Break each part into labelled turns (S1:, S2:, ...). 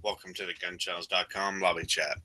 S1: Welcome to the gunchannels.com lobby chat.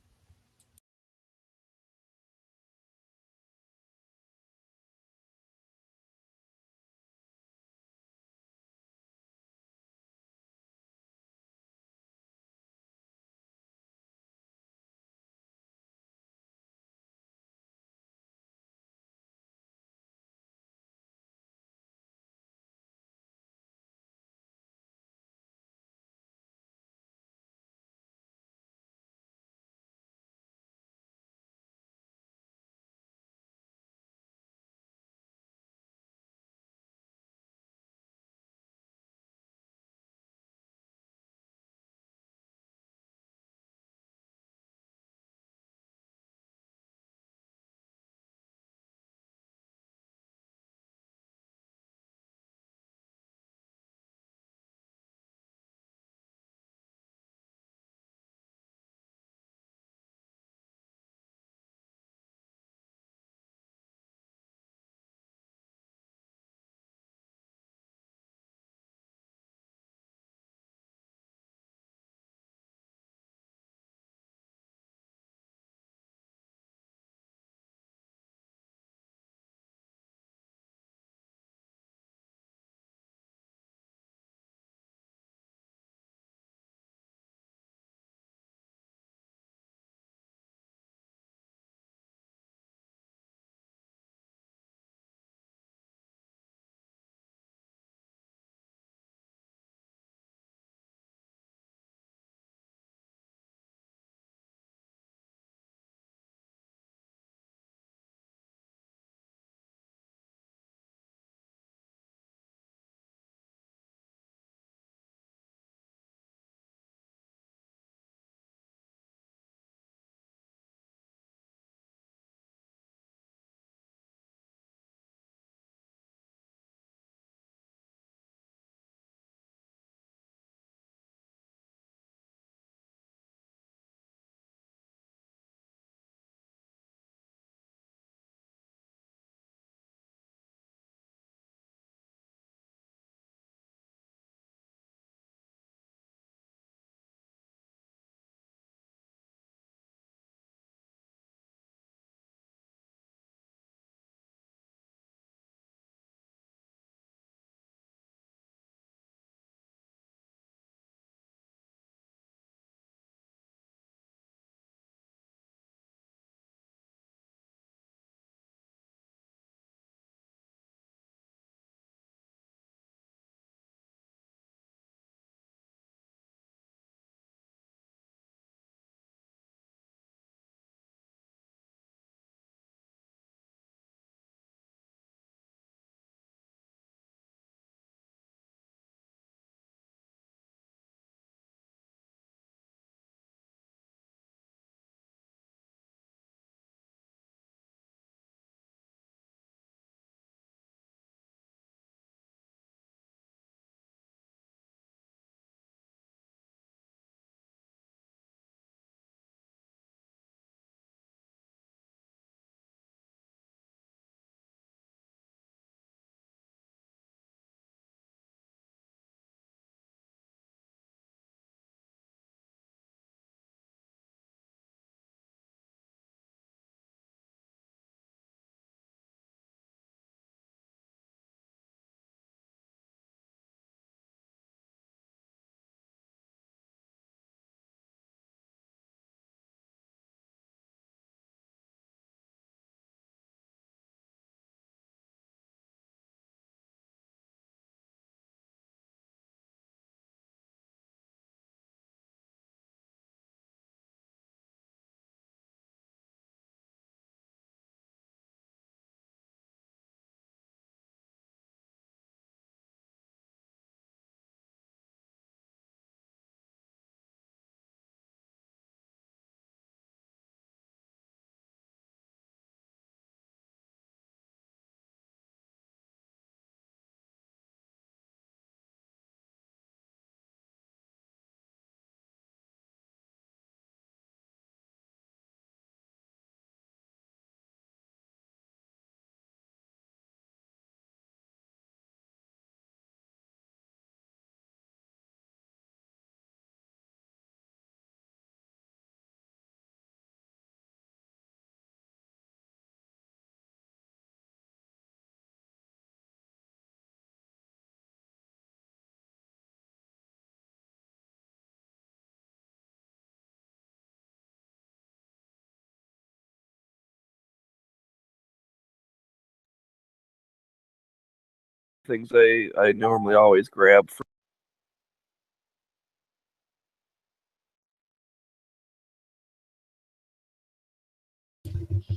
S2: things I normally always grab for.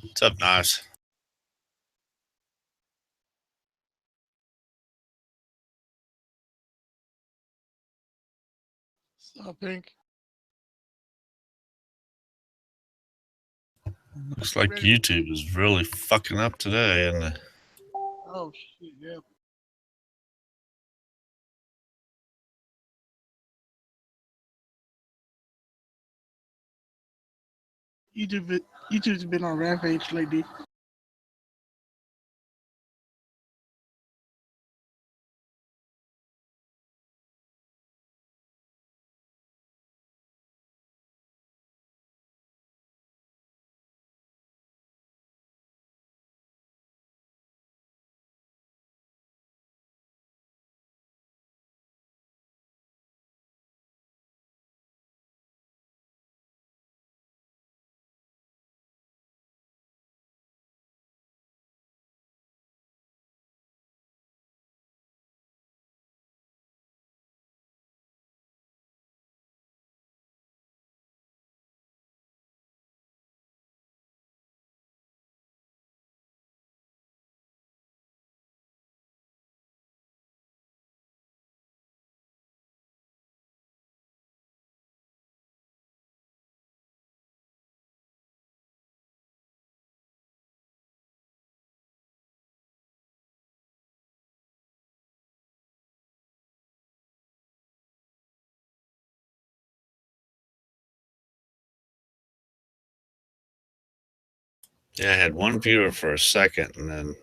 S1: What's up, Nice?
S3: What's up, Pink?
S1: Looks like YouTube is really fucking up today, and
S3: Oh shit, yeah. YouTube's been on rampage lately.
S1: yeah, I had one viewer for a second, and then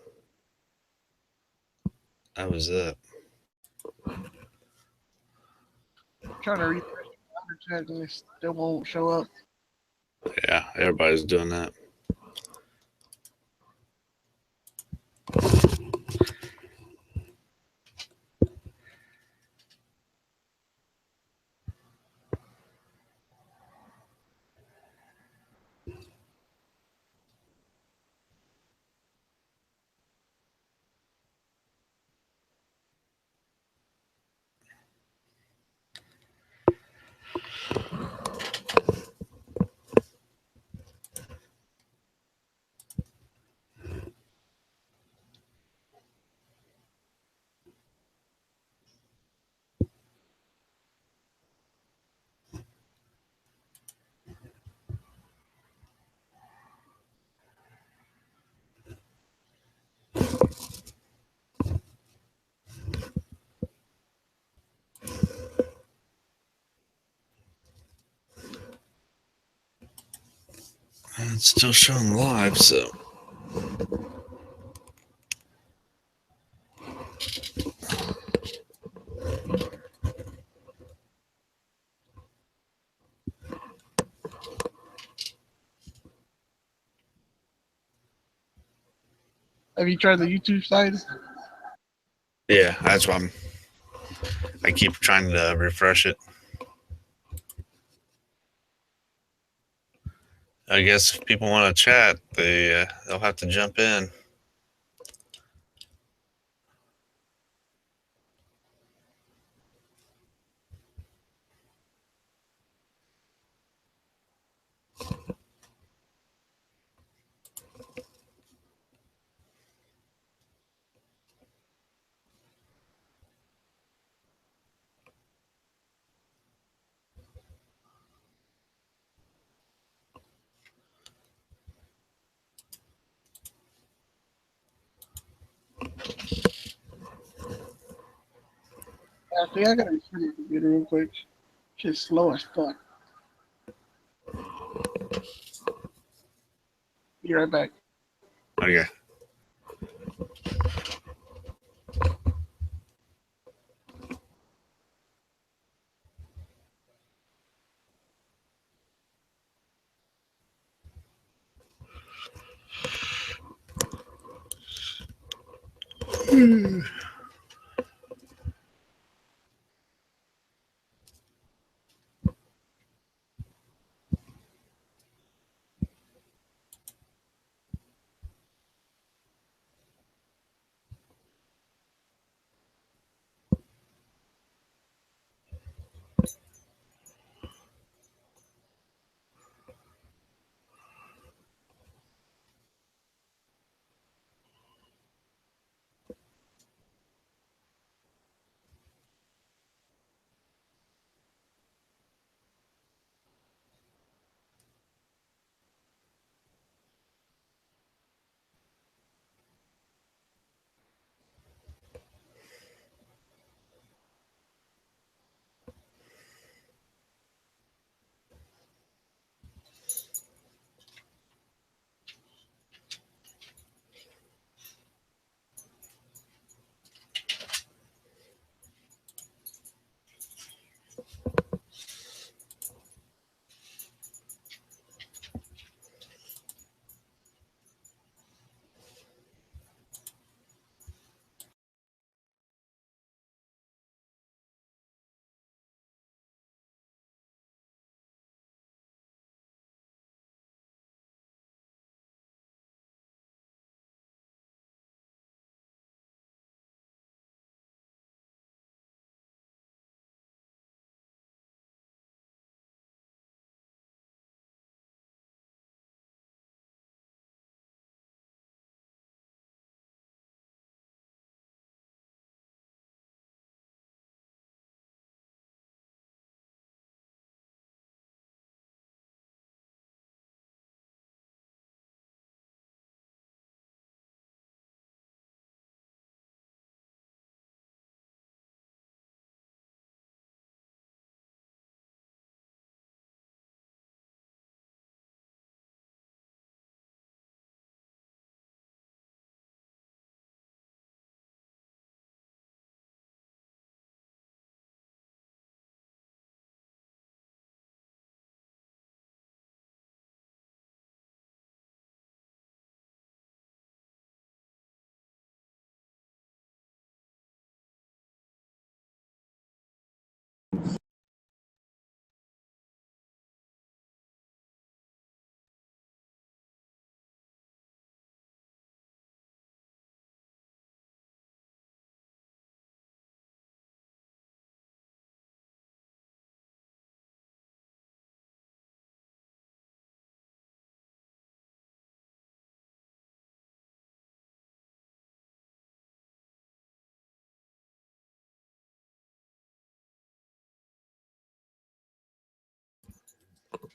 S1: that was it.
S3: Trying to refresh the chat and it still won't show up.
S1: Yeah, everybody's doing that. And it's still showing live, so
S3: Have you tried the YouTube side?
S1: yeah, that's why I keep trying to refresh it. I guess if people want to chat, they'll have to jump in.
S3: Actually, I gotta restart my computer real quick. Shit's slow as fuck. Be right back.
S1: Okay.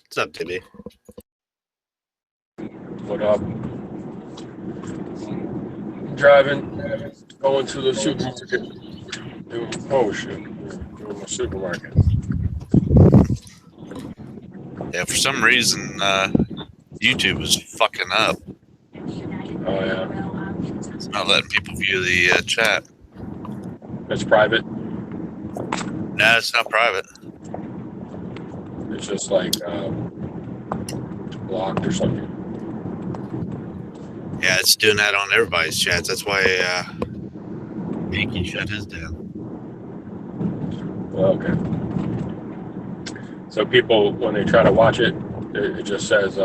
S1: What's up, DB?
S4: What up? Driving, going to the supermarket. Doing my supermarket.
S1: Yeah, for some reason, YouTube is fucking up.
S4: Oh yeah,
S1: It's not letting people view the chat.
S4: it's private.
S1: No, it's not private.
S4: It's just like blocked or something.
S1: Yeah, it's doing that on everybody's chats. That's why Yankee shut his down.
S4: Okay. So people, when they try to watch it, it just says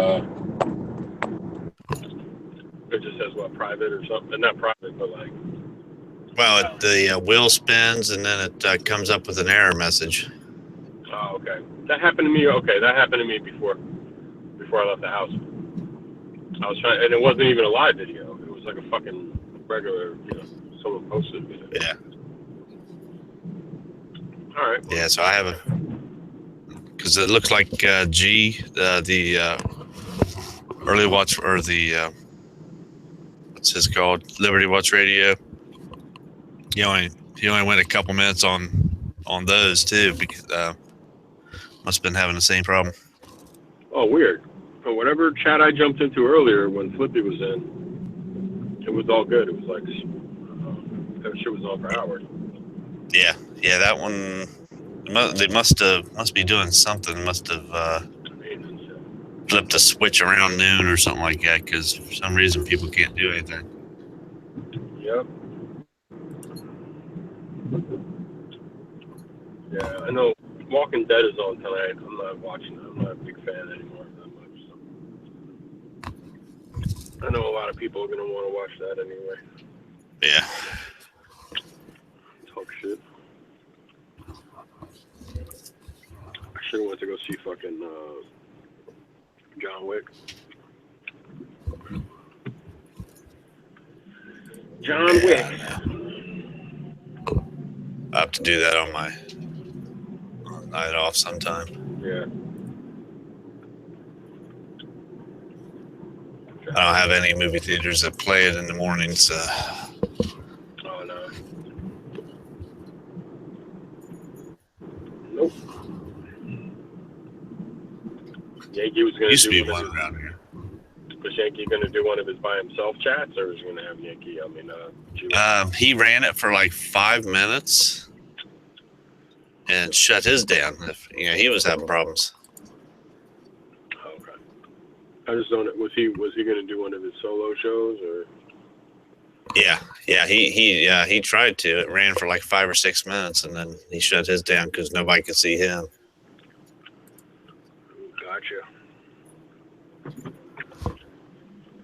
S4: what, private or something? Not private, but like.
S1: Well, the wheel spins and then it comes up with an error message.
S4: Oh, okay. That happened to me. Okay, that happened to me before I left the house. I was trying, and it wasn't even a live video. It was like a fucking regular, someone posted video.
S1: Yeah.
S4: All right.
S1: Yeah, so I have a, because it looks like G, the early watch, or the what's this called, Liberty Watch Radio. He only went a couple minutes on those too, because must have been having the same problem.
S4: Oh, weird. But whatever chat I jumped into earlier when Flippy was in, it was all good. It was like that shit was on for hours.
S1: Yeah, that one. They must be doing something. Must have flipped a switch around noon or something like that, because for some reason people can't do anything.
S4: Yep. Yeah, I know Walking Dead is on tonight. I'm not watching it. I'm not a big fan anymore that much. So. I know a lot of people are going to want to watch that anyway.
S1: Yeah.
S4: Talk shit. I should have went to go see fucking John Wick. John Wick.
S1: I have to do that on my night off sometime.
S4: Yeah.
S1: I don't have any movie theaters that play it in the morning, so.
S4: Oh, no. Nope. Yankee was going
S1: Used
S4: to
S1: to
S4: do
S1: be
S4: one
S1: one
S4: of
S1: around here.
S4: Was Yankee going to do one of his by himself chats, or was he going to have Yankee?
S1: He ran it for like 5 minutes and shut his down. He was having problems.
S4: Oh, okay. I just don't. Was he going to do one of his solo shows, or?
S1: Yeah. He tried to. It ran for like 5 or 6 minutes, and then he shut his down because nobody could see him.
S4: Gotcha.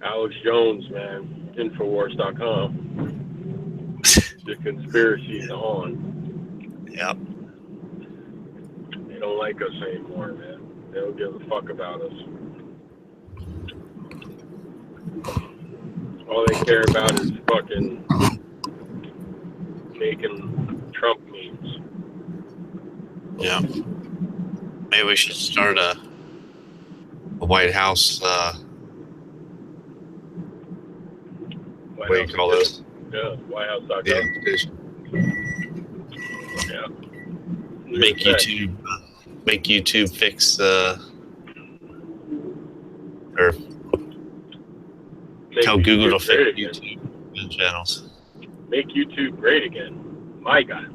S4: Alex Jones, man, Infowars.com. The conspiracy's on.
S1: Yep.
S4: They don't like us anymore, man. They don't give a fuck about us. All they care about is fucking making Trump memes.
S1: Yeah. Maybe we should start a White House. What do you call this?
S4: Yeah, WhiteHouse.gov.
S1: Yeah.
S4: Yeah.
S1: Make YouTube fix or tell Google to fix YouTube channels.
S4: Make YouTube great again. My God.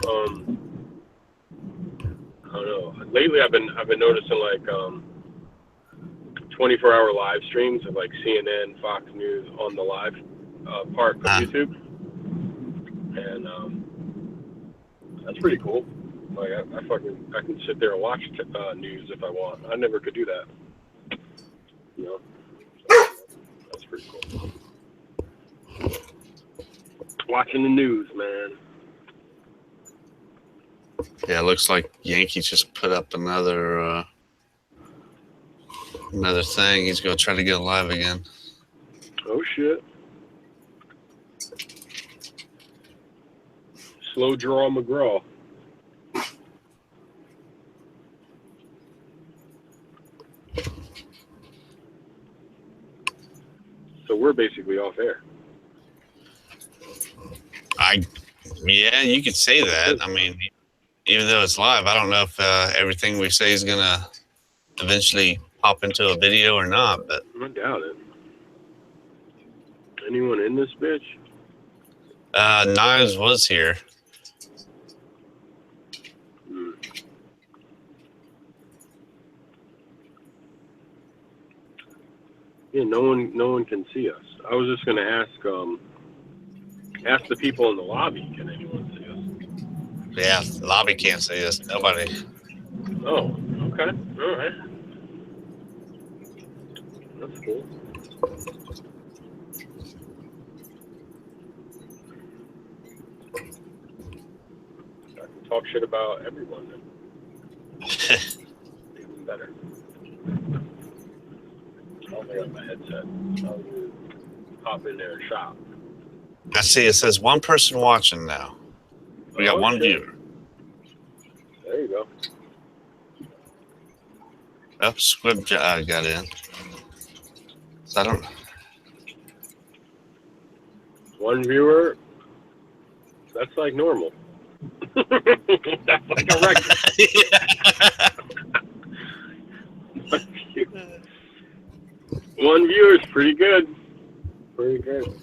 S4: I don't know. Lately, I've been noticing like 24-hour live streams of like CNN, Fox News on the live part of YouTube, and that's pretty cool. Like I can sit there and watch news if I want. I never could do that. That's pretty cool. Watching the news, man.
S1: Yeah, it looks like Yankees just put up another thing. He's going to try to get live again.
S4: Oh, shit. Slow draw McGraw. we're basically off air.
S1: Yeah, you could say that. I mean, even though it's live, I don't know if everything we say is gonna eventually pop into a video or not. But
S4: I doubt it. Anyone in this bitch?
S1: Knives was here.
S4: Yeah, no one can see us. I was just gonna ask the people in the lobby, can anyone see us?
S1: Yeah, the lobby can't see us. Nobody.
S4: Oh, okay, all right, that's cool. I can talk shit about everyone then. Even better. I'll lay up my headset. I'll hop in there and shop.
S1: I see. It says one person watching now. We got one
S4: shit.
S1: viewer.
S4: There you go.
S1: Oh, Squib got in. So I don't.
S4: One viewer. That's like normal. That's like a record. One viewer is pretty good. Pretty good.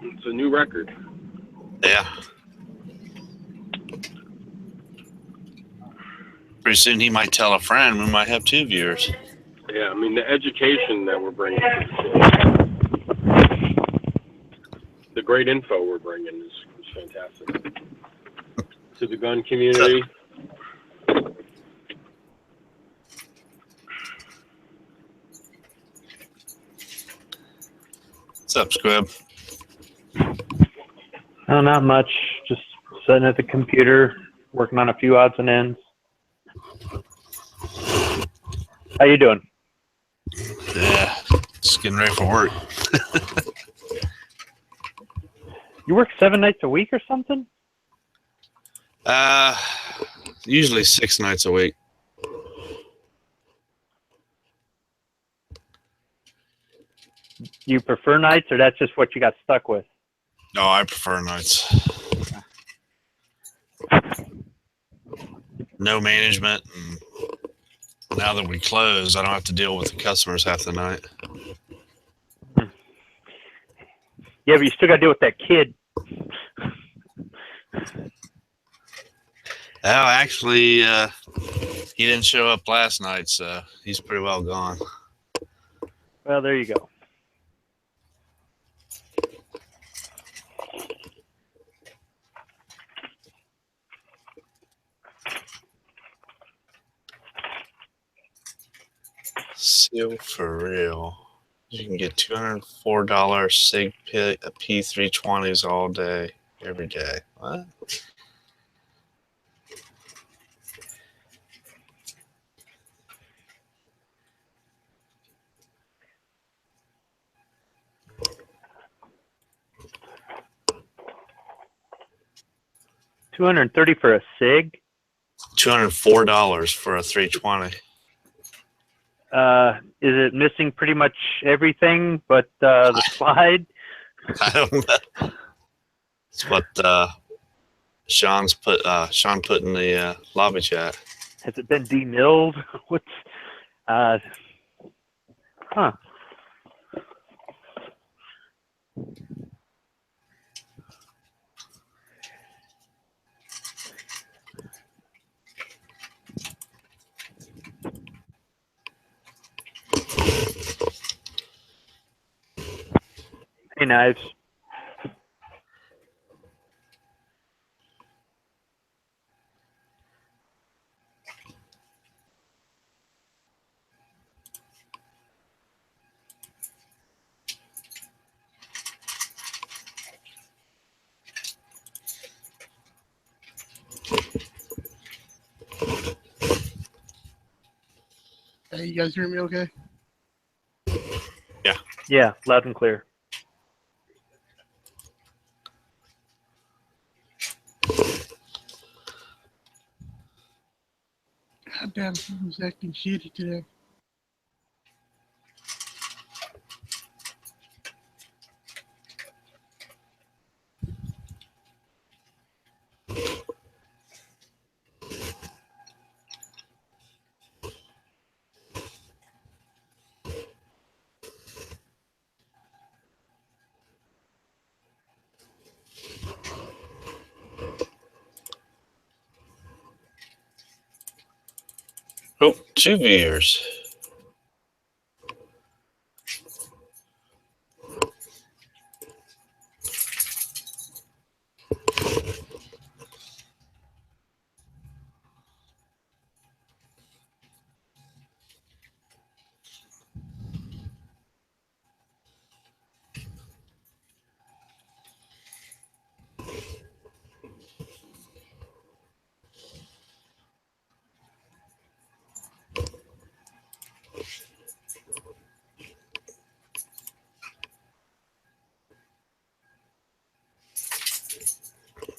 S4: It's a new record.
S1: Yeah. Pretty soon he might tell a friend. We might have 2 viewers.
S4: Yeah, I mean, the education that we're bringing, the great info we're bringing is fantastic. To the gun community.
S1: What's up, Squib?
S5: Oh, not much. Just sitting at the computer, working on a few odds and ends. How you doing?
S1: Yeah, just getting ready for work.
S5: You work 7 nights a week or something?
S1: Usually 6 nights a week.
S5: You prefer nights, or that's just what you got stuck with?
S1: No, I prefer nights. No management. And now that we close, I don't have to deal with the customers half the night.
S5: Yeah, but you still got to deal with that kid.
S1: Oh, actually, he didn't show up last night, so he's pretty well gone.
S5: Well, there you go.
S1: Seal for real. You can get $204 SIG P320s all day, every day. What?
S5: $230 for a SIG.
S1: $204 for a 320.
S5: Is it missing pretty much everything but the slide?
S1: I don't know. It's what Sean put in the lobby chat.
S5: Has it been demilled? What's huh? Hey, Knives.
S3: Hey, you guys hear me okay?
S5: Yeah, loud and clear.
S3: God damn, who's acting shitty today?
S1: Oh, 2 viewers.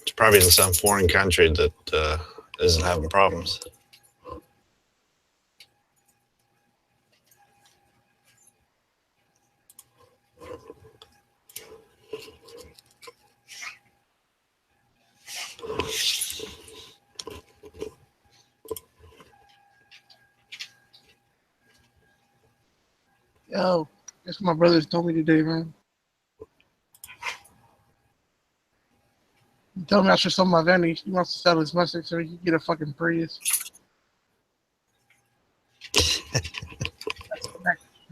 S1: It's probably in some foreign country that isn't having problems.
S3: Yo, that's what my brothers told me today, man. He told me I should sell my van. He wants to sell his Mustang so he can get a fucking Prius.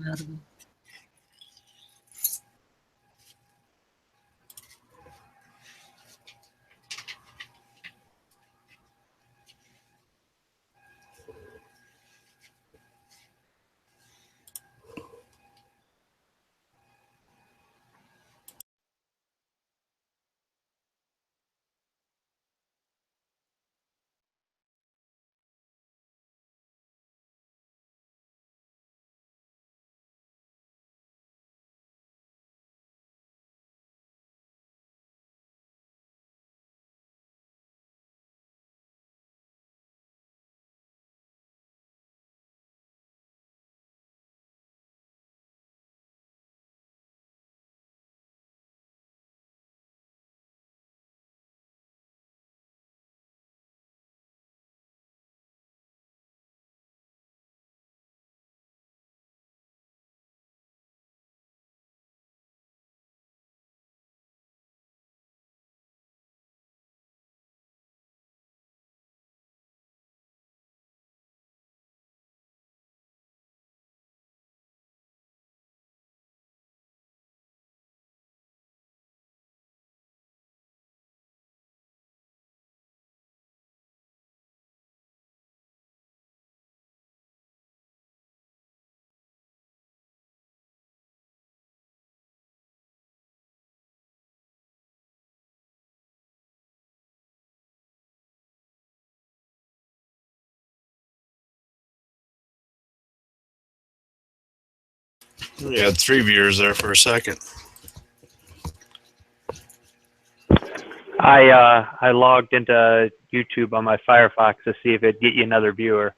S3: Out of him.
S1: We had 3 viewers there for a second.
S5: I logged into YouTube on my Firefox to see if it'd get you another viewer.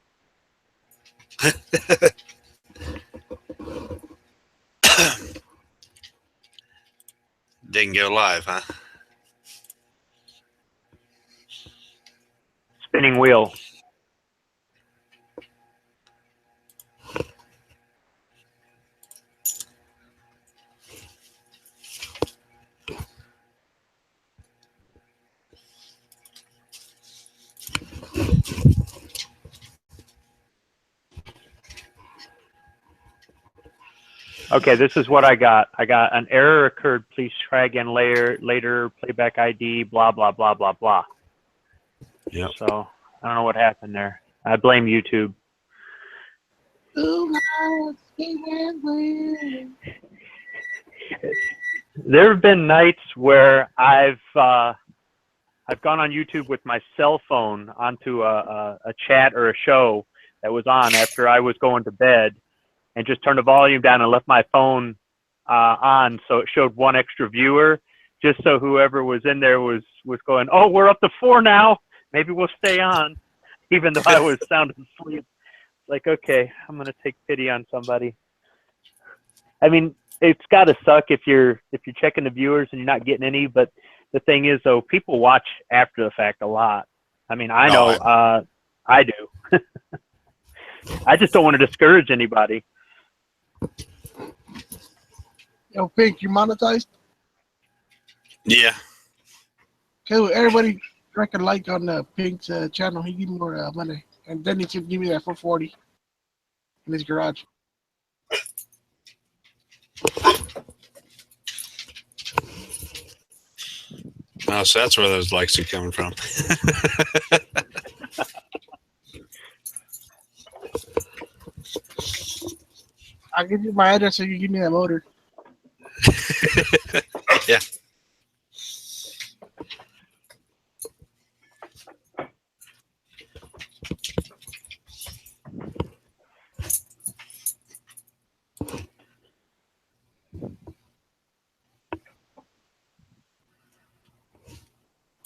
S1: Didn't go live, huh?
S5: Spinning wheel. Okay, this is what I got. I got an error occurred. Please try again later. Playback ID. Blah blah blah blah blah.
S1: Yep.
S5: So I don't know what happened there. I blame YouTube. There have been nights where I've gone on YouTube with my cell phone onto a chat or a show that was on after I was going to bed, and just turned the volume down and left my phone on, so it showed one extra viewer, just so whoever was in there was going, oh, we're up to 4 now. Maybe we'll stay on, even though I was sound asleep. Like, okay, I'm gonna take pity on somebody. I mean, it's got to suck if you're checking the viewers and you're not getting any. But the thing is, though, people watch after the fact a lot. I mean, I know I do. I just don't want to discourage anybody.
S3: Yo, Pink, you monetized?
S1: Yeah.
S3: Okay, well, everybody drink a like on Pink's channel. He give me more money. And then he should give me that for 40 in his garage.
S1: Oh, so that's where those likes are coming from.
S3: I'll give you my address so you give me that motor.
S1: Yeah.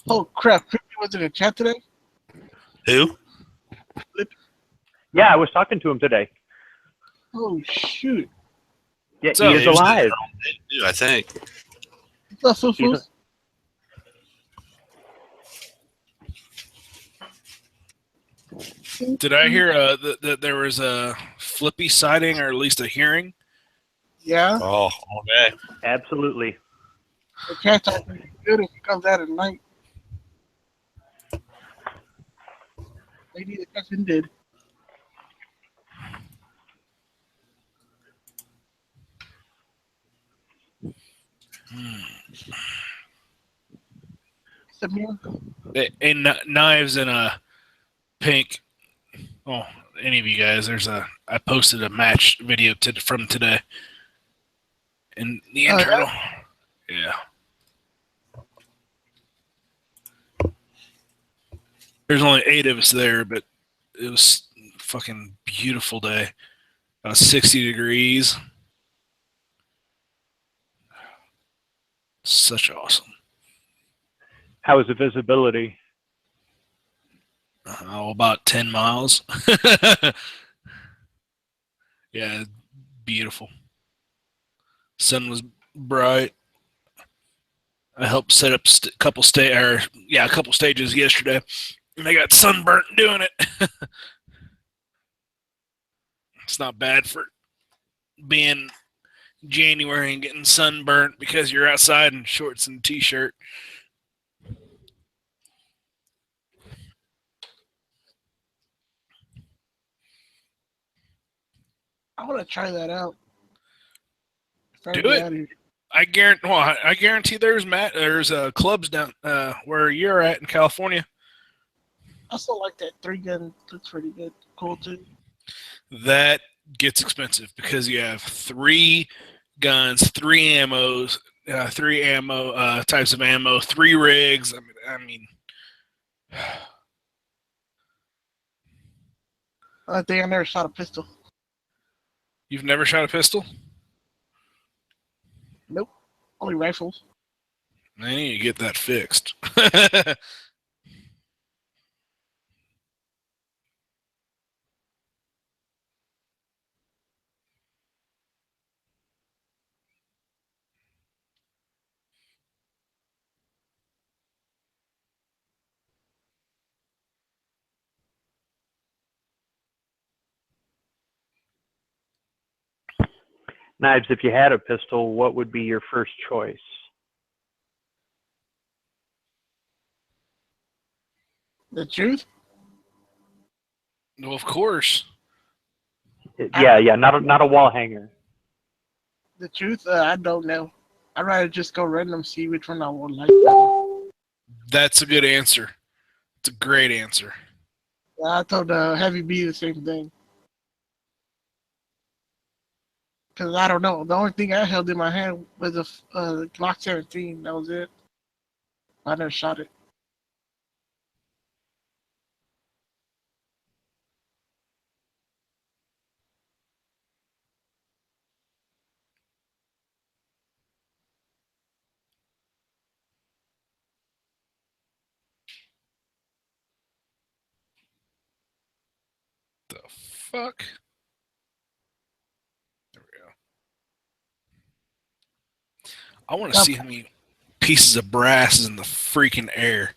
S3: Oh, crap. Flippy was in the chat today?
S1: Who?
S5: Yeah, I was talking to him today.
S3: Oh, shoot.
S5: Yeah,
S6: So,
S5: he is alive.
S1: I think.
S3: What's up, Fufu?
S6: Did I hear that there was a Flippy sighting, or at least a hearing?
S3: Yeah.
S1: Oh, okay.
S5: Absolutely.
S3: The cat's always good if he comes out at night. Maybe the cousin did. Samir?
S6: And Knives and Pink. Oh, any of you guys? I posted a match video from today. In the
S3: Oh,
S6: internal. Yeah. There's only 8 of us there, but it was a fucking beautiful day. 60 degrees. Such awesome.
S5: How was the visibility?
S6: About 10 miles. Yeah, beautiful. Sun was bright. I helped set up a couple stages yesterday, and I got sunburnt doing it. It's not bad for being January and getting sunburnt because you're outside in shorts and t-shirt.
S3: I want to try that out.
S6: Do it. I guarantee there's clubs down where you're at in California.
S3: I still like that 3-gun. Looks pretty good. Cool too.
S6: That gets expensive because you have 3 guns, 3 ammos, 3 ammo types of ammo, 3 rigs. I mean,
S3: I think I never shot a pistol.
S6: you've never shot a pistol?
S3: Nope. Only rifles.
S6: I need to get that fixed.
S5: Knives, if you had a pistol, what would be your first choice?
S3: The truth?
S6: Well, of course.
S5: Yeah, not a wall hanger.
S3: The truth? I don't know. I'd rather just go random, see which one I would like better.
S6: That's a good answer. It's a great answer.
S3: I told Heavy B the same thing. Because I don't know. The only thing I held in my hand was a Glock 17. That was it. I never shot it.
S6: fuck? There we go. I want to see how many pieces of brass is in the freaking air.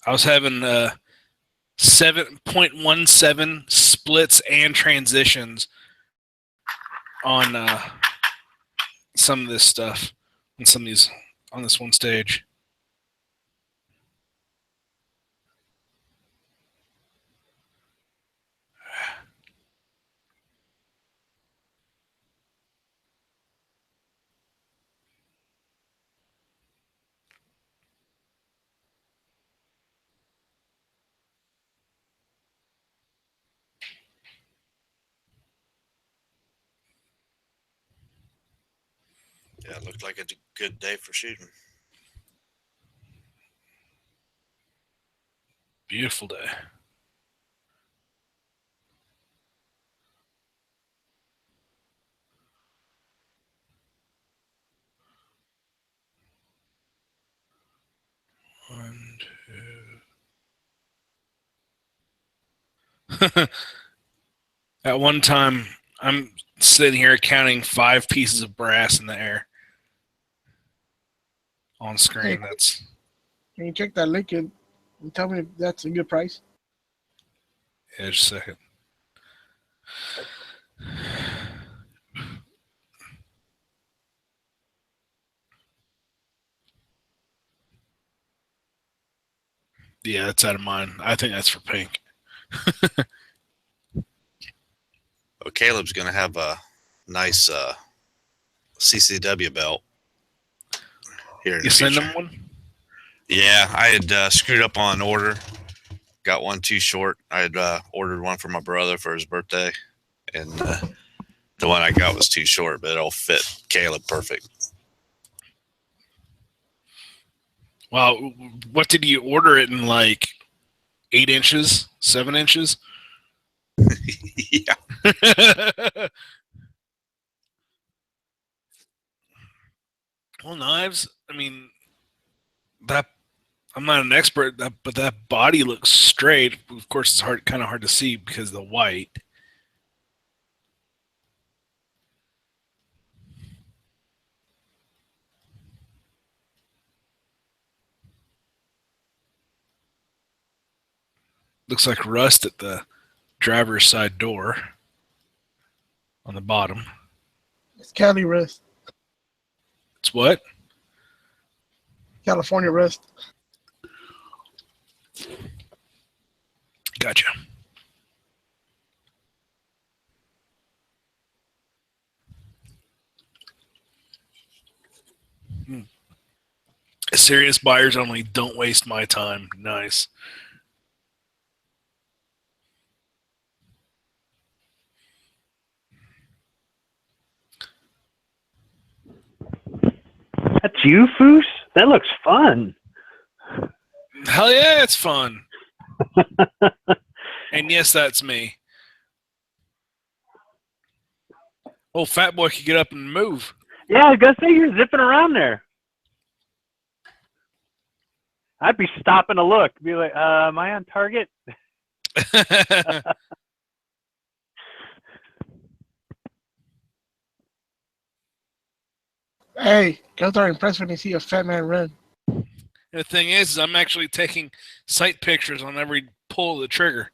S6: I was having 7.17 splits and transitions on some of this stuff and some of these on this one stage.
S1: Yeah, it looked like a good day for shooting.
S6: Beautiful day. One, two. At one time, I'm sitting here counting 5 pieces of brass in the air on screen.
S3: Hey.
S6: That's
S3: Can you check that link and tell me if that's a good price?
S6: just a second. Yeah, that's out of mine. I think that's for pink.
S1: Well, Caleb's going to have a nice CCW belt here. In
S6: You
S1: the
S6: send
S1: future.
S6: them one?
S1: Yeah, I had screwed up on an order. Got one too short. I had ordered one for my brother for his birthday, and the one I got was too short, but it'll fit Caleb perfect.
S6: Wow, what did you order it in, like 8 inches, 7 inches?
S1: Yeah.
S6: Well, knives, I mean, that I'm not an expert, but that body looks straight. Of course, it's kind of hard to see because of the white. Looks like rust at the driver's side door on the bottom.
S3: It's Cali rust,
S6: It's what?
S3: California rust.
S6: Gotcha. Serious buyers only. Don't waste my time. Nice.
S5: That's you, Foos? That looks fun.
S6: Hell yeah, it's fun. And yes, that's me. Oh, fat boy could get up and move.
S5: Yeah, I was gonna say you're zipping around there. I'd be stopping to look. Be like, am I on target?
S3: Hey, girls are impressed when they see a fat man run.
S6: The thing is I'm actually taking sight pictures on every pull of the trigger.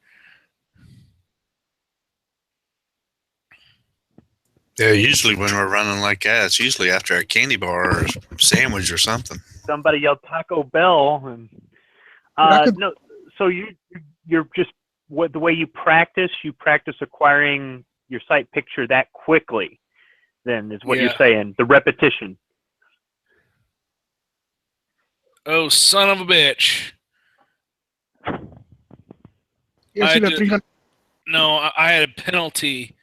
S1: Yeah, usually when we're running like that, it's usually after a candy bar or a sandwich or something.
S5: Somebody yelled Taco Bell, and no. So you're just the way you practice acquiring your sight picture that quickly. Then is what you're saying. The repetition.
S6: Oh, son of a bitch.
S3: You ever seen a 300?
S6: No, I had a penalty,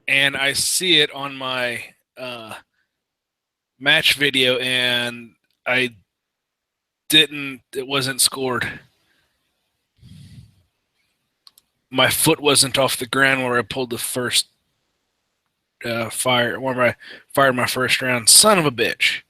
S6: and I see it on my match video, and it wasn't scored. My foot wasn't off the ground where I pulled the first where I fired my first round. Son of a bitch.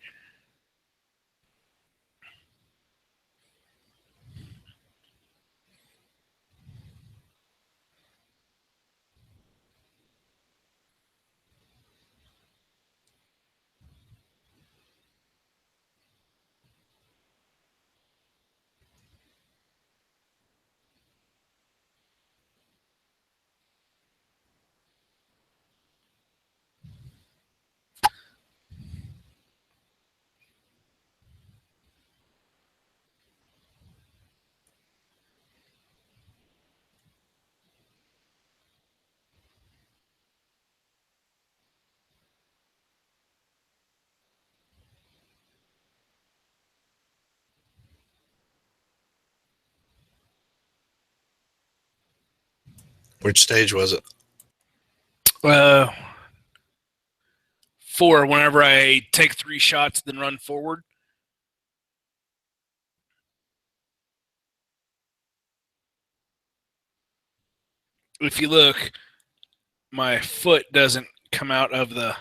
S1: Which stage was it?
S6: 4. Whenever I take 3 shots, then run forward. If you look, my foot doesn't come out of the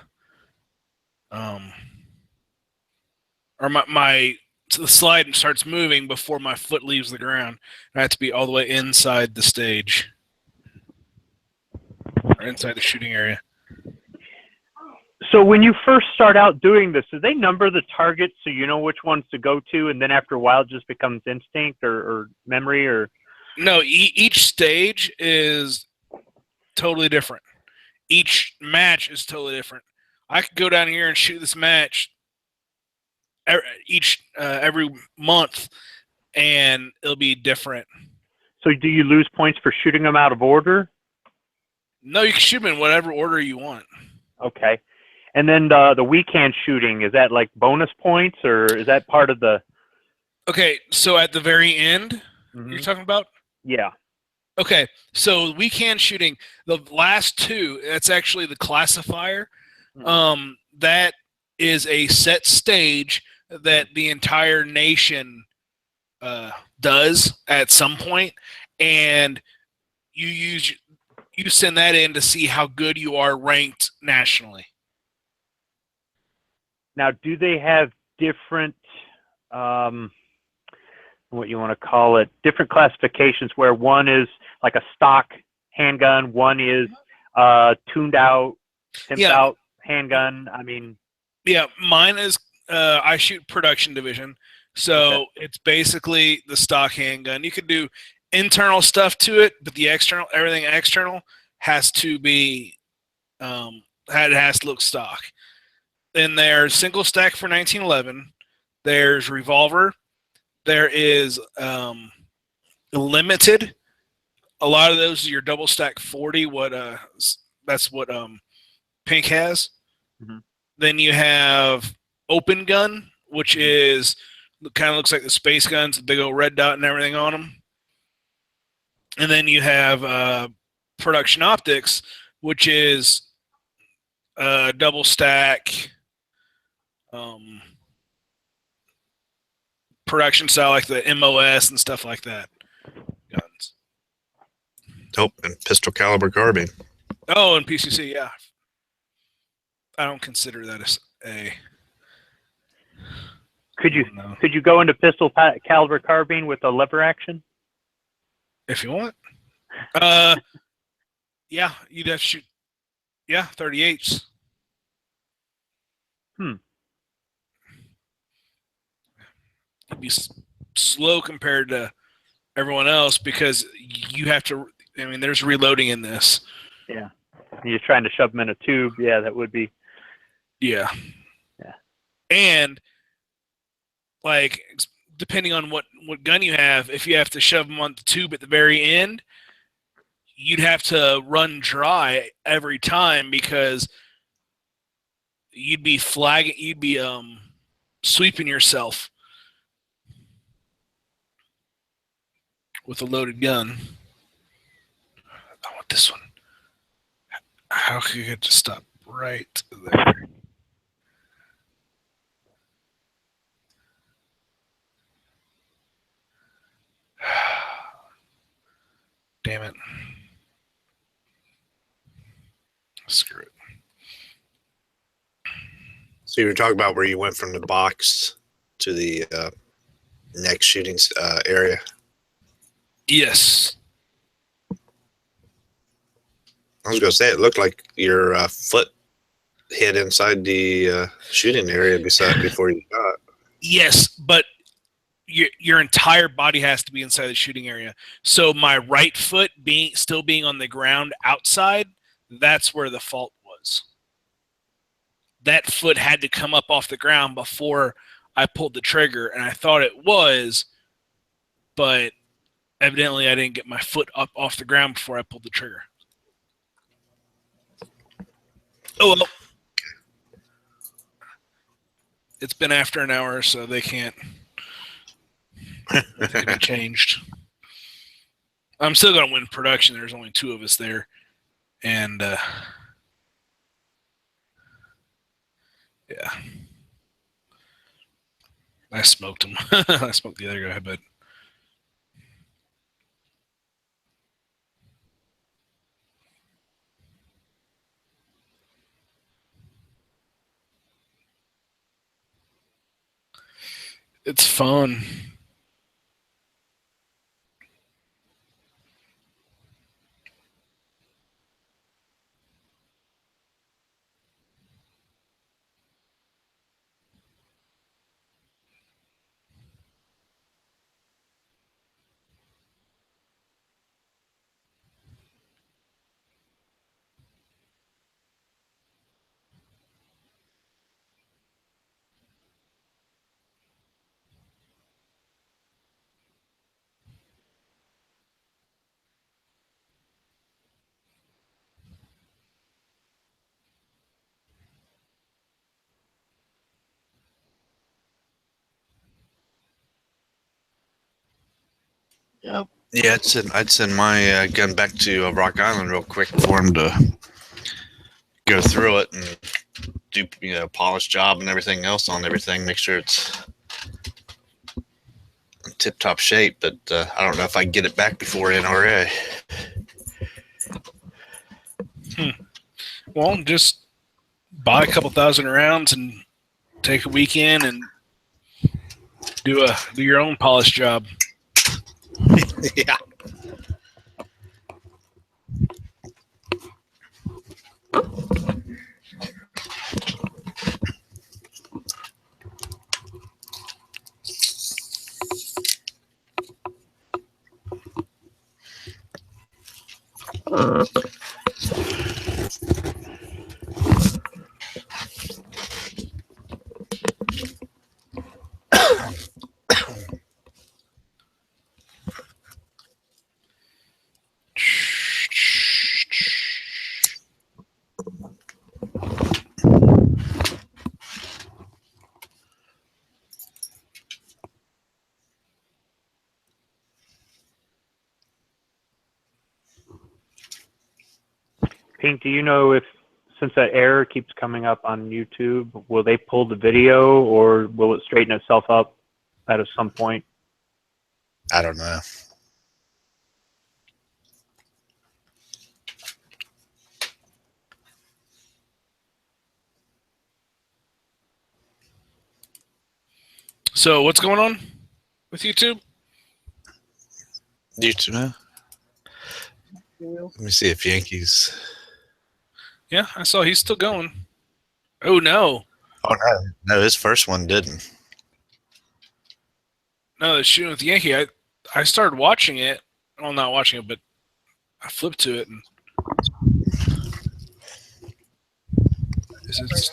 S6: or the slide starts moving before my foot leaves the ground. I have to be all the way inside the stage or inside the shooting area.
S5: So when you first start out doing this, do they number the targets so you know which ones to go to, and then after a while it just becomes instinct or memory? Or
S6: No, each stage is totally different. Each match is totally different. I could go down here and shoot this match every month, and it'll be different.
S5: So do you lose points for shooting them out of order?
S6: No, you can shoot them in whatever order you want.
S5: Okay. And then the weekend shooting, is that like bonus points, or is that part of the...
S6: Okay, so at the very end, you're talking about?
S5: Yeah.
S6: Okay, so weekend shooting, the last 2, that's actually the classifier. That is a set stage that the entire nation does at some point, and you send that in to see how good you are ranked nationally.
S5: Now, do they have different, what you want to call it, different classifications where one is like a stock handgun, one is tuned out, pimped out handgun? I mean...
S6: Yeah, mine is, I shoot production division. So it's basically the stock handgun. You could do internal stuff to it, but the external, everything external has to be, it has to look stock. Then there's single stack for 1911. There's revolver. There is limited. A lot of those are your double stack 40. That's what Pink has. Then you have open gun, which is kind of looks like the space guns, the big old red dot and everything on them. And then you have production optics, which is double stack production style, like the MOS and stuff like that. Guns.
S1: Nope, and pistol caliber carbine.
S6: Oh, and PCC, yeah. I don't consider that a.
S5: Could you go into pistol caliber carbine with a lever action?
S6: If you want. Yeah, you'd have to shoot. Yeah, 38s. It'd be slow compared to everyone else because you have to. I mean, there's reloading in this.
S5: Yeah, you're trying to shove them in a tube. Yeah, that would be.
S6: Yeah. And like depending on what gun you have, if you have to shove them on the tube at the very end, you'd have to run dry every time because you'd be sweeping yourself with a loaded gun. I want this one. How could you get to stop right there? Damn it. Screw it.
S1: So you were talking about where you went from the box to the next shooting area.
S6: Yes.
S1: I was going to say, it looked like your foot hit inside the shooting area before you shot.
S6: Yes, but your entire body has to be inside the shooting area. So my right foot still being on the ground outside, that's where the fault was. That foot had to come up off the ground before I pulled the trigger, and I thought it was, but evidently I didn't get my foot up off the ground before I pulled the trigger. Oh, well. It's been after an hour, so they can't. They can be changed. I'm still gonna win production. There's only 2 of us there, and yeah, I smoked him. I smoked the other guy, but it's fun.
S3: Yep.
S1: Yeah, I'd send my gun back to Rock Island real quick for him to go through it and do, polish job and everything else on everything. Make sure it's in tip-top shape. But I don't know if I can get it back before NRA.
S6: Well, just buy a couple thousand rounds and take a weekend and do your own polish job.
S1: Yeah.
S5: Pink, do you know if, since that error keeps coming up on YouTube, will they pull the video or will it straighten itself up at some point?
S1: I don't know.
S6: So what's going on with YouTube?
S1: YouTube. Let me see if Yankees.
S6: Yeah, I saw he's still going. Oh no.
S1: Oh no, his first one didn't.
S6: No, the shooting with the Yankee. I started watching it. Well, not watching it, but I flipped to it and.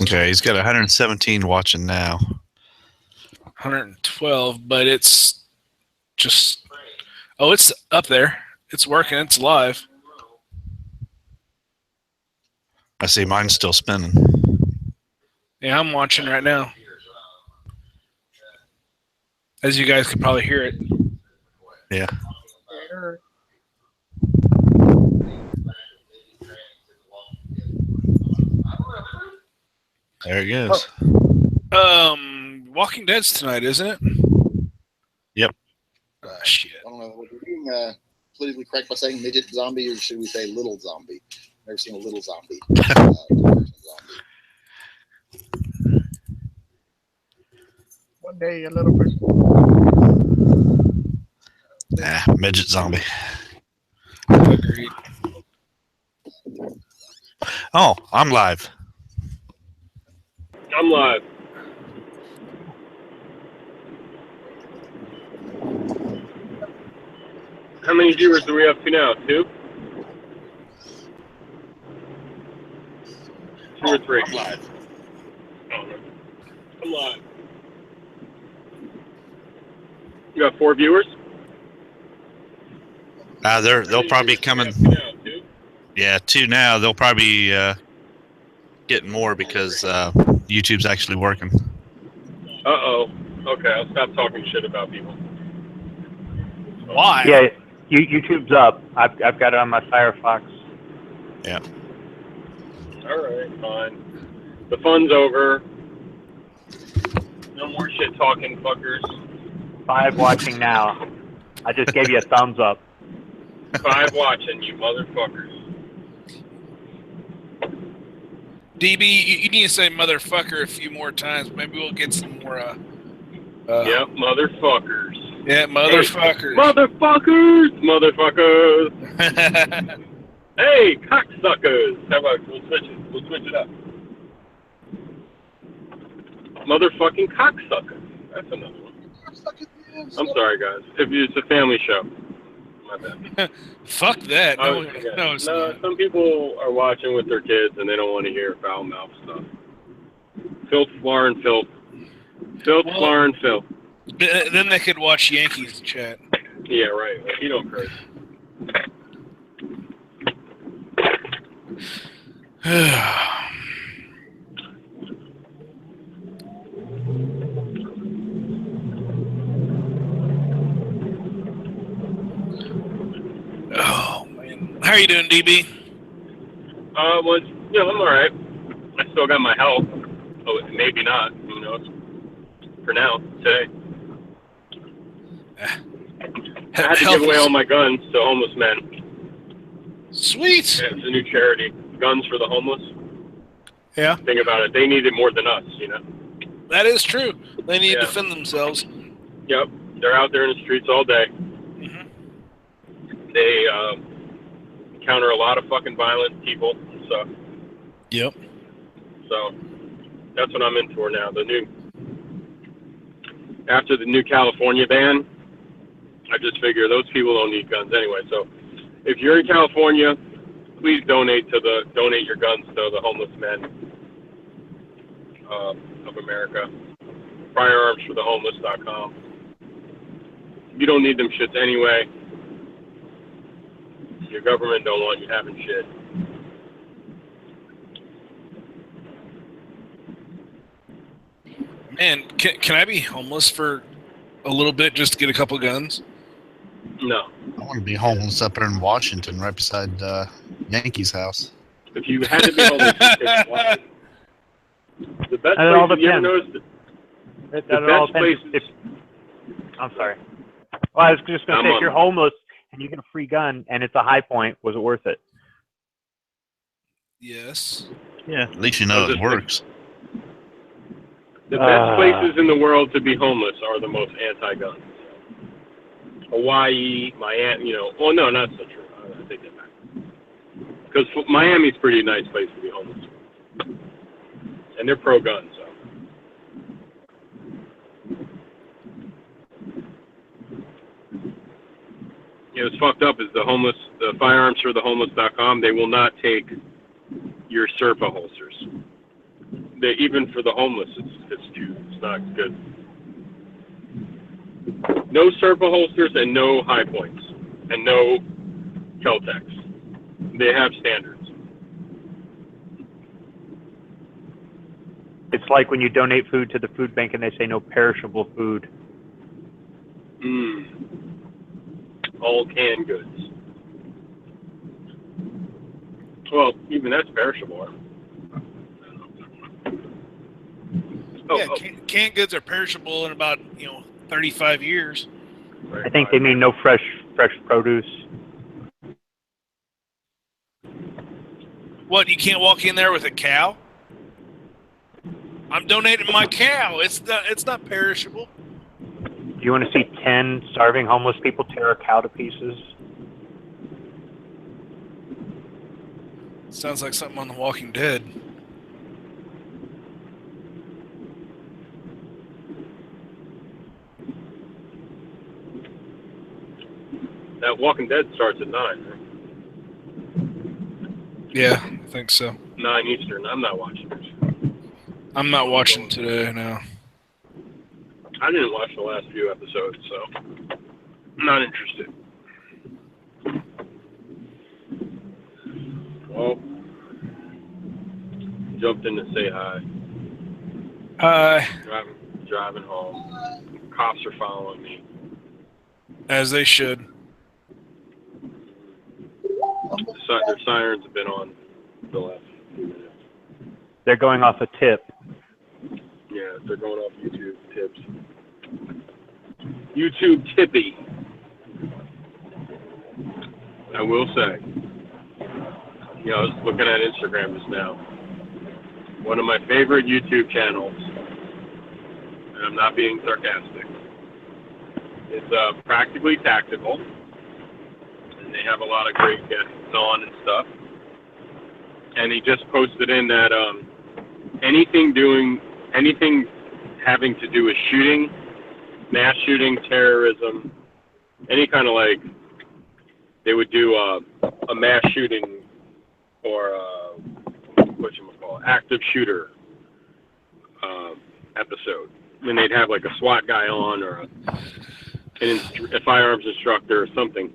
S1: Okay, he's got 117 watching now.
S6: 112, but it's just. Oh, it's up there. It's working. It's live.
S1: I see mine's still spinning.
S6: Yeah, I'm watching right now. As you guys can probably hear it.
S1: Yeah. There it goes.
S6: Walking Dead's tonight, isn't it?
S1: Yep.
S6: Shit.
S7: I don't know. Would we being politically correct by saying midget zombie, or should we say little zombie? Never seen a little zombie.
S3: One day, a little bit.
S1: Nah, midget zombie.
S6: Agreed.
S1: Oh, I'm live.
S4: I'm live. How many viewers do we have to now? 2? 2 or 3?
S7: I'm live.
S4: I'm live. You got 4 viewers?
S1: They'll probably be coming. Yeah, 2 now. They'll probably be getting more because YouTube's actually working.
S4: Uh-oh. Okay, I'll stop talking shit about people.
S6: Why?
S5: Yeah, YouTube's up. I've got it on my Firefox.
S4: All right, fine. The fun's over. No more shit talking, fuckers.
S5: 5 watching now. I just gave you a thumbs up.
S4: 5 watching, you motherfuckers.
S6: DB, you need to say motherfucker a few more times. Maybe we'll get some more.
S4: Yep, motherfuckers.
S6: Yeah, motherfuckers.
S4: Motherfuckers. Hey, cocksuckers. How about we'll switch it up. Motherfucking cocksucker. That's another one. I'm sorry, guys. It's a family show. My bad.
S6: Fuck that. No, it's
S4: No,
S6: not.
S4: some people are watching with their kids and they don't want to hear foul mouth stuff. Filth, floor, and filth. Filth,
S6: Well-
S4: floor, and filth.
S6: Then they could watch Yankees chat.
S4: Yeah, right. Like, you don't curse.
S6: Oh man, how are you doing, DB?
S4: Well, I'm all right. I still got my health. Oh, maybe not. Who knows? For now, today. I had to give away all my guns to homeless men.
S6: Sweet.
S4: Yeah, it's a new charity, Guns for the Homeless.
S6: Yeah,
S4: Think about it. They need it more than us, you know?
S6: that is true. They need to
S4: Yeah.
S6: defend themselves.
S4: Yep. They're out there in the streets all day.
S6: Mhm.
S4: They encounter a lot of fucking violent people and stuff.
S6: Yep.
S4: So that's what I'm in for now. After the new California ban, I just figure those people don't need guns anyway. So if you're in California, please donate your guns to the homeless men of America. Firearmsforthehomeless.com. You don't need them shits anyway. Your government don't want you having shit.
S6: Man, can I be homeless for a little bit just to get a couple guns?
S4: No.
S8: I want to be homeless up there in Washington, right beside Yankee's house.
S4: If you had to be homeless, you take one. The best
S5: And it all
S4: place, you ever
S5: depends.
S4: noticed?
S5: That
S4: The
S5: all
S4: best
S5: depends.
S4: places.
S5: I'm sorry. Well, I was just going
S4: I'm
S5: to say,
S4: on-
S5: if you're homeless and you get a free gun and it's a High Point, was it worth it?
S6: Yes.
S8: Yeah, at least you know it works.
S4: The best places in the world to be homeless are the most anti-gun. Hawaii, Miami, well, no, not so true. I take that back. Because Miami's a pretty nice place to be homeless. And they're pro-gun, so. What's fucked up is the firearmsforthehomeless.com, they will not take your Serpa holsters. Even for the homeless, it's not good. No Serpa holsters and no High Points and no Kel-Tecs. They have standards.
S5: It's like when you donate food to the food bank and they say no perishable food.
S4: All canned goods. Well, even that's perishable.
S6: Yeah, canned goods are perishable in about 35 years.
S5: I think they mean no fresh produce.
S6: What? You can't walk in there with a cow? I'm donating my cow. It's not perishable.
S5: Do you want to see 10 starving homeless people tear a cow to pieces?
S6: Sounds like something on The Walking Dead.
S4: That Walking Dead starts at 9, right?
S6: Yeah, I think so.
S4: 9 Eastern. I'm not watching it.
S6: I'm not watching today, no.
S4: I didn't watch the last few episodes, so I'm not interested. Well, jumped in to say hi.
S6: Hi.
S4: Driving home. Cops are following me.
S6: As they should.
S4: their sirens have been on the last few minutes.
S5: They're going off a tip.
S4: Yeah, they're going off YouTube tips. YouTube tippy. I will say, I was looking at Instagram just now. One of my favorite YouTube channels, and I'm not being sarcastic, it's Practically Tactical, and they have a lot of great guests on and stuff. And he just posted in that anything having to do with shooting, mass shooting, terrorism, any kind of they would do a mass shooting or active shooter episode. And they'd have a SWAT guy on or a firearms instructor or something.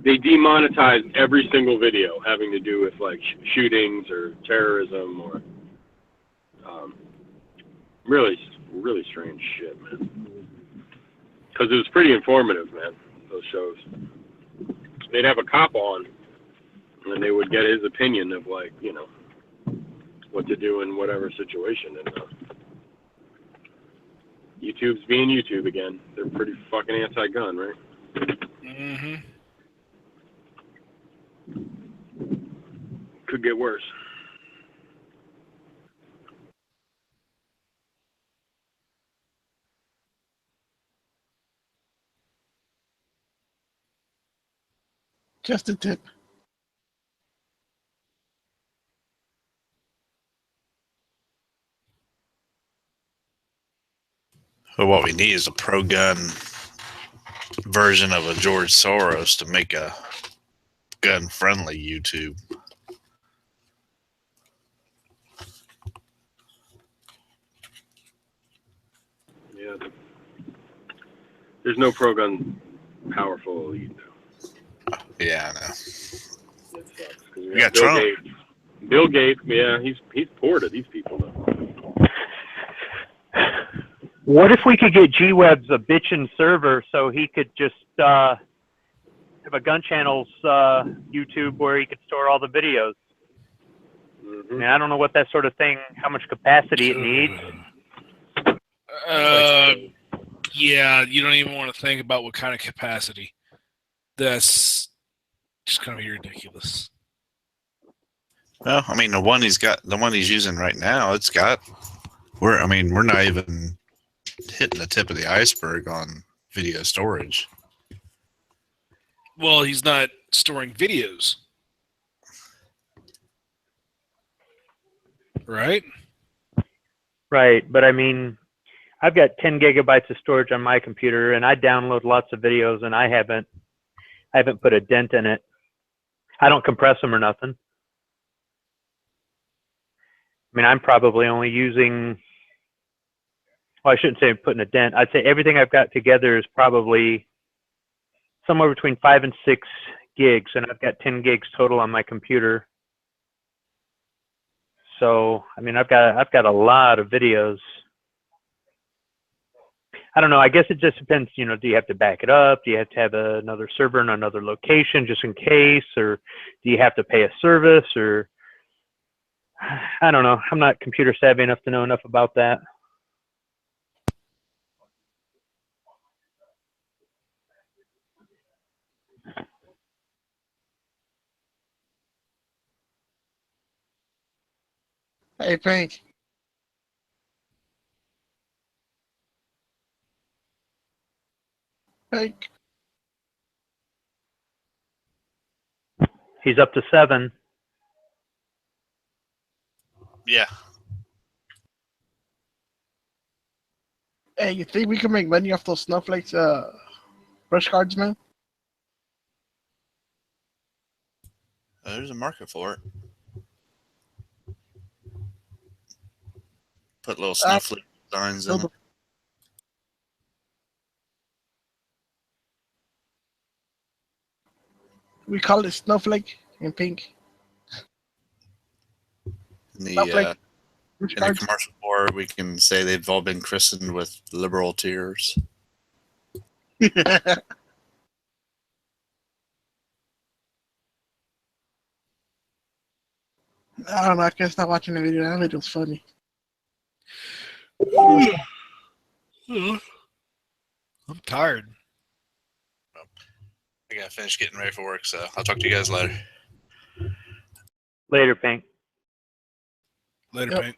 S4: They demonetized every single video having to do with shootings or terrorism or really strange shit, man. Because it was pretty informative, man, those shows. They'd have a cop on, and they would get his opinion of what to do in whatever situation. And YouTube's being YouTube again. They're pretty fucking anti-gun, right?
S6: Mm-hmm.
S4: Could get worse.
S3: Just a tip.
S1: But what we need is a pro-gun version of a George Soros to make a gun-friendly YouTube.
S4: Yeah. There's no pro-gun powerful elite, though.
S1: Yeah, I know.
S4: It sucks. 'Cause
S1: We got Trump.
S4: Bill Gates, yeah, he's poor to these people, though.
S5: What if we could get G-Webs a bitchin' server so he could just have a gun channel's YouTube where he could store all the videos?
S4: Mm-hmm.
S5: I mean, I don't know what that sort of thing, how much capacity it needs.
S6: Yeah, you don't even want to think about what kind of capacity. That's just kind of ridiculous.
S1: Well, I mean, the one he's using right now, we're not even hitting the tip of the iceberg on video storage.
S6: Well, he's not storing videos. Right?
S5: Right, but I mean, I've got 10 gigabytes of storage on my computer, and I download lots of videos, and I haven't put a dent in it. I don't compress them or nothing. I mean, I'm probably only using, well, I shouldn't say putting a dent. I'd say everything I've got together is probably somewhere between 5 and 6 gigs, and I've got 10 gigs total on my computer. So, I mean, I've got a lot of videos. I don't know. I guess it just depends. Do you have to back it up? Do you have to have another server in another location just in case, or do you have to pay a service? Or I don't know. I'm not computer savvy enough to know enough about that.
S3: Hey, Pink. Pink.
S5: He's up to 7.
S1: Yeah.
S3: Hey, you think we can make money off those snowflakes brush cards, man?
S1: There's a market for it. Put little snowflake designs in it.
S3: We call it snowflake in pink.
S1: In the,
S3: Snowflake brush
S1: in the
S3: cards.
S1: commercial board, we can say they've all been christened with liberal tears.
S3: I don't know. I can't stop watching the video. That video's funny.
S6: I'm tired.
S1: I gotta finish getting ready for work, so I'll talk to you guys later.
S5: Later, Pink.
S6: Later,
S3: Yep.
S6: Pink.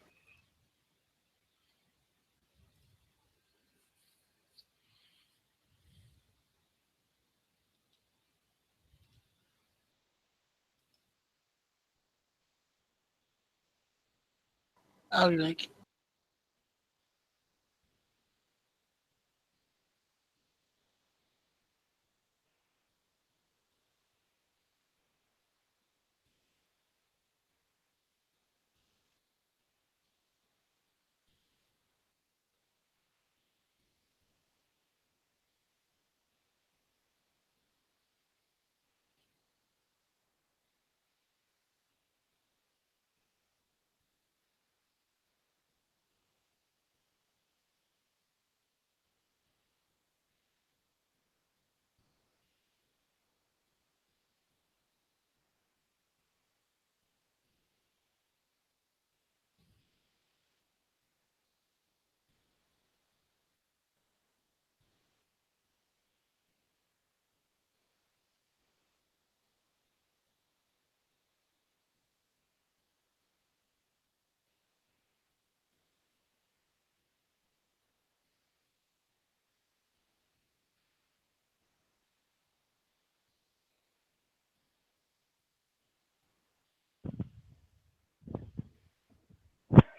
S3: I'll be like,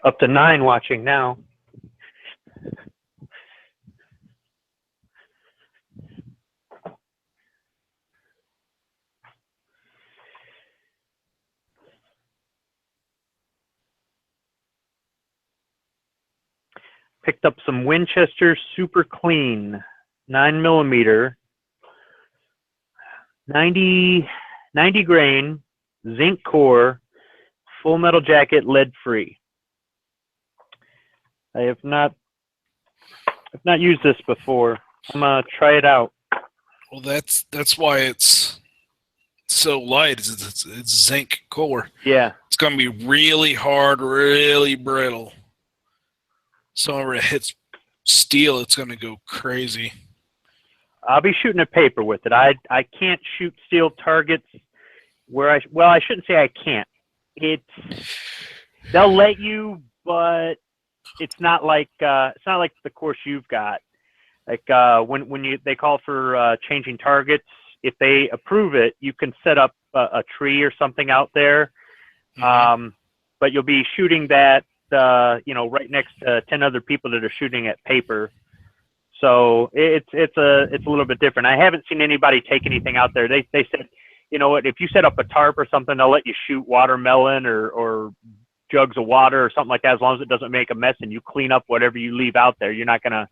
S5: Up to 9 watching now. Picked up some Winchester Super Clean 9mm, 90 grain, zinc core, full metal jacket, lead free. I have not used this before. I'm gonna try it out.
S6: Well, that's why it's so light. It's zinc core.
S5: Yeah.
S6: It's gonna be really hard, really brittle. So whenever it hits steel, it's gonna go crazy.
S5: I'll be shooting a paper with it. I can't shoot steel targets where I shouldn't say I can't. They'll let you, but it's not like the course you've got. Like when they call for changing targets, if they approve it, you can set up a tree or something out there.
S6: Mhm.
S5: But you'll be shooting that right next to 10 other people that are shooting at paper. So it's a little bit different. I haven't seen anybody take anything out there. They said, you know what, if you set up a tarp or something, they'll let you shoot watermelon or jugs of water or something like that, as long as it doesn't make a mess and you clean up whatever you leave out there. You're not gonna,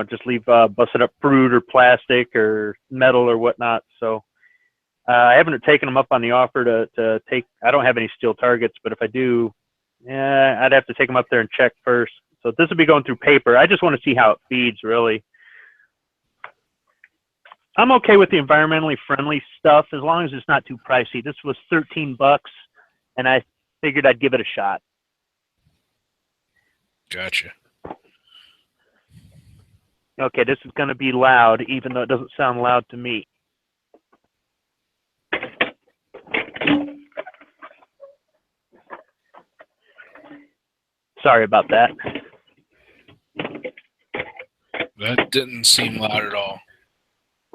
S5: just leave busted up fruit or plastic or metal or whatnot. So I haven't taken them up on the offer to take. I don't have any steel targets, but if I do, I'd have to take them up there and check first. So this will be going through paper. I just want to see how it feeds, really. I'm okay with the environmentally friendly stuff as long as it's not too pricey. This was $13, and I figured I'd give it a shot.
S6: Gotcha.
S5: Okay, this is going to be loud, even though it doesn't sound loud to me. Sorry about that.
S6: That didn't seem loud at all.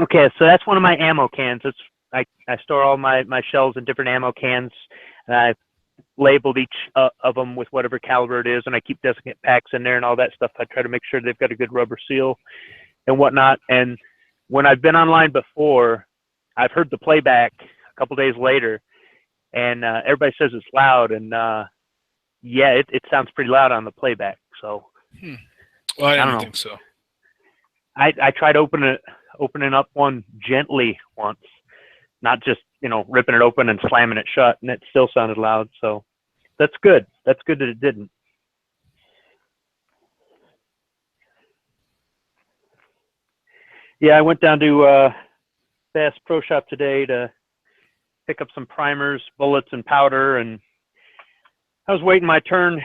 S5: Okay, so that's one of my ammo cans. I store all my shells in different ammo cans, and I labeled each of them with whatever caliber it is, and I keep desiccant packs in there and all that stuff. I try to make sure they've got a good rubber seal and whatnot. And when I've been online before, I've heard the playback a couple days later, and everybody says it's loud, and yeah, it sounds pretty loud on the playback. So
S6: Well, I
S5: don't
S6: didn't
S5: know.
S6: think so.
S5: I tried opening up one gently once, not just ripping it open and slamming it shut, and it still sounded loud. So that's good. That's good that it didn't. Yeah, I went down to Bass Pro Shop today to pick up some primers, bullets, and powder, and I was waiting my turn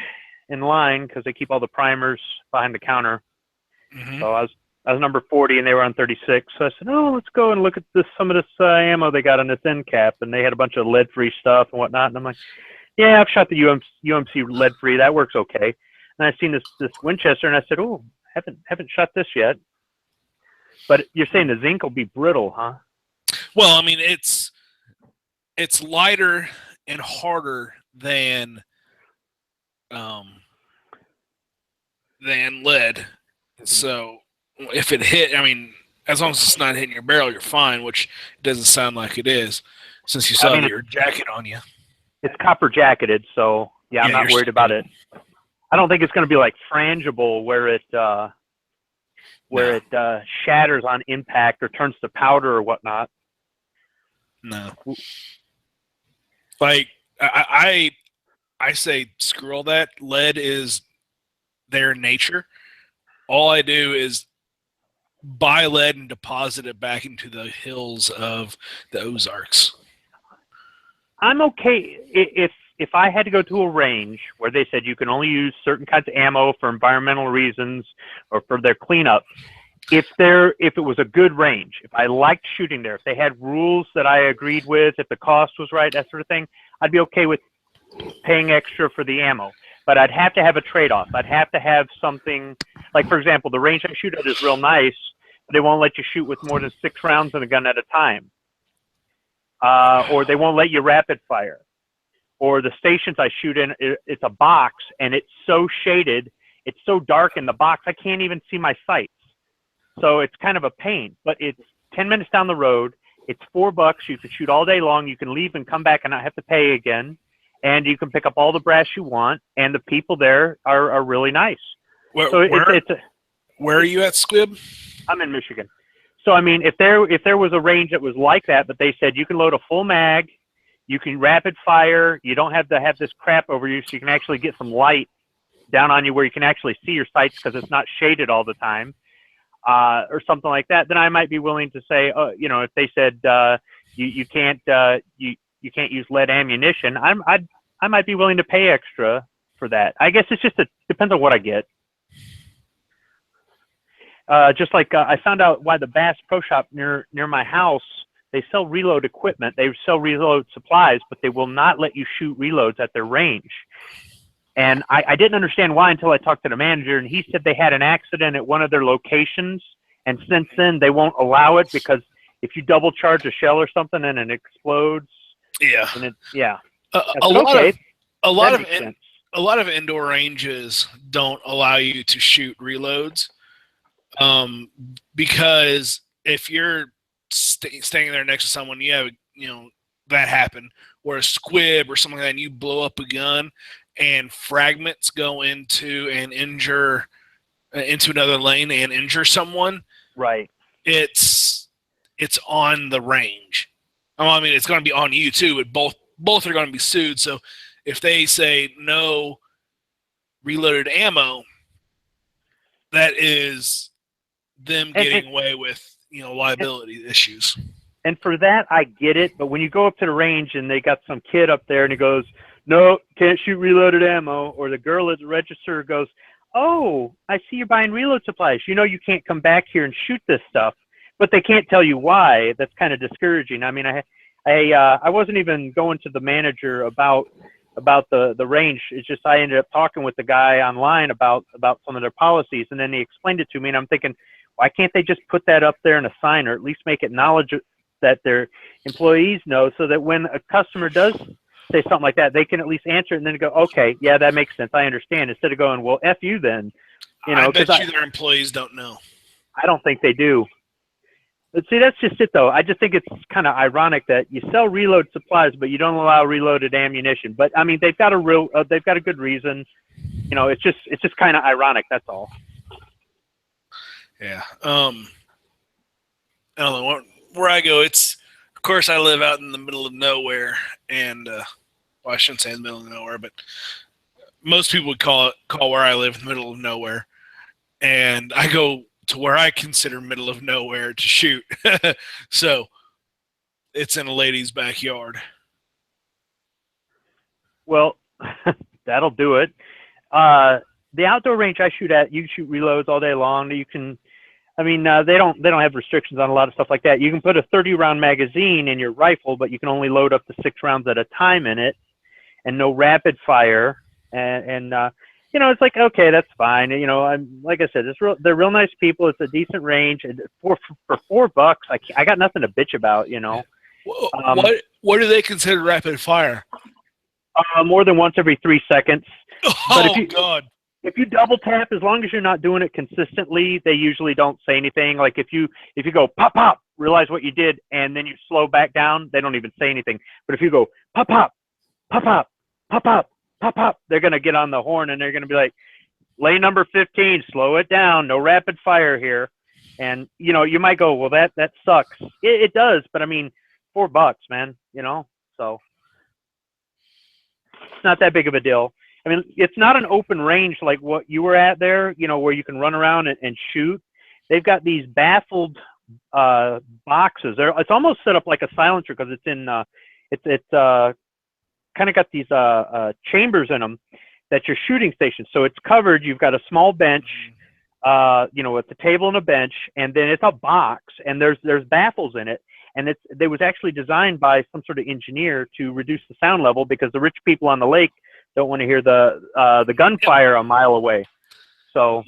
S5: in line because they keep all the primers behind the counter.
S6: Mhm.
S5: So I was number 40 and they were on 36. So I said, oh, let's go and look at some of this ammo they got on this end cap. And they had a bunch of lead-free stuff and whatnot. And I'm like, yeah, I've shot the UMC lead-free. That works okay. And I seen this Winchester and I said, oh, haven't shot this yet. But you're saying the zinc will be brittle, huh?
S6: Well, I mean, it's lighter and harder than lead. So if it hit, I mean, as long as it's not hitting your barrel, you're fine, which doesn't sound like it is, since you still have your jacket on you.
S5: It's copper jacketed, so yeah, I'm not worried about it. I don't think it's going to be like frangible where it shatters on impact or turns to powder or whatnot.
S6: No. Like I say, screw all that. Lead is their nature. All I do is buy lead and deposit it back into the hills of the Ozarks.
S5: I'm okay if I had to go to a range where they said you can only use certain kinds of ammo for environmental reasons or for their cleanup. If it was a good range, if I liked shooting there, if they had rules that I agreed with, if the cost was right, that sort of thing, I'd be okay with paying extra for the ammo. But I'd have to have a trade-off. I'd have to have something, like, for example, the range I shoot at is real nice, but they won't let you shoot with more than 6 rounds in a gun at a time. Or they won't let you rapid fire. Or the stations I shoot in, it's a box, and it's so shaded, it's so dark in the box, I can't even see my sights. So it's kind of a pain. But it's 10 minutes down the road. It's $4. You can shoot all day long. You can leave and come back and not have to pay again. And you can pick up all the brass you want, and the people there are really nice.
S6: Where are you at, Squib?
S5: I'm in Michigan. So I mean, if there was a range that was like that, but they said you can load a full mag, you can rapid fire, you don't have to have this crap over you, so you can actually get some light down on you where you can actually see your sights because it's not shaded all the time, or something like that, then I might be willing to say, if they said you can't use lead ammunition, I might be willing to pay extra for that. I guess it depends on what I get. Just like I found out why the Bass Pro Shop near my house, they sell reload equipment. They sell reload supplies, but they will not let you shoot reloads at their range. And I didn't understand why until I talked to the manager, and he said they had an accident at one of their locations, and since then they won't allow it because if you double charge a shell or something and it explodes,
S6: a lot of indoor ranges don't allow you to shoot reloads, because if you're standing there next to someone, you have that happen where a squib or something like that, and you blow up a gun and fragments go into and injure into another lane and injure someone.
S5: Right.
S6: It's on the range. I mean, it's going to be on you too. But both are going to be sued. So if they say no reloaded ammo, that is them getting away with liability issues.
S5: And for that, I get it. But when you go up to the range and they got some kid up there and he goes, no, can't shoot reloaded ammo, or the girl at the register goes, oh, I see you're buying reload supplies. You can't come back here and shoot this stuff, but they can't tell you why. That's kind of discouraging. I mean, I wasn't even going to the manager about the range. It's just I ended up talking with the guy online about some of their policies, and then he explained it to me, and I'm thinking, why can't they just put that up there in a sign, or at least make it knowledge that their employees know, so that when a customer does say something like that, they can at least answer it and then go, okay, yeah, that makes sense. I understand. Instead of going, well, F you then.
S6: I bet you their employees don't know.
S5: I don't think they do. But see, that's just it, though. I just think it's kind of ironic that you sell reload supplies, but you don't allow reloaded ammunition. But I mean, they've got a good reason. It's just kind of ironic. That's all.
S6: Yeah. I don't know where I go. Of course, I live out in the middle of nowhere, and I shouldn't say in the middle of nowhere, but most people would call where I live the middle of nowhere. And I go to where I consider middle of nowhere to shoot. So it's in a lady's backyard.
S5: Well, that'll do it. The outdoor range I shoot at, you can shoot reloads all day long. You can, I mean, they don't have restrictions on a lot of stuff like that. You can put a 30-round magazine in your rifle, but you can only load up to 6 rounds at a time in it, and no rapid fire. And you know, it's like, okay, that's fine. You know, like I said, they're real nice people. It's a decent range. And for $4, I got nothing to bitch about. You know,
S6: What do they consider rapid fire?
S5: more than once every 3 seconds. But
S6: Oh God!
S5: If you double tap, as long as you're not doing it consistently, they usually don't say anything. Like if you go pop pop, realize what you did, and then you slow back down, they don't even say anything. But if you go pop pop, pop pop, pop pop, pop pop, they're gonna get on the horn and they're gonna be like, lane number 15, slow it down, no rapid fire here. And you know, you might go, well, that sucks. It does, but I mean, $4, man. You know, so it's not that big of a deal. I mean, it's not an open range like what you were at there, you know, where you can run around and shoot. They've got these baffled boxes. It's almost set up like a silencer because it's in, it's kind of got these chambers in them that your shooting station. So it's covered. You've got a small bench, you know, with the table and a bench, and then it's a box, and there's baffles in it. And they was actually designed by some sort of engineer to reduce the sound level because the rich people on the lake don't want to hear the gunfire a mile away. So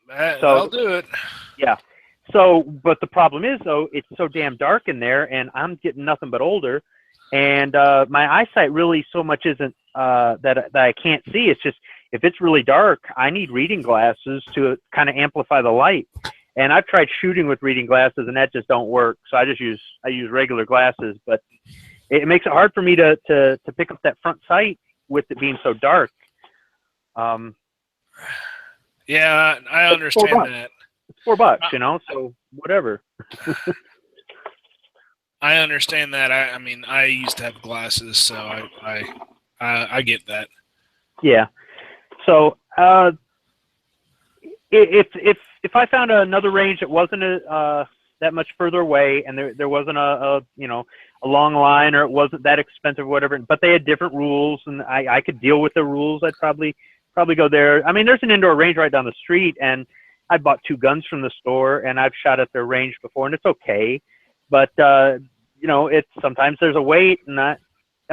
S6: that'll do it.
S5: Yeah. So, but the problem is though, it's so damn dark in there, and I'm getting nothing but older, and my eyesight really so much isn't that I can't see. It's just if it's really dark, I need reading glasses to kind of amplify the light. And I've tried shooting with reading glasses, and that just don't work. So I use regular glasses, but it makes it hard for me to pick up that front sight with it being so dark.
S6: Yeah, I understand that.
S5: It's $4, you know, so whatever.
S6: I understand that. I mean, I used to have glasses, so I get that.
S5: Yeah. So if I found another range that wasn't that much further away, and there wasn't a you know, a long line, or it wasn't that expensive or whatever, but they had different rules, and I could deal with the rules, I'd probably go there. I mean, there's an indoor range right down the street, and I bought 2 guns from the store, and I've shot at their range before, and it's okay. But you know, it's sometimes there's a wait, and I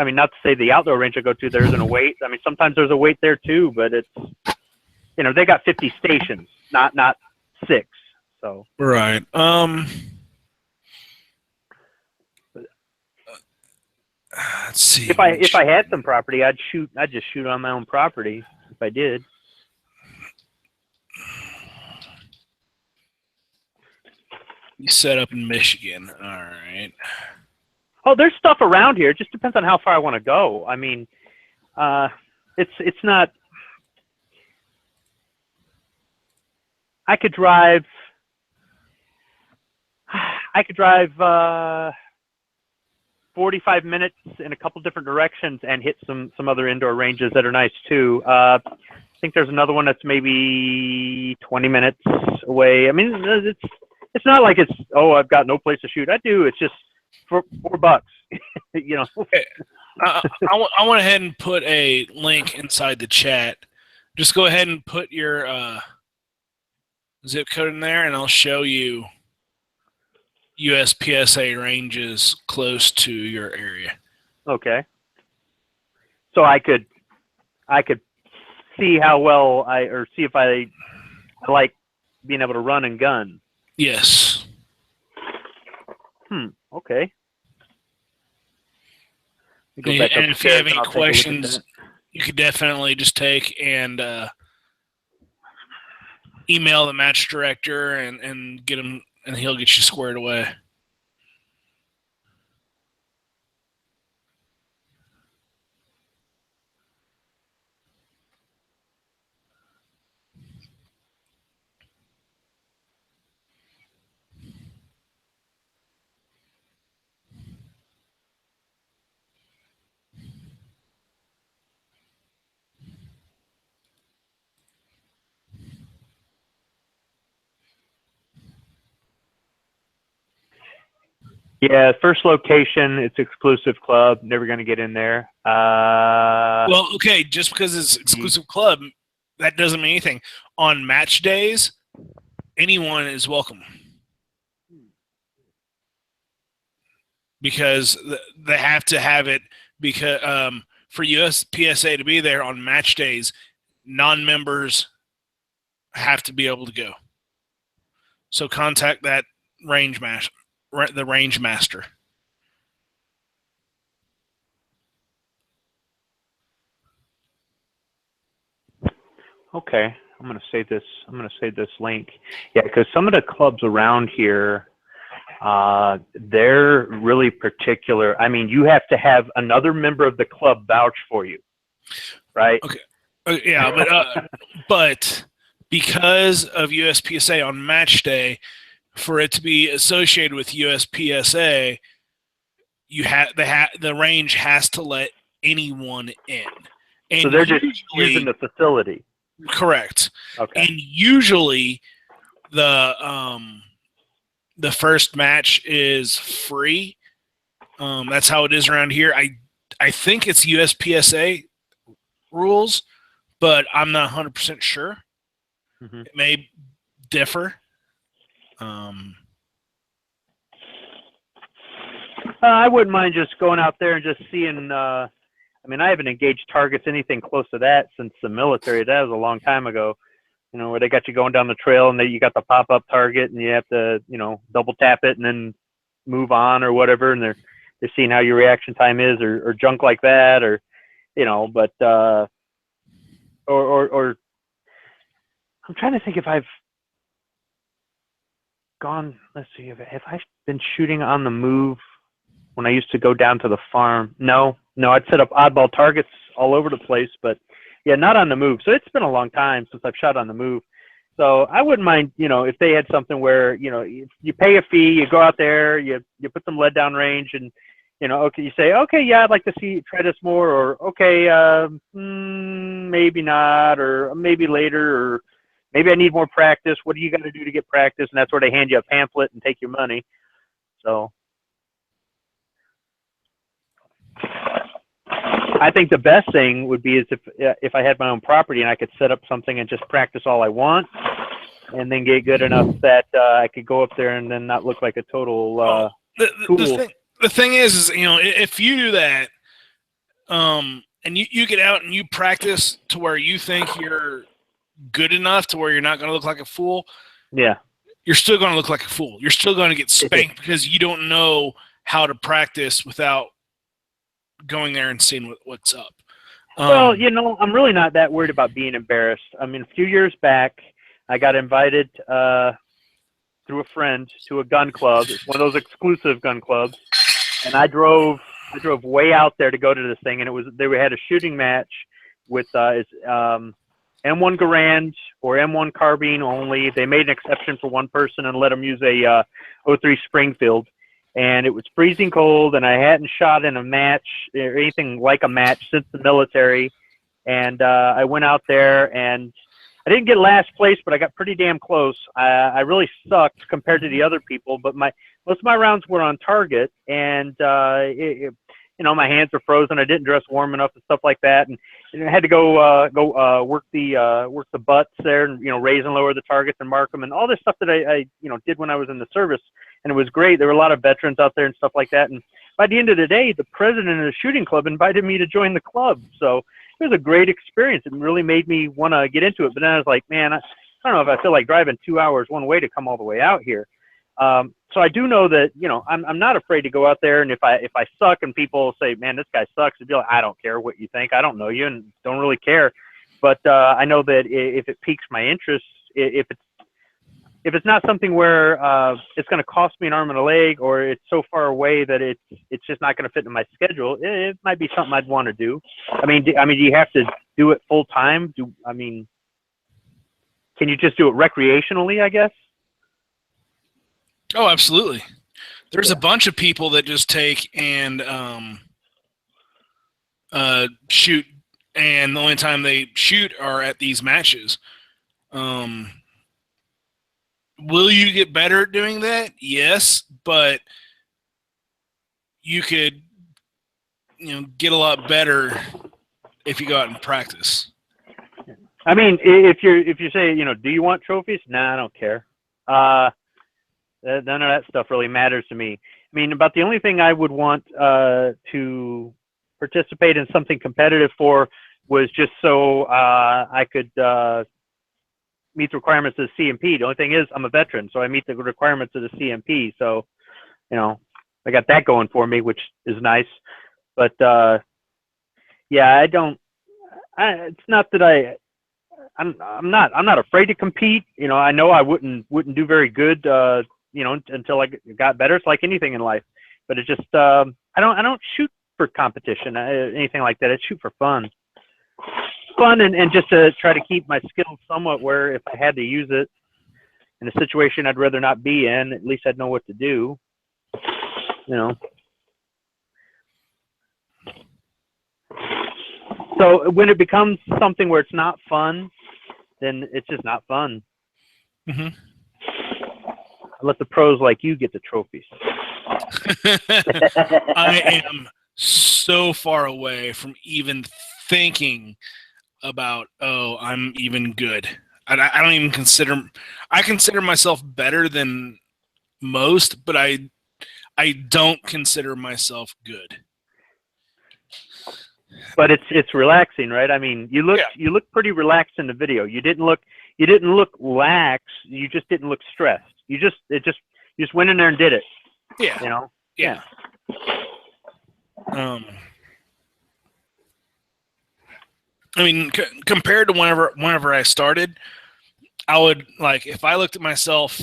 S5: mean, not to say the outdoor range I go to there isn't a wait. I mean, sometimes there's a wait there too, but it's, you know, they got 50 stations, not 6. So
S6: right. Let's see.
S5: If I had some property, I'd just shoot on my own property if I did.
S6: You set up in Michigan. All right.
S5: Oh, there's stuff around here. It just depends on how far I want to go. I mean, it's not. I could drive 45 minutes in a couple different directions and hit some other indoor ranges that are nice too. I think there's another one that's maybe 20 minutes away. I mean, it's not like it's, oh, I've got no place to shoot. I do. It's just for $4, you know.
S6: Okay. I went ahead and put a link inside the chat. Just go ahead and put your zip code in there, and I'll show you USPSA ranges close to your area.
S5: Okay. So I could see how well see if I like being able to run and gun.
S6: Yes.
S5: Okay.
S6: And if you have any questions, you could definitely just take and email the match director and get him, and he'll get you squared away.
S5: Yeah, first location, it's exclusive club. Never going to get in there.
S6: Well, okay, just because it's exclusive club, that doesn't mean anything. On match days, anyone is welcome. Because they have to have it because for USPSA to be there on match days, non-members have to be able to go. So contact that range master, the range master.
S5: Okay, I'm gonna save this. I'm gonna save this link. Yeah, because some of the clubs around here, they're really particular. I mean, you have to have another member of the club vouch for you, right?
S6: Okay. Yeah, but because of USPSA on match day, for it to be associated with USPSA, the range has to let anyone in. And
S5: so they're just using the facility.
S6: Correct.
S5: Okay.
S6: And usually the first match is free. That's how it is around here. I think it's USPSA rules, but I'm not 100% sure.
S5: Mm-hmm.
S6: It may differ.
S5: I wouldn't mind just going out there and just seeing. I mean, I haven't engaged targets anything close to that since the military. That was a long time ago. You know, where they got you going down the trail and you got the pop-up target and you have to, double tap it and then move on or whatever. And they're seeing how your reaction time is or junk like that or, but, or I'm trying to think if I've gone, let's see, have I been shooting on the move when I used to go down to the farm? No, I'd set up oddball targets all over the place, but yeah, not on the move. So it's been a long time since I've shot on the move. So I wouldn't mind, if they had something where, you pay a fee, you go out there, you put some lead down range and, okay, you say, okay, yeah, I'd like to try this more, or okay, maybe not, or maybe later, or maybe I need more practice. What do you got to do to get practice? And that's where they hand you a pamphlet and take your money. So I think the best thing would be is if I had my own property and I could set up something and just practice all I want, and then get good enough that I could go up there and then not look like a total tool.
S6: The thing is, if you do that, and you get out and you practice to where you think you're good enough to where you're not going to look like a fool.
S5: Yeah. You're
S6: still going to look like a fool. You're still going to get spanked because you don't know how to practice without going there and seeing what's up.
S5: Well, I'm really not that worried about being embarrassed. I mean, a few years back, I got invited through a friend to a gun club. It's one of those exclusive gun clubs, and I drove way out there to go to this thing, and they had a shooting match with M1 Garand or M1 carbine only. They made an exception for one person and let them use a 03 Springfield. And it was freezing cold, and I hadn't shot in a match or anything like a match since the military. And I went out there, and I didn't get last place, but I got pretty damn close. I really sucked compared to the other people, but most of my rounds were on target, and my hands were frozen. I didn't dress warm enough and stuff like that, and I had to go work the butts there, and raise and lower the targets and mark them, and all this stuff that I did when I was in the service. And it was great. There were a lot of veterans out there and stuff like that. And by the end of the day, the president of the shooting club invited me to join the club. So it was a great experience. It really made me want to get into it. But then I was like, man, I don't know if I feel like driving 2 hours one way to come all the way out here. So I do know that, I'm not afraid to go out there. And if I suck and people say, man, this guy sucks, I'd be like, I don't care what you think. I don't know you and don't really care. But I know that if it piques my interest, if it's not something where it's going to cost me an arm and a leg, or it's so far away that it's just not going to fit in my schedule, it might be something I'd want to do. I mean, do you have to do it full time? Can you just do it recreationally, I guess?
S6: Oh, absolutely. There's a bunch of people that just take and shoot, and the only time they shoot are at these matches. Will you get better at doing that? Yes, but you could, get a lot better if you go out and practice.
S5: I mean, if you say, do you want trophies? Nah, I don't care. None of that stuff really matters to me. I mean, about the only thing I would want to participate in something competitive for was just so I could meet the requirements of the CMP. The only thing is I'm a veteran, so I meet the requirements of the CMP. So, I got that going for me, which is nice. But yeah, it's not that I'm not afraid to compete. I know I wouldn't do very good, until I got better. It's like anything in life, but it's just I don't shoot for competition, anything like that. I shoot for fun, and just to try to keep my skills somewhat where if I had to use it in a situation I'd rather not be in, at least I'd know what to do. So when it becomes something where it's not fun, then it's just not fun.
S6: Mm-hmm.
S5: Let the pros like you get the trophies.
S6: I am so far away from even thinking about, I'm even good. I don't even I consider myself better than most, but I don't consider myself good.
S5: But it's relaxing, right? I mean, you look pretty relaxed in the video. You didn't look lax. You just didn't look stressed. You just went in there and did it.
S6: Yeah. Yeah. I mean, compared to whenever I started, I would if I looked at myself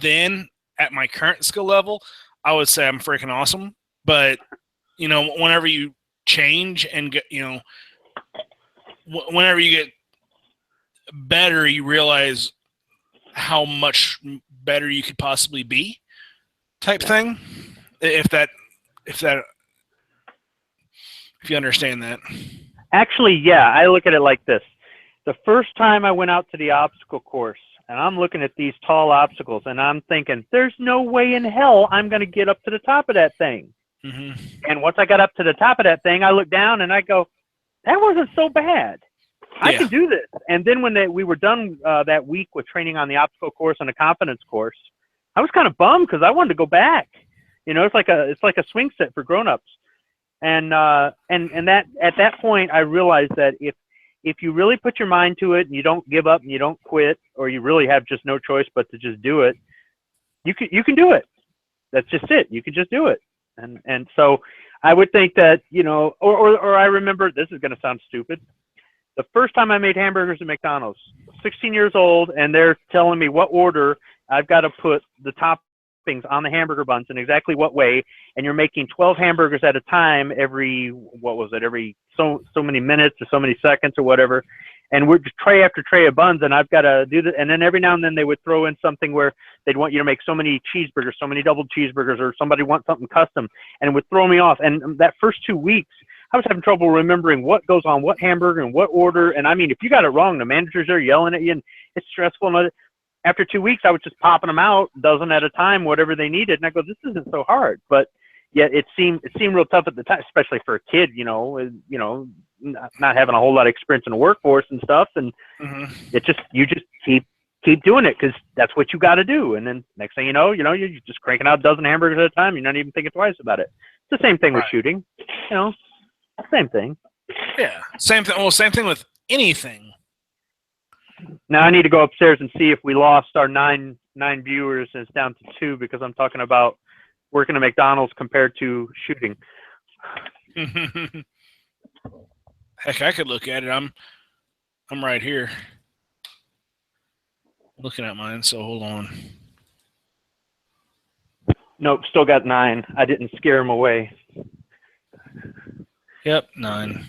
S6: then at my current skill level, I would say I'm freaking awesome. But whenever you change and get, whenever you get better, you realize how much better you could possibly be, type thing. If you understand that.
S5: Actually, yeah, I look at it like this. The first time I went out to the obstacle course, and I'm looking at these tall obstacles, and I'm thinking, there's no way in hell I'm going to get up to the top of that thing.
S6: Mm-hmm.
S5: And once I got up to the top of that thing, I looked down and I go, that wasn't so bad. I can do this. And then when we were done that week with training on the obstacle course and the confidence course, I was kind of bummed because I wanted to go back. It's like a swing set for grown-ups. And that at that point I realized that if you really put your mind to it and you don't give up and you don't quit, or you really have just no choice but to just do it, you can do it. That's just it. You can just do it. And so I would think that, or I remember, this is going to sound stupid. The first time I made hamburgers at McDonald's, 16 years old, and they're telling me what order I've got to put the toppings on the hamburger buns and exactly what way, and you're making 12 hamburgers at a time every so many minutes or so many seconds or whatever. And we're just tray after tray of buns, and I've got to do that. And then every now and then they would throw in something where they'd want you to make so many cheeseburgers, so many double cheeseburgers, or somebody wants something custom, and it would throw me off. And that first 2 weeks, I was having trouble remembering what goes on what hamburger and what order. And I mean, if you got it wrong, the managers are yelling at you, and it's stressful. And after 2 weeks, I was just popping them out, dozen at a time, whatever they needed. And I go, this isn't so hard. But yet it seemed real tough at the time, especially for a kid, not having a whole lot of experience in the workforce and stuff. And you just keep doing it because that's what you got to do. And then next thing you know, you're just cranking out a dozen hamburgers at a time. You're not even thinking twice about it. It's the same thing with shooting, same thing.
S6: Yeah. Same thing. Well, same thing with anything.
S5: Now I need to go upstairs and see if we lost our nine viewers and it's down to 2 because I'm talking about working at McDonald's compared to shooting.
S6: Heck, I could look at it. I'm right here looking at mine, so hold on.
S5: Nope, still got 9. I didn't scare them away.
S6: Yep, 9.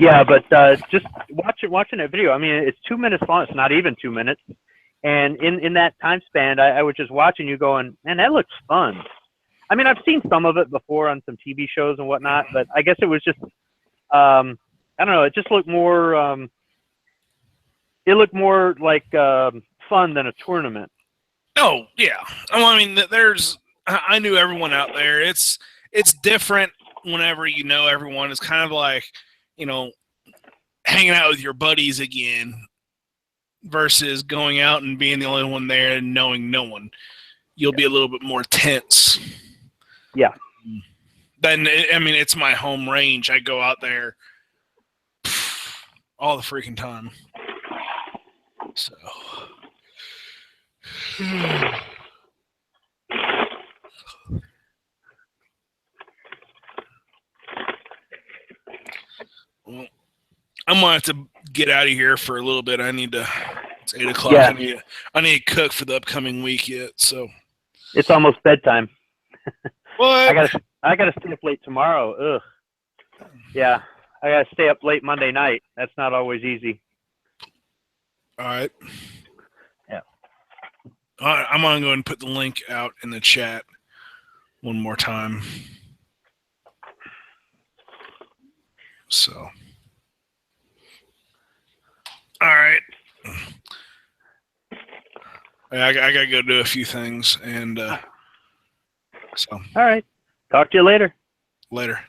S5: Yeah, but just watching that video. I mean, it's 2 minutes long. It's not even 2 minutes. And in that time span, I was just watching you going, man, that looks fun. I mean, I've seen some of it before on some TV shows and whatnot, but I guess it was just I don't know. It just looked more. It looked more like fun than a tournament.
S6: Oh yeah. Well, I mean, I knew everyone out there. It's different whenever you know everyone. It's kind of like, hanging out with your buddies again versus going out and being the only one there and knowing no one. You'll be a little bit more tense.
S5: Yeah.
S6: Then, I mean, it's my home range. I go out there all the freaking time. So. Well, I'm gonna have to get out of here for a little bit. It's 8 o'clock.
S5: Yeah.
S6: I need to cook for the upcoming week yet. So
S5: it's almost bedtime.
S6: What?
S5: I gotta stay up late tomorrow. Ugh. Yeah, I gotta stay up late Monday night. That's not always easy.
S6: All right.
S5: Yeah.
S6: I'm gonna go and put the link out in the chat one more time. So, all right. I gotta go do a few things, and so.
S5: All right. Talk to you later.
S6: Later.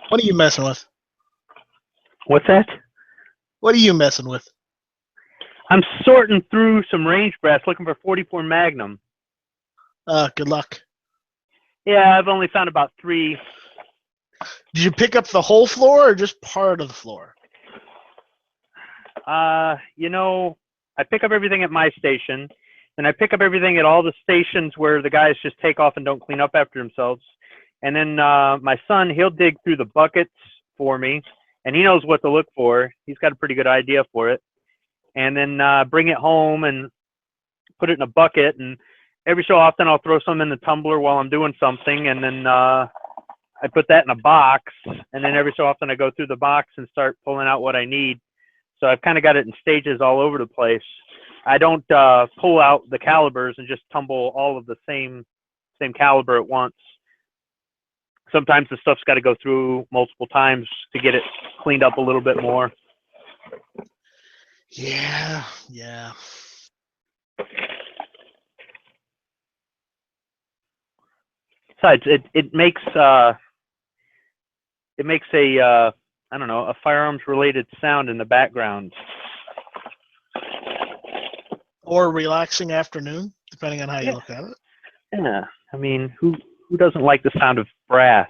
S3: What are you messing with?
S5: What's that?
S3: What are you messing with?
S5: I'm sorting through some range brass looking for 44 Magnum.
S3: Good luck.
S5: Yeah, I've only found about 3.
S3: Did you pick up the whole floor or just part of the floor?
S5: I pick up everything at my station, and I pick up everything at all the stations where the guys just take off and don't clean up after themselves. And then my son, he'll dig through the buckets for me, and he knows what to look for. He's got a pretty good idea for it. And then bring it home and put it in a bucket. And every so often I'll throw some in the tumbler while I'm doing something, and then I put that in a box. And then every so often I go through the box and start pulling out what I need. So I've kind of got it in stages all over the place. I don't pull out the calibers and just tumble all of the same caliber at once. Sometimes the stuff's got to go through multiple times to get it cleaned up a little bit more.
S3: Yeah.
S5: Besides, it makes a I don't know, a firearms related sound in the background.
S3: Or relaxing afternoon, depending on how you look at it.
S5: Yeah, I mean, who doesn't like the sound of brass?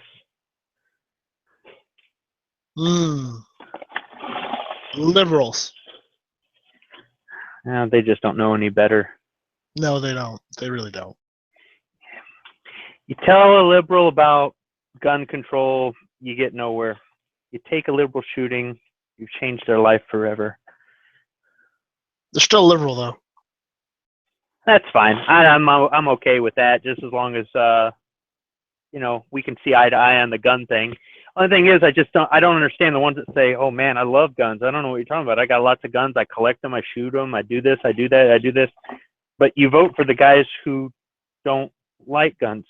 S3: Liberals.
S5: They just don't know any better.
S3: No, they don't. They really don't.
S5: You tell a liberal about gun control, you get nowhere. You take a liberal shooting, you've changed their life forever.
S3: They're still liberal, though.
S5: That's fine. I'm okay with that, just as long as we can see eye to eye on the gun thing. Only thing is, I don't understand the ones that say, "Oh man, I love guns." I don't know what you're talking about. I got lots of guns. I collect them. I shoot them. I do this. I do that. I do this. But you vote for the guys who don't like guns,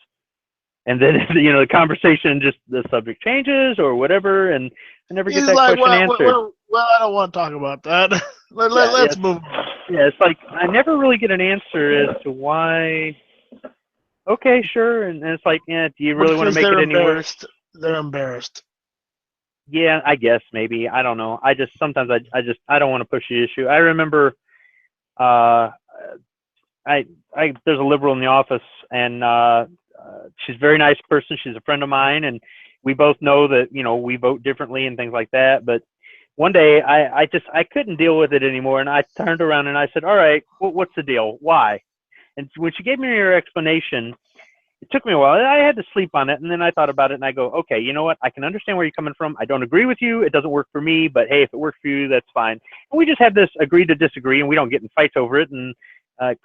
S5: and then the conversation, just the subject changes or whatever, and I never get that question answered.
S3: Well, I don't want to talk about that. Let's move on.
S5: Yeah, it's like I never really get an answer as to why. Okay, sure, and it's like, do you really want to make it any worse?
S3: They're embarrassed.
S5: Yeah, I guess maybe. I don't know. Sometimes I don't want to push the issue. I remember, there's a liberal in the office, and she's a very nice person. She's a friend of mine, and we both know that we vote differently and things like that. But one day I couldn't deal with it anymore, and I turned around and I said, all right, what's the deal? Why? And when she gave me her explanation, it took me a while. I had to sleep on it, and then I thought about it, and I go, okay, you know what? I can understand where you're coming from. I don't agree with you. It doesn't work for me, but hey, if it works for you, that's fine. And we just have this agree to disagree, and we don't get in fights over it, and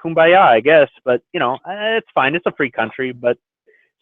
S5: kumbaya, I guess. But, it's fine. It's a free country, but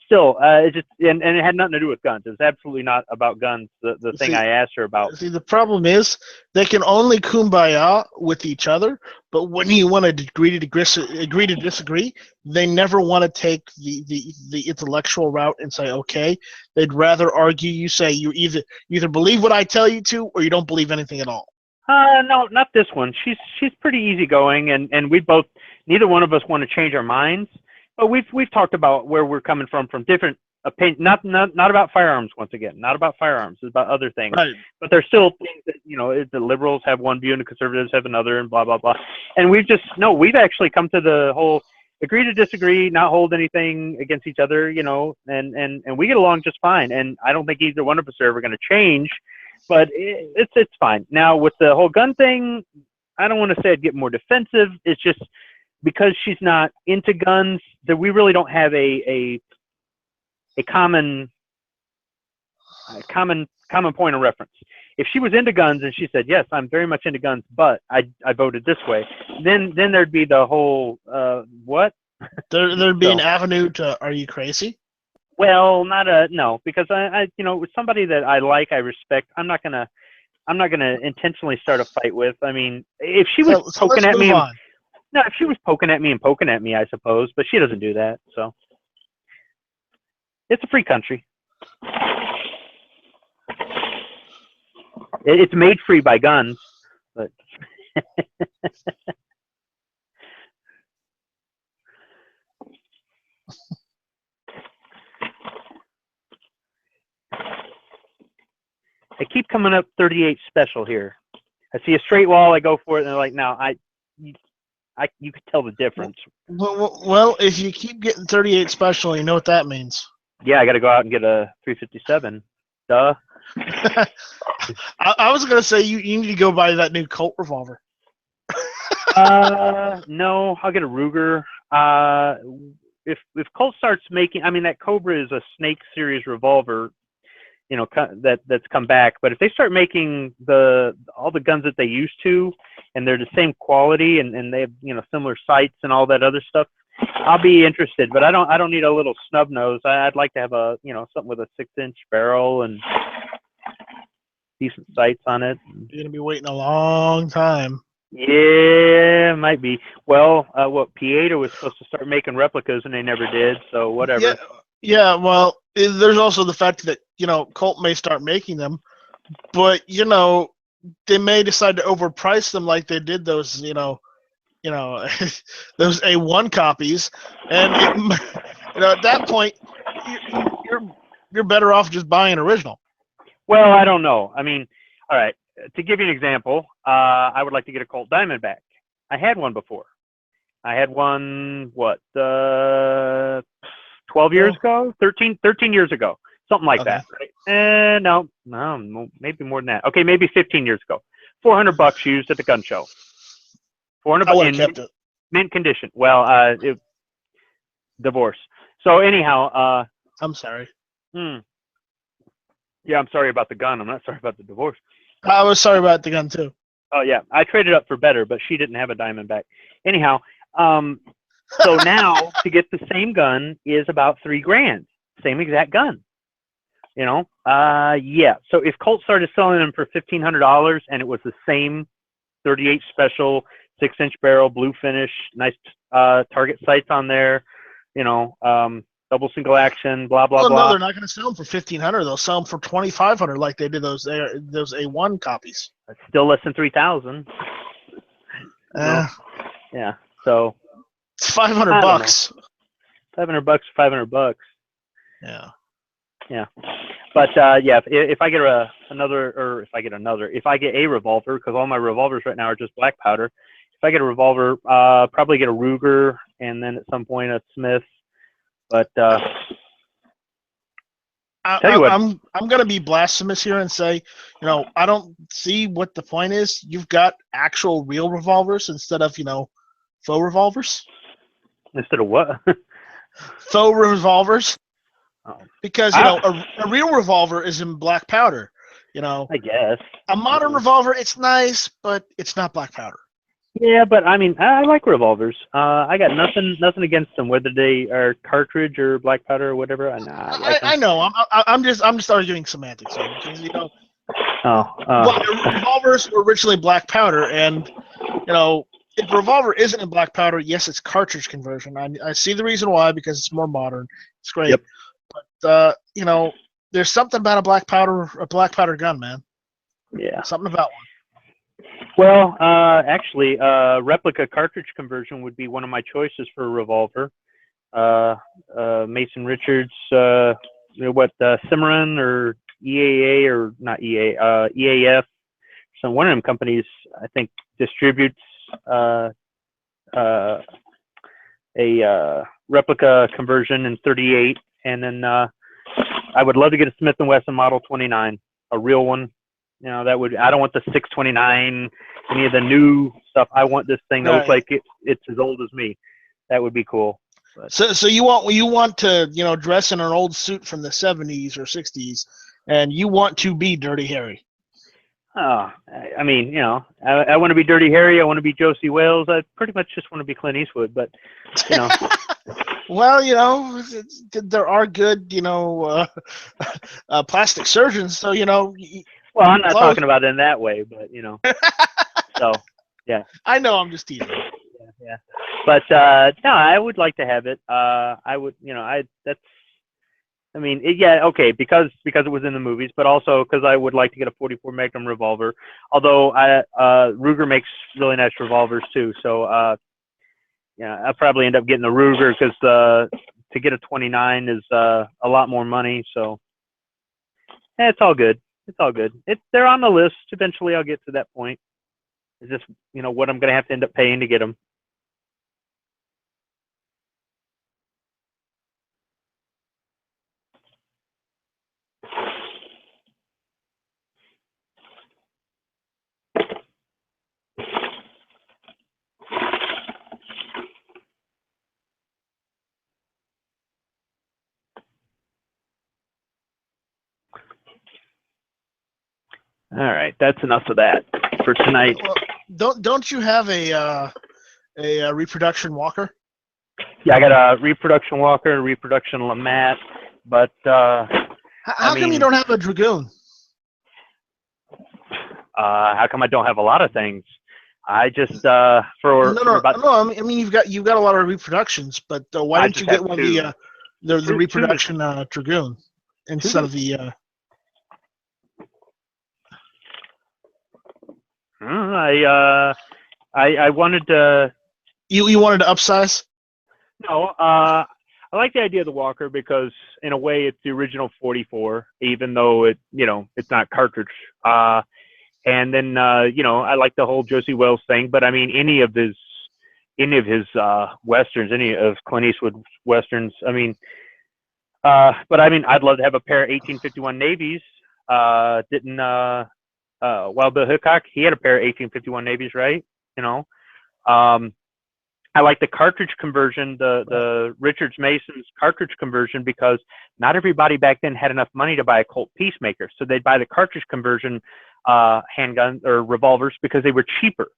S5: still, it just and it had nothing to do with guns. It was absolutely not about guns. The thing I asked her about.
S3: See, the problem is they can only kumbaya with each other, but when you want to agree to disagree, they never want to take the intellectual route and say, okay. They'd rather argue. You say you either believe what I tell you to, or you don't believe anything at all.
S5: No, not this one. She's pretty easygoing, and we both, neither one of us want to change our minds. But we've talked about where we're coming from different opinions. Not about firearms. Once again, not about firearms. It's about other things.
S3: Right.
S5: But there's still things that the liberals have one view and the conservatives have another, and blah blah blah. And we've actually come to the whole agree to disagree, not hold anything against each other. And we get along just fine. And I don't think either one of us are ever going to change. But it's fine. Now with the whole gun thing, I don't want to say I'd get more defensive. It's just because she's not into guns, that we really don't have a common point of reference. If she was into guns and she said, yes, I'm very much into guns, but I voted this way, then there'd be the whole what?
S3: There'd be an avenue to, are you crazy?
S5: Well, no, because I with somebody that I like, I respect, I'm not gonna intentionally start a fight with. I mean, if she was poking at me. No, if she was poking at me, I suppose, but she doesn't do that, so. It's a free country. It's made free by guns, but. I keep coming up 38 special here. I see a straight wall, I go for it, and they're like, no, you could tell the difference.
S3: Well, if you keep getting 38 special, you know what that means.
S5: Yeah, I got to go out and get a 357. Duh.
S3: I was gonna say you need to go buy that new Colt revolver.
S5: No, I'll get a Ruger. If Colt starts making, I mean, that Cobra is a Snake series revolver, that's come back. But if they start making all the guns that they used to, and they're the same quality, and they have similar sights and all that other stuff, I'll be interested. But I don't need a little snub nose. I'd like to have a something with a 6-inch barrel and decent sights on it.
S3: You're gonna be waiting a long time.
S5: Yeah, might be. Well, Pieta was supposed to start making replicas and they never did. So whatever.
S3: Yeah. Well, there's also the fact that Colt may start making them, but they may decide to overprice them like they did those those A1 copies, and at that point you're better off just buying an original.
S5: Well, I don't know. I mean, all right. To give you an example, I would like to get a Colt Diamondback. I had one before. I had one 12 years ago, 13 years ago, something like that. Right? No, maybe more than that. Okay, maybe 15 years ago. $400 used at the gun show. $400 in mint condition. Well, divorce. So anyhow,
S3: I'm sorry.
S5: Yeah, I'm sorry about the gun. I'm not sorry about the divorce.
S3: I was sorry about the gun too.
S5: Oh yeah, I traded up for better, but she didn't have a Diamondback. Anyhow, so now to get the same gun is about $3,000. Same exact gun. Yeah. So if Colt started selling them for $1,500 and it was the same 38 special 6-inch barrel, blue finish, nice target sights on there, double single action, blah blah blah.
S3: No, they're not going to sell them for $1,500. They'll sell them for $2,500, like they did those A1 copies.
S5: That's still less than 3,000. Yeah. So
S3: it's $500.
S5: $500, $500.
S3: Yeah.
S5: Yeah. But yeah, if I get if I get a revolver, because all my revolvers right now are just black powder. If I get a revolver, probably get a Ruger, and then at some point a Smith. But Tell you what.
S3: I'm gonna be blasphemous here and say, I don't see what the point is. You've got actual real revolvers instead of faux revolvers.
S5: Instead of what?
S3: Faux revolvers.
S5: Oh.
S3: Because a real revolver is in black powder.
S5: I guess
S3: a modern revolver, it's nice, but it's not black powder.
S5: Yeah, but I mean, I like revolvers. I got nothing against them, whether they are cartridge or black powder or whatever.
S3: I know. I'm just arguing semantics here because revolvers were originally black powder, and if revolver isn't in black powder, yes, it's cartridge conversion. I see the reason why, because it's more modern. It's great.
S5: Yep.
S3: But there's something about a black powder gun, man.
S5: Yeah.
S3: Something about one.
S5: Well, actually, replica cartridge conversion would be one of my choices for a revolver. Mason Richards, Cimarron or EAA or not EAF. So one of them companies, I think, distributes a replica conversion in 38, and then I would love to get a Smith & Wesson Model 29, a real one. That would. I don't want the 629, any of the new stuff. I want this thing that looks like it's as old as me. That would be cool. But.
S3: So you want to dress in an old suit from the 70s or 60s, and you want to be Dirty Harry.
S5: Oh, I mean, I want to be Dirty Harry. I want to be Josie Wales. I pretty much just want to be Clint Eastwood, but
S3: Well, there are good, plastic surgeons. So
S5: Well, I'm not talking about it in that way, but so yeah.
S3: I know. I'm just teasing.
S5: Yeah. But no, I would like to have it. I would, okay, because it was in the movies, but also because I would like to get a 44 Magnum revolver. Although Ruger makes really nice revolvers too, so I'll probably end up getting the Ruger because to get a 29 is a lot more money. So it's all good. It's all good. They're on the list. Eventually, I'll get to that point. It's just what I'm going to have to end up paying to get them. All right, that's enough of that for tonight.
S3: Well, don't you have a reproduction walker?
S5: Yeah, I got a reproduction walker, a reproduction Lamat, but
S3: how come you don't have a Dragoon?
S5: How come I don't have a lot of things? I just
S3: I mean you've got a lot of reproductions, but why didn't you get one of the reproduction Dragoon instead of the?
S5: I wanted to.
S3: You wanted to upsize?
S5: No, I like the idea of the Walker because in a way it's the original 44, even though it's not cartridge. And then I like the whole Josie Wales thing, but I mean any of his westerns, any of Clint Eastwood westerns. I mean, but I mean I'd love to have a pair of 1851 Navies. Wild Bill Hickok, he had a pair of 1851 Navies, right? I like the cartridge conversion, the Richards Mason's cartridge conversion, because not everybody back then had enough money to buy a Colt Peacemaker, so they'd buy the cartridge conversion handguns or revolvers because they were cheaper.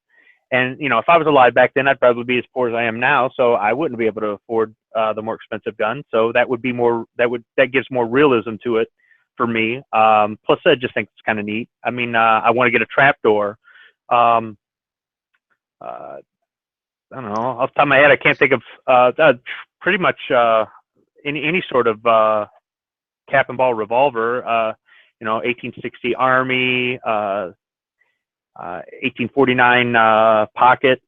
S5: And if I was alive back then, I'd probably be as poor as I am now, so I wouldn't be able to afford the more expensive gun. So that would be more that gives more realism to it for me. Plus, I just think it's kind of neat. I mean, I want to get a trapdoor. I don't know. Off the top of my head, I can't think of pretty much any sort of cap and ball revolver. 1860 Army, 1849 pocket.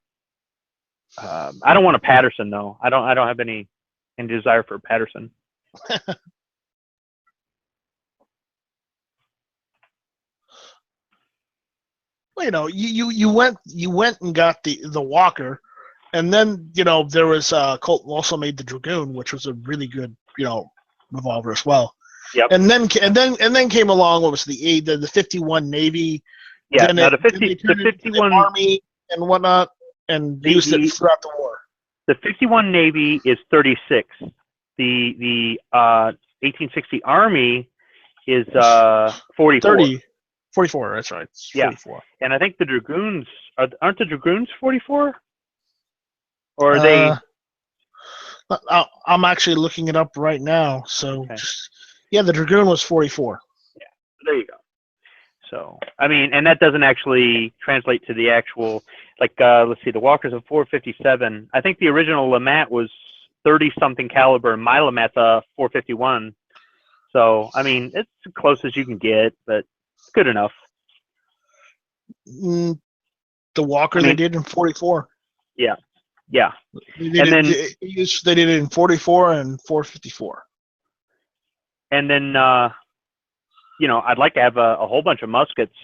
S5: I don't want a Patterson though. I don't have any desire for a Patterson.
S3: Well, you went and got the Walker, and then there was Colt also made the Dragoon, which was a really good revolver as well.
S5: Yep.
S3: And then came along what was the 51 Navy.
S5: Yeah.
S3: Then
S5: Now
S3: it,
S5: the
S3: then they
S5: 50, the
S3: turned it into the
S5: 51,
S3: Army and whatnot, and used it throughout the war.
S5: the 51 Navy is 36. The 1860 Army is 44.
S3: 44. That's right. It's
S5: Yeah.
S3: 44.
S5: And I think the Dragoons aren't the Dragoons 44? Or are they?
S3: I'm actually looking it up right now. So,
S5: Okay.
S3: the Dragoon was 44.
S5: There you go. So, I mean, and that doesn't actually translate to the actual, like, let's see, the Walker's a 457. I think the original LeMat was 30-something caliber, and my LeMat's a 451. So, I mean, it's as close as you can get, but it's good enough.
S3: The Walker
S5: I mean,
S3: they did in 44.
S5: Yeah.
S3: They
S5: And then-
S3: did it in 44 and 454.
S5: And then, I'd like to have a whole bunch of muskets.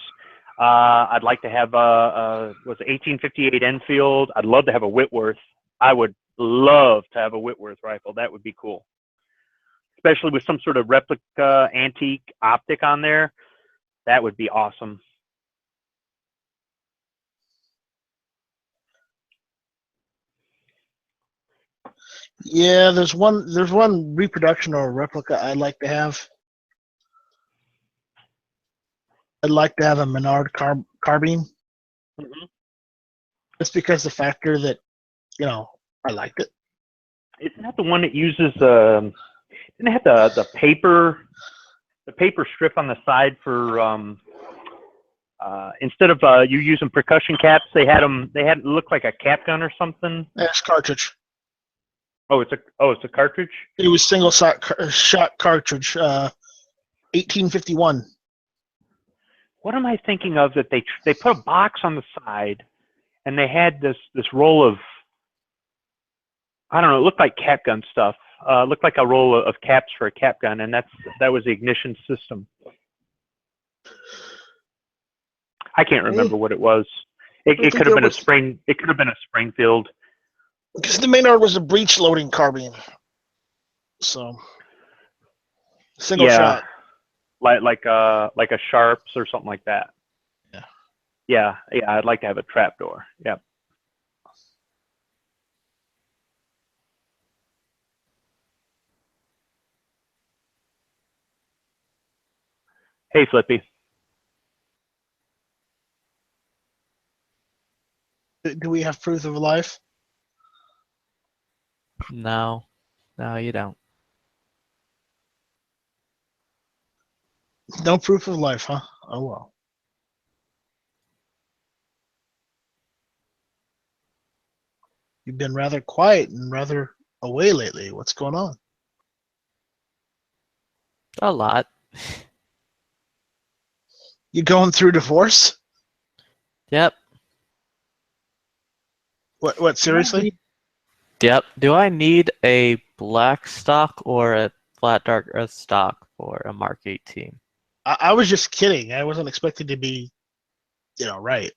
S5: I'd like to have a 1858 Enfield. I'd love to have a Whitworth. I would love to have a Whitworth rifle. That would be cool, especially with some sort of replica antique optic on there. That would be awesome.
S3: Yeah, there's one reproduction or replica I'd like to have. I'd like to have a Menard carbine.
S5: Mm-hmm.
S3: Just because the factor that, I liked it.
S5: Isn't that the one that uses didn't it have the paper strip on the side for instead of you using percussion caps, they had it look like a cap gun or something.
S3: That's cartridge.
S5: Oh, it's a cartridge.
S3: It was single shot cartridge, 1851.
S5: What am I thinking of that they put a box on the side and they had this roll of, I don't know, it looked like cap gun stuff. Looked like a roll of caps for a cap gun, and that was the ignition system. I can't remember what it was. It could have been a spring. It could have been a Springfield.
S3: Because the Maynard was a breech loading carbine, so single shot.
S5: Like a Sharps or something like that. Yeah. I'd like to have a trapdoor. Yep. Hey, Flippy.
S3: Do we have proof of life?
S9: No, you don't.
S3: No proof of life, huh? Oh well. You've been rather quiet and rather away lately. What's going on?
S9: A lot.
S3: You going through divorce?
S9: Yep.
S3: What? Seriously?
S9: Yep. Do I need a black stock or a flat dark earth stock for a Mark 18?
S3: I was just kidding. I wasn't expecting to be, right.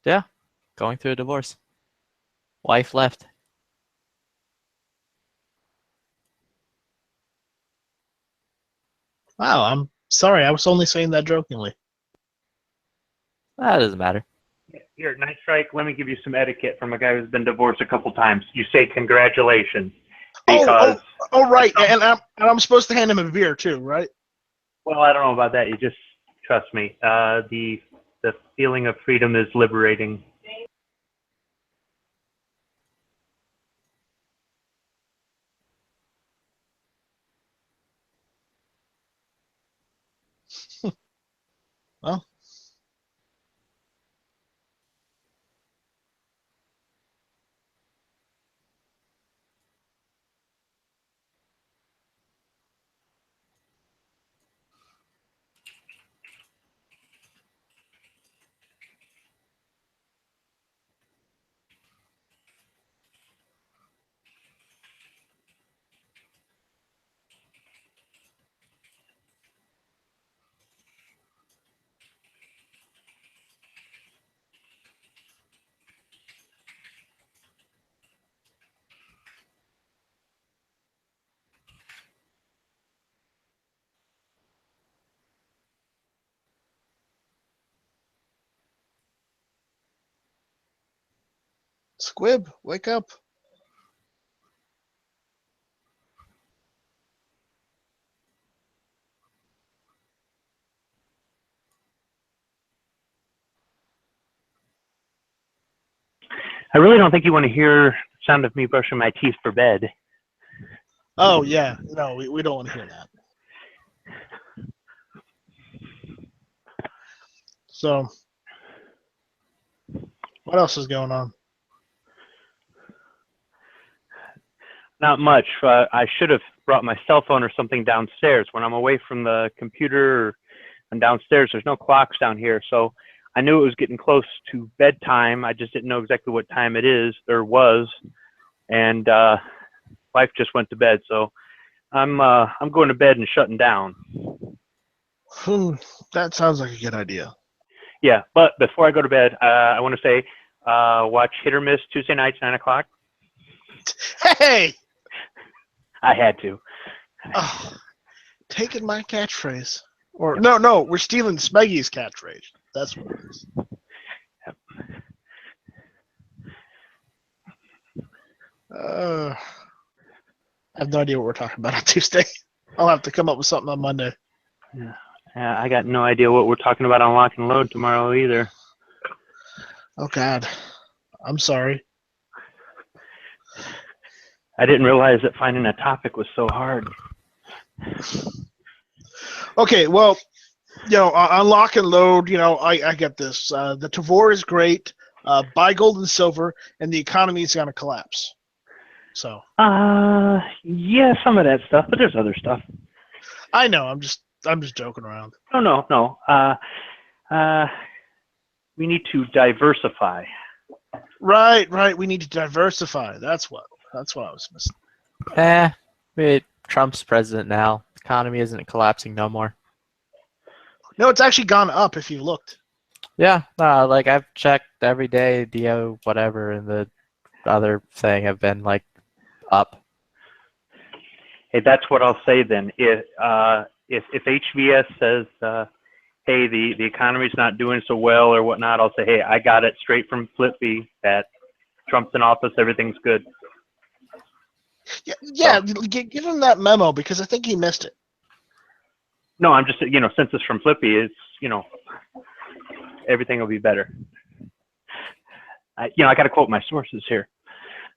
S9: Yeah. Going through a divorce. Wife left.
S3: Wow, I'm sorry. I was only saying that jokingly.
S9: That doesn't matter.
S5: Here, Night Strike, let me give you some etiquette from a guy who's been divorced a couple times. You say congratulations. Because,
S3: oh, right. And I'm supposed to hand him a beer too, right?
S5: well, I don't know about that. You just trust me. The feeling of freedom is liberating.
S3: Well. Squib, wake up.
S5: I really don't think you want to hear the sound of me brushing my teeth for bed.
S3: Oh, yeah. No, we don't want to hear that. So, what else is going on?
S5: Not much. I should have brought my cell phone or something downstairs. When I'm away from the computer and downstairs, there's no clocks down here. So I knew it was getting close to bedtime. I just didn't know exactly what time it is or was. And wife just went to bed. So I'm going to bed and shutting down.
S3: That sounds like a good idea.
S5: Yeah, but before I go to bed, I want to say watch Hit or Miss Tuesday nights, 9 o'clock.
S3: Hey!
S5: I had to.
S3: Oh, taking my catchphrase. Or no, we're stealing Smeggy's catchphrase. That's what it is.
S5: Yep.
S3: I have no idea what we're talking about on Tuesday. I'll have to come up with something on Monday.
S5: Yeah. I got no idea what we're talking about on Lock and Load tomorrow either.
S3: Oh, God. I'm sorry.
S5: I didn't realize that finding a topic was so hard.
S3: Okay, well, on Lock and Load, I get this. The Tavor is great. Buy gold and silver, and the economy is going to collapse. So.
S5: Yeah, some of that stuff, but there's other stuff.
S3: I know. I'm just joking around.
S5: No. We need to diversify.
S3: Right. We need to diversify. That's what I was missing.
S9: Trump's president now. The economy isn't collapsing no more.
S3: No, it's actually gone up if you looked.
S9: Yeah, like I've checked every day, DO, whatever, and the other thing have been like up.
S5: Hey, that's what I'll say then. If HVS says, hey, the economy's not doing so well or whatnot, I'll say, hey, I got it straight from Flippy that Trump's in office, everything's good.
S3: Yeah. Give him that memo because I think he missed it.
S5: No, I'm just, since it's from Flippy, it's, everything will be better. I got to quote my sources here.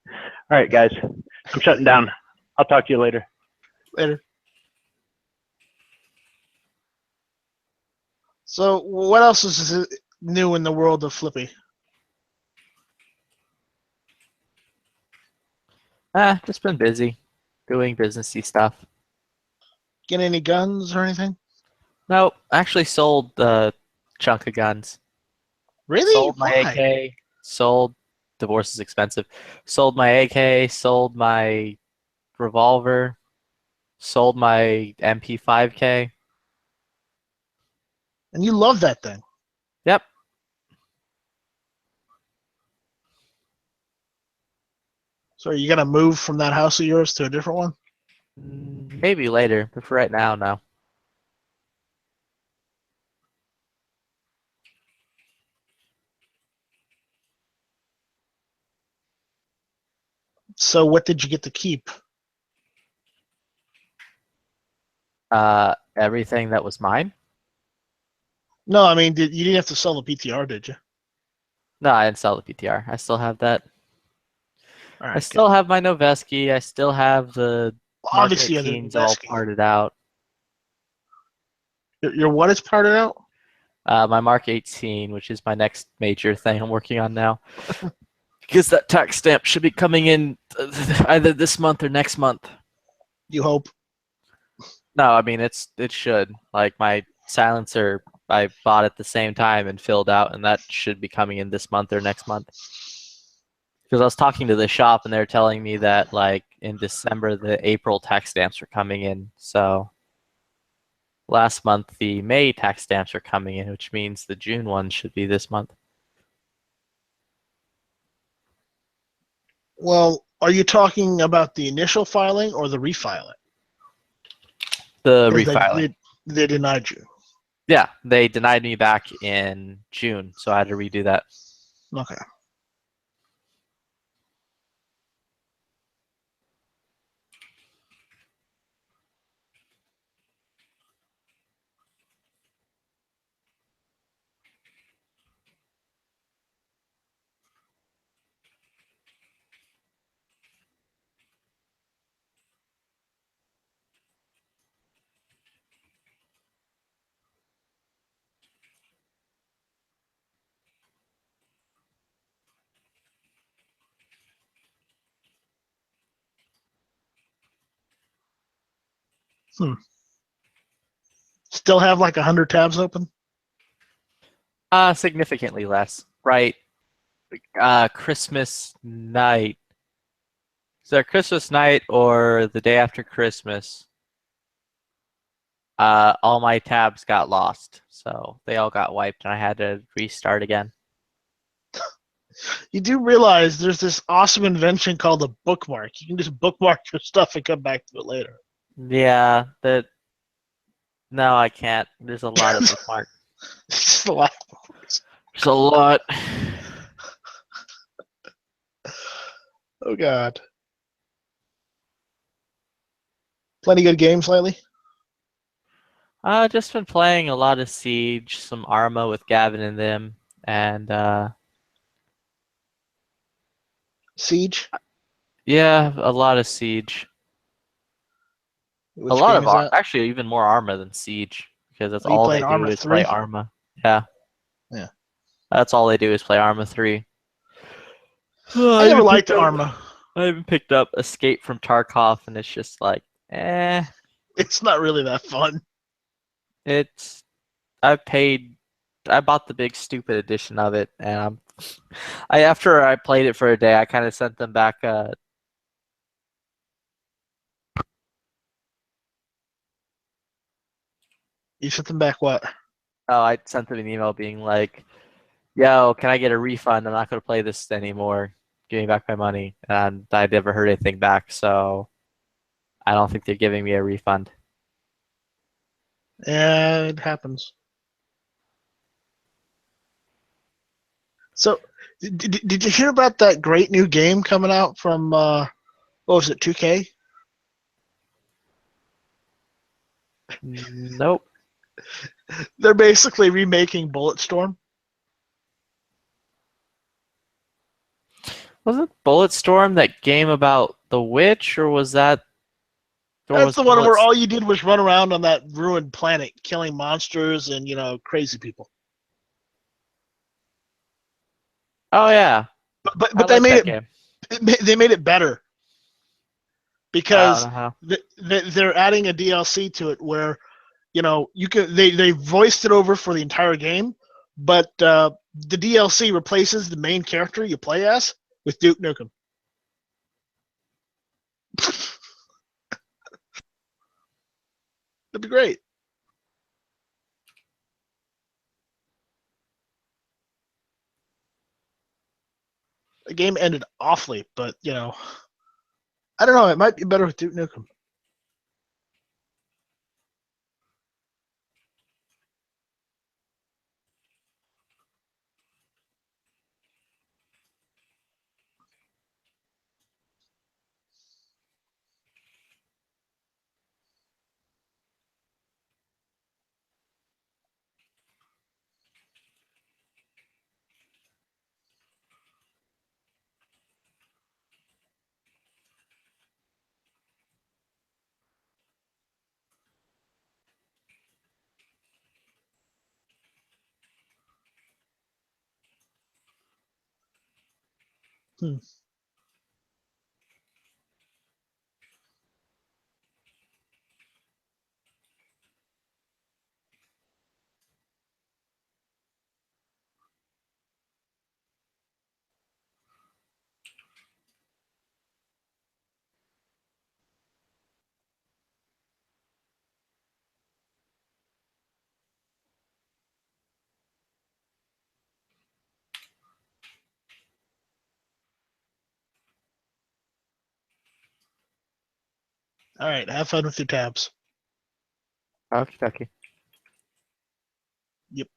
S5: All right, guys, I'm shutting down. I'll talk to you later.
S3: Later. So, what else is new in the world of Flippy?
S9: Just been busy doing businessy stuff.
S3: Get any guns or anything?
S9: No, actually sold a chunk of guns.
S3: Really?
S9: Sold my
S3: Why?
S9: AK. Sold. Divorce is expensive. Sold my AK. Sold my revolver. Sold my MP5K.
S3: And you love that thing.
S9: Yep.
S3: So are you going to move from that house of yours to a different one?
S9: Maybe later, but for right now, no.
S3: So what did you get to keep?
S9: Everything that was mine?
S3: No, I mean, you didn't have to sell the PTR, did you?
S9: No, I didn't sell the PTR. I still have that.
S3: All right,
S9: I still have my Noveski. I still have the
S3: obviously
S9: Mark
S3: the
S9: 18s all
S3: Noveski.
S9: parted out.
S3: Your what is parted out?
S9: My Mark 18, which is my next major thing I'm working on now. Because that tax stamp should be coming in either this month or next month.
S3: You hope.
S9: No, I mean, it should. Like, my silencer, I bought at the same time and filled out, and that should be coming in this month or next month. Because I was talking to the shop, and they're telling me that, like, in December, the April tax stamps are coming in. So last month, the May tax stamps are coming in, which means the June ones should be this month.
S3: Well, are you talking about the initial filing or the refiling?
S9: The
S3: 'Cause
S9: refiling.
S3: They denied you.
S9: Yeah, they denied me back in June, so I had to redo that.
S3: Okay. Still have like 100 tabs open?
S9: Significantly less. Right. Christmas night. So Christmas night or the day after Christmas, all my tabs got lost. So they all got wiped and I had to restart again.
S3: You do realize there's this awesome invention called a bookmark. You can just bookmark your stuff and come back to it later.
S9: Yeah, no, I can't. There's a lot of bookmark.
S3: It's just a lot.
S9: There's a lot.
S3: Oh god. Plenty good games lately.
S9: Just been playing a lot of Siege, some Arma with Gavin and them, and
S3: Siege.
S9: yeah, a lot of Siege.
S3: Which
S9: A lot
S3: game
S9: of
S3: is that?
S9: actually even more Arma than Siege because that's
S3: Are you
S9: all they
S3: playing
S9: do
S3: Arma
S9: is play
S3: 3?
S9: Arma. Yeah.
S3: Yeah.
S9: That's all they do is play Arma 3.
S3: I never liked Arma.
S9: I even picked up Escape from Tarkov, and it's just like,
S3: It's not really that fun.
S9: it's. I bought the big stupid edition of it, and after I played it for a day, I kind of sent them back.
S3: You sent them back what?
S9: I sent them an email being like, "Yo, can I get a refund? I'm not going to play this anymore. Give me back my money." And I never heard anything back, so I don't think they're giving me a refund.
S3: Yeah, it happens. So, did you hear about that great new game coming out from what was it, 2K?
S9: Nope.
S3: They're basically remaking Bulletstorm.
S9: Wasn't Bulletstorm that game about the witch, or was that? Or
S3: That's
S9: was
S3: the one where
S9: Bullets-
S3: all you did was run around on that ruined planet, killing monsters and crazy people.
S9: Oh yeah,
S3: But
S9: I
S3: they
S9: like
S3: made
S9: that
S3: it.
S9: game.
S3: They made it better
S9: I
S3: because
S9: don't know how.
S3: they're adding a DLC to it where you can they voiced it over for the entire game, but the DLC replaces the main character you play as with Duke Nukem. That'd be great. The game ended awfully, but I don't know. It might be better with Duke Nukem. Hmm. All right, have fun with your tabs.
S9: Okay.
S3: Yep.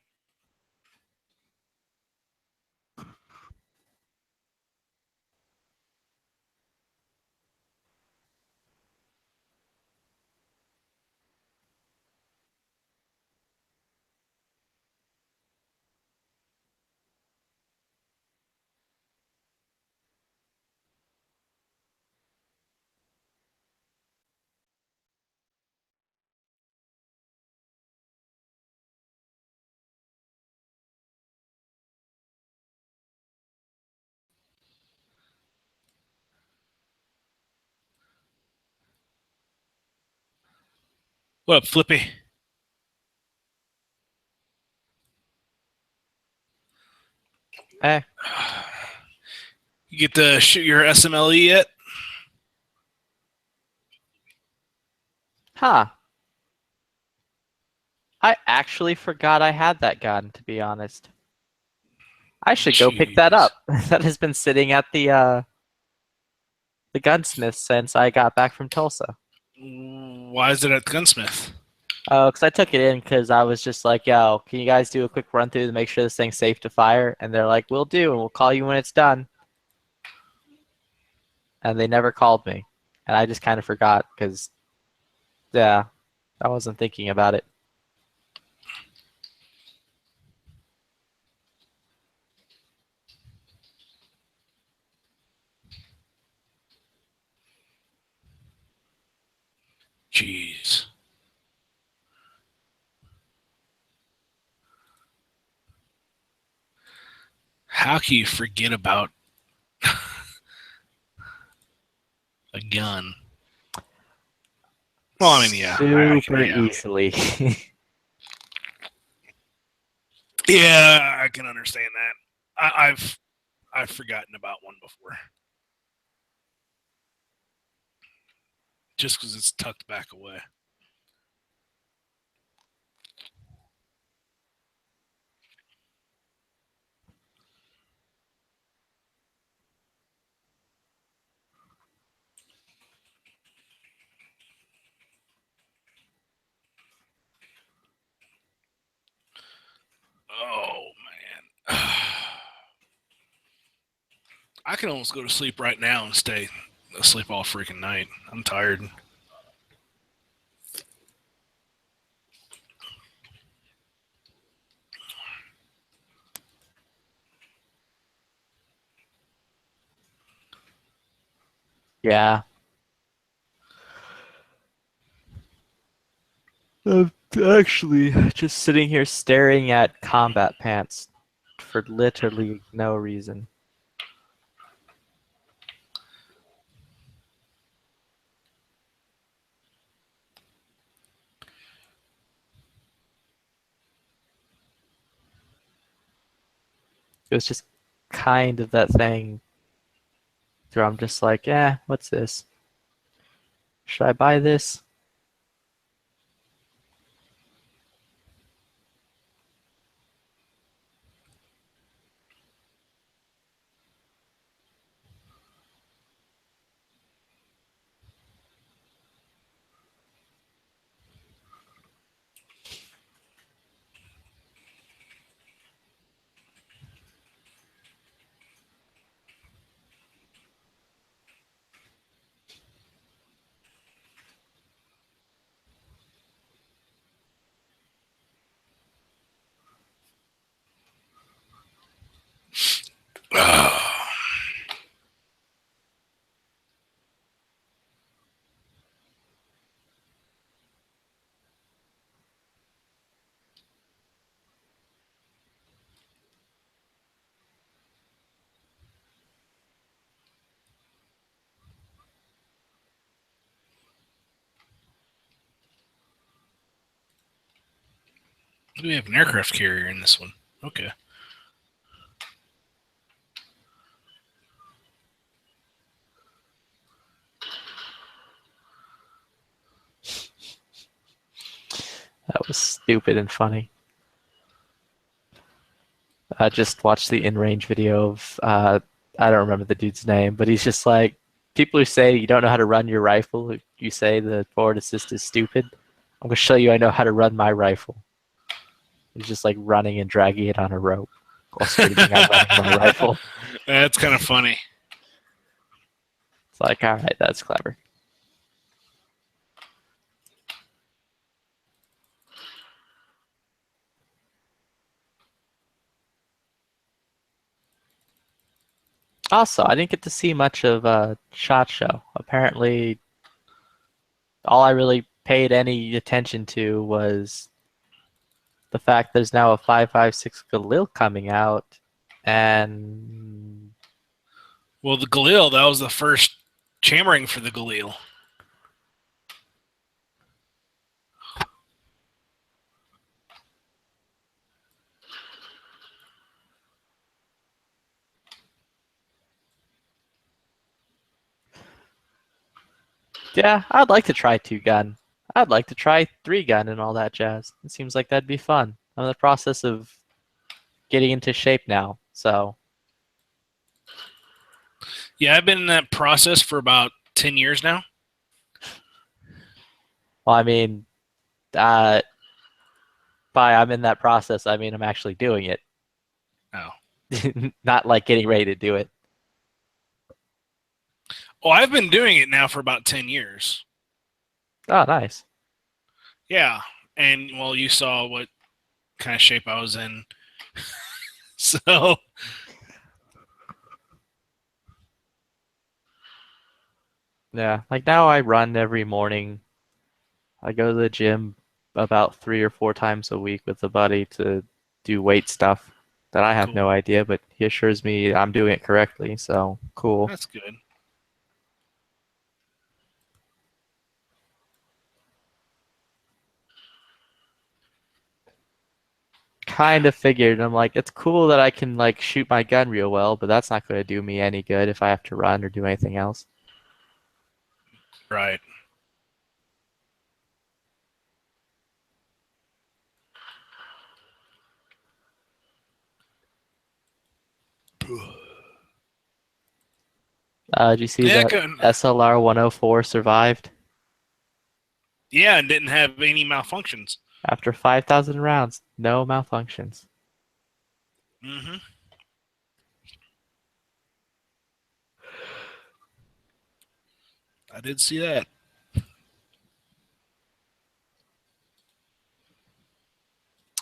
S6: What up, Flippy?
S9: Eh.
S6: You get to shoot your SMLE yet?
S9: Huh. I actually forgot I had that gun, to be honest. I should go pick that
S6: Jeez.
S9: up. That has been sitting at the gunsmith since I got back from Tulsa.
S6: Why is it at the gunsmith?
S9: Oh, because I took it in because I was just like, yo, can you guys do a quick run through to make sure this thing's safe to fire? And they're like, we'll do, and we'll call you when it's done. And they never called me. And I just kind of forgot because, yeah, I wasn't thinking about it.
S6: Jeez. How can you forget about a gun? Well, I mean, yeah.
S9: Super
S6: yeah.
S9: easily.
S6: Yeah, I can understand that. I've forgotten about one before. Just because it's tucked back away. Oh, man. I can almost go to sleep right now and stay asleep all freaking night. I'm tired.
S9: Yeah. I'm actually just sitting here staring at combat pants for literally no reason. It was just kind of that thing where I'm just like, what's this? Should I buy this?
S6: We have an aircraft carrier in this one. Okay.
S9: That was stupid and funny. I just watched the in-range video of, I don't remember the dude's name, but he's just like, people who say you don't know how to run your rifle, you say the forward assist is stupid. I'm going to show you I know how to run my rifle. He's just like running and dragging it on a rope while screaming I'm running my rifle.
S6: That's kind of funny.
S9: It's like, all right, that's clever. Also, I didn't get to see much of SHOT Show. Apparently, all I really paid any attention to was the fact there's now a 5.56 Galil coming out, and
S6: Well, the Galil, that was the first chammering for the Galil.
S9: Yeah, I'd like to try 2-gun. I'd like to try 3-gun and all that jazz. It seems like that'd be fun. I'm in the process of getting into shape now, so
S6: Yeah, I've been in that process for about 10 years now.
S9: well, I mean, by I'm in that process, I mean I'm actually doing it,
S6: Oh.
S9: not like getting ready to do it.
S6: Oh, I've been doing it now for about 10 years.
S9: Oh, nice.
S6: Yeah. And, well, you saw what kind of shape I was in. So,
S9: Yeah, like now I run every morning. I go to the gym about 3 or 4 times a week with a buddy to do weight stuff that I have
S6: Cool.
S9: no idea, but he assures me I'm doing it correctly, so cool.
S6: that's good.
S9: Kind of figured. I'm like, it's cool that I can like shoot my gun real well, but that's not going to do me any good if I have to run or do anything else.
S6: Right.
S9: Did you see
S6: Yeah,
S9: that
S6: good.
S9: SLR 104 survived
S6: Yeah, and didn't have any malfunctions.
S9: after 5,000 rounds? No malfunctions.
S6: Mm-hmm. I did see that.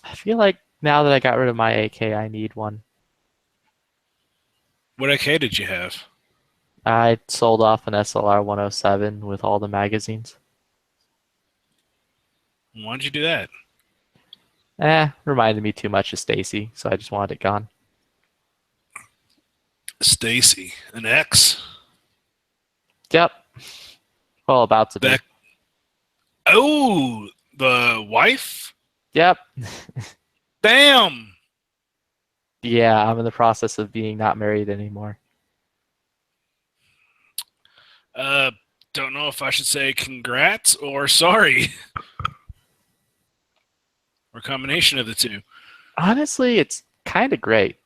S9: I feel like now that I got rid of my AK, I need one.
S6: What AK did you have?
S9: I sold off an SLR 107 with all the magazines.
S6: Why'd you do that?
S9: Reminded me too much of Stacy, so I just wanted it gone.
S6: Stacy, an ex.
S9: Yep. Well, about to be.
S6: Beck. Oh, the wife.
S9: Yep.
S6: Damn.
S9: Yeah, I'm in the process of being not married anymore.
S6: Don't know if I should say congrats or sorry. Or combination of the two.
S9: Honestly, it's kind of great.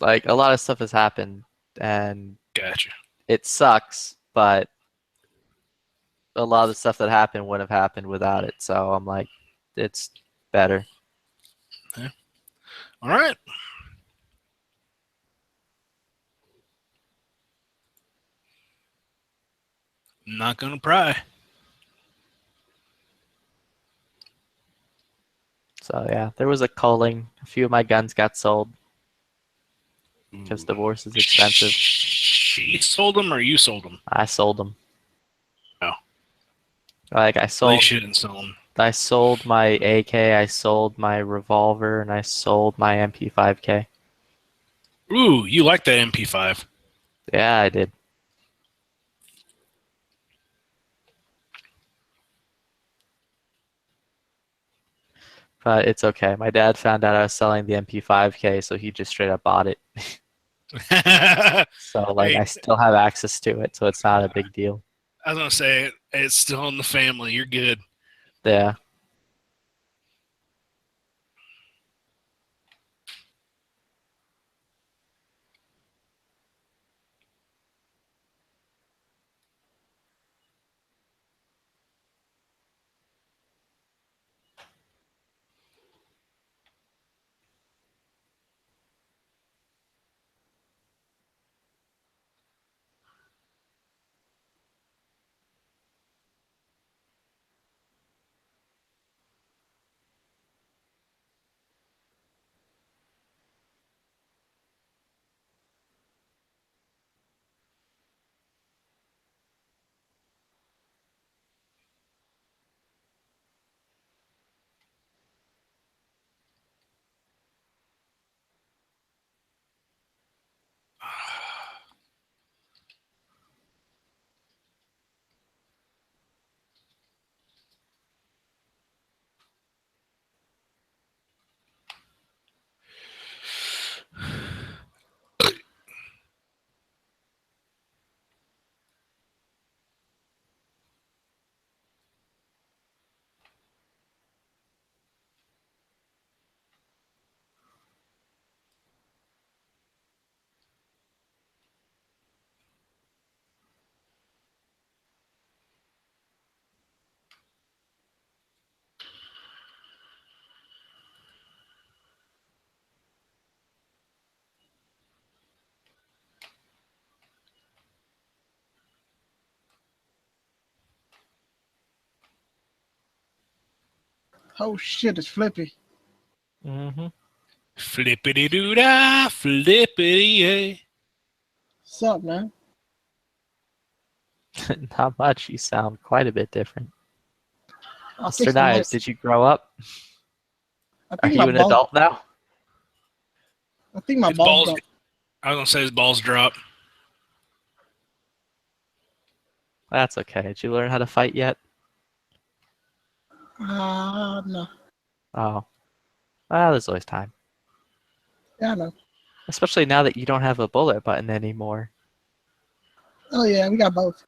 S9: Like, a lot of stuff has happened, and
S6: Gotcha.
S9: it sucks, but a lot of the stuff that happened wouldn't have happened without it. So I'm like, it's better.
S6: All right. Not gonna pry.
S9: So yeah, there was a culling. A few of my guns got sold because divorce is expensive.
S6: She sold them or you sold them?
S9: I sold them.
S6: Oh.
S9: Like I
S6: Well,
S9: sold.
S6: you shouldn't sell them.
S9: I sold my AK. I sold my revolver, and I sold my MP5K.
S6: Ooh, you like that MP5?
S9: Yeah, I did. But it's okay. My dad found out I was selling the MP5K, so he just straight up bought it. So like
S6: Hey,
S9: I still have access to it, so it's not a big deal.
S6: I was gonna say it's still in the family. You're good.
S9: Yeah.
S10: Oh shit, it's Flippy.
S9: Mm-hmm.
S6: Flippity doo dah, flippity yay.
S10: What's up, man?
S9: Not much. You sound quite a bit different.
S10: I
S9: Mr.
S10: fixed the
S9: Knives,
S10: mic.
S9: did you grow up?
S10: I
S9: Are
S10: think
S9: you
S10: my
S9: an
S10: balls.
S9: adult now?
S10: I think my
S6: His
S10: balls.
S6: balls.
S10: Dropped.
S6: I was gonna say his balls dropped.
S9: That's okay. Did you learn how to fight yet?
S10: No.
S9: Oh. Well, there's always time.
S10: Yeah, I know.
S9: Especially now that you don't have a bullet button anymore.
S10: Oh yeah, we got both.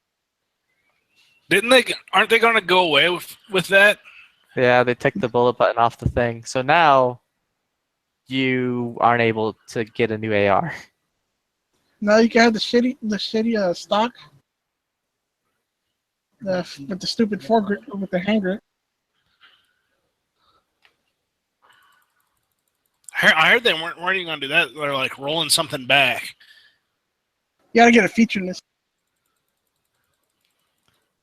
S6: Didn't they? Aren't they gonna go away with that?
S9: Yeah, they took the bullet button off the thing. So now you aren't able to get a new AR.
S10: Now you can have the shitty stock. With the stupid foregrip with the hand grip.
S6: I heard they weren't even gonna do that. They're like rolling something back.
S10: You gotta get a feature in this.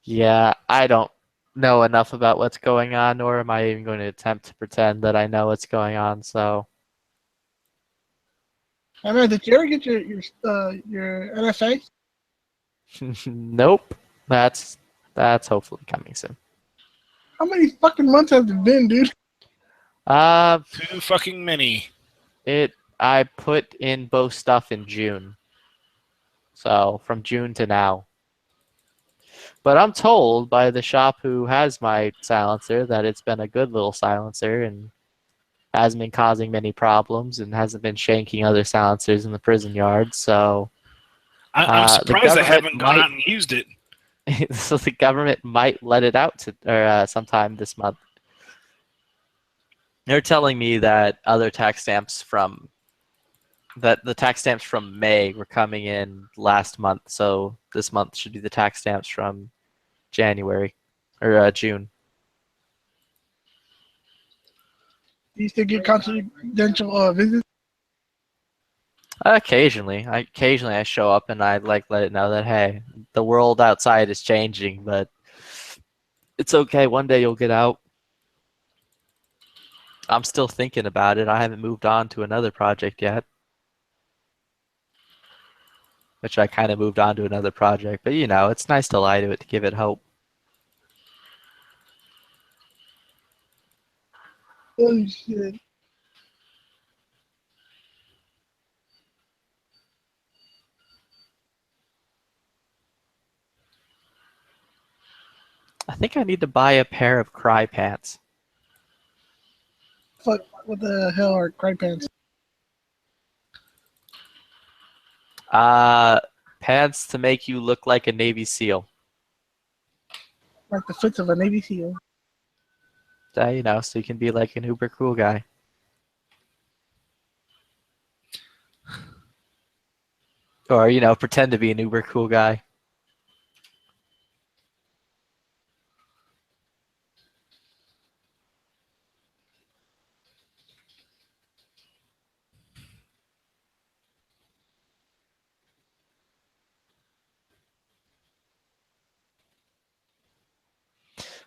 S9: Yeah, I don't know enough about what's going on, nor am I even going to attempt to pretend that I know what's going on, so.
S10: I mean, did you ever get your NFA?
S9: Nope. That's hopefully coming soon.
S10: How many fucking months has it been, dude?
S6: Too fucking many.
S9: I put in both stuff in June. So from June to now. But I'm told by the shop who has my silencer that it's been a good little silencer and hasn't been causing many problems and hasn't been shanking other silencers in the prison yard. So
S6: I'm surprised they haven't gone
S9: might-
S6: out and used it.
S9: so the government might let it out sometime this month. They're telling me that the tax stamps from May were coming in last month, so this month should be the tax stamps from January or June.
S10: Do you still get confidential visits?
S9: Occasionally I show up and I let it know that hey, the world outside is changing, but it's okay. One day you'll get out. I'm still thinking about it. I haven't moved on to another project yet. Which I kind of moved on to another project, but it's nice to lie to it to give it hope.
S10: Oh shit.
S9: I think I need to buy a pair of cry pants.
S10: Fuck, what the hell are cry pants?
S9: Pants to make you look like a Navy SEAL.
S10: Like the fits of a Navy SEAL.
S9: So you can be like an uber cool guy. Or, pretend to be an uber cool guy.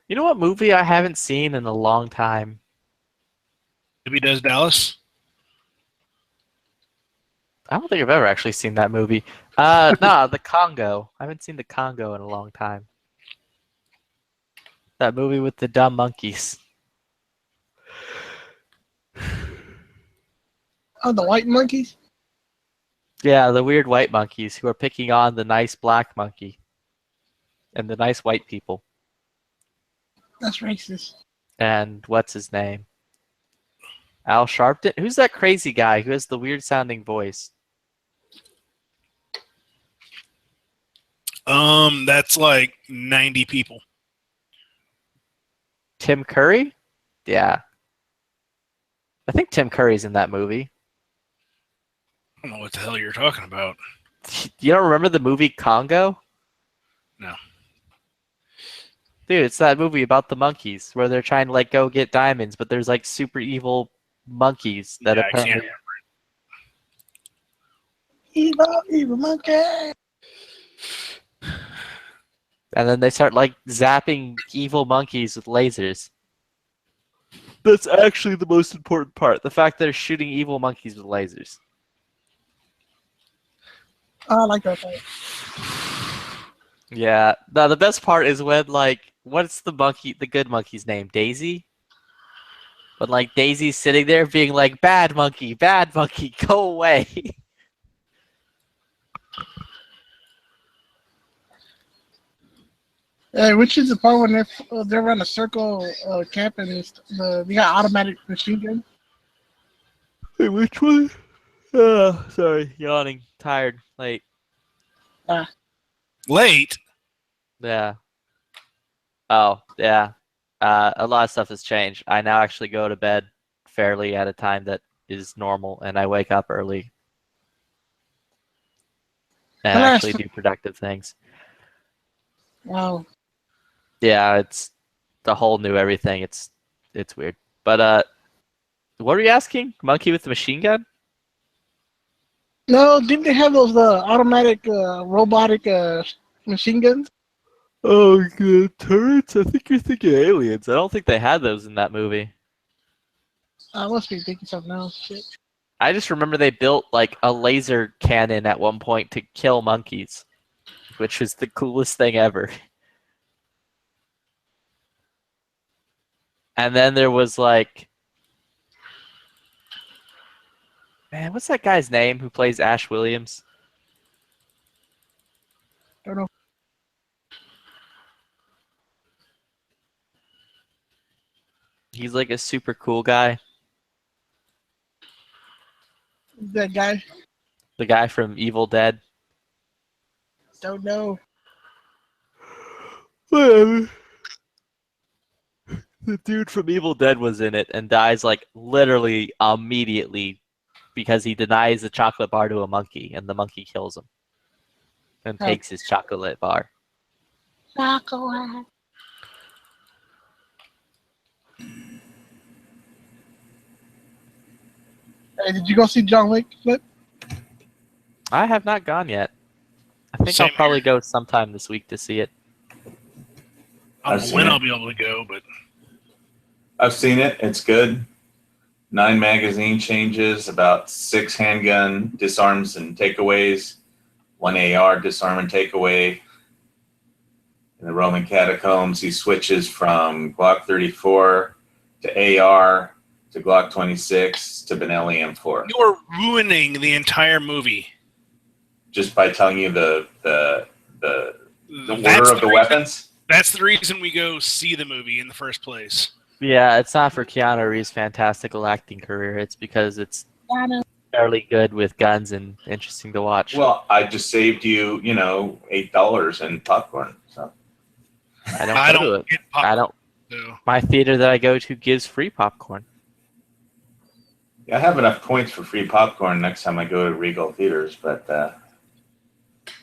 S9: You know what movie I haven't seen in a long time?
S6: Maybe Does Dallas?
S9: I don't think I've ever actually seen that movie. No, The Congo. I haven't seen The Congo in a long time. That movie with the dumb monkeys.
S10: Oh, the white monkeys?
S9: Yeah, the weird white monkeys who are picking on the nice black monkey. And the nice white people.
S10: That's racist.
S9: And what's his name? Al Sharpton? Who's that crazy guy who has the weird sounding voice?
S6: That's like 90 people.
S9: Tim Curry? Yeah. I think Tim Curry's in that movie.
S6: I don't know what the hell you're talking about.
S9: You don't remember the movie Congo?
S6: No.
S9: Dude, it's that movie about the monkeys where they're trying to go get diamonds, but there's super evil monkeys that
S6: Yeah, I
S9: apparently.
S6: can't
S10: Evil monkey.
S9: And then they start zapping evil monkeys with lasers. That's actually the most important part. The fact they're shooting evil monkeys with lasers.
S10: I like that part.
S9: Yeah. Now the best part is when like, what's the good monkey's name? Daisy? When like Daisy's sitting there being like, bad monkey, go away.
S10: Hey, which is the part when they're on a circle camp and they got automatic machine gun?
S9: Wait, which one? Sorry, yawning, tired, late.
S6: Late.
S9: Yeah. Oh, yeah. A lot of stuff has changed. I now actually go to bed fairly at a time that is normal, and I wake up early and actually do productive things.
S10: Wow.
S9: Yeah, it's the whole new everything. It's weird. But what were you asking? Monkey with the machine gun?
S10: No, didn't they have those automatic robotic machine guns?
S9: Oh, good turrets. I think you're thinking aliens. I don't think they had those in that movie.
S10: I must be thinking something else. Shit.
S9: I just remember they built like a laser cannon at one point to kill monkeys, which was the coolest thing ever. And then there was like, man, what's that guy's name who plays Ash Williams?
S10: I don't know.
S9: He's like a super cool guy.
S10: That guy?
S9: The guy from Evil Dead.
S10: Don't know.
S9: Whatever. The dude from Evil Dead was in it and dies like literally immediately because he denies a chocolate bar to a monkey and the monkey kills him and takes his chocolate bar.
S10: Chocolate. Hey, did you go see John Wick? Flip?
S9: I have not gone yet. I think
S6: Same
S9: I'll probably
S6: here.
S9: go sometime this week to see it.
S6: I don't
S11: I've
S6: know when
S11: seen
S6: I'll
S11: it.
S6: be able to go, but
S11: I've seen it. It's good. 9 magazine changes, about 6 handgun disarms and takeaways, 1 AR disarm and takeaway. In the Roman catacombs, he switches from Glock 34 to AR to Glock 26 to Benelli M4
S6: you are ruining the entire movie.
S11: just by telling you the
S6: That's
S11: order of the
S6: reason-
S11: weapons.
S6: That's the reason we go see the movie in the first place.
S9: Yeah, it's not for Keanu Reeves' fantastical acting career. It's because it's fairly good with guns and interesting to watch.
S11: Well, I just saved you, $8 in popcorn. So
S9: I don't
S6: I
S9: go to
S6: don't
S9: it.
S6: get
S9: I don't.
S6: So.
S9: My theater that I go to gives free popcorn.
S11: yeah, I have enough points for free popcorn next time I go to Regal Theaters, but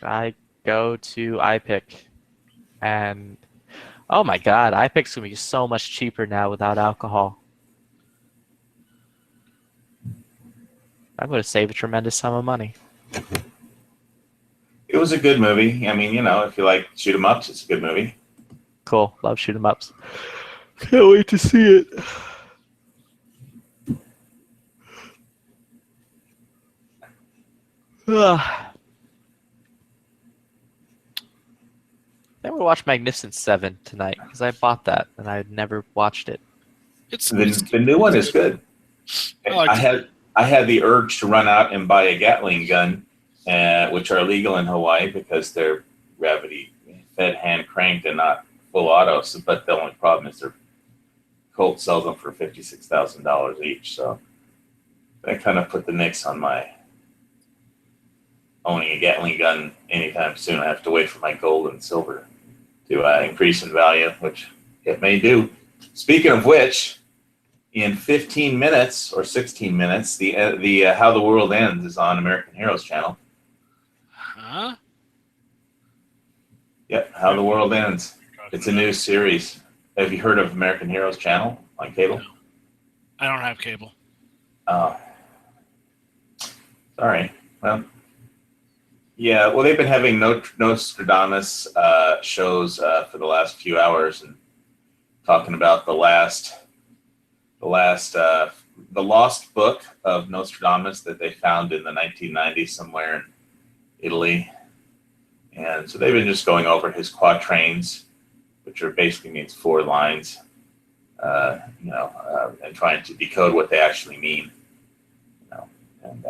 S9: I go to iPick, and oh my god, iPick's gonna be so much cheaper now without alcohol. I'm gonna save a tremendous sum of money.
S11: it was a good movie. I mean, if you like shoot 'em ups, it's a good movie.
S9: Cool, love shoot 'em ups. Can't wait to see it. I think we'll watch Magnificent Seven tonight because I bought that and I had never watched it.
S11: The new one is good.
S6: I liked
S11: I had the urge to run out and buy a Gatling gun, which are illegal in Hawaii because they're gravity fed, hand cranked, and not full autos. But the only problem is their Colt sells them for $56,000 each. So that kind of put the nix on my owning a Gatling gun anytime soon. I have to wait for my gold and silver to increase in value, which it may do. Speaking of which, in 15 minutes or 16 minutes, the How the World Ends is on American Heroes channel.
S6: Huh?
S11: Yep, How the World Ends. It's a new series. Have you heard of American Heroes channel on cable?
S6: No. I don't have cable.
S11: Oh. Sorry. Well, yeah, well, they've been having Nostradamus shows for the last few hours and talking about the last the lost book of Nostradamus that they found in the 1990s somewhere in Italy. And so they've been just going over his quatrains, which are basically means 4 lines, and trying to decode what they actually mean. And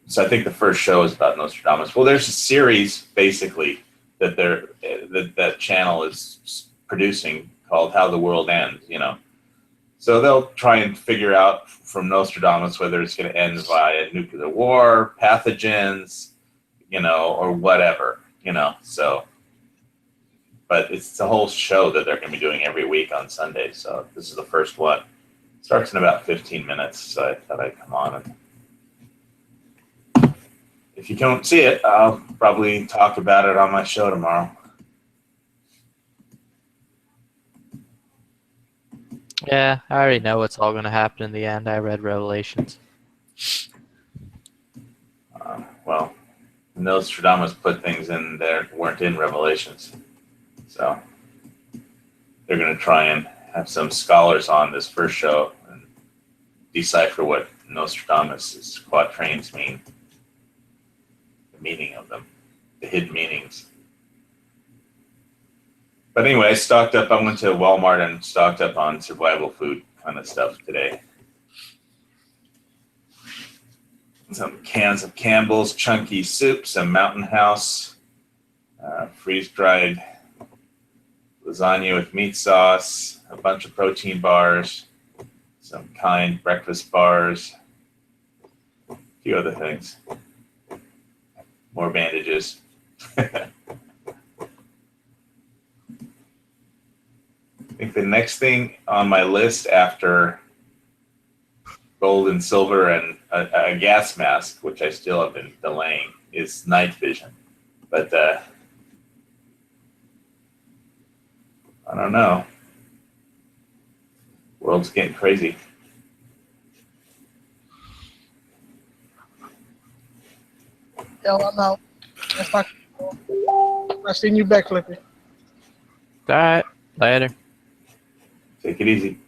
S11: so I think the first show is about Nostradamus. Well, there's a series basically that that channel is producing called How the World Ends. So they'll try and figure out from Nostradamus whether it's going to end via nuclear war, pathogens, or whatever. So, but it's a whole show that they're going to be doing every week on Sunday. So this is the first one. It starts in about 15 minutes. So I thought I'd come on. And if you don't see it, I'll probably talk about it on my show tomorrow.
S9: Yeah, I already know what's all going to happen in the end. I read Revelations.
S11: Well, Nostradamus put things in there that weren't in Revelations. So they're going to try and have some scholars on this first show and decipher what Nostradamus' quatrains mean, the meaning of them, the hidden meanings. But anyway, I stocked up. I went to Walmart and stocked up on survival food kind of stuff today. Some cans of Campbell's Chunky Soup, some Mountain House, freeze-dried lasagna with meat sauce, a bunch of protein bars, some Kind breakfast bars, a few other things. More bandages. I think the next thing on my list after gold and silver and a gas mask, which I still have been delaying, is night vision. But I don't know. World's getting crazy.
S10: Yo, I'm out. I've seen you back, Flippy.
S9: All right. Later.
S11: Take it easy.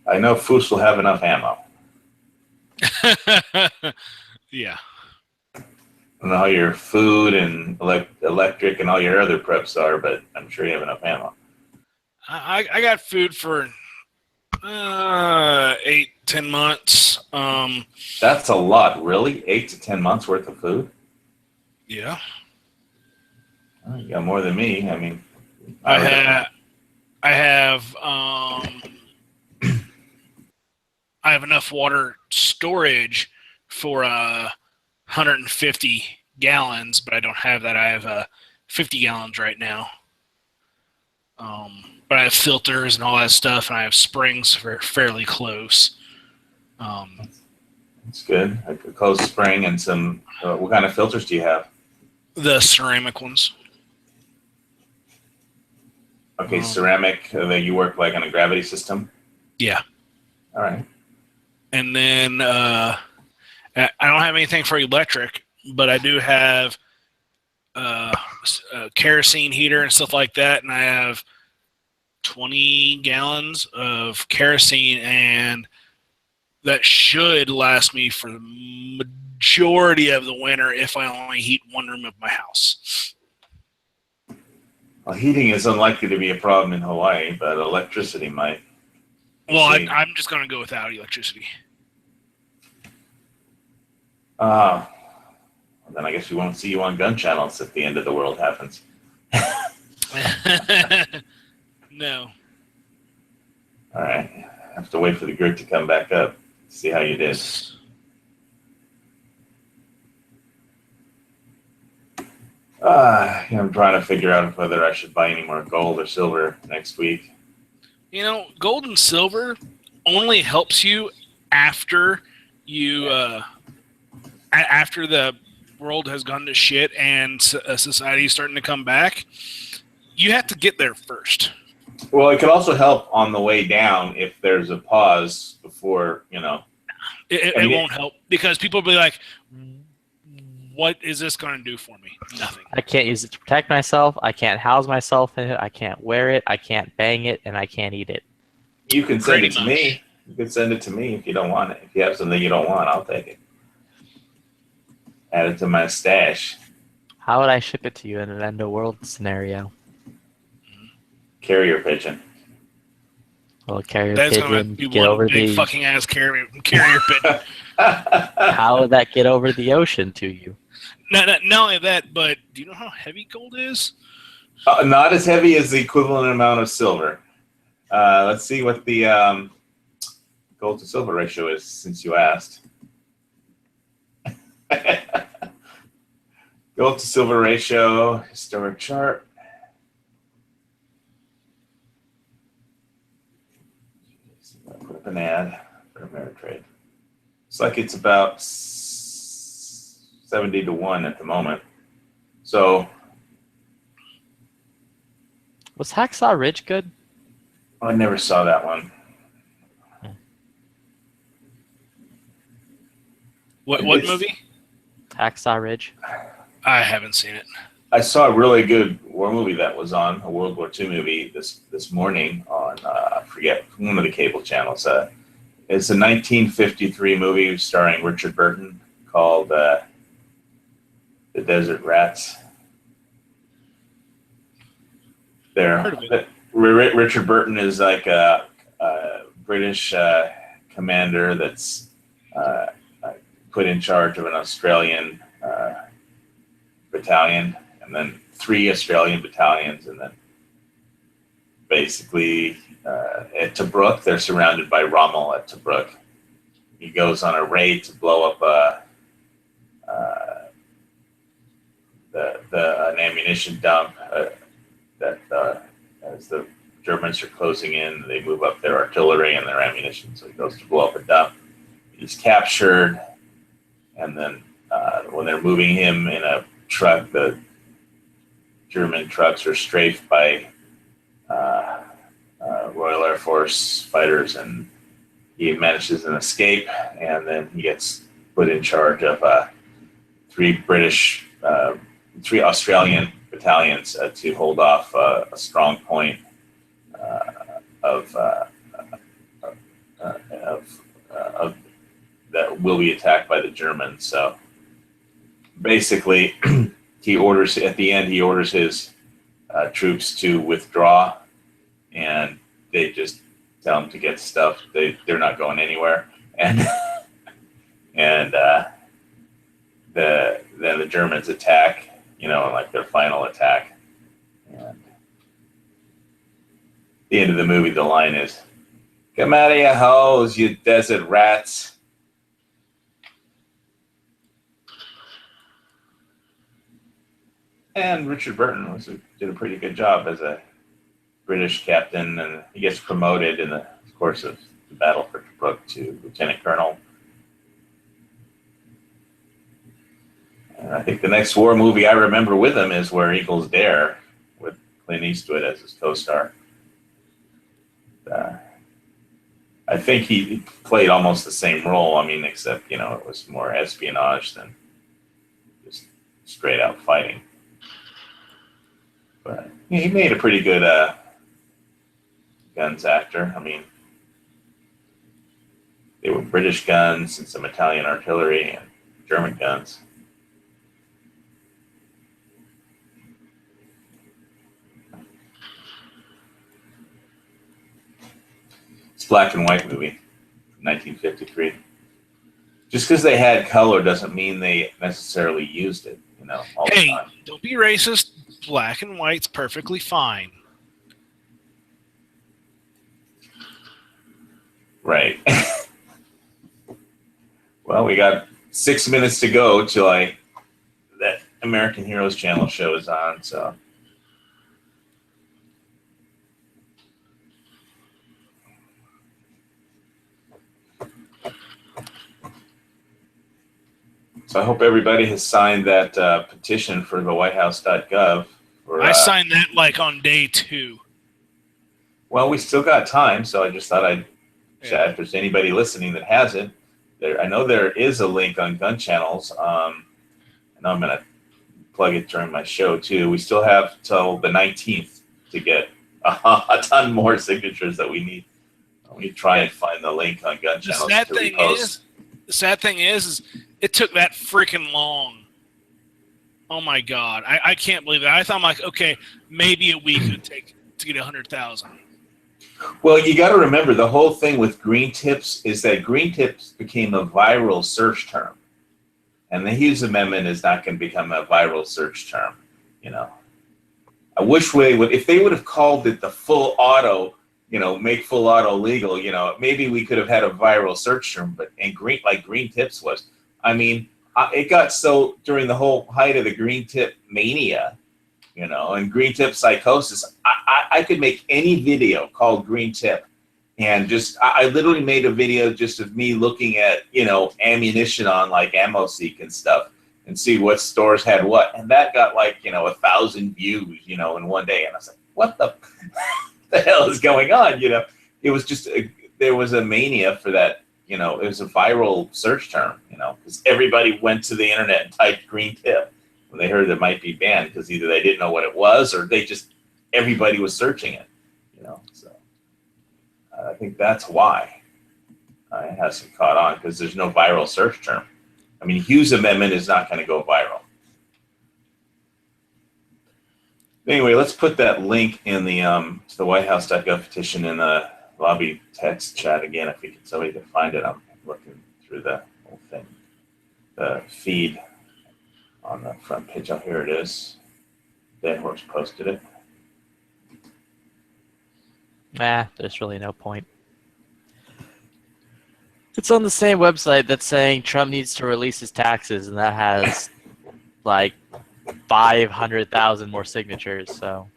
S11: I know Foos will have enough ammo.
S6: Yeah.
S11: I don't know how your food and electric and all your other preps are, but I'm sure you have enough ammo.
S6: I got food for 8-10 months.
S11: That's a lot, really? 8 to 10 months worth of food?
S6: Yeah.
S11: Oh, you got more than me. I mean,
S6: I have enough water storage for 150 gallons, but I don't have that. I have 50 gallons right now. But I have filters and all that stuff, and I have springs fairly close.
S11: That's good. A close spring and some. What kind of filters do you have?
S6: The ceramic ones.
S11: Okay, ceramic. That you work like on a gravity system.
S6: Yeah.
S11: All right.
S6: And then I don't have anything for electric, but I do have a kerosene heater and stuff like that, and I have 20 gallons of kerosene, and that should last me for the majority of the winter if I only heat one room of my house.
S11: Well, heating is unlikely to be a problem in Hawaii, but electricity might.
S6: Well, I'm just going to go without electricity.
S11: Then I guess we won't see you on gun channels if the end of the world happens.
S6: No.
S11: All right. I have to wait for the grid to come back up. See how you did. I'm trying to figure out whether I should buy any more gold or silver next week.
S6: Gold and silver only helps you after you after the world has gone to shit and society is starting to come back. You have to get there first.
S11: Well, it could also help on the way down if there's a pause before,
S6: It won't help because people will be like, what is this going to do for me? Nothing.
S9: I can't use it to protect myself. I can't house myself in it. I can't wear it. I can't bang it, and I can't eat it.
S11: You can send
S6: Pretty
S11: it to
S6: much.
S11: me. You can send it to me if you don't want it. If you have something you don't want, I'll take it. Add it to my stash.
S9: How would I ship it to you in an end of world scenario?
S11: Carrier pigeon.
S9: Well, carrier
S6: That's going to
S9: pigeon
S6: be
S9: get
S6: one
S9: over
S6: big
S9: the.
S6: fucking ass carrier pigeon.
S9: How would that get over the ocean to you?
S6: Not only that, but do you know how heavy gold is?
S11: Not as heavy as the equivalent amount of silver. Let's see what the gold to silver ratio is, since you asked. Gold to silver ratio, historic chart. Put up an ad for Ameritrade. It's like it's about 70 to 1 at the moment. So
S9: Was Hacksaw Ridge good?
S11: I never saw that one.
S6: What
S11: It's-
S6: movie?
S9: Hacksaw Ridge.
S6: I haven't seen it.
S11: I saw a really good war movie that was on, a World War II movie this morning on, I forget, one of the cable channels. It's a 1953 movie starring Richard Burton called The Desert Rats.
S6: Heard of it.
S11: Richard Burton is like a British commander that's put in charge of an Australian battalion, and then 3 Australian battalions, and then basically at Tobruk, they're surrounded by Rommel at Tobruk. He goes on a raid to blow up an ammunition dump that as the Germans are closing in, they move up their artillery and their ammunition, so he goes to blow up a dump. He's captured, and then when they're moving him in a truck, the German trucks are strafed by Royal Air Force fighters, and he manages an escape, and then he gets put in charge of 3 Australian battalions to hold off a strong point that will be attacked by the Germans. So basically, he orders his troops to withdraw, and they just tell them to get stuff. They're not going anywhere, and then the Germans attack, like their final attack. And at the end of the movie, the line is, "Come out of your holes, you desert rats." And Richard Burton did a pretty good job as a British captain, and he gets promoted in the course of the battle for Tobruk to lieutenant colonel. And I think the next war movie I remember with him is Where Eagles Dare, with Clint Eastwood as his co-star. I think he played almost the same role. I mean, except it was more espionage than just straight out fighting. But he made a pretty good guns actor. I mean, they were British guns and some Italian artillery and German guns. It's a black and white movie, 1953. Just because they had color doesn't mean they necessarily used it, all the
S6: Hey,
S11: time.
S6: don't be racist. Black and white's perfectly fine.
S11: Right. Well, we got 6 minutes to go till that American Heroes Channel show is on, so. So I hope everybody has signed that petition for the whitehouse.gov.
S6: I signed that on day 2.
S11: Well, we still got time, so I just thought I'd chat. If there's anybody listening that hasn't, I know there is a link on Gun Channels, and no, I'm gonna plug it during my show too. We still have till the 19th to get a ton more signatures that we need. We try and find the link on Gun Channels to repost.
S6: The sad thing is it took that freaking long. Oh my God, I can't believe that. I thought, I'm like, okay, maybe a week would take to get 100,000.
S11: Well, you got to remember the whole thing with green tips is that green tips became a viral search term, and the Hughes Amendment is not going to become a viral search term. You know, I wish they would. If they would have called it the full auto, you know, make full auto legal, you know, maybe we could have had a viral search term. But and green, like green tips was, I mean, it got so during the whole height of the green tip mania, you know, and green tip psychosis. I could make any video called green tip, and just I literally made a video just of me looking at, you know, ammunition on like AmmoSeek and stuff, and see what stores had what, and that got like, you know, 1,000 views, you know, in one day, and I was like, what the the hell is going on? You know, it was just there was a mania for that. You know, it was a viral search term. You know, because everybody went to the internet and typed green tip when they heard it might be banned, because either they didn't know what it was or they just everybody was searching it. You know, so I think that's why it hasn't caught on, because there's no viral search term. I mean, Hughes Amendment is not going to go viral. Anyway, let's put that link in the to the WhiteHouse.gov petition in the lobby text chat again, if somebody can find it. I'm looking through the whole thing, the feed on the front page. Oh, here it is. Dead Horse posted it.
S9: Nah, there's really no point. It's on the same website that's saying Trump needs to release his taxes, and that has like 500,000 more signatures. So,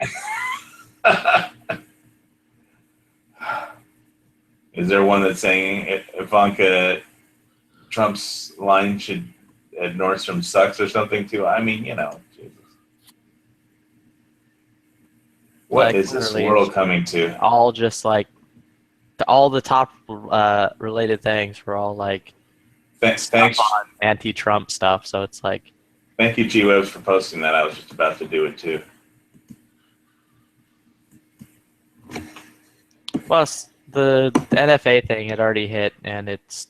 S11: is there one that's saying Ivanka Trump's line should at Nordstrom sucks or something too? I mean, you know, Jesus. What is this world coming to?
S9: All just like all the top related things were all like
S11: thanks
S9: on anti-Trump stuff. So it's like,
S11: thank you, G-Webs, for posting that. I was just about to do it too.
S9: Plus, the NFA thing had already hit, and it's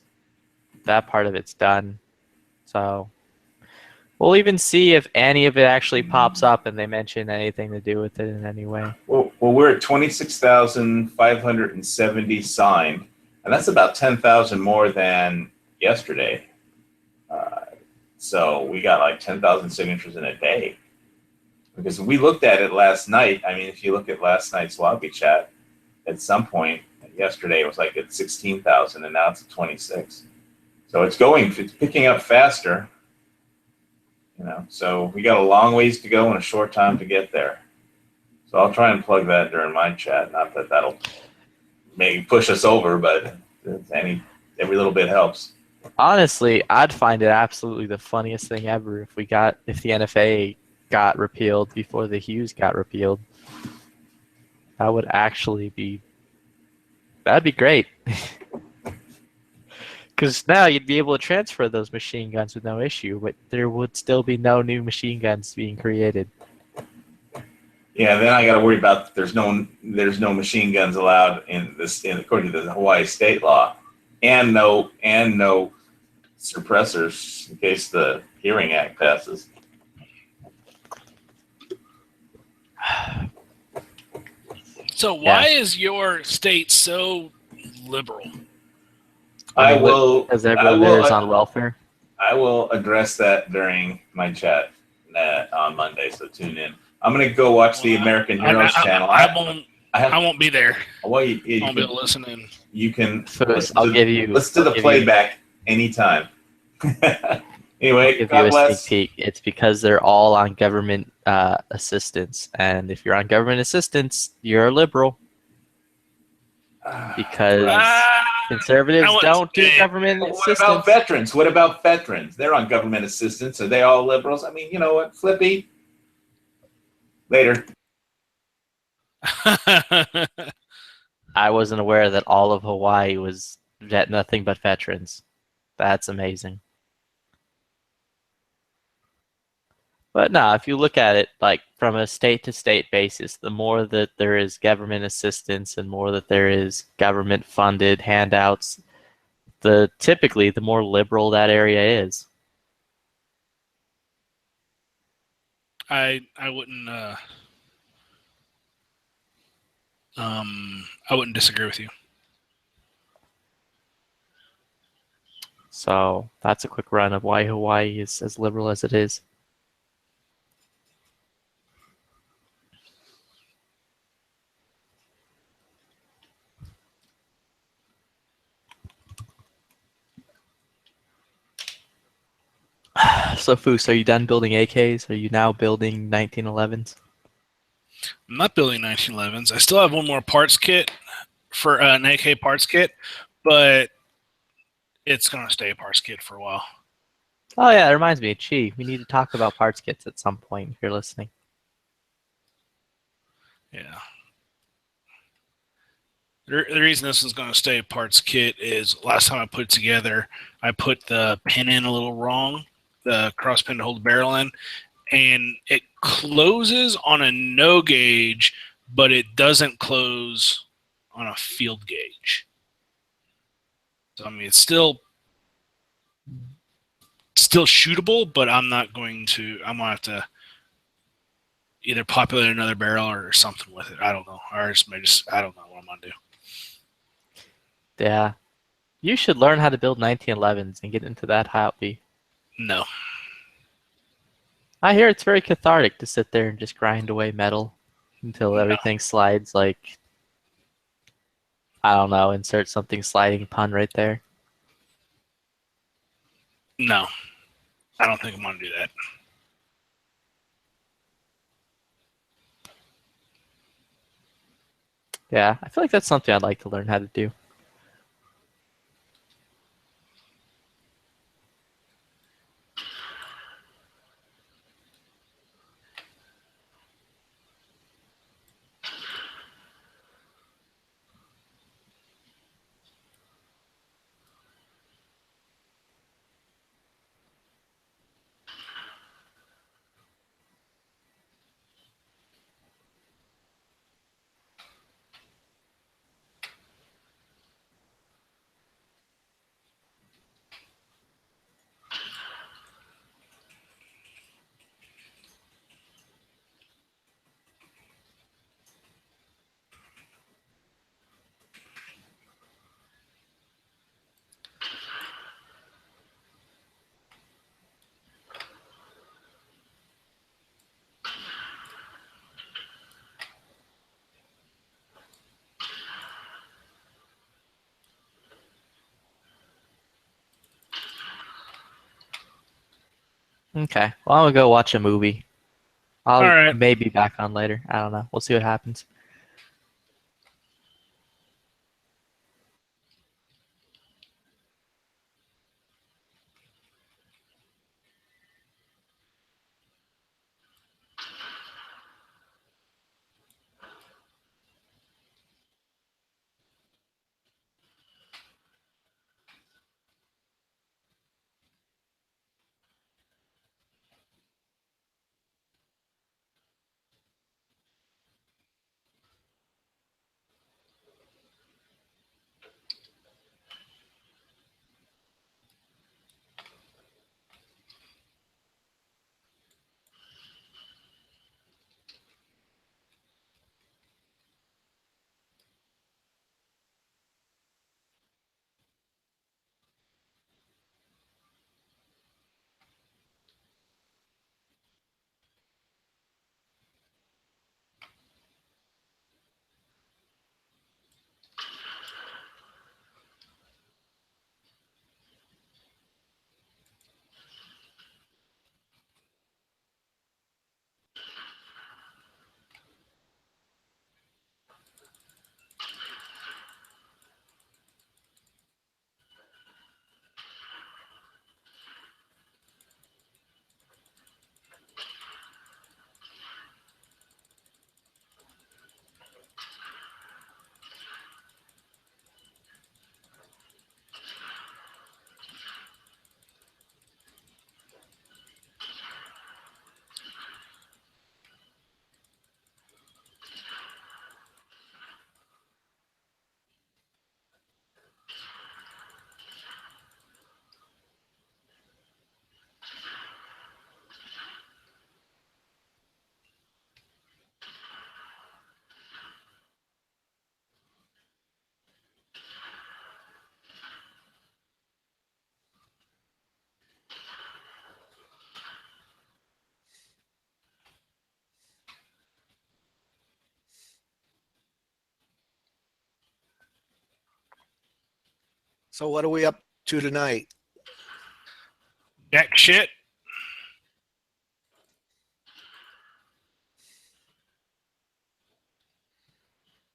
S9: that part of it's done. So we'll even see if any of it actually pops up and they mention anything to do with it in any way.
S11: Well, we're at 26,570 signed, and that's about 10,000 more than yesterday. So we got like 10,000 signatures in a day. Because we looked at it last night. I mean, if you look at last night's lobby chat, at some point yesterday it was like at 16,000, and now it's at 26. So it's picking up faster. You know, so we got a long ways to go and a short time to get there. So I'll try and plug that during my chat. Not that that'll maybe push us over, but every little bit helps.
S9: Honestly, I'd find it absolutely the funniest thing ever if the NFA got repealed before the Hughes got repealed. That would actually that'd be great. Because now you'd be able to transfer those machine guns with no issue, but there would still be no new machine guns being created.
S11: Yeah, then I got to worry about there's no machine guns allowed according to the Hawaii state law, and no suppressors in case the Hearing Act passes.
S6: So why is your state so liberal?
S9: Because everyone there is on welfare.
S11: I will address that during my chat on Monday, so tune in. I'm gonna go watch the American Heroes channel.
S6: I won't be there.
S11: Well,
S6: I won't be listening.
S11: You can.
S9: I'll give you.
S11: Listen to the playback anytime. Anyway,
S9: I'll give you a sneak peek. It's because they're all on government assistance, and if you're on government assistance, you're a liberal. Because conservatives don't do government assistance.
S11: What about veterans? What about veterans? They're on government assistance. Are they all liberals? I mean, you know what, Flippy? Later.
S9: I wasn't aware that all of Hawaii was nothing but veterans. That's amazing. But no, if you look at it like from a state to state basis, the more that there is government assistance and more that there is government funded handouts, typically the more liberal that area is.
S6: I wouldn't disagree with you.
S9: So that's a quick run of why Hawaii is as liberal as it is. So Foos, are you done building AKs? Are you now building 1911s?
S6: I'm not building 1911s. I still have one more parts kit for an AK parts kit, but it's gonna stay a parts kit for a while.
S9: Oh yeah, that reminds me. Chi, we need to talk about parts kits at some point if you're listening.
S6: Yeah. The reason this is going to stay a parts kit is last time I put it together, I put the pin in a little wrong, the cross pin to hold the barrel in, and it closes on a no gauge, but it doesn't close on a field gauge. So I mean, it's still shootable, but I'm going to have to either populate another barrel or something with it. I don't know. Or I don't know what I'm going to do.
S9: Yeah. You should learn how to build 1911s and get into that hobby.
S6: No.
S9: I hear it's very cathartic to sit there and just grind away metal until everything slides like, I don't know, insert something sliding pun right there.
S6: No. I don't think I'm going to do that.
S9: Yeah, I feel like that's something I'd like to learn how to do. Okay, well, I'm gonna go watch a movie. I'll
S6: All right.
S9: maybe be back on later. I don't know. We'll see what happens.
S12: So what are we up to tonight?
S6: Jack shit.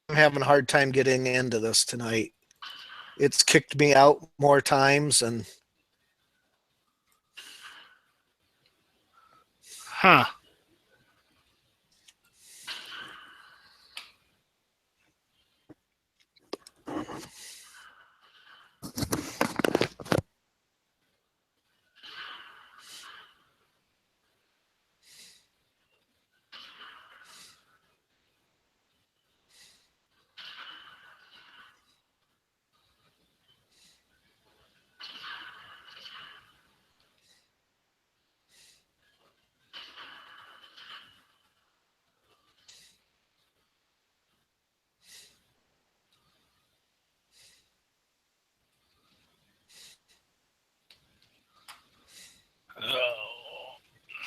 S12: I'm having a hard time getting into this tonight. It's kicked me out more times, and
S6: Huh.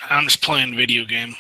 S6: I'm just playing video game.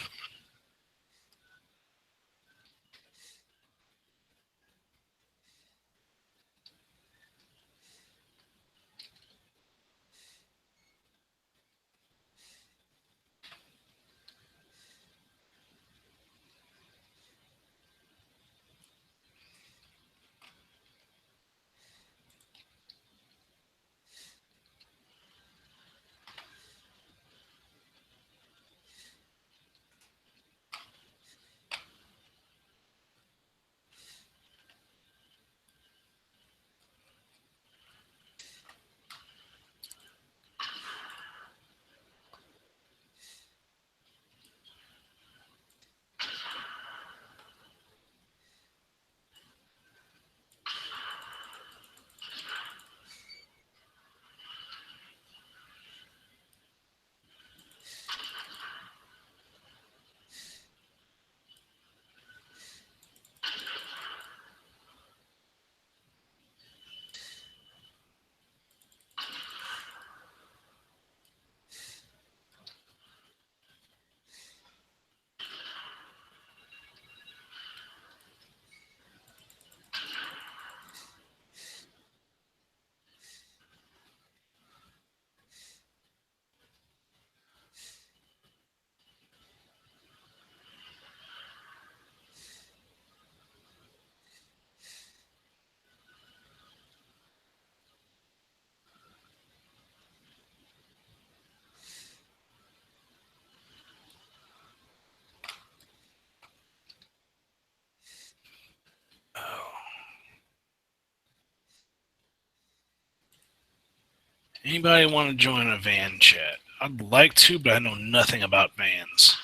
S6: Anybody want to join a van chat? I'd like to, but I know nothing about vans.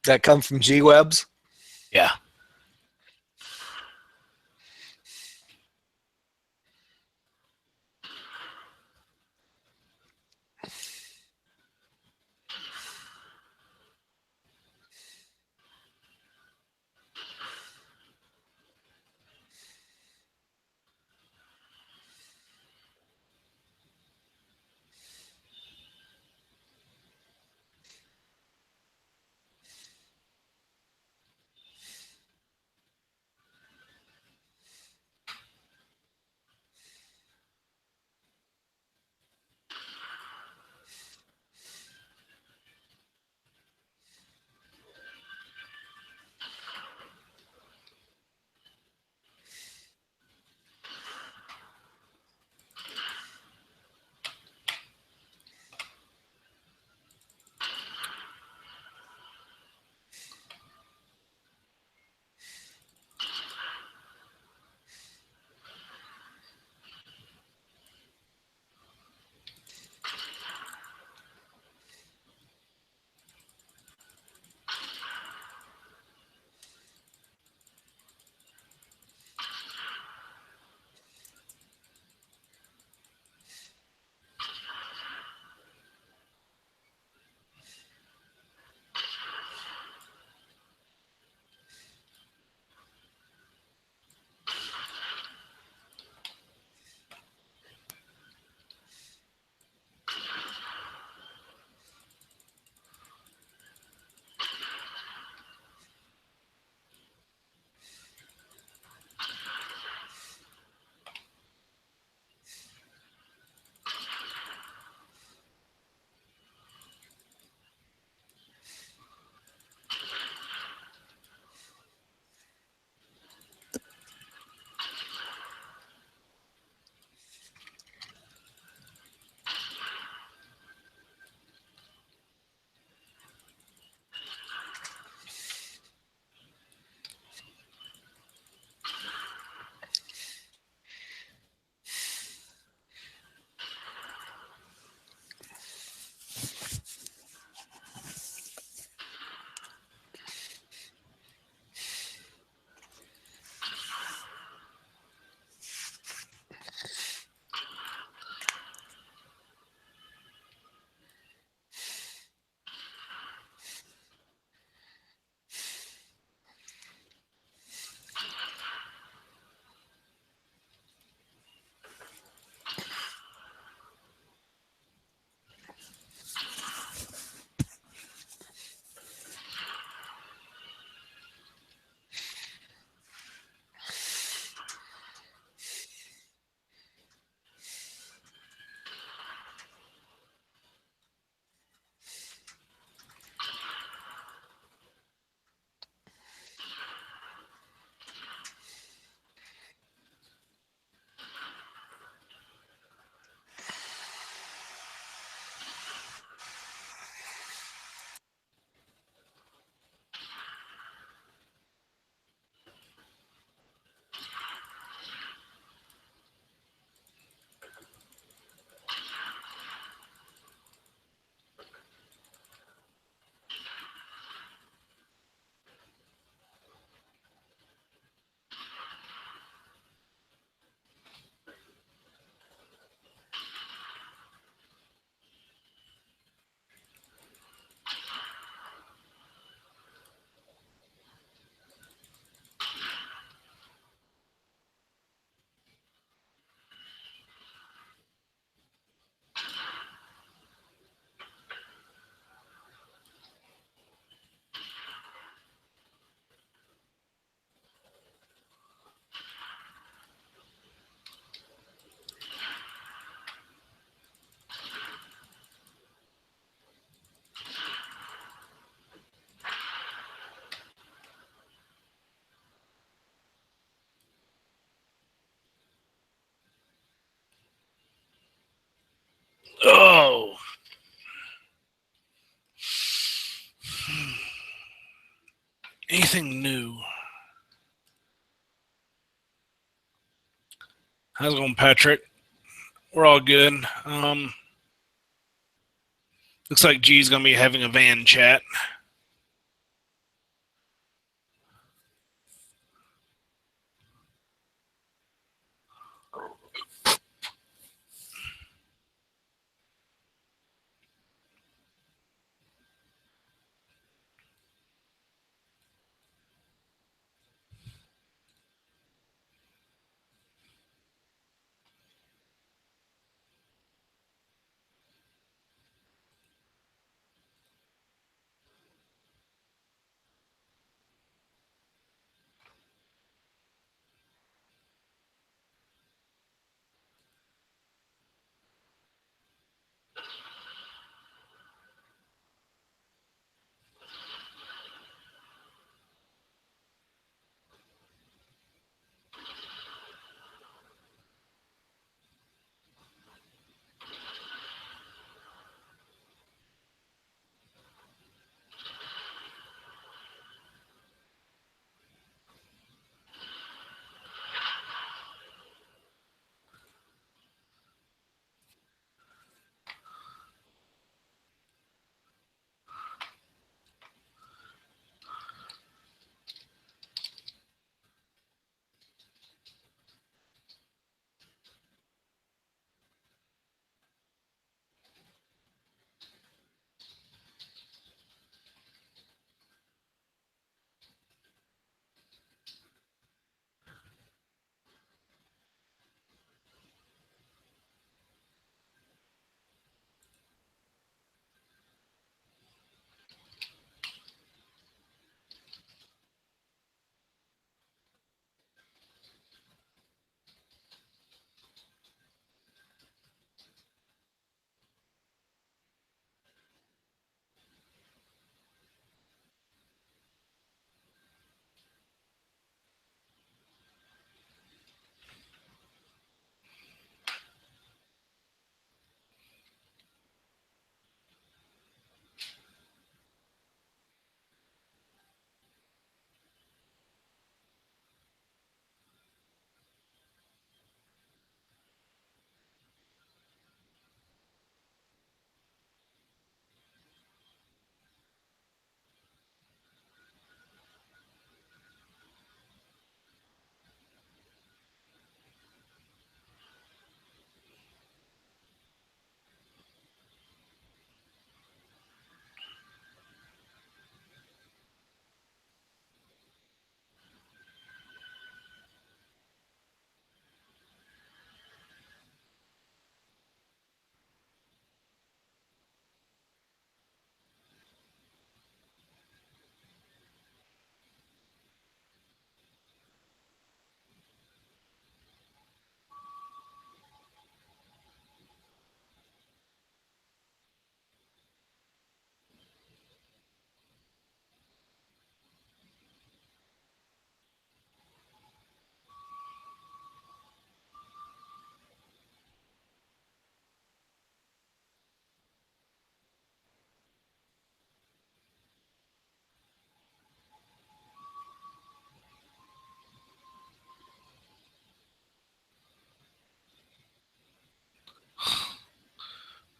S12: that come from G-Webs.
S6: Yeah. Anything new? How's it going, Patrick? We're all good. Looks like G's gonna be having a van chat.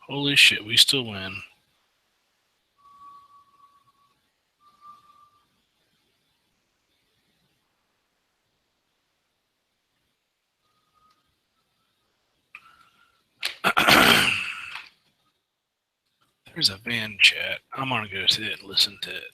S6: Holy shit, we still win. There's a van chat. I'm gonna go to it and listen to it.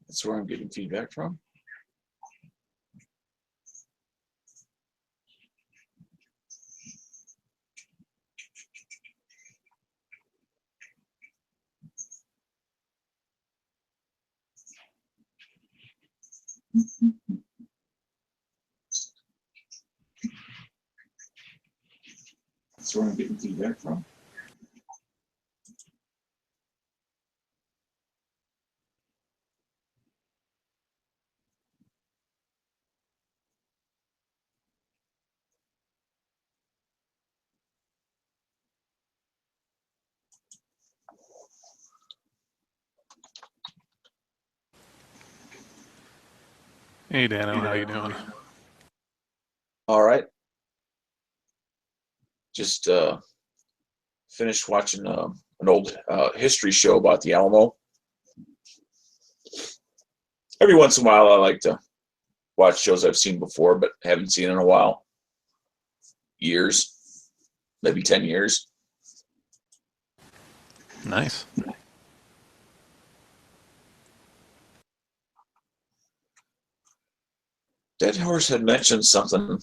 S13: That's where I'm getting feedback from. That's where I'm getting feedback from.
S14: Hey, Dano, how you doing?
S13: All right. Just finished watching an old history show about the Alamo. Every once in a while, I like to watch shows I've seen before, but haven't seen in a while. Years, maybe 10 years.
S14: Nice.
S13: Dead Horse had mentioned something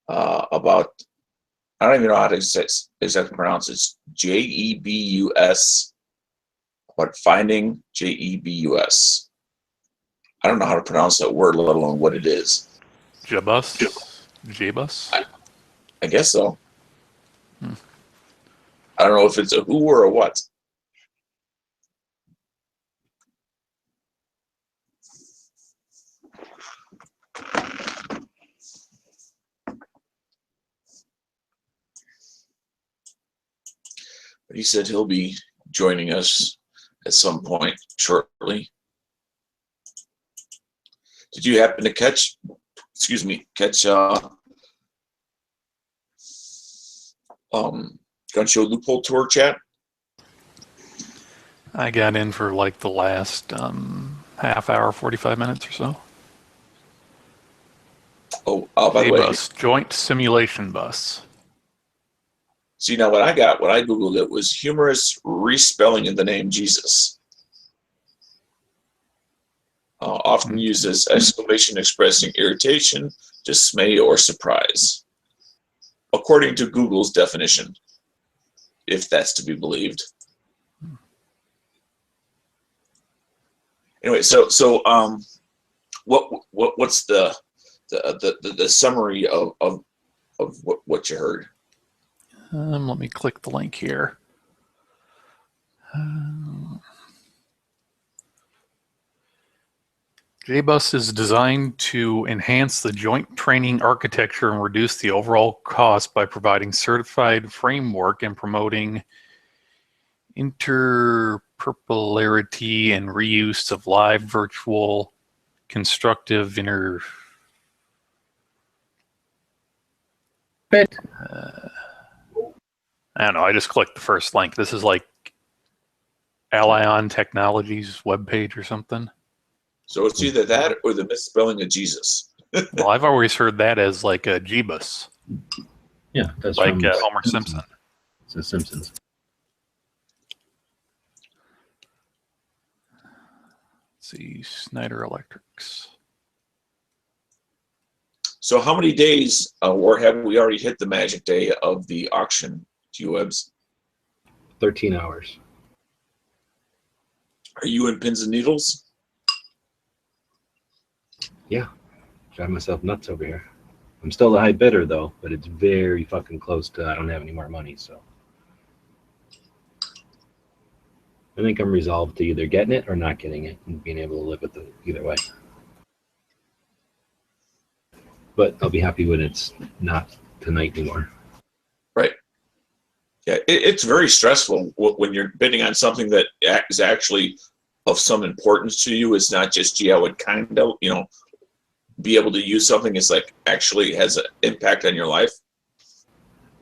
S13: about, I don't even know how to exactly pronounce it. It's Jebus, but finding Jebus. I don't know how to pronounce that word, let alone what it is.
S14: Jebus? Jebus?
S13: I guess so. I don't know if it's a who or a what. But he said he'll be joining us at some point shortly. Did you happen to catch Gun Show Loophole Tour chat?
S14: I got in for like the last half hour, 45 minutes or so.
S13: Oh, by the way,
S14: J-Bus, Joint Simulation Bus.
S13: See, now what I Googled it was humorous respelling of the name Jesus. Often used as exclamation expressing irritation, dismay, or surprise. According to Google's definition, if that's to be believed. Anyway, so what's the summary of what you heard?
S14: Let me click the link here. JBus is designed to enhance the joint training architecture and reduce the overall cost by providing certified framework and promoting interoperability and reuse of live virtual constructive I don't know. I just clicked the first link. This is like Allion Technologies webpage or something.
S13: So it's either that or the misspelling of Jesus.
S14: Well, I've always heard that as like a Jeebus.
S15: Yeah, that's
S14: like
S15: from
S14: Homer Simpson.
S15: It's The Simpsons.
S14: Let's see, Snyder Electrics.
S13: So how many days, or have we already hit the magic day of the auction, G-Webs?
S15: 13 hours.
S13: Are you in pins and needles?
S15: Yeah, drive myself nuts over here. I'm still the high bidder though, but it's very fucking close to I don't have any more money, so I think I'm resolved to either getting it or not getting it and being able to live with it either way. But I'll be happy when it's not tonight anymore.
S13: Right. Yeah, it's very stressful when you're bidding on something that is actually of some importance to you. It's not just, gee, I would kind of, be able to use something. It's like actually has an impact on your life.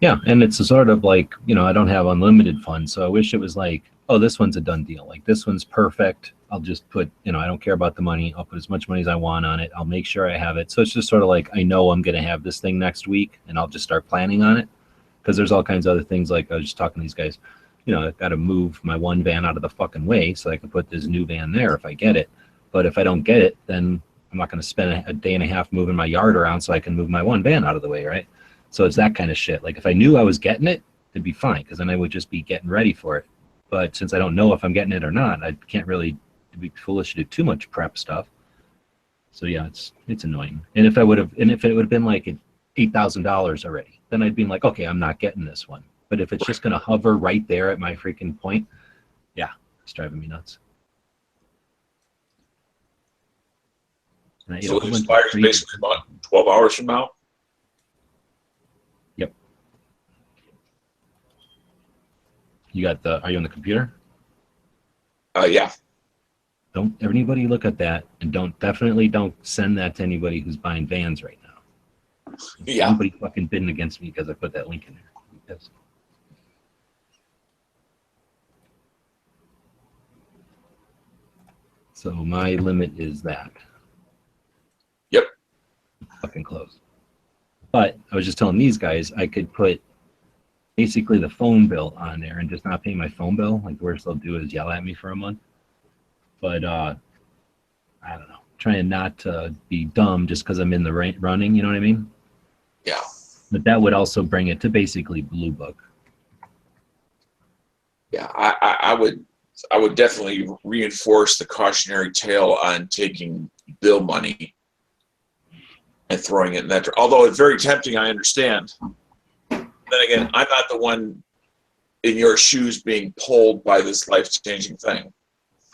S15: Yeah, and it's a sort of like, I don't have unlimited funds, so I wish it was like, oh, this one's a done deal. Like, this one's perfect. I'll just put, I don't care about the money. I'll put as much money as I want on it. I'll make sure I have it. So it's just sort of like, I know I'm going to have this thing next week, and I'll just start planning on it. Because there's all kinds of other things, like I was just talking to these guys, I've got to move my one van out of the fucking way so I can put this new van there if I get it. But if I don't get it, then I'm not going to spend a day and a half moving my yard around so I can move my one van out of the way, right? So it's that kind of shit. Like, if I knew I was getting it, it'd be fine, because then I would just be getting ready for it. But since I don't know if I'm getting it or not, I can't really, it'd be foolish to do too much prep stuff. So yeah, it's annoying. And if it would have been like $8,000 already, then I'd be like, okay, I'm not getting this one. But if it's just going to hover right there at my freaking point, yeah, it's driving me nuts.
S13: So it expires basically about 12 hours from now?
S15: Yep. Are you on the computer?
S13: Yeah.
S15: Don't anybody look at that, and definitely don't send that to anybody who's buying vans right now.
S13: Yeah.
S15: Somebody fucking bidding against me because I put that link in there. So my limit is that.
S13: Yep.
S15: Fucking close. But I was just telling these guys I could put basically the phone bill on there and just not pay my phone bill. Like, the worst they'll do is yell at me for a month. But I don't know, trying not to be dumb just because I'm in the running, you know what I mean?
S13: Yeah.
S15: But that would also bring it to basically Blue Book.
S13: Yeah, I would definitely reinforce the cautionary tale on taking bill money and throwing it in that. Although it's very tempting, I understand. Then again, I'm not the one in your shoes being pulled by this life-changing thing.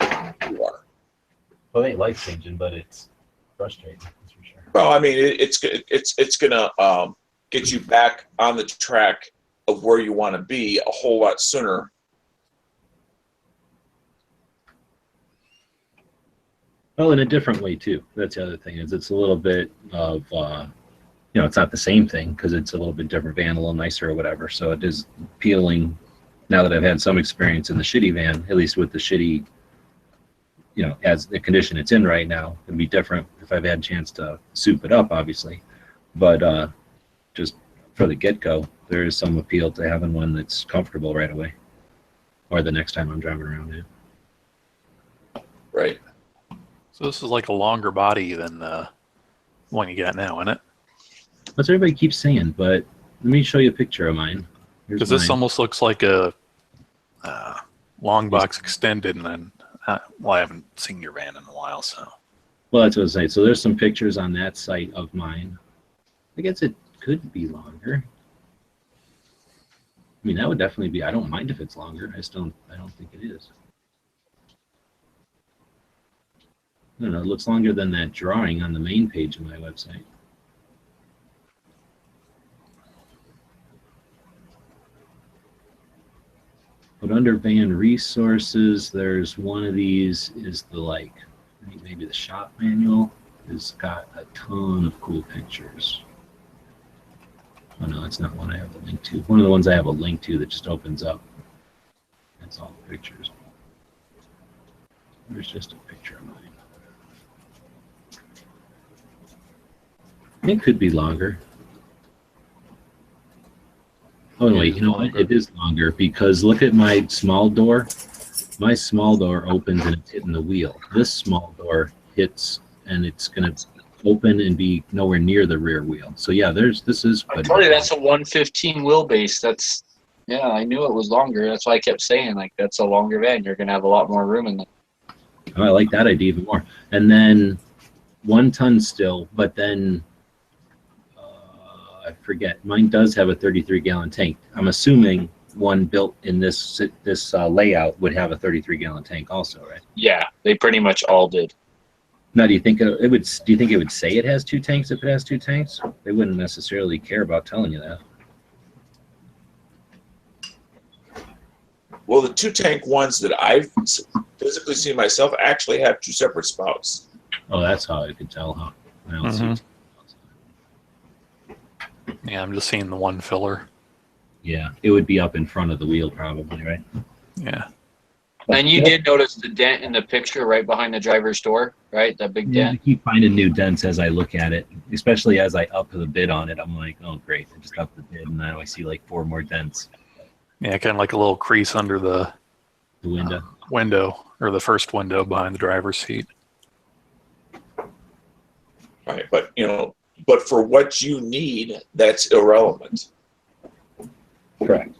S13: You are.
S15: Well, it ain't life-changing, but it's frustrating. That's for sure.
S13: Well, I mean, it's gonna get you back on the track of where you want to be a whole lot sooner.
S15: Well, in a different way too. That's the other thing, is it's a little bit of it's not the same thing because it's a little bit different van, a little nicer or whatever. So it is appealing now that I've had some experience in the shitty van, at least with the shitty, as the condition it's in right now. It'd be different if I've had a chance to soup it up, obviously. But just for the get-go, there is some appeal to having one that's comfortable right away, or the next time I'm driving around it.
S13: Right.
S14: So this is like a longer body than the one you got now, isn't it?
S15: That's what everybody keeps saying, but let me show you a picture of mine.
S14: Because this almost looks like a long box extended, and then I haven't seen your van in a while, so.
S15: Well, that's what I was saying. So there's some pictures on that site of mine. I guess it could be longer. I mean, that would definitely be. I don't mind if it's longer. I don't think it is. I don't know. It looks longer than that drawing on the main page of my website. But under van resources, there's one of these is the maybe the shop manual has got a ton of cool pictures. Oh no, that's not one I have a link to. One of the ones I have a link to that just opens up. That's all the pictures. There's just a picture of mine. It could be longer. Oh wait, you know what? It is longer because look at my small door. My small door opens and it's hitting the wheel. This small door hits and it's gonna open and be nowhere near the rear wheel. So yeah, this is.
S16: I told you that's a 115 wheelbase. I knew it was longer. That's why I kept saying that's a longer van. You're gonna have a lot more room in there.
S15: Oh, I like that idea even more. And then 1 ton still, but then. I forget. Mine does have a 33-gallon tank. I'm assuming one built in this layout would have a 33-gallon tank also, right?
S16: Yeah, they pretty much all did.
S15: Now, do you think it would? Do you think it would say it has 2 tanks if it has 2 tanks? They wouldn't necessarily care about telling you that.
S13: Well, the 2-tank ones that I've physically see myself actually have two separate spouts.
S15: Oh, that's how I could tell, huh? I don't see.
S14: Yeah, I'm just seeing the one filler.
S15: Yeah, it would be up in front of the wheel, probably, right?
S14: Yeah.
S16: And you did notice the dent in the picture right behind the driver's door, right? That big
S15: Yeah, I
S16: dent.
S15: keep finding new dents as I look at it, especially as I up the bid on it. I'm like, oh, great. I just upped the bid, and now I see like 4 more dents.
S14: Yeah, kind of like a little crease under the
S15: window.
S14: Window, or the first window behind the driver's seat.
S13: Right, but but for what you need, that's irrelevant.
S15: Correct.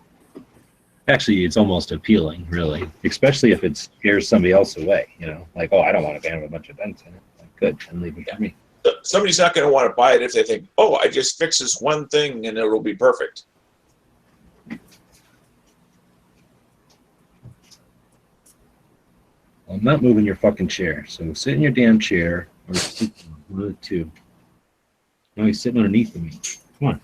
S15: Actually, it's almost appealing, really, especially if it scares somebody else away. Like, oh, I don't want a van with a bunch of dents in it. Like, good, and leave it for me.
S13: Somebody's not going to want to buy it if they think, oh, I just fix this one thing and it'll be perfect.
S15: I'm not moving your fucking chair, so sit in your damn chair or sit down, one of the two. No, he's sitting underneath of me. Come on.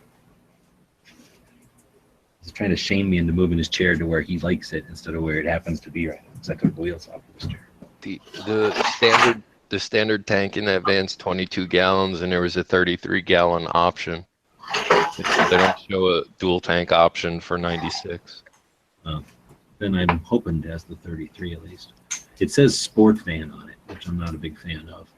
S15: He's trying to shame me into moving his chair to where he likes it instead of where it happens to be right now. Because I took the wheels off of his chair.
S17: The standard tank in that van's 22 gallons, and there was a 33-gallon option. They don't show a dual tank option for 96.
S15: Oh, then I'm hoping it has the 33 at least. It says sport van on it, which I'm not a big fan of.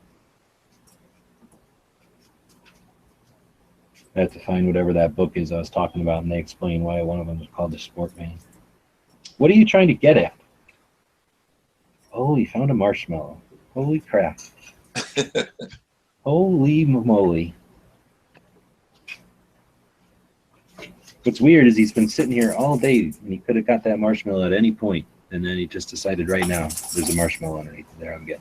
S15: I have to find whatever that book is I was talking about, and they explain why one of them is called the sport van. What are you trying to get at? Oh, he found a marshmallow. Holy crap. Holy moly. What's weird is he's been sitting here all day, and he could have got that marshmallow at any point, and then he just decided right now there's a marshmallow underneath there I'm getting.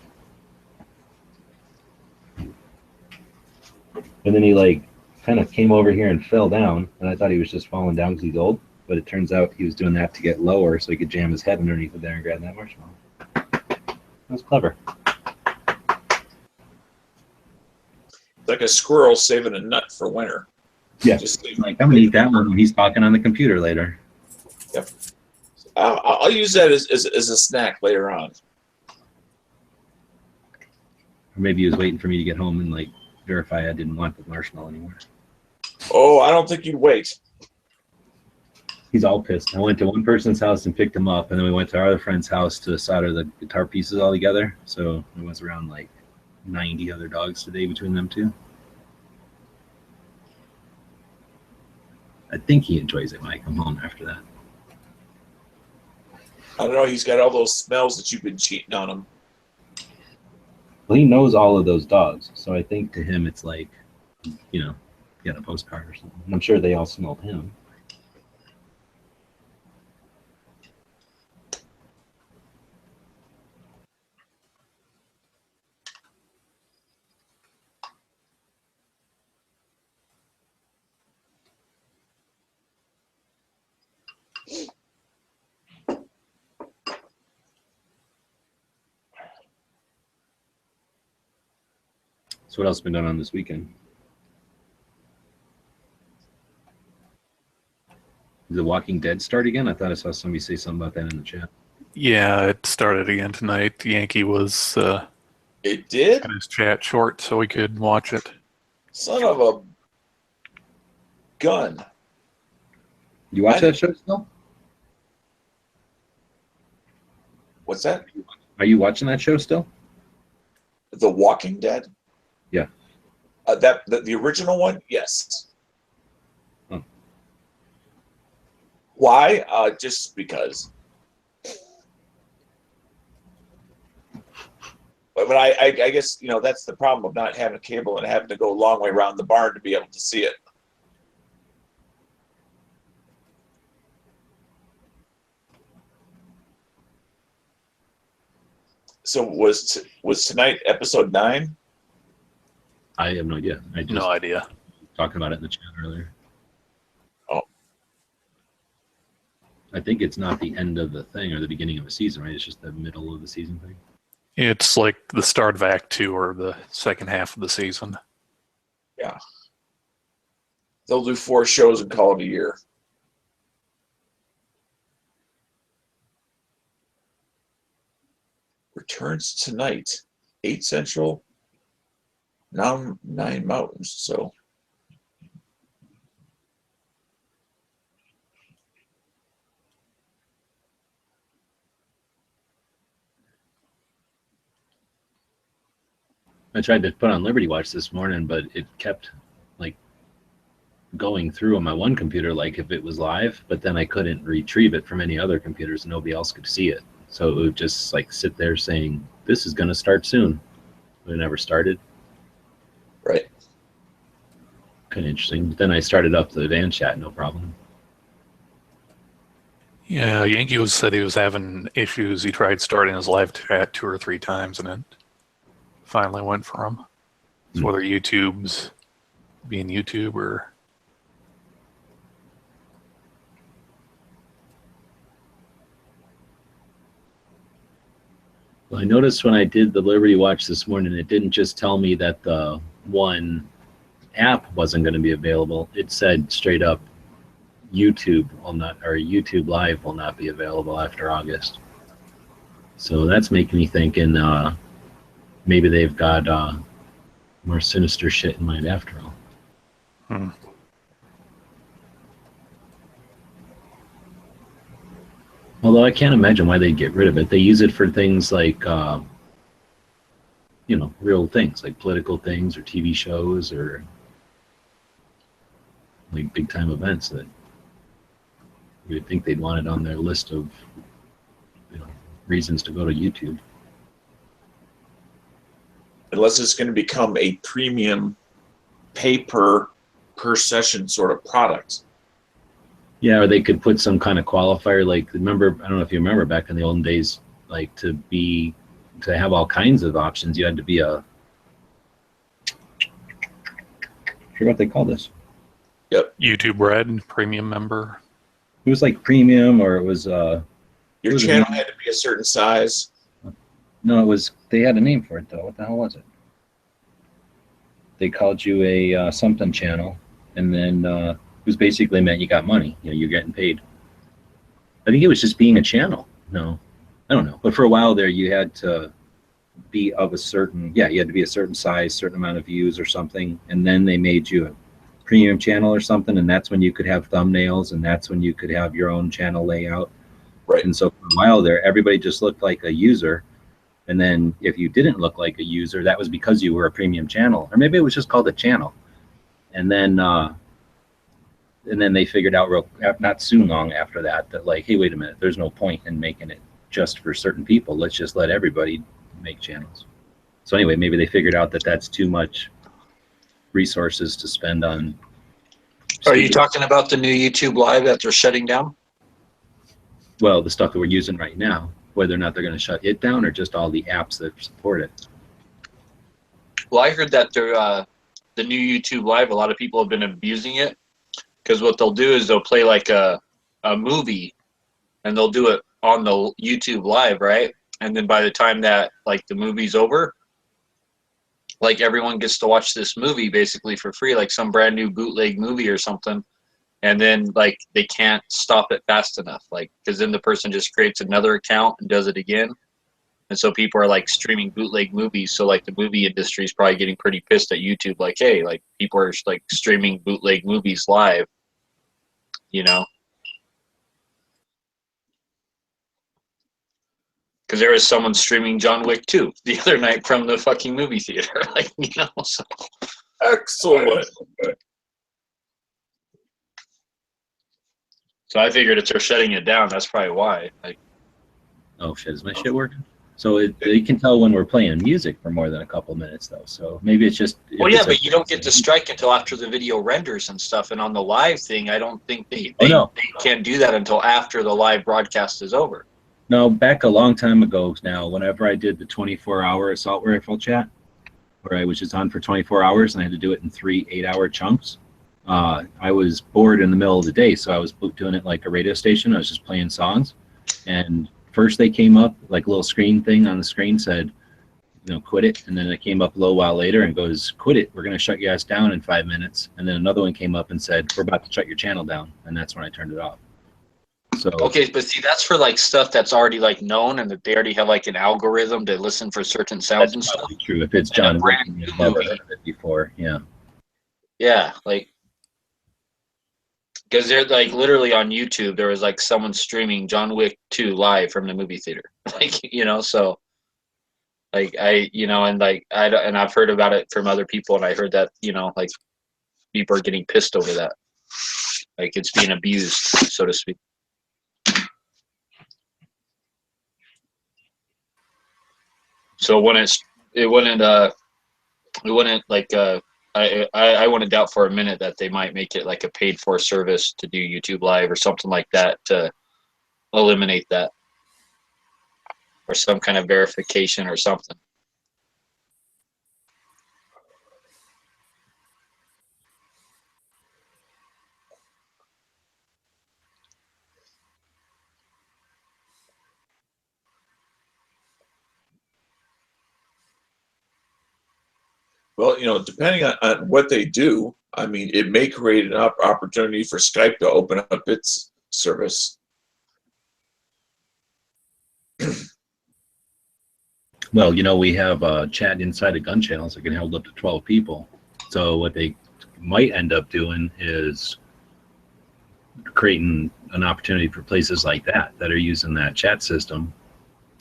S15: And then he kind of came over here and fell down, and I thought he was just falling down because he's old, but it turns out he was doing that to get lower so he could jam his head underneath of there and grab that marshmallow. That was clever.
S13: It's like a squirrel saving a nut for winter.
S15: Yeah, I'm gonna eat that one when he's talking on the computer later.
S13: Yep. I'll use that as a snack later on.
S15: Or maybe he was waiting for me to get home and verify I didn't want the marshmallow anymore.
S13: Oh, I don't think you'd wait.
S15: He's all pissed. I went to one person's house and picked him up, and then we went to our other friend's house to solder the guitar pieces all together. So it was around 90 other dogs today between them two. I think he enjoys it when I come home after that.
S13: I don't know. He's got all those smells that you've been cheating on him.
S15: Well, he knows all of those dogs, so I think to him it's like, get a postcard or something. I'm sure they all smelled him. So what else has been done on this weekend? Did The Walking Dead start again? I thought I saw somebody say something about that in the chat.
S14: Yeah, it started again tonight. Yankee was
S13: it did?
S14: cut his chat short so we could watch it.
S13: Son of a gun.
S15: You watch that show still?
S13: What's that?
S15: Are you watching that show still?
S13: The Walking Dead?
S15: Yeah.
S13: The original one? Yes.
S15: Oh.
S13: Why? Just because. But I guess, that's the problem of not having cable and having to go a long way around the barn to be able to see it. So was tonight episode 9?
S15: I have no idea.
S14: No idea.
S15: Talking about it in the chat earlier.
S13: Oh.
S15: I think it's not the end of the thing or the beginning of a season, right? It's just the middle of the season thing.
S14: It's like the start of Act 2 or the second half of the season.
S13: Yeah. They'll do 4 shows and call it a year. returns tonight, 8 Central, now 9 Mountains. So
S15: I tried to put on Liberty Watch this morning, but it kept like going through on my one computer like if it was live, but then I couldn't retrieve it from any other computers and nobody else could see it. So it would just like sit there saying, this is going to start soon. But it never started.
S13: Right.
S15: Kind of interesting. But then I started up the van chat, no problem.
S14: Yeah, Yankee said he was having issues. He tried starting his live chat 2 or 3 times and it finally went for him. So whether YouTube's being YouTube or...
S15: Well, I noticed when I did the Liberty Watch this morning, it didn't just tell me that the one app wasn't going to be available. It said straight up, YouTube will not, or YouTube Live will not be available after August. So that's making me thinking maybe they've got more sinister shit in mind after all.
S14: Hmm.
S15: Although I can't imagine why they'd get rid of it. They use it for things like, you know, real things like political things or TV shows or like big time events that you would think they'd want it on their list of, you know, reasons to go to YouTube.
S13: unless it's going to become a premium pay per session sort of product.
S15: Yeah, or they could put some kind of qualifier, like, remember, I don't know if you remember back in the olden days, like to have all kinds of options, you had to be a, I forget what they call this.
S13: Yep.
S14: YouTube Red, premium member.
S15: It was like premium, or it was
S13: your channel had to be a certain size.
S15: No, it was, they had a name for it though. What the hell was it? They called you a something channel, and then it was basically meant you got money. You know, you're getting paid. I think it was just being a channel. No, I don't know. But for a while there, you had to be of a certain, you had to be a certain size, certain amount of views or something, and then they made you a premium channel or something, and that's when you could have thumbnails, and that's when you could have your own channel layout.
S13: Right.
S15: And so for a while there, everybody just looked like a user. And then if you didn't look like a user, that was because you were a premium channel, or maybe it was just called a channel. And then they figured out not soon long after that like, hey, wait a minute, there's no point in making it just for certain people. Let's just let everybody make channels. So anyway, maybe they figured out that that's too much resources to spend on.
S16: Are you talking about the new YouTube Live that they're shutting down?
S15: Well, the stuff that we're using right now, whether or not they're going to shut it down or just all the apps that support it.
S16: Well, I heard that they're, the new YouTube Live, a lot of people have been abusing it, because what they'll do is they'll play like a movie, and they'll do it on the YouTube Live, right? And then by the time that like the movie's over, like everyone gets to watch this movie basically for free, like some brand new bootleg movie or something. And then like they can't stop it fast enough, like, because then the person just creates another account and does it again. And so people are like streaming bootleg movies. So like the movie industry is probably getting pretty pissed at YouTube, like, hey, like people are like streaming bootleg movies live, you know? Because there was someone streaming John Wick 2 the other night from the fucking movie theater, like, you know. So.
S13: Excellent.
S16: So I figured if they're shutting it down, that's probably why. Like,
S15: oh shit, is my shit working? So they can tell when we're playing music for more than a couple minutes though. So maybe it's just.
S16: Well, yeah, but you don't get to strike until after the video renders and stuff. And on the live thing, I don't think they can't do that until after the live broadcast is over.
S15: No, back a long time ago now, whenever I did the 24-hour assault rifle chat, where I was just on for 24 hours and I had to do it in 3 8-hour chunks. I was bored in the middle of the day, so I was doing it like a radio station. I was just playing songs, and first they came up, like a little screen thing on the screen said, you know, quit it, and then it came up a little while later and goes, quit it, we're going to shut you guys down in 5 minutes, and then another one came up and said, we're about to shut your channel down, and that's when I turned it off. So
S16: Okay, but see, that's for like stuff that's already like known, and that they already have like an algorithm to listen for certain sounds and stuff.
S15: true. If it's
S16: And a
S15: John Wick,
S16: brand
S15: and
S16: new
S15: you've never
S16: movie.
S15: heard of it before, yeah.
S16: Yeah, like because they're like literally on YouTube. There was like someone streaming John Wick 2 live from the movie theater. Like so like and like and I've heard about it from other people, and I heard that like people are getting pissed over that. Like it's being abused, so to speak. So it wouldn't like I wouldn't doubt for a minute that they might make it like a paid for service to do YouTube Live or something like that to eliminate that, or some kind of verification or something.
S13: Well, depending on what they do, I mean, it may create an opportunity for Skype to open up its service.
S15: Well, we have a chat inside of gun channels that can hold up to 12 people. So what they might end up doing is creating an opportunity for places like that are using that chat system,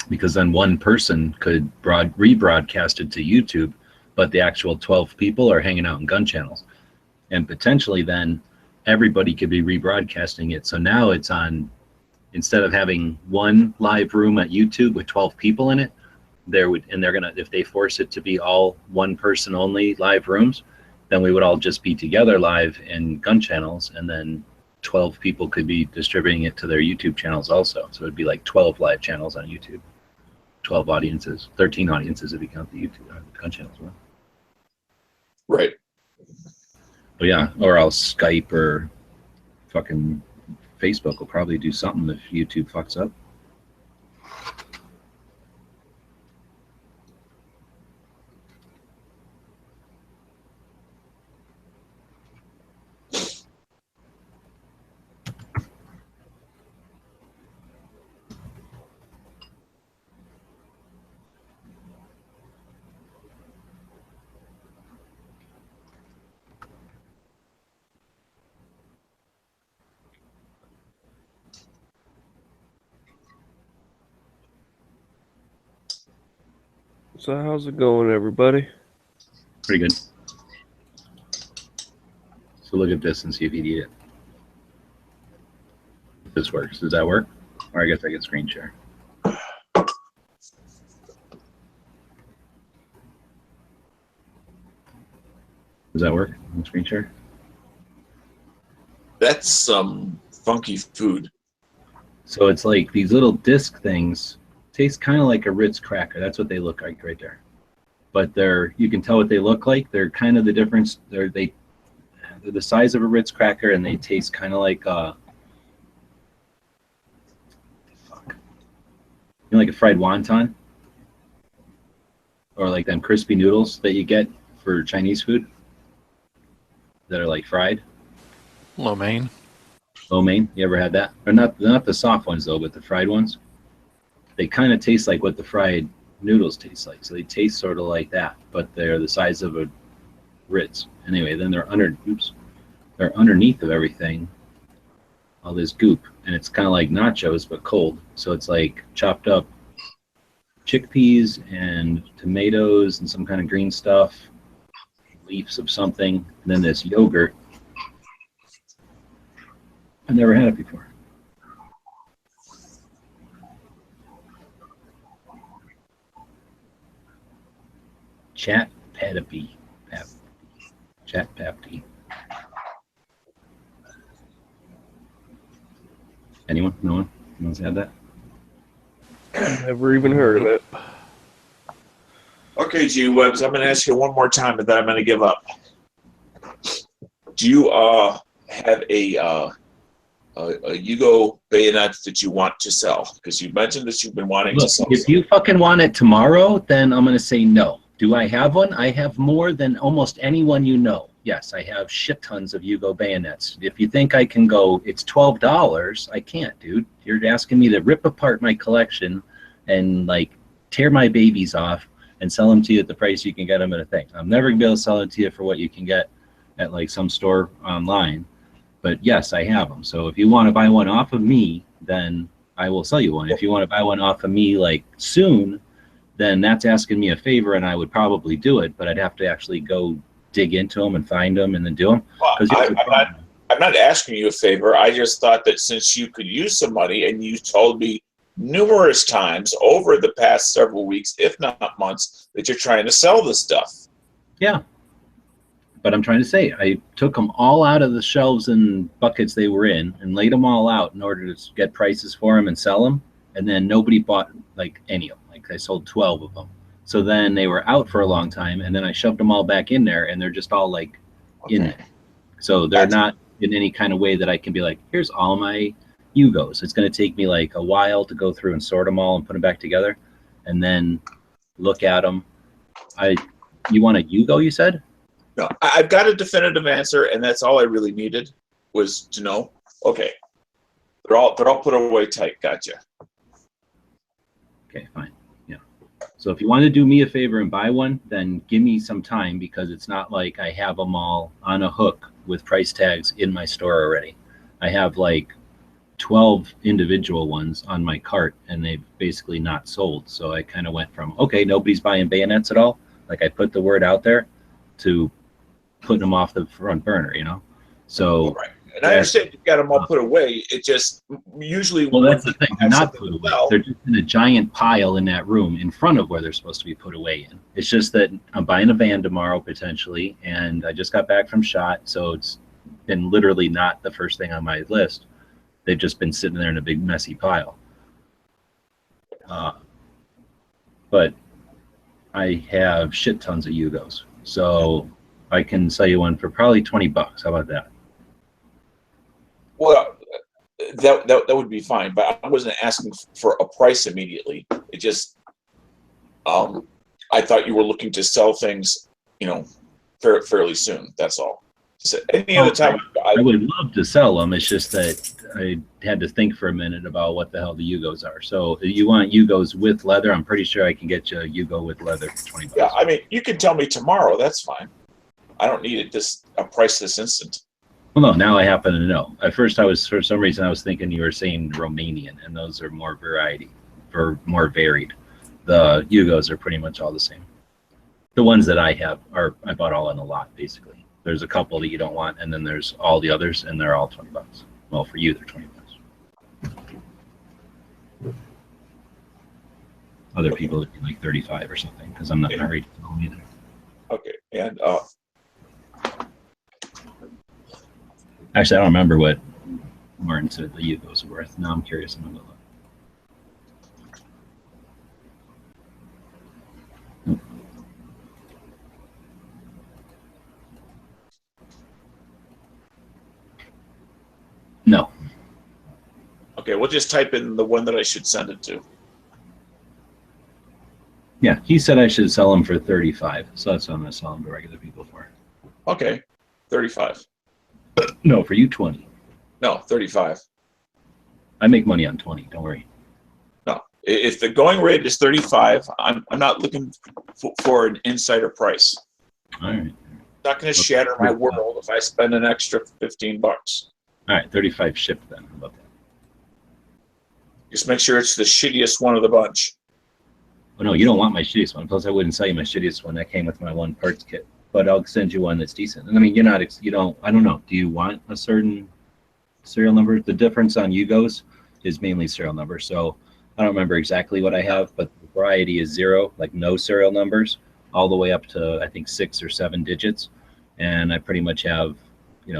S15: because then one person could rebroadcast it to YouTube, but the actual 12 people are hanging out in gun channels. And potentially then everybody could be rebroadcasting it. So now it's on, instead of having one live room at YouTube with 12 people in it, if they force it to be all one person only live rooms, then we would all just be together live in gun channels, and then 12 people could be distributing it to their YouTube channels also. So it'd be like 12 live channels on YouTube, 12 audiences, 13 audiences if you count the YouTube gun channels.
S13: Right.
S15: But yeah, or else Skype or fucking Facebook will probably do something if YouTube fucks up.
S2: So how's it going, everybody?
S15: Pretty good. So look at this and see if you need it. If this works. Does that work? Or I guess I can screen share. Does that work on screen share?
S13: That's some funky food.
S15: So it's like these little disc things taste kind of like a Ritz cracker. That's what they look like right there. But you can tell what they look like. They're kind of the difference. They're the size of a Ritz cracker, and they taste kind of like like a fried wonton, or like them crispy noodles that you get for Chinese food that are like fried.
S14: Lo mein.
S15: Lo mein. You ever had that? Or not the soft ones though, but the fried ones. They kind of taste like what the fried noodles taste like. So they taste sort of like that, but they're the size of a Ritz. Anyway, then they're underneath of everything, all this goop, and it's kind of like nachos but cold. So it's like chopped up chickpeas and tomatoes and some kind of green stuff, leaves of something, and then this yogurt. I've never had it before. Chat Patapy. Chat Patapy. Anyone? No one? No one's had that?
S2: Never even heard of it.
S13: Okay, G-Webs, I'm going to ask you one more time, and then I'm going to give up. Do you have a Yugo bayonet that you want to sell? Because you mentioned that you've been wanting to sell.
S15: If you fucking want it tomorrow, then I'm going to say no. Do I have one? I have more than almost anyone you know. yes, I have shit tons of Yugo bayonets. If you think I can go, it's $12, I can't, dude. You're asking me to rip apart my collection and like tear my babies off and sell them to you at the price you can get them at a thing. I'm never gonna be able to sell it to you for what you can get at like some store online. But yes, I have them. So if you want to buy one off of me, then I will sell you one. If you want to buy one off of me like soon, then that's asking me a favor, and I would probably do it. But I'd have to actually go dig into them and find them and then do them.
S13: Well, I'm not asking you a favor. I just thought that since you could use some money, and you told me numerous times over the past several weeks, if not months, that you're trying to sell this stuff.
S15: Yeah. But I'm trying to say, I took them all out of the shelves and buckets they were in and laid them all out in order to get prices for them and sell them. And then nobody bought like any of them. Like I sold 12 of them. So then they were out for a long time, and then I shoved them all back in there, and they're just all like in there. So they're not in any kind of way that I can be like, here's all my Yugos. It's going to take me like a while to go through and sort them all and put them back together and then look at them. You want a Yugo, you said?
S13: No, I've got a definitive answer, and that's all I really needed was to know. Okay, they're all put away tight. Gotcha.
S15: Okay, fine. Yeah. So if you want to do me a favor and buy one, then give me some time, because it's not like I have them all on a hook with price tags in my store already. I have like 12 individual ones on my cart, and they've basically not sold. So I kind of went from, okay, nobody's buying bayonets at all. Like I put the word out there to putting them off the front burner, you know? So,
S13: right. And I understand you've got them all put away. It just usually.
S15: Well, that's the thing. They're not put away. They're just in a giant pile in that room in front of where they're supposed to be put away in. It's just that I'm buying a van tomorrow potentially, and I just got back from SHOT, so it's been literally not the first thing on my list. They've just been sitting there in a big messy pile. But I have shit tons of Yugos, so I can sell you one for probably $20. How about that?
S13: Well, that would be fine, but I wasn't asking for a price immediately. It just, I thought you were looking to sell things, you know, fairly soon. That's all. So any other time,
S15: I would love to sell them. It's just that I had to think for a minute about what the hell the Yugos are. So if you want Yugos with leather, I'm pretty sure I can get you a Yugo with leather for $20.
S13: Yeah, I mean, you can tell me tomorrow. That's fine. I don't need a price this instant.
S15: Well, no, now I happen to know. At first, for some reason, I was thinking you were saying Romanian, and those are more more varied. The Yugos are pretty much all the same. The ones that I have I bought all in a lot, basically. There's a couple that you don't want, and then there's all the others, and they're all $20. Well, for you, they're $20. Other people, it'd be like 35 or something, because I'm not married to them either.
S13: Okay, and
S15: actually, I don't remember what Martin said the Yugos were worth. Now I'm curious. I'm gonna look. No.
S13: Okay, we'll just type in the one that I should send it to.
S15: Yeah, he said I should sell them for 35, so that's what I'm gonna sell them to regular people for.
S13: Okay, 35.
S15: No, for you 20.
S13: No, 35.
S15: I make money on 20. Don't worry.
S13: No, if the going rate is 35, I'm not looking for an insider price.
S15: All right.
S13: It's not going to shatter my world if I spend an extra $15.
S15: All right, 35 shipped then. How about that?
S13: Just make sure it's the shittiest one of the bunch.
S15: Well, no, you don't want my shittiest one. Plus, I wouldn't sell you my shittiest one. That came with my one parts kit. But I'll send you one that's decent. And I mean, I don't know. Do you want a certain serial number? The difference on Yugos is mainly serial number. So I don't remember exactly what I have, but the variety is 0, like no serial numbers, all the way up to, I think, 6 or 7 digits. And I pretty much have,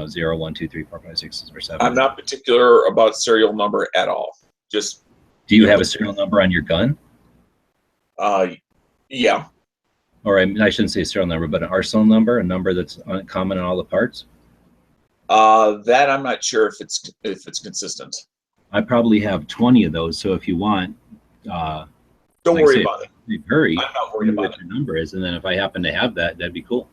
S15: 0, 1, 2, 3, 4, 5, 6, or 7.
S13: I'm not particular about serial number at all. Just.
S15: Do you have a serial number on your gun?
S13: Yeah.
S15: Or I shouldn't say serial number, but an arsenal number, a number that's common in all the parts?
S13: That I'm not sure if it's consistent.
S15: I probably have 20 of those. So if you want,
S13: don't worry about it.
S15: Hurry.
S13: I'm not worried about
S15: what your number is, and then if I happen to have that, that'd be cool.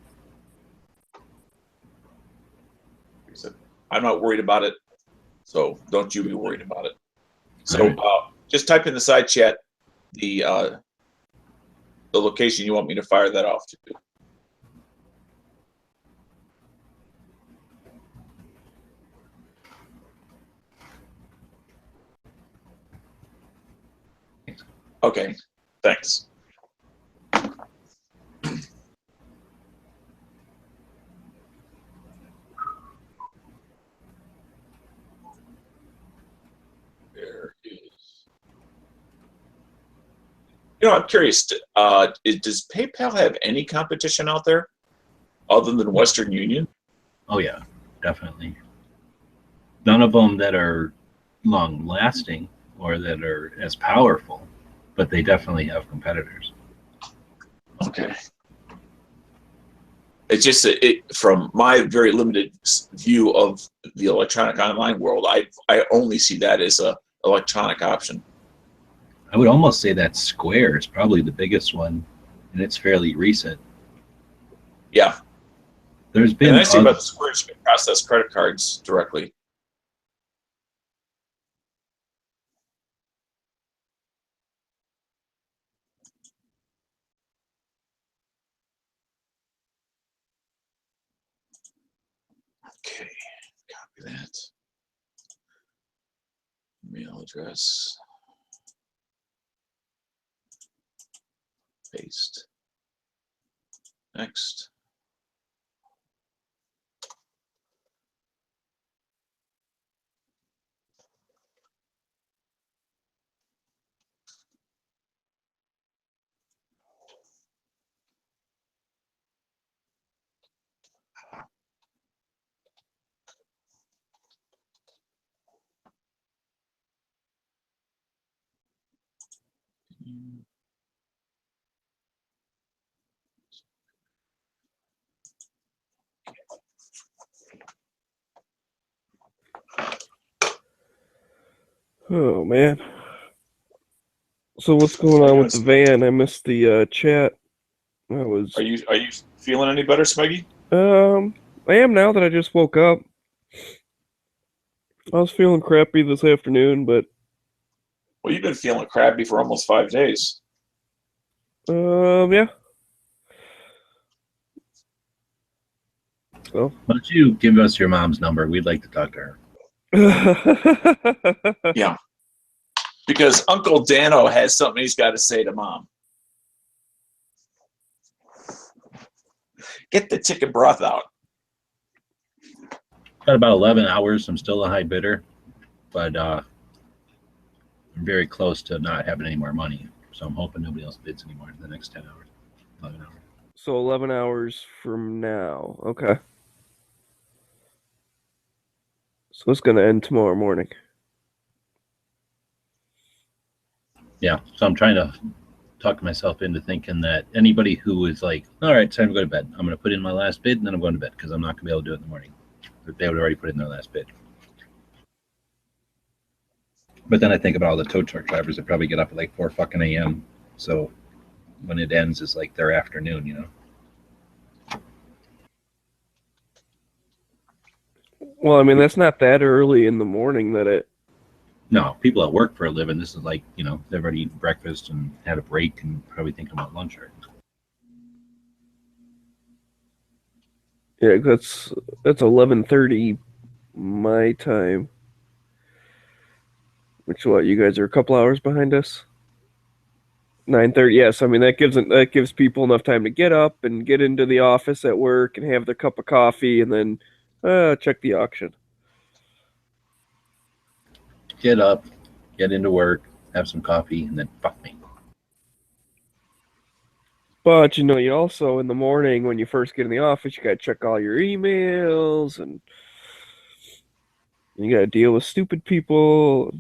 S13: I'm not worried about it. So don't you be worried about it. So just type in the side chat the location you want me to fire that off to. Okay, thanks. There is. You know, I'm curious. Does PayPal have any competition out there other than Western Union?
S15: Oh yeah, definitely. None of them that are long-lasting or that are as powerful, but they definitely have competitors.
S13: Okay. It's just from my very limited view of the electronic online world, I only see that as a electronic option.
S15: I would almost say that Square is probably the biggest one, and it's fairly recent.
S13: Yeah.
S15: There's been
S13: the nice thing about the Square is you can process credit cards directly. Okay, copy that. Email address. Paste. Next.
S2: Oh man. So what's going on with the van? I missed the chat. I was.
S13: Are you feeling any better, Smeggy?
S2: I am now that I just woke up. I was feeling crappy this afternoon, but
S13: Well, you've been feeling crappy for almost 5 days.
S2: yeah. Well,
S15: why don't you give us your mom's number? We'd like to talk to her.
S13: Yeah. Because Uncle Dano has something he's got to say to Mom. Get the chicken broth out.
S15: Got about 11 hours. I'm still a high bidder, but I'm very close to not having any more money. So I'm hoping nobody else bids anymore in the next 10 hours, 11 hours.
S2: So 11 hours from now. Okay. So it's going to end tomorrow morning.
S15: Yeah. So I'm trying to talk myself into thinking that anybody who is like, all right, it's time to go to bed. I'm going to put in my last bid and then I'm going to bed because I'm not going to be able to do it in the morning. But they would already put in their last bid. But then I think about all the tow truck drivers that probably get up at like 4 fucking a.m. So when it ends, it's like their afternoon, you know?
S2: Well, I mean, that's not that early in the morning that it...
S15: No, people that work for a living, this is like, you know, they've already eaten breakfast and had a break and probably thinking about lunch right now.
S2: Yeah, that's 11:30 my time. Which what, you guys are a couple hours behind us? 9:30. Yes, I mean that gives people enough time to get up and get into the office at work and have their cup of coffee and then check the auction.
S15: Get up, get into work, have some coffee, and then fuck me.
S2: But you know, you also in the morning when you first get in the office, you gotta check all your emails and you gotta deal with stupid people.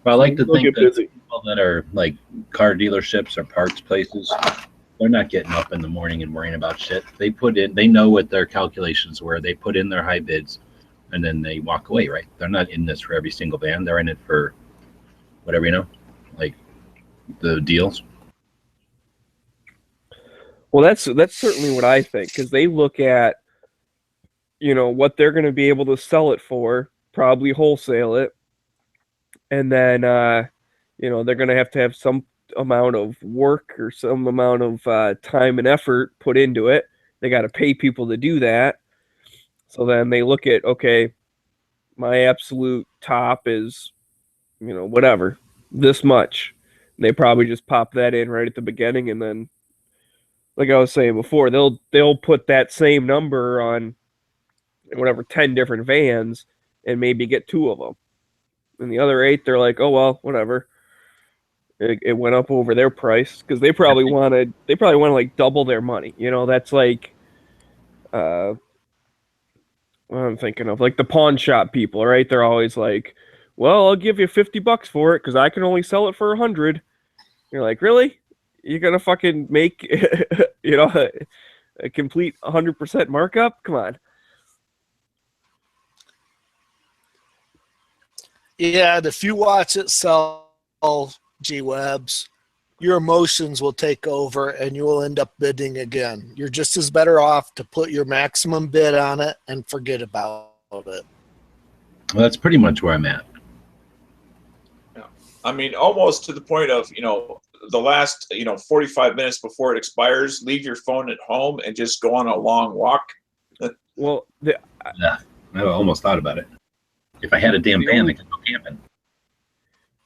S15: Well, I like to
S2: You'll
S15: think
S2: get
S15: that
S2: busy.
S15: people that are like car dealerships or parts places, they're not getting up in the morning and worrying about shit. They know what their calculations were. They put in their high bids and then they walk away, right? They're not in this for every single van. They're in it for whatever, you know, like the deals.
S2: Well, that's certainly what I think because they look at what they're going to be able to sell it for, probably wholesale it, and then they're going to have some amount of work or some amount of time and effort put into it. They got to pay people to do that. So then they look at, okay, my absolute top is, whatever, this much. And they probably just pop that in right at the beginning, and then, like I was saying before, they'll put that same number on whatever 10 different vans and maybe get 2 of them. And the other 8, they're like, oh well, whatever. It went up over their price because they probably want to like double their money. That's like what I'm thinking of, like the pawn shop people, right? They're always like, well, I'll give you $50 for it because I can only sell it for 100. You're like, really? You're gonna fucking make a complete 100% markup? Come on.
S12: Yeah, and if you watch it sell G-Webs, your emotions will take over and you will end up bidding again. You're just as better off to put your maximum bid on it and forget about it.
S15: Well, that's pretty much where I'm at.
S13: Yeah. I mean, almost to the point of, the last, 45 minutes before it expires, leave your phone at home and just go on a long walk.
S2: Well,
S15: yeah, I almost thought about it. If I had a damn van, I could go camping.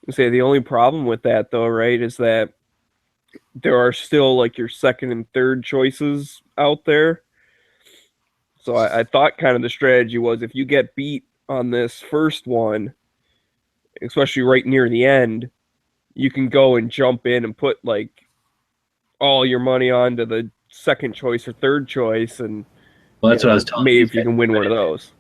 S2: Say the only problem with that, though, right, is that there are still like your second and third choices out there. So I thought kind of the strategy was if you get beat on this first one, especially right near the end, you can go and jump in and put like all your money onto the second choice or third choice, and
S15: well, that's what I was telling
S2: maybe
S15: you.
S2: If you can win one of those.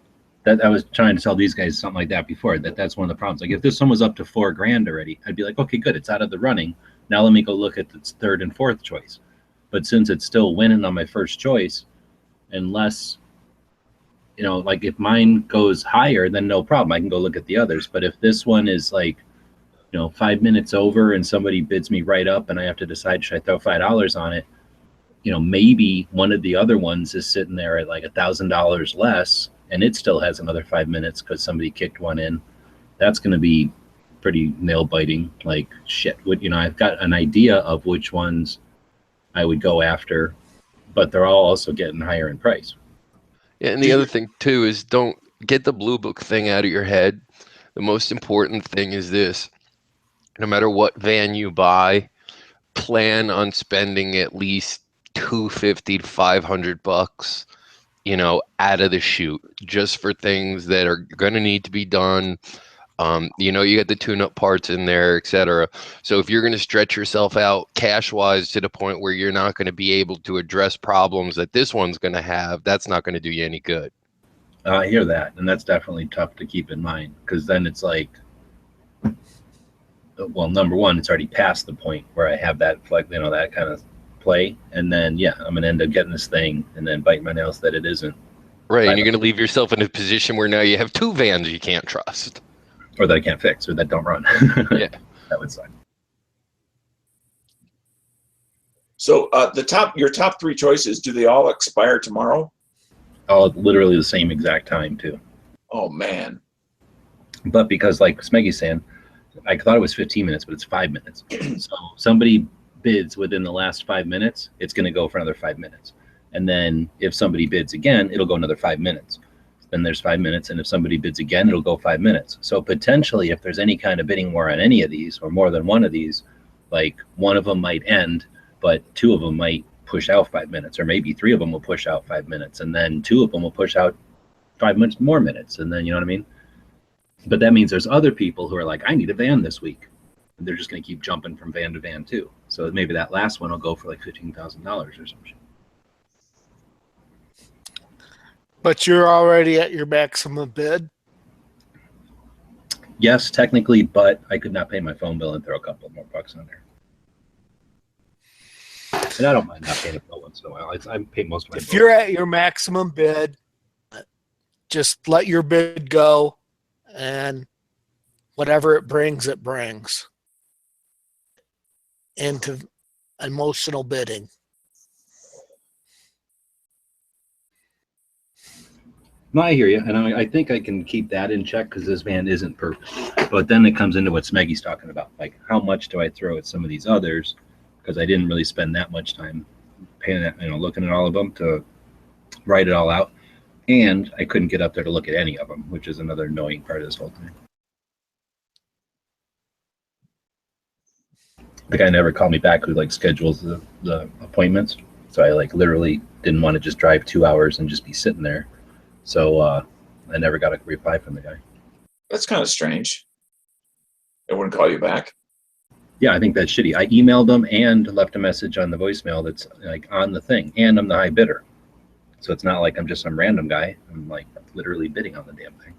S15: That I was trying to tell these guys something like that before. That's one of the problems. Like if this one was up to $4,000 already, I'd be like, okay, good, it's out of the running. Now let me go look at the third and fourth choice. But since it's still winning on my first choice, unless like if mine goes higher, then no problem. I can go look at the others. But if this one is like 5 minutes over and somebody bids me right up and I have to decide, should I throw $5 on it? Maybe one of the other ones is sitting there at like $1,000 less and it still has another 5 minutes because somebody kicked one in. That's going to be pretty nail biting. Like shit, I've got an idea of which ones I would go after, but they're all also getting higher in price.
S17: Yeah, and the other thing too is don't get the blue book thing out of your head. The most important thing is this: no matter what van you buy, plan on spending at least $250 to $500, out of the chute, just for things that are going to need to be done. You got the tune-up parts in there, etc. So if you're going to stretch yourself out cash-wise to the point where you're not going to be able to address problems that this one's going to have, that's not going to do you any good.
S15: I hear that, and that's definitely tough to keep in mind, because then it's like, well, number one, it's already past the point where I have that that kind of play, and then I'm going to end up getting this thing and then biting my nails that it isn't.
S17: Right, and you're going to leave yourself in a position where now you have 2 vans you can't trust.
S15: Or that I can't fix, or that don't run.
S17: Yeah.
S15: That would suck.
S13: So your top 3 choices, do they all expire tomorrow?
S15: All literally the same exact time too.
S13: Oh man.
S15: But because like Smeggy's saying, I thought it was 15 minutes, but it's 5 minutes. So somebody bids within the last 5 minutes, it's going to go for another 5 minutes. And then if somebody bids again, it'll go another 5 minutes. Then there's 5 minutes, and if somebody bids again, it'll go 5 minutes. So potentially, if there's any kind of bidding war on any of these, or more than one of these, like one of them might end, but 2 of them might push out 5 minutes, or maybe 3 of them will push out 5 minutes, and then 2 of them will push out 5 more minutes, and then, you know what I mean? But that means there's other people who are like, I need a van this week. And they're just going to keep jumping from van to van too. So maybe that last one will go for like $15,000 or something.
S12: But you're already at your maximum bid?
S15: Yes, technically, but I could not pay my phone bill and throw a couple more bucks on there. And I don't mind not paying a bill once in a while. I pay most of my
S12: If you're at your maximum bid, just let your bid go, and whatever it brings, it brings into emotional bidding.
S15: No, I hear you, and I think I can keep that in check because this van isn't perfect. But then it comes into what Smeggy's talking about, like how much do I throw at some of these others? Because I didn't really spend that much time paying that, looking at all of them to write it all out, and I couldn't get up there to look at any of them, which is another annoying part of this whole thing. The guy never called me back who like schedules the appointments, so I like literally didn't want to just drive 2 hours and just be sitting there. So I never got a reply from the guy.
S13: That's kind of strange. They wouldn't call you back.
S15: Yeah, I think that's shitty. I emailed them and left a message on the voicemail that's like on the thing, and I'm the high bidder. So it's not like I'm just some random guy. I'm like literally bidding on the damn thing.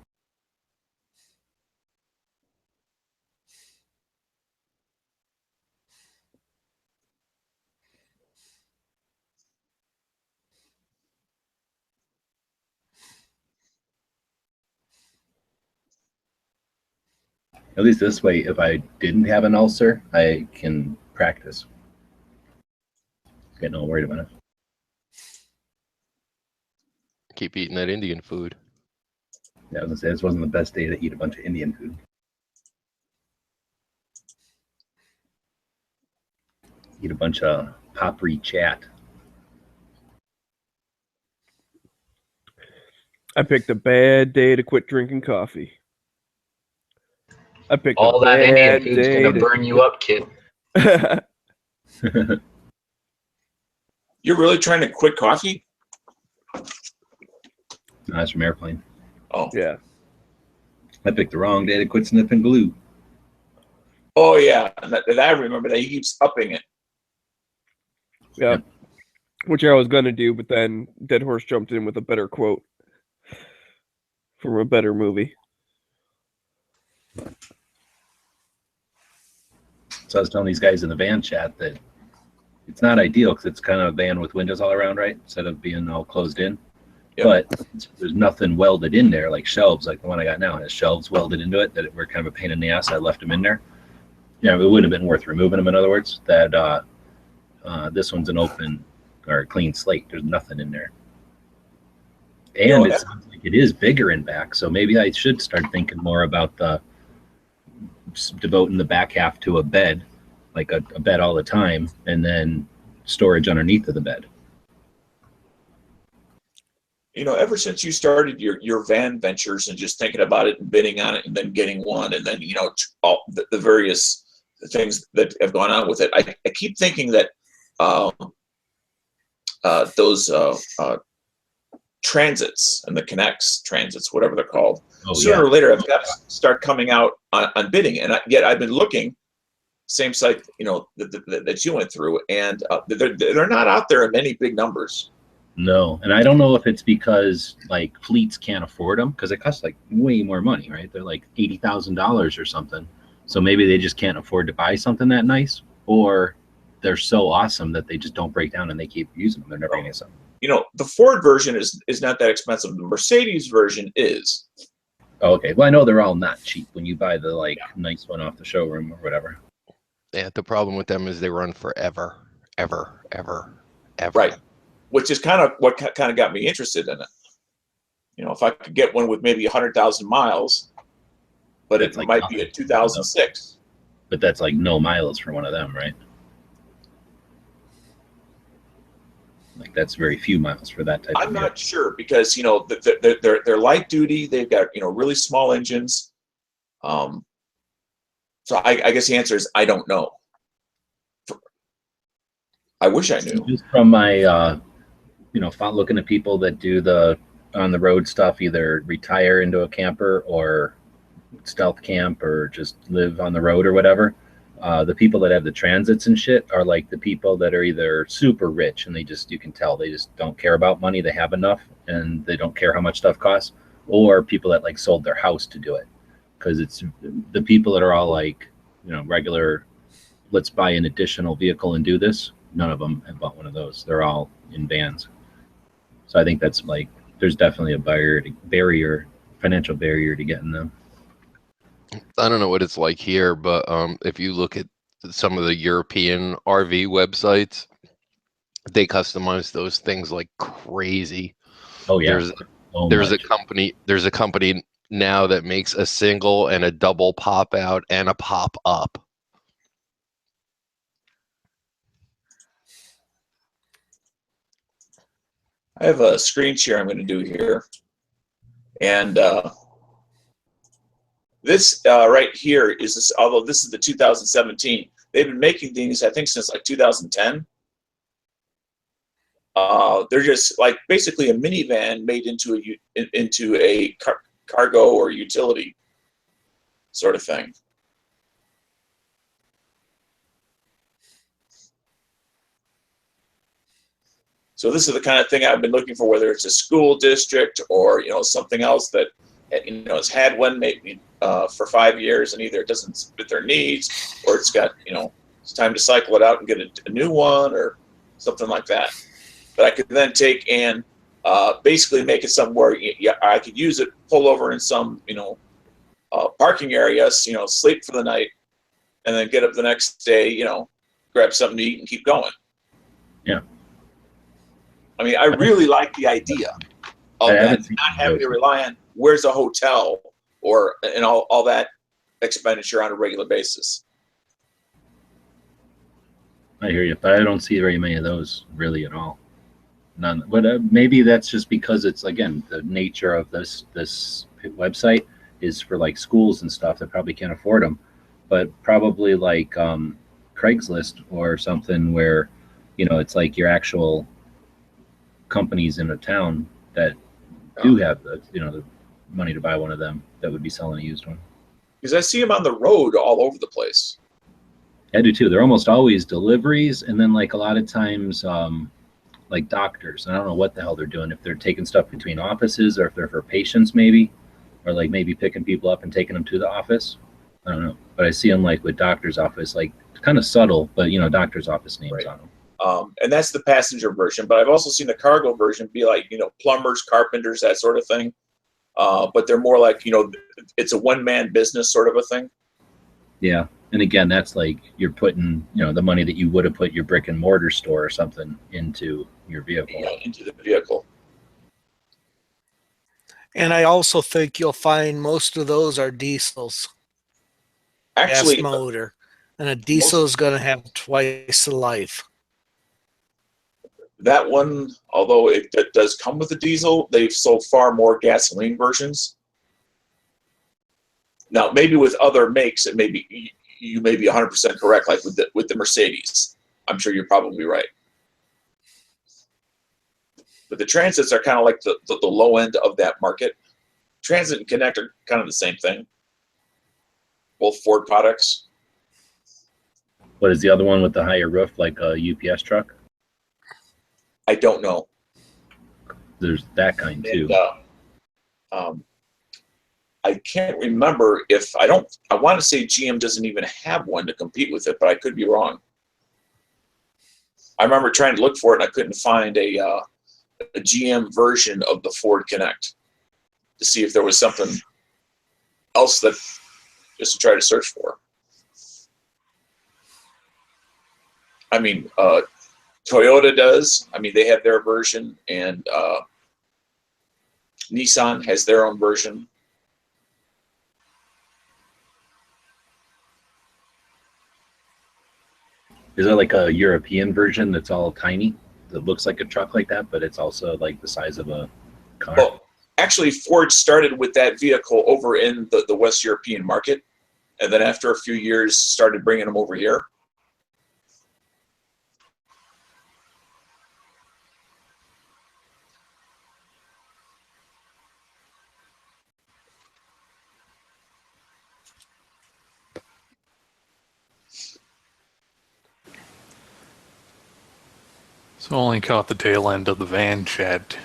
S15: At least this way, if I didn't have an ulcer, I can practice. Getting all worried about it.
S17: Keep eating that Indian food.
S15: Yeah, I was gonna say this wasn't the best day to eat a bunch of Indian food. Eat a bunch of papri chat.
S2: I picked a bad day to quit drinking coffee. I picked
S18: All
S2: a
S18: that
S2: bad
S18: Indian food's
S2: day
S18: gonna
S2: to...
S18: burn you up, kid.
S13: You're really trying to quit coffee?
S15: No, that's from Airplane.
S13: Oh.
S2: Yeah.
S15: I picked the wrong day to quit sniffing glue.
S13: Oh yeah, that I remember that. He keeps upping it.
S2: Yeah. Which I was gonna do, but then Dead Horse jumped in with a better quote from a better movie.
S15: So I was telling these guys in the van chat that it's not ideal because it's kind of a van with windows all around, right? Instead of being all closed in.
S13: Yep.
S15: But there's nothing welded in there, like shelves, like the one I got now has shelves welded into it that were kind of a pain in the ass. I left them in there. Yeah, it wouldn't have been worth removing them. In other words, that this one's an open or a clean slate. There's nothing in there, and it sounds like it is bigger in back. So maybe I should start thinking more about devoting the back half to a bed, like a bed all the time, and then storage underneath of the bed.
S13: Ever since you started your van ventures and just thinking about it and bidding on it and then getting one and then, all the various things that have gone on with it, I keep thinking that those transits and the Connects transits, whatever they're called, sooner or later have got to start coming out on bidding. And yet I've been looking, same site, that you went through, and they're not out there in many big numbers.
S15: No, and I don't know if it's because like fleets can't afford them because it costs like way more money, right? They're like $80,000 or something. So maybe they just can't afford to buy something that nice, or they're so awesome that they just don't break down and they keep using them. They're never going to get something.
S13: The Ford version is not that expensive. The Mercedes version is.
S15: Oh, okay. Well, I know they're all not cheap when you buy the nice one off the showroom or whatever.
S17: Yeah, the problem with them is they run forever, ever.
S13: Right. Which is kind of what kind of got me interested in it. If I could get one with maybe 100,000 miles, but it might be a 2006.
S15: But that's like no miles for one of them, right? Like that's very few miles for that type.
S13: I'm not sure because they're light duty. They've got really small engines. So I guess the answer is I don't know. I wish I knew.
S15: Just from my looking at people that do the on the road stuff, either retire into a camper or stealth camp or just live on the road or whatever. The people that have the transits and shit are like the people that are either super rich and you can tell they just don't care about money. They have enough and they don't care how much stuff costs, or people that like sold their house to do it. Cause it's the people that are all like, regular, let's buy an additional vehicle and do this. None of them have bought one of those. They're all in vans. So I think that's like, there's definitely a financial barrier to getting them.
S17: I don't know what it's like here, but if you look at some of the European RV websites, they customize those things like crazy.
S15: Oh yeah.
S17: There's a company now that makes a single and a double pop out and a pop up.
S13: I have a screen share I'm going to do here. And this right here is this, although this is the 2017, they've been making these, I think, since like 2010. They're just like basically a minivan made into a cargo or utility sort of thing. So this is the kind of thing I've been looking for, whether it's a school district or something else that has had one maybe for 5 years and either it doesn't fit their needs or it's got it's time to cycle it out and get a new one or something like that. But I could then take and basically make it somewhere I could use it, pull over in some parking area, sleep for the night, and then get up the next day, grab something to eat and keep going.
S15: Yeah.
S13: I mean, I really like the idea of that, not having to rely on where's a hotel or all that expenditure on a regular basis.
S15: I hear you, but I don't see very many of those really at all. None. But maybe that's just because it's, again, the nature of this website is for like schools and stuff that probably can't afford them. But probably like Craigslist or something where it's like your actual companies in a town that do have the money to buy one of them that would be selling a used one.
S13: Because I see them on the road all over the place.
S15: I do too. They're almost always deliveries, and then like a lot of times like doctors. I don't know what the hell they're doing, if they're taking stuff between offices or if they're for patients maybe, or like maybe picking people up and taking them to the office. I don't know. But I see them like with doctor's office, like kind of subtle, but doctor's office names on them.
S13: And that's the passenger version, but I've also seen the cargo version be like, plumbers, carpenters, that sort of thing. But they're more like, it's a one-man business sort of a thing.
S15: Yeah. And again, that's like you're putting, the money that you would have put your brick and mortar store or something into your vehicle.
S13: Into the vehicle.
S12: And I also think you'll find most of those are diesels.
S13: Actually,
S12: gas motor. And a diesel is going to have twice the life.
S13: That one, although it does come with a diesel, they've sold far more gasoline versions. Now, maybe with other makes, it may be you may be 100% correct, like with the Mercedes. I'm sure you're probably right. But the Transits are kind of like the low end of that market. Transit and Connect are kind of the same thing. Both Ford products.
S15: What is the other one with the higher roof, like a UPS truck?
S13: I don't know.
S15: There's that kind too.
S13: And, I can't remember if I want to say GM doesn't even have one to compete with it, but I could be wrong. I remember trying to look for it and I couldn't find a GM version of the Ford Connect to see if there was something else that just to try to search for. I mean, Toyota does. I mean, they have their version, and Nissan has their own version.
S15: Is there like a European version that's all tiny, that looks like a truck like that, but it's also like the size of a car?
S13: Well, actually, Ford started with that vehicle over in the West European market, and then after a few years started bringing them over here.
S14: So only caught the tail end of the van chat.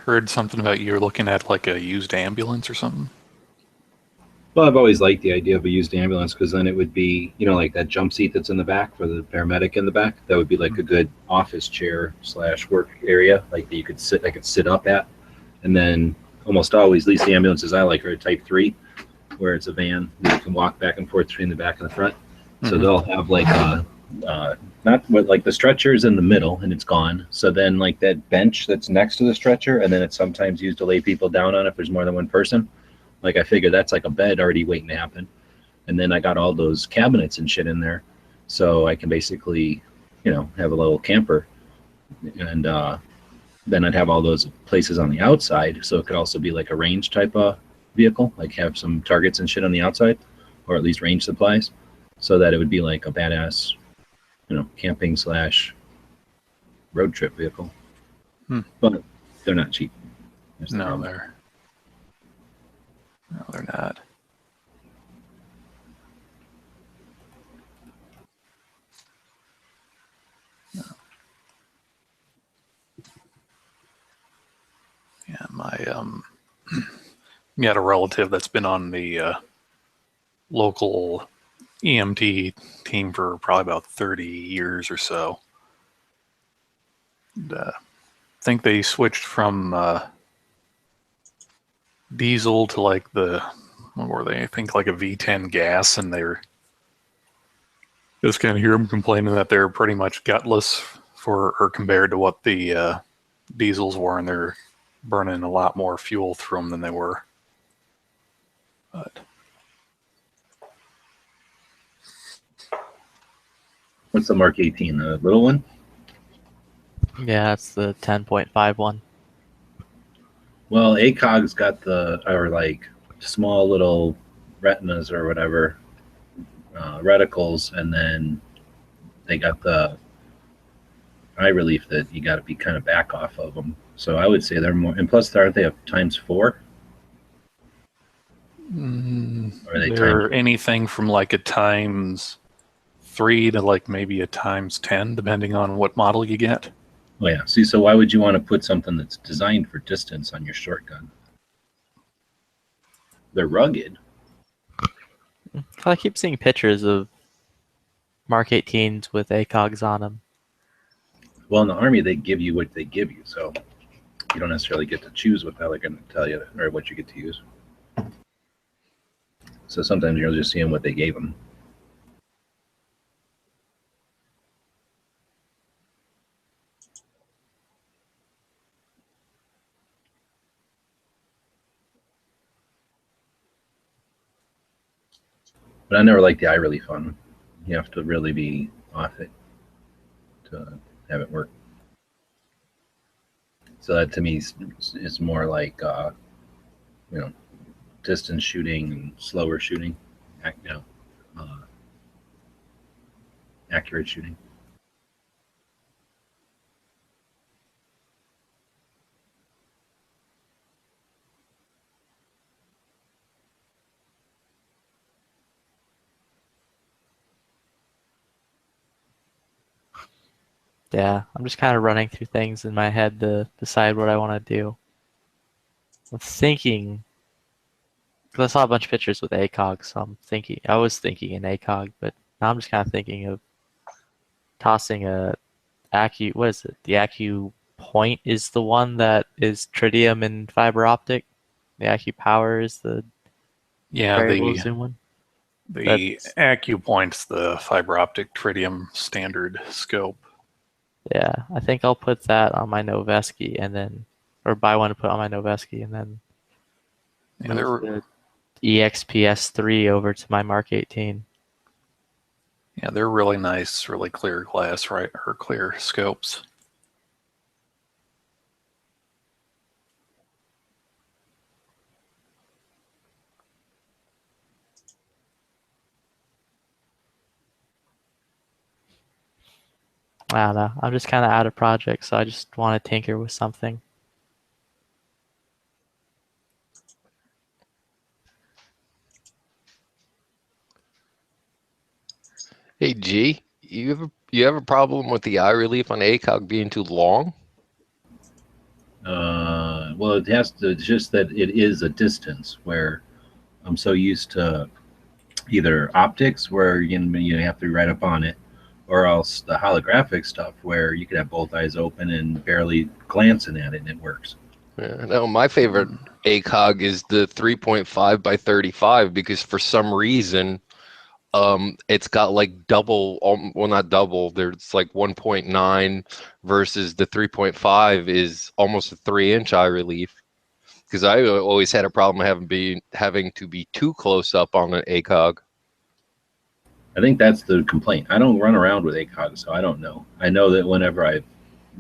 S14: Heard something about you were looking at like a used ambulance or something.
S15: Well, I've always liked the idea of a used ambulance because then it would be, like that jump seat that's in the back for the paramedic in the back. That would be like a good office chair / work area, like that I could sit up at. And then almost always, at least the ambulances I like are a Type 3, where it's a van that you can walk back and forth between the back and the front. So they'll have like a not what, like the stretcher is in the middle and it's gone. So then like that bench that's next to the stretcher, and then it's sometimes used to lay people down on if there's more than one person. Like I figure that's like a bed already waiting to happen. And then I got all those cabinets and shit in there. So I can basically, you know, have a little camper. And then I'd have all those places on the outside. So it could also be like a range type of vehicle, like have some targets and shit on the outside, or at least range supplies, so that it would be like a badass, you know, camping / road trip vehicle. But they're not cheap.
S14: No, they're not. Yeah, my got a relative that's been on the local EMT team for probably about 30 years or so. And, I think they switched from diesel to like what were they? I think like a V10 gas, and they're just kind of hear them complaining that they're pretty much gutless or compared to what the diesels were, and they're burning a lot more fuel through them than they were. But
S15: what's the Mark 18? The little one?
S9: Yeah, it's the 10.5 one.
S15: Well, ACOG's got or like small little retinas or whatever, reticles, and then they got the eye relief that you got to be kind of back off of them. So I would say they're more, and plus aren't they a ×4? Or are
S14: they're anything from like a ×3 to like maybe a ×10, depending on what model you get.
S15: Oh yeah. See, so why would you want to put something that's designed for distance on your shotgun? They're rugged.
S9: I keep seeing pictures of Mark 18s with ACOGs on them.
S15: Well, in the Army, they give you what they give you, so you don't necessarily get to choose what they're going to tell you or what you get to use. So sometimes you're just seeing what they gave them. But I never liked the eye relief on. You have to really be off it to have it work. So that to me is more like, you know, distance shooting and slower shooting, accurate shooting.
S9: Yeah, I'm just kind of running through things in my head to decide what I want to do. I'm thinking, because I saw a bunch of pictures with ACOG, so I was thinking an ACOG, but now I'm just kind of thinking of tossing a Accu, what is it? The Accu Point is the one that is tritium and fiber optic. The Accu Power is the variable zoom one.
S14: The AccuPoint's the fiber optic tritium standard scope.
S9: Yeah, I think I'll put that on my Noveski and then, or buy one to put on my Noveski and then move the EXPS3 over to my Mark 18.
S14: Yeah, they're really nice, really clear glass, right? Or clear scopes.
S9: I don't know. I'm just kind of out of projects, so I just want to tinker with something.
S17: Hey G, you have a problem with the eye relief on ACOG being too long?
S15: Well, it has to. It's just that it is a distance where I'm so used to either optics where you have to be right up on it, or else the holographic stuff where you could have both eyes open and barely glancing at it and it works.
S17: Yeah, no, my favorite ACOG is the 3.5 by 35 because for some reason it's got like double, well, not double. There's like 1.9 versus the 3.5 is almost a 3-inch eye relief. Because I always had a problem having to be too close up on an ACOG.
S15: I think that's the complaint. I don't run around with ACOG, so I don't know. I know that whenever I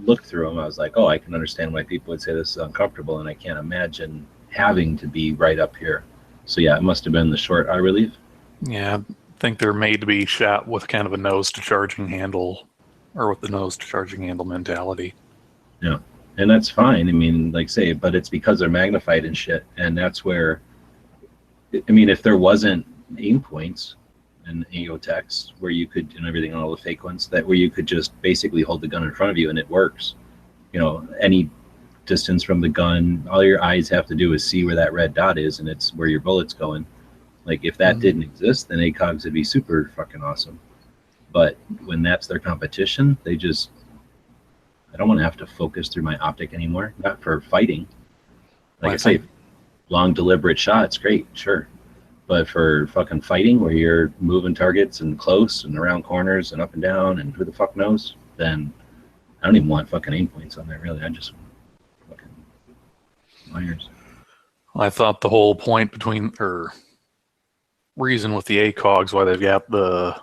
S15: looked through them, I was like, oh, I can understand why people would say this is uncomfortable, and I can't imagine having to be right up here. So yeah, it must have been the short eye relief.
S14: Yeah, I think they're made to be shot with kind of a nose to charging handle, or with the nose to charging handle mentality.
S15: Yeah, and that's fine. I mean, like say, but it's because they're magnified and shit, and that's where, I mean, if there wasn't aim points and AOTEX where you could, and everything on all the fake ones, that where you could just basically hold the gun in front of you and it works. You know, any distance from the gun, all your eyes have to do is see where that red dot is, and it's where your bullet's going. Like if that didn't exist, then ACOGs would be super fucking awesome. But when that's their competition, they just, I don't want to have to focus through my optic anymore. Not for fighting. Like I say, long deliberate shots, great, sure. But for fucking fighting where you're moving targets and close and around corners and up and down and who the fuck knows, then I don't even want fucking aim points on there, really. I just want fucking wires.
S14: I thought the whole point between, or reason with the ACOGs why they've got the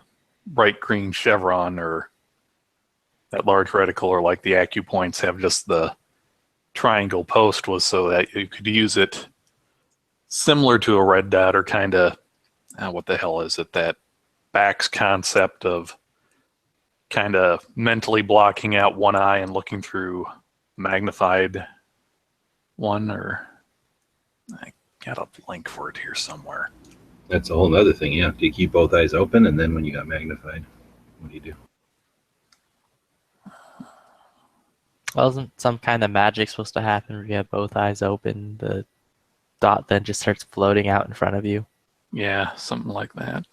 S14: bright green chevron or that large reticle, or like the AccuPoints have just the triangle post, was so that you could use it similar to a red dot, or kind of, what the hell is it, that Bax concept of kind of mentally blocking out one eye and looking through magnified one, or I got a link for it here somewhere.
S15: That's a whole other thing. Yeah, do you keep both eyes open, and then when you got magnified, what do you do?
S9: Wasn't some kind of magic supposed to happen if you have both eyes open? The dot then just starts floating out in front of you.
S14: Yeah, something like that.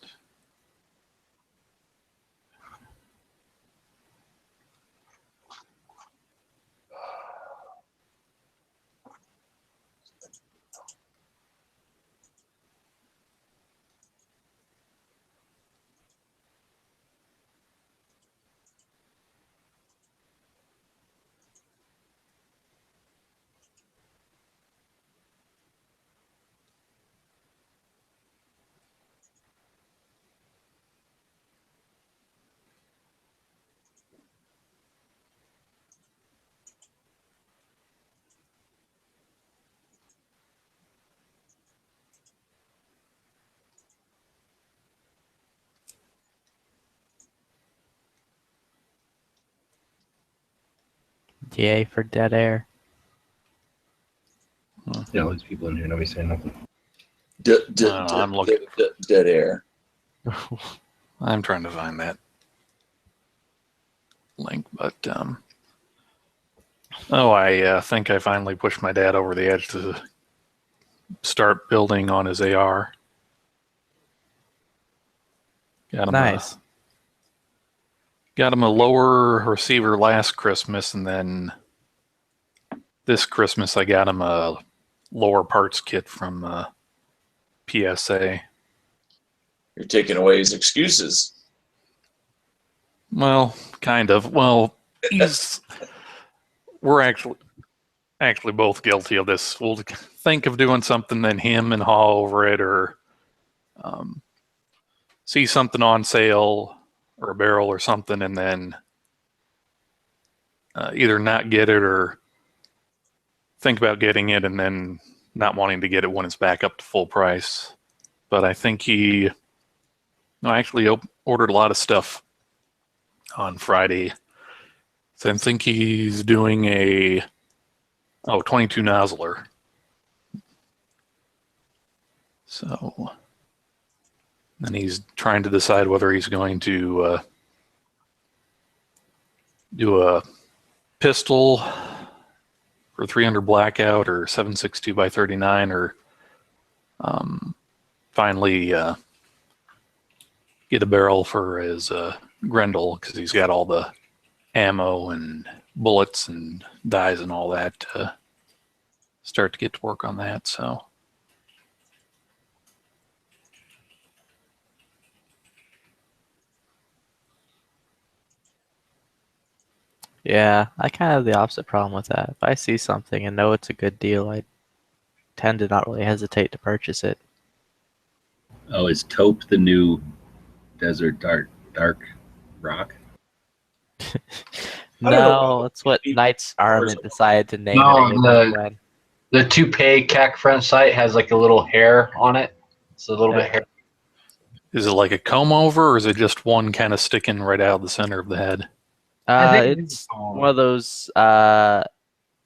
S9: Yay for dead air.
S15: Yeah, all these people in here, nobody's saying nothing.
S14: I'm looking.
S13: Dead air.
S14: I'm trying to find that link, but I think I finally pushed my dad over the edge to start building on his AR. Got him
S9: nice.
S14: Got him a lower receiver last Christmas, and then this Christmas I got him a lower parts kit from PSA.
S13: You're taking away his excuses.
S14: Well, kind of. Well, we're actually both guilty of this. We'll think of doing something, then him and haw over it, or see something on sale or a barrel or something, and then either not get it or think about getting it and then not wanting to get it when it's back up to full price. But I think he actually ordered a lot of stuff on Friday. So I think he's doing a 22 nozzler. So then he's trying to decide whether he's going to do a pistol for 300 blackout or 7.62 by 39, or finally get a barrel for his Grendel, because he's got all the ammo and bullets and dies and all that to start to get to work on that. So
S9: Yeah, I kind of have the opposite problem with that. If I see something and know it's a good deal, I tend to not really hesitate to purchase it.
S15: Oh, is taupe the new desert dark rock?
S9: No, that's what Knight's Armament decided to name
S18: No,
S9: it way back when.
S18: the toupee CAC front sight has like a little hair on it. It's a little bit hair.
S14: Is it like a comb over, or is it just one kind of sticking right out of the center of the head?
S9: It's one of those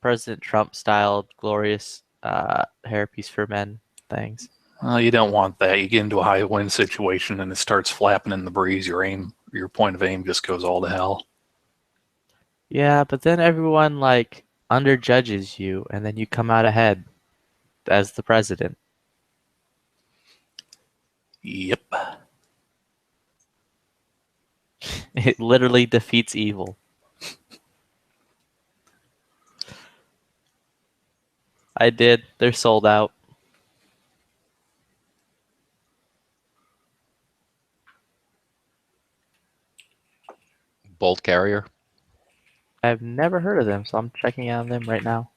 S9: President Trump styled glorious hairpiece for men things.
S14: You don't want that. You get into a high wind situation and it starts flapping in the breeze. Your point of aim just goes all to hell.
S9: Yeah, but then everyone like underjudges you, and then you come out ahead as the president.
S14: Yep.
S9: It literally defeats evil. I did. They're sold out.
S17: Bolt carrier.
S9: I've never heard of them, so I'm checking out them right now.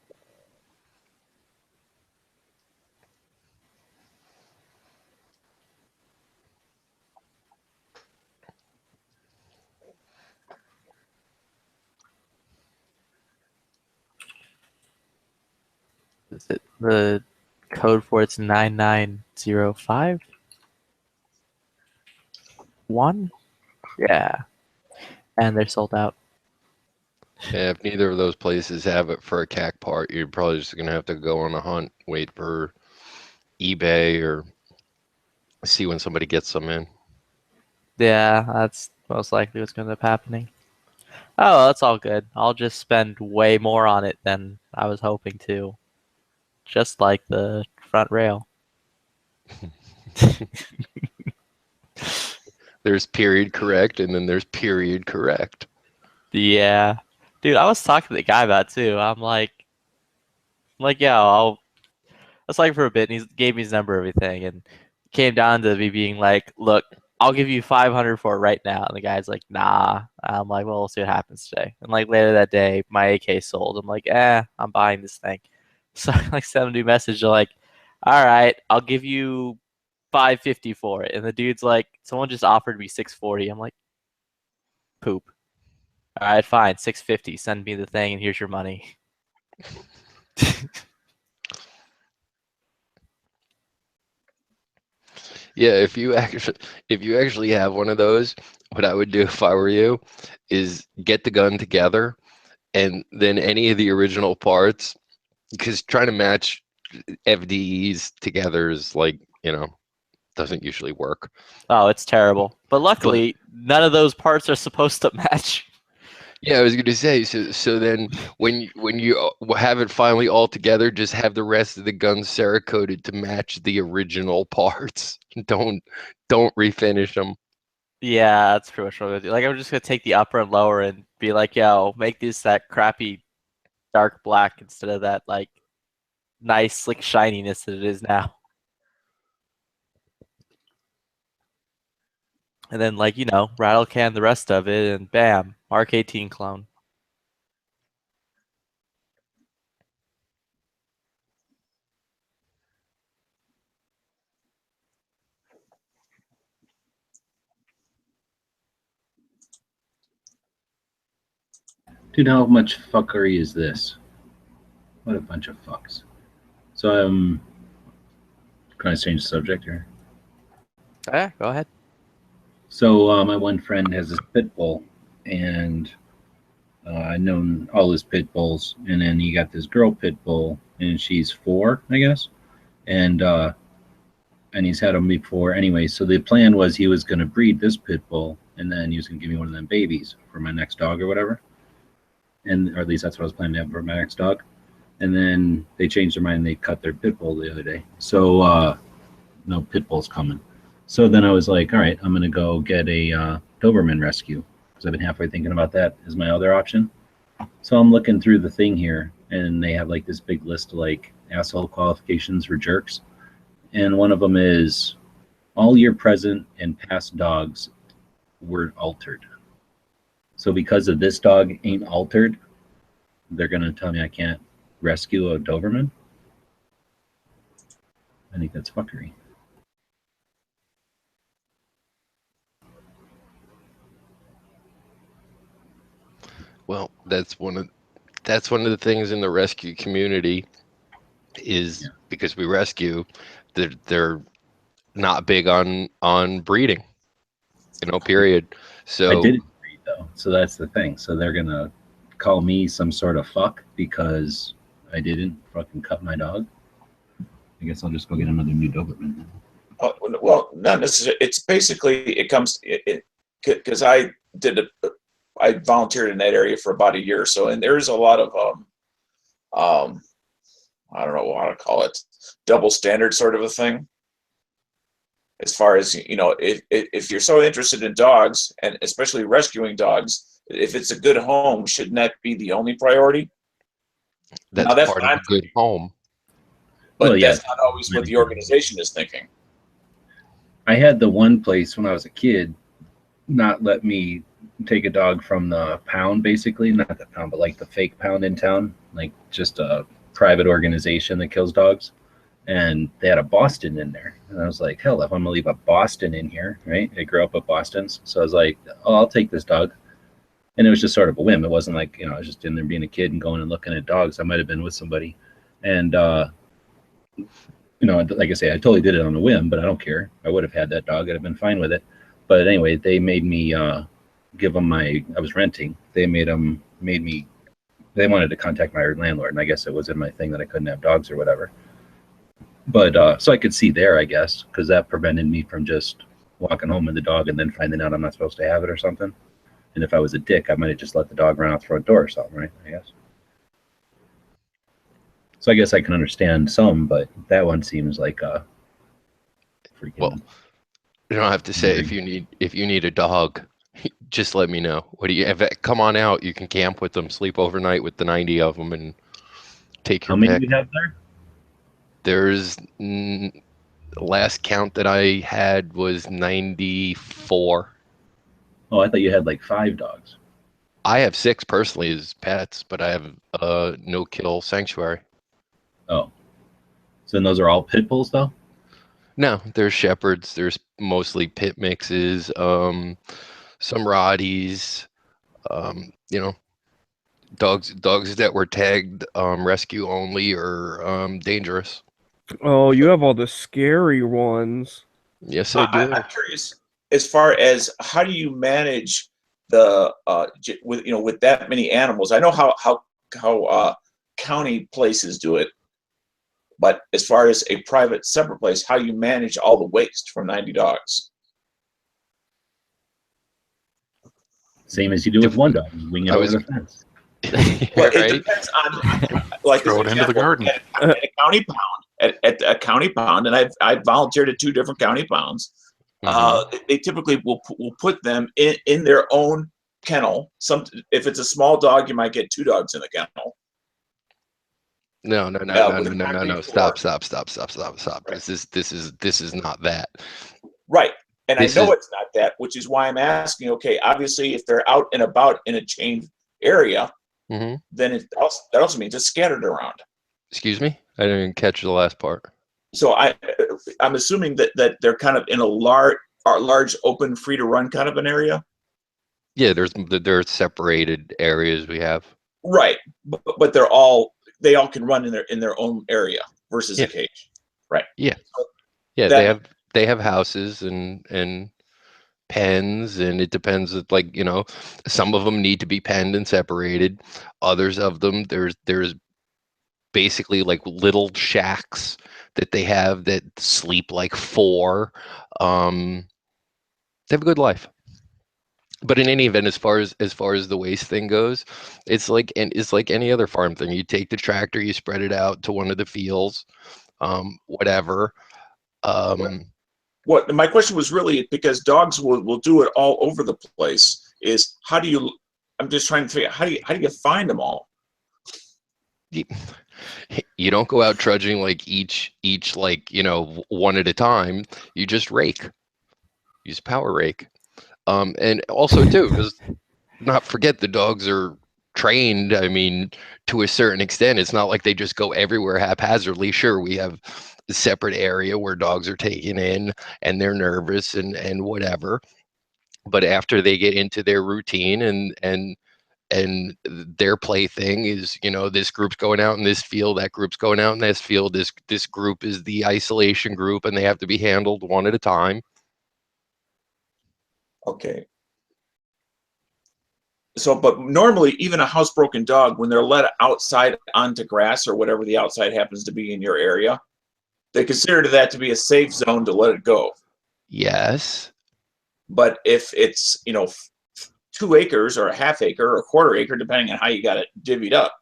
S9: Is it the code for it's 9905? 1? Yeah. And they're sold out.
S17: Yeah, if neither of those places have it for a CAC part, you're probably just gonna have to go on a hunt, wait for eBay or see when somebody gets them in.
S9: Yeah, that's most likely what's going to end up happening. Oh, well, that's all good. I'll just spend way more on it than I was hoping to. Just like the front rail.
S17: There's period correct, and then there's period correct.
S9: Yeah. Dude, I was talking to the guy about it too. I'm like, yeah, I was like for a bit, and he gave me his number and everything, and it came down to me being like, look, I'll give you 500 for it right now. And the guy's like, nah. I'm like, well, we'll see what happens today. And like later that day, my AK sold. I'm like, I'm buying this thing. So I like sent him a new message. They're like, all right, I'll give you $550 for it. And the dude's like, someone just offered me $640. I'm like, poop. All right, fine, $650. Send me the thing, and here's your money.
S17: Yeah, if you actually have one of those, what I would do if I were you is get the gun together, and then any of the original parts, because trying to match FDEs together is like, doesn't usually work.
S9: Oh, it's terrible. But luckily, none of those parts are supposed to match.
S17: Yeah, I was going to say, so then when you have it finally all together, just have the rest of the guns Cerakoted to match the original parts. Don't refinish them.
S9: Yeah, that's pretty much what I'm gonna do. Like, I'm just gonna take the upper and lower and be like, yo, make this that crappy dark black instead of that like nice slick shininess that it is now. And then rattle can the rest of it, and bam, Mark 18 clone.
S15: Dude, how much fuckery is this? What a bunch of fucks. So can I change the subject here?
S9: Yeah, go ahead.
S15: So my one friend has this pit bull, and I've known all his pit bulls, and then he got this girl pit bull, and she's 4, I guess, and he's had them before anyway. So the plan was he was going to breed this pit bull, and then he was going to give me one of them babies for my next dog or whatever, or at least that's what I was planning to have for my next dog. And then they changed their mind and they cut their pit bull the other day. So no pit bull's coming. So then I was like, all right, I'm going to go get a Doberman rescue, because I've been halfway thinking about that as my other option. So I'm looking through the thing here, and they have like this big list of like asshole qualifications for jerks. And one of them is all your present and past dogs were altered. So because of this dog ain't altered, they're gonna tell me I can't rescue a Doberman? I think that's fuckery.
S17: Well, that's one of the things in the rescue community is because we rescue, they're not big on breeding, period. So
S15: I didn't breed though, so that's the thing. So they're gonna call me some sort of fuck because I didn't fucking cut my dog. I guess I'll just go get another new Doberman then.
S13: Oh, well, not necessarily. It's basically it comes because I volunteered in that area for about a year or so, and there's a lot of I don't know how to call it, double standard sort of a thing. As far as if you're so interested in dogs and especially rescuing dogs, if it's a good home, shouldn't that be the only priority?
S17: That's part of a good home.
S13: But that's not always what the organization is thinking.
S15: I had the one place when I was a kid not let me take a dog from the pound, basically. Not the pound, but like the fake pound in town, like just a private organization that kills dogs. And they had a Boston in there. And I was like, hell, if I'm gonna leave a Boston in here, right? I grew up with Bostons. So I was like, oh, I'll take this dog. And it was just sort of a whim. It wasn't like, I was just in there being a kid and going and looking at dogs. I might have been with somebody. And like I say, I totally did it on a whim, but I don't care. I would have had that dog. I'd have been fine with it. But anyway, they made me give them I was renting. They they wanted to contact my landlord, and I guess it was in my thing that I couldn't have dogs or whatever. But so I could see there, I guess, because that prevented me from just walking home with the dog and then finding out I'm not supposed to have it or something. And if I was a dick, I might have just let the dog run out the front door or something, right? I guess. So I guess I can understand some, but that one seems like a freaking.
S17: Well, you don't have to say if you need a dog, just let me know. What do you have? Come on out. You can camp with them, sleep overnight with the 90 of them, and take your pick.
S15: How many do you have there?
S17: There's last count that I had was 94.
S15: Oh, I thought you had like 5 dogs.
S17: I have 6 personally as pets, but I have a no-kill sanctuary.
S15: Oh, so then those are all pit bulls, though?
S17: No, there's shepherds. There's mostly pit mixes. Some Rotties. Dogs that were tagged rescue only or dangerous.
S2: Oh, you have all the scary ones.
S17: Yes, I do.
S13: I'm curious, as far as how do you manage the with that many animals? I know how county places do it, but as far as a private separate place, how you manage all the waste from 90 dogs?
S15: Same as you do with one dog. Wing it over the fence.
S13: Well, it depends on, like,
S14: throw it into the garden.
S13: At a county pound, at a county pound, and I've volunteered at 2 different county pounds. They typically will put them in their own kennel. If it's a small dog, you might get 2 dogs in the kennel.
S17: No. Stop. This is not that.
S13: Right. And I know it's not that, which is why I'm asking, okay, obviously if they're out and about in a chained area, then that also means it's scattered around.
S17: Excuse me? I didn't even catch the last part.
S13: So I'm assuming that they're kind of in a large open, free to run kind of an area.
S17: Yeah, there are separated areas we have.
S13: Right, but they all can run in their own area versus a cage. Right.
S17: Yeah. They have houses and pens, and it depends. Like, some of them need to be penned and separated. Others of them, there's basically like little shacks that they have that sleep like 4. They have a good life. But in any event, as far as the waste thing goes, it's like any other farm thing. You take the tractor, you spread it out to one of the fields, whatever.
S13: What my question was really, because dogs will do it all over the place, is I'm just trying to figure out how do you find them all?
S17: You don't go out trudging like each one at a time. You just rake. Use a power rake. And also too, because not forget the dogs are trained. I mean, to a certain extent, it's not like they just go everywhere haphazardly. Sure, we have a separate area where dogs are taken in and they're nervous and whatever. But after they get into their routine and their plaything is, you know, this group's going out in this field, that group's going out in this field, this group is the isolation group, and they have to be handled one at a time.
S13: Okay. So, but normally, even a housebroken dog, when they're let outside onto grass or whatever the outside happens to be in your area, they consider that to be a safe zone to let it go.
S17: Yes.
S13: But if it's, you know, 2 acres or a half acre or a quarter acre, depending on how you got it divvied up,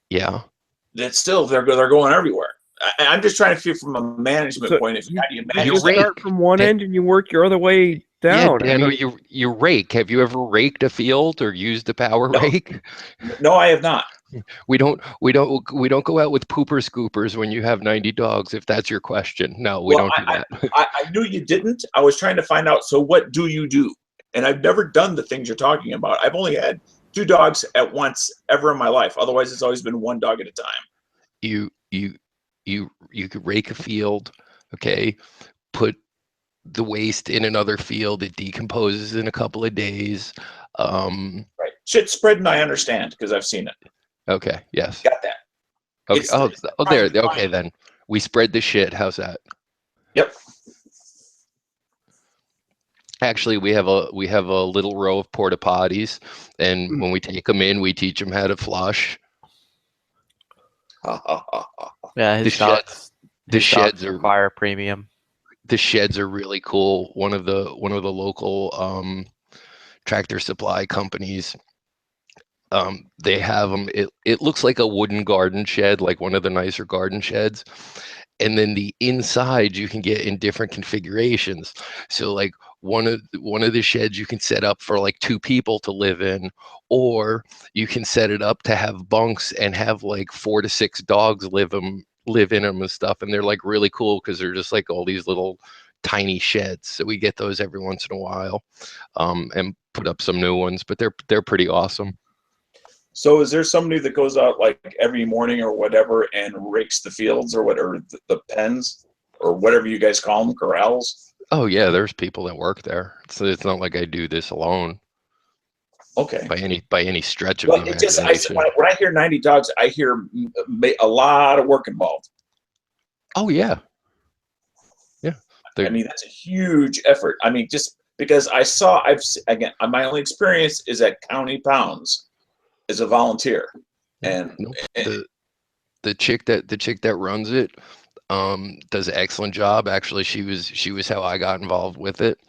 S17: yeah,
S13: then still they're going everywhere. I'm just trying to feel from a management point of view. How do you manage?
S2: You start from one end and you work your other way down.
S17: Yeah, Daniel, you rake. Have you ever raked a field or used a power rake?
S13: No, I have not.
S17: We don't go out with pooper scoopers when you have 90 dogs, if that's your question. No, we don't do that.
S13: I knew you didn't. I was trying to find out. So what do you do? And I've never done the things you're talking about. I've only had 2 dogs at once ever in my life. Otherwise, it's always been 1 dog at a time.
S17: You could rake a field, okay? Put the waste in another field. It decomposes in a couple of days.
S13: Right. Shit spreading, I understand because I've seen it.
S17: Okay. Yes.
S13: Got that.
S17: Okay. There. Okay, then we spread the shit. How's that?
S13: Yep.
S17: Actually, we have a little row of porta potties, and when we take them in, we teach them how to flush.
S9: Yeah,
S17: the sheds are
S9: require premium.
S17: The sheds are really cool. One of the local tractor supply companies, they have them. It looks like a wooden garden shed, like one of the nicer garden sheds, and then the inside you can get in different configurations. So like one of the sheds you can set up for like 2 people to live in, or you can set it up to have bunks and have like 4 to 6 dogs live in them and stuff. And they're like really cool because they're just like all these little tiny sheds. So we get those every once in a while, and put up some new ones, but they're pretty awesome.
S13: So is there somebody that goes out like every morning or whatever and rakes the fields or whatever, the pens or whatever you guys call them, corrals?
S17: Oh yeah, there's people that work there. It's not like I do this alone.
S13: Okay.
S17: By any stretch of
S13: Well,
S17: the
S13: it just
S17: imagination.
S13: when I hear 90 dogs, I hear a lot of work involved.
S17: Oh yeah. Yeah.
S13: I mean, that's a huge effort. I mean, just because again, my only experience is at County Pounds as a volunteer, and
S17: the chick that runs it does an excellent job. Actually, she was how I got involved with it.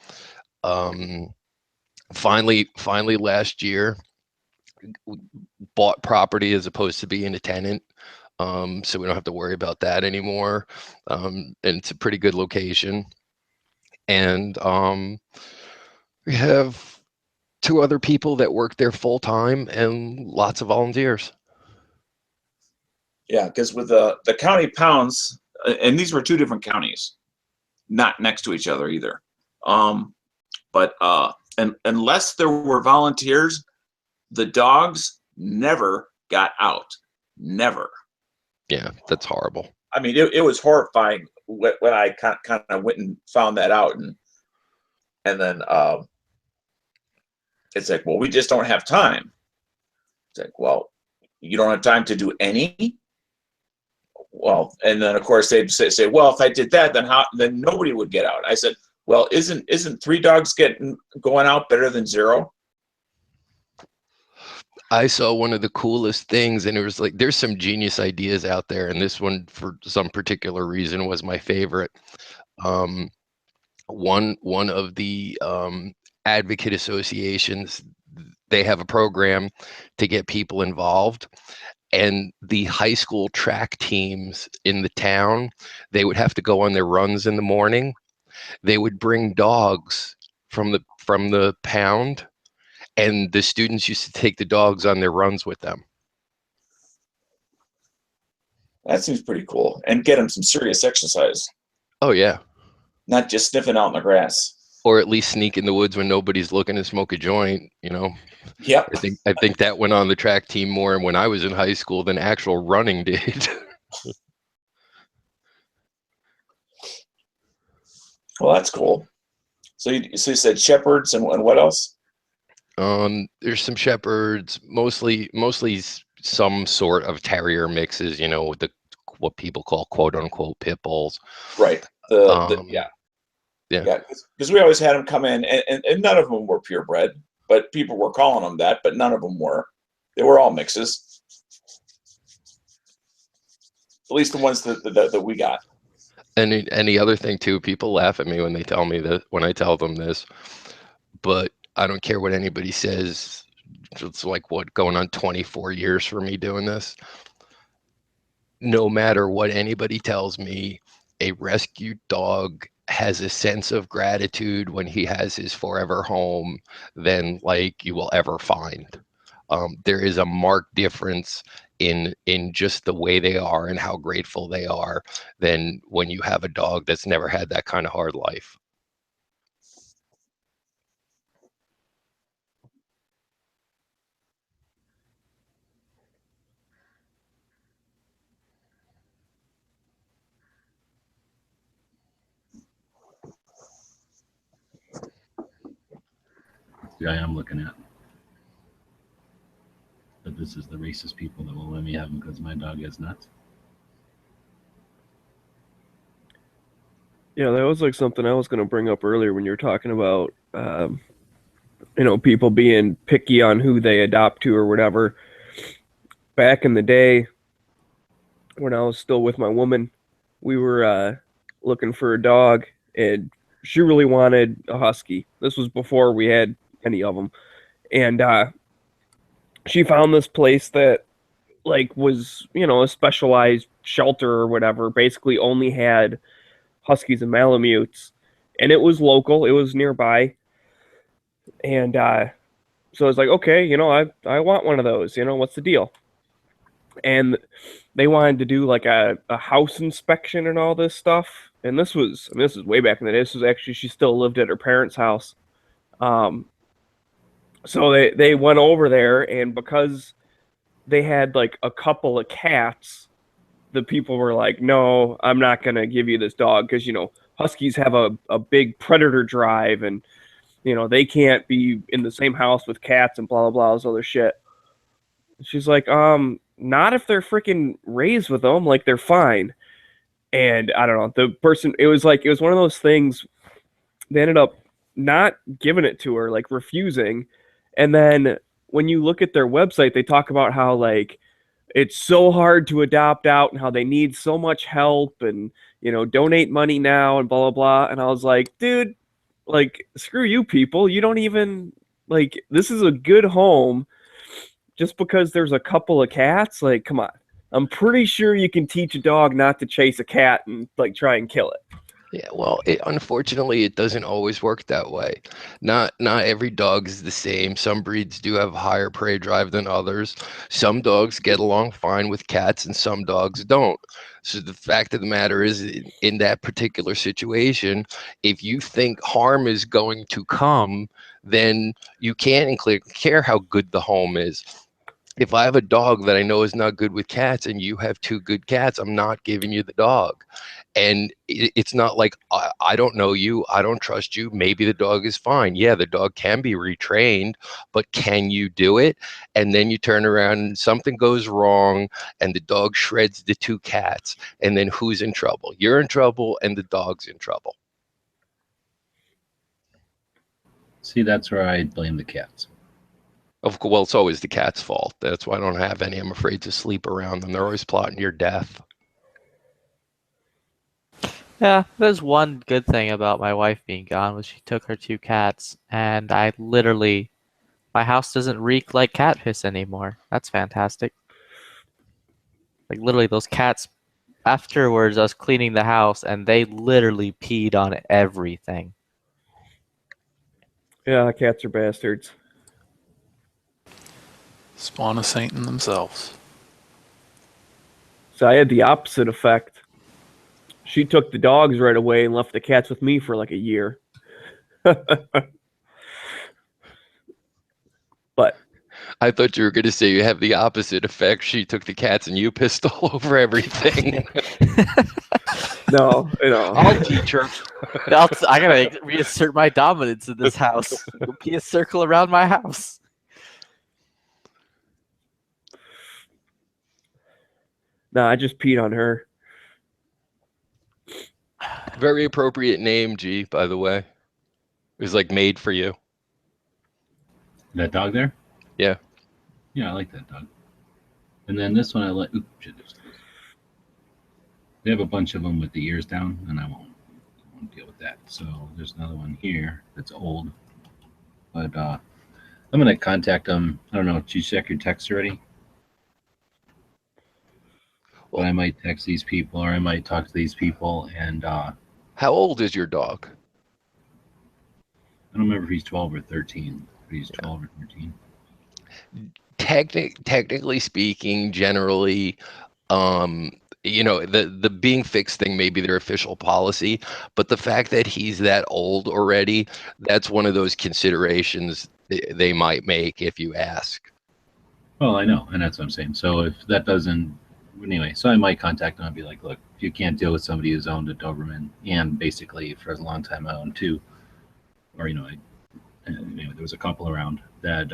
S17: Finally last year, we bought property as opposed to being a tenant, so we don't have to worry about that anymore. And it's a pretty good location, and we have 2 other people that work there full time and lots of volunteers.
S13: Yeah, because with the County Pounds, and these were 2 different counties, not next to each other either. But unless there were volunteers, the dogs never got out. Never.
S17: Yeah, that's horrible.
S13: I mean, it was horrifying when I kind of went and found that out, and then it's like, well, we just don't have time. It's like, well, you don't have time to do any. Well, and then of course they'd say, well, if I did that, then nobody would get out. I said, well, isn't 3 dogs going out better than 0?
S17: I saw one of the coolest things, and it was like, there's some genius ideas out there, and this one, for some particular reason, was my favorite. One of the advocate associations, they have a program to get people involved, and the high school track teams in the town, they would have to go on their runs in the morning. They would bring dogs from the pound, and the students used to take the dogs on their runs with them.
S13: That seems pretty cool, and get them some serious exercise.
S17: Oh yeah.
S13: Not just sniffing out in the grass.
S17: or at least sneak in the woods when nobody's looking to smoke a joint. You know.
S13: Yep.
S17: I think that went on the track team more when I was in high school than actual running did.
S13: Well, that's cool. So you said shepherds and what else?
S17: There's some shepherds, mostly some sort of terrier mixes. You know, what people call quote unquote pit bulls.
S13: Right. Yeah. Because we always had them come in, and none of them were purebred, but people were calling them that. But none of them were. They were all mixes. At least the ones that we got.
S17: And the other thing too, people laugh at me when they tell me that when I tell them this, but I don't care what anybody says. It's like going on 24 years for me doing this. No matter what anybody tells me, a rescued dog has a sense of gratitude when he has his forever home than like you will ever find. There is a marked difference in just the way they are and how grateful they are than when you have a dog that's never had that kind of hard life.
S15: The guy I'm looking at. But this is the racist people that will let me have him because my dog is nuts.
S2: Yeah, that was like something I was going to bring up earlier when you were talking about, people being picky on who they adopt to or whatever. Back in the day, when I was still with my woman, we were looking for a dog, and she really wanted a husky. This was before we had any of them, and she found this place that like was a specialized shelter or whatever. Basically, only had huskies and Malamutes, and it was local. It was nearby, and so I was like, okay, I want one of those. What's the deal? And they wanted to do like a house inspection and all this stuff. And this was way back in the day. This was actually, she still lived at her parents' house. So they went over there, and because they had like a couple of cats, the people were like, no, I'm not going to give you this dog because, huskies have a big predator drive, and, they can't be in the same house with cats and blah, blah, blah, this other shit. She's like, not if they're freaking raised with them, like they're fine. And I don't know, the person, it was one of those things. They ended up not giving it to her, like refusing. And then when you look at their website, they talk about how like it's so hard to adopt out and how they need so much help and, donate money now and blah, blah, blah. And I was like, dude, like, screw you people. You don't even like, this is a good home just because there's a couple of cats. Like, come on. I'm pretty sure you can teach a dog not to chase a cat and like try and kill it.
S17: Yeah, well, unfortunately, it doesn't always work that way. Not every dog is the same. Some breeds do have higher prey drive than others. Some dogs get along fine with cats, and some dogs don't. So the fact of the matter is, in that particular situation, if you think harm is going to come, then you can't care how good the home is. If I have a dog that I know is not good with cats and you have two good cats, I'm not giving you the dog. And it's not like I don't know you, I don't trust you. Maybe the dog is fine. Yeah, the dog can be retrained, but can you do it? And then you turn around and something goes wrong and the dog shreds the two cats. And then who's in trouble? You're in trouble and the dog's in trouble.
S15: See, that's where I blame the cats.
S17: Well, it's always the cat's fault. That's why I don't have any. I'm afraid to sleep around them. They're always plotting your death.
S9: Yeah, there's one good thing about my wife being gone was she took her two cats, and my house doesn't reek like cat piss anymore. That's fantastic. Like literally those cats, afterwards I was cleaning the house and they literally peed on everything.
S2: Yeah, cats are bastards.
S14: Spawn of Satan themselves.
S2: So I had the opposite effect. She took the dogs right away and left the cats with me for like a year. But
S17: I thought you were going to say you have the opposite effect. She took the cats and you pissed all over everything.
S2: no.
S9: I'll teach her. I gotta reassert my dominance in this house. It'll be a circle around my house.
S2: No, I just peed on her.
S17: Very appropriate name, G, by the way. It was like made for you.
S15: That dog there?
S17: Yeah.
S15: Yeah, I like that dog. And then this one I like. Oops, shit, they have a bunch of them with the ears down, and I won't deal with that. So there's another one here that's old. But I'm going to contact them. I don't know. Did you check your text already? But I might text these people, or I might talk to these people. And
S17: how old is your dog?
S15: I don't remember if he's 12 or 13. But he's 12 or 13.
S17: Technically speaking, generally, the being fixed thing may be their official policy, but the fact that he's that old already, that's one of those considerations they might make if you ask.
S15: Well, I know, and that's what I'm saying. So if that doesn't, anyway, so I might contact them and be like, look, if you can't deal with somebody who's owned a Doberman, and basically for a long time I owned two, or, there was a couple around that,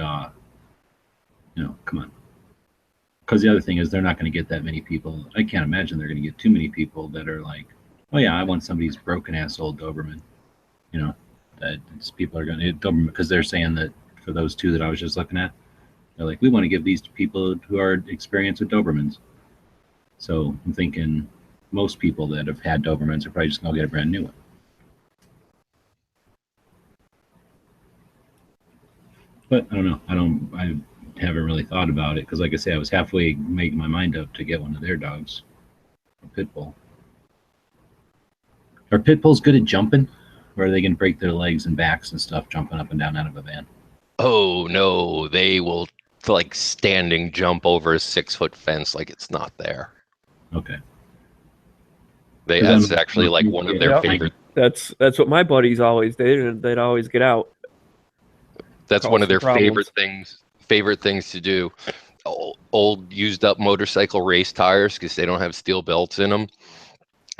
S15: come on. Because the other thing is they're not going to get that many people. I can't imagine they're going to get too many people that are like, oh yeah, I want somebody's broken ass old Doberman. That people are going to Doberman, because they're saying that for those two that I was just looking at, they're like, we want to give these to people who are experienced with Dobermans. So I'm thinking most people that have had Dobermans are probably just going to get a brand new one. But I don't know. I haven't really thought about it because, like I say, I was halfway making my mind up to get one of their dogs, a pit bull. Are pit bulls good at jumping, or are they going to break their legs and backs and stuff jumping up and down out of a van?
S17: Oh no, they will like standing jump over a 6-foot fence like it's not there.
S15: Okay.
S17: That's actually like one of their favorite.
S2: That's what my buddies always did. They'd always get out.
S17: That's one of their favorite things to do. Old used up motorcycle race tires, because they don't have steel belts in them,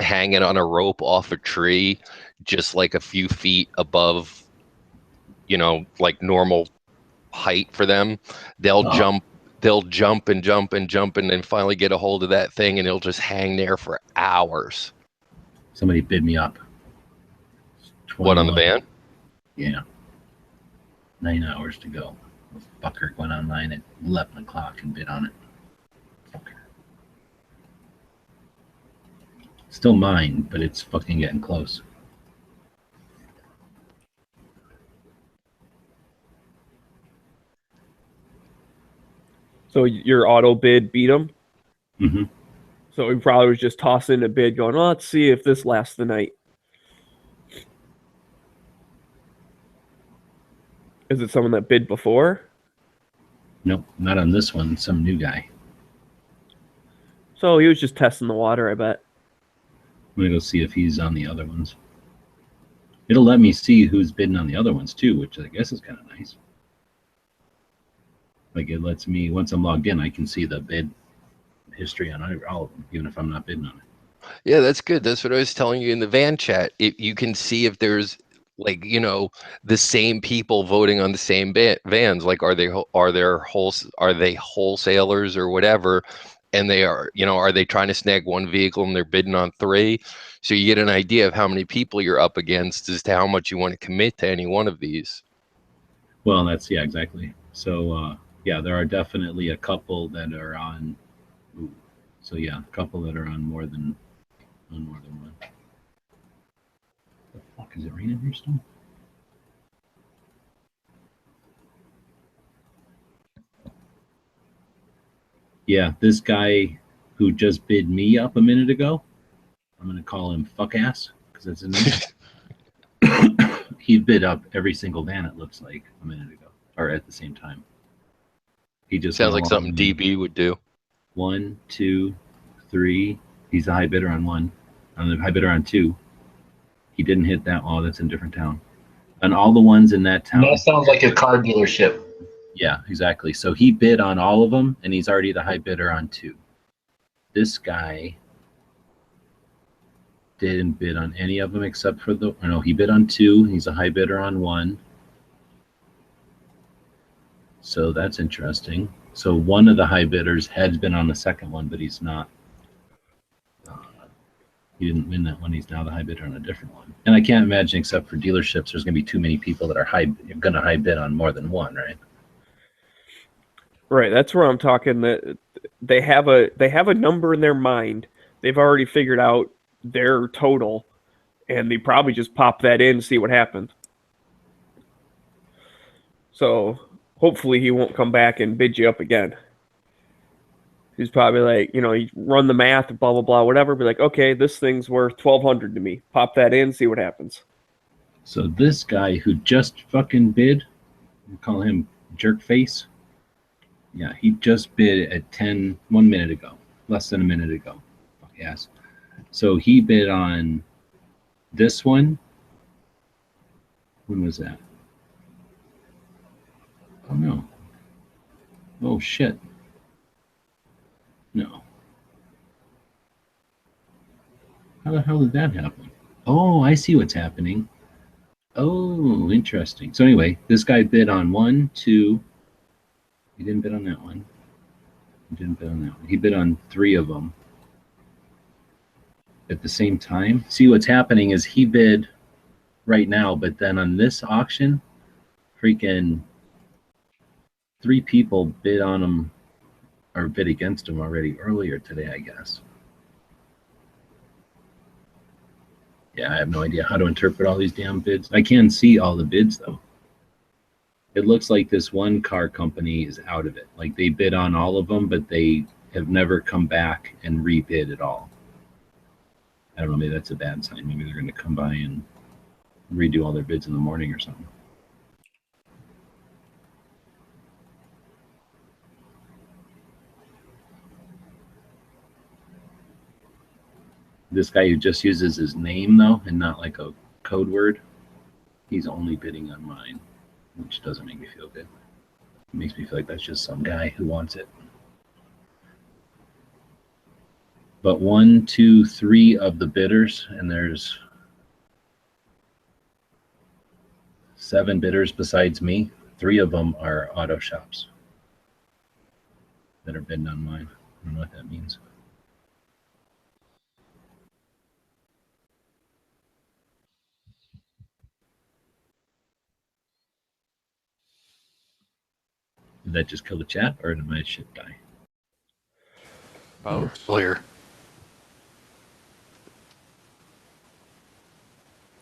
S17: hanging on a rope off a tree just like a few feet above, like normal height for them. They'll jump and jump and jump and then finally get a hold of that thing, and it'll just hang there for hours.
S15: Somebody bid me up.
S17: What, on the van?
S15: Yeah. 9 hours to go. The fucker went online at 11 o'clock and bid on it. Fucker. Still mine, but it's fucking getting close.
S2: So your auto bid beat him?
S15: Mm-hmm.
S2: So he probably was just tossing a bid going, well, let's see if this lasts the night. Is it someone that bid before?
S15: Nope, not on this one. Some new guy.
S2: So he was just testing the water, I bet.
S15: I'm going to go see if he's on the other ones. It'll let me see who's bidding on the other ones too, which I guess is kind of nice. Like it lets me, once I'm logged in, I can see the bid history on all of them, even if I'm not bidding on it.
S17: Yeah, that's good. That's what I was telling you in the van chat. You can see if there's the same people voting on the same vans. Like, are they wholesalers or whatever? And they are, are they trying to snag one vehicle and they're bidding on 3? So you get an idea of how many people you're up against as to how much you want to commit to any one of these.
S15: Well, that's, yeah, exactly. So, yeah, there are definitely a couple that are on. So yeah, a couple that are on more than one. The fuck, is it raining here still? Yeah, this guy who just bid me up a minute ago, I'm gonna call him fuck ass because that's his name. He bid up every single van, it looks like, a minute ago, or at the same time. He just
S17: sounds like something DB would do.
S15: 1, 2, 3. He's a high bidder on 1. I'm the high bidder on 2. He didn't hit that. Oh, that's in a different town. on all the ones in that town.
S18: That sounds like a car dealership.
S15: Yeah, exactly. So he bid on all of them, and he's already the high bidder on 2. This guy didn't bid on any of them except for the. Or no, he bid on 2. He's a high bidder on 1. So that's interesting. So one of the high bidders had been on the second one, but he's not. He didn't win that one. He's now the high bidder on a different one. And I can't imagine, except for dealerships, there's going to be too many people that are going to high bid on more than one, right?
S2: Right. That's where I'm talking. That they have a number in their mind. They've already figured out their total, and they probably just pop that in and see what happens. So hopefully he won't come back and bid you up again. He's probably like, you run the math, blah, blah, blah, whatever. Be like, okay, this thing's worth $1,200 to me. Pop that in, see what happens.
S15: So this guy who just fucking bid, we call him Jerkface. Yeah, he just bid at 1 minute ago, less than a minute ago. Fuck yes. So he bid on this one. When was that? Oh, no. Oh, shit. No. How the hell did that happen? Oh, I see what's happening. Oh, interesting. So anyway, this guy bid on 1, 2. He didn't bid on that one. He didn't bid on that one. He bid on 3 of them at the same time. See, what's happening is he bid right now, but then on this auction, freaking 3 people bid on him or bid against him already earlier today, I guess. Yeah, I have no idea how to interpret all these damn bids. I can see all the bids, though. It looks like this one car company is out of it. Like, they bid on all of them, but they have never come back and rebid at all. I don't know, maybe that's a bad sign. Maybe they're going to come by and redo all their bids in the morning or something. This guy who just uses his name, though, and not like a code word, he's only bidding on mine, which doesn't make me feel good. It makes me feel like that's just some guy who wants it. But 1, 2, 3 of the bidders, and there's 7 bidders besides me. 3 of them are auto shops that are bidding on mine. I don't know what that means. Did that just kill the chat, or did my shit die?
S14: Both. Clear.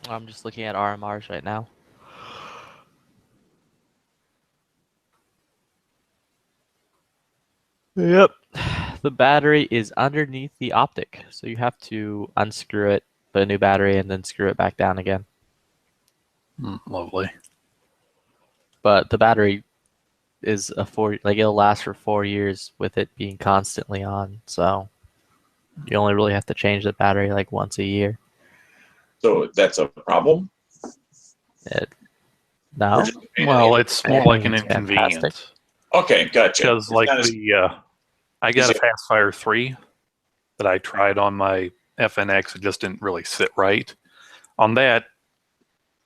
S9: I'm just looking at RMRs right now. Yep. The battery is underneath the optic, so you have to unscrew it, put a new battery, and then screw it back down again.
S14: Lovely.
S9: But the battery is it'll last for 4 years with it being constantly on, so you only really have to change the battery like once a year.
S13: So that's a problem?
S9: No.
S14: Well, it's more like an
S9: It's
S14: inconvenience.
S9: fantastic.
S13: Okay, gotcha.
S14: Because like
S13: It's not as-
S14: I got
S13: Is
S14: a Fastfire 3 that I tried on my FNX. It just didn't really sit right. On that,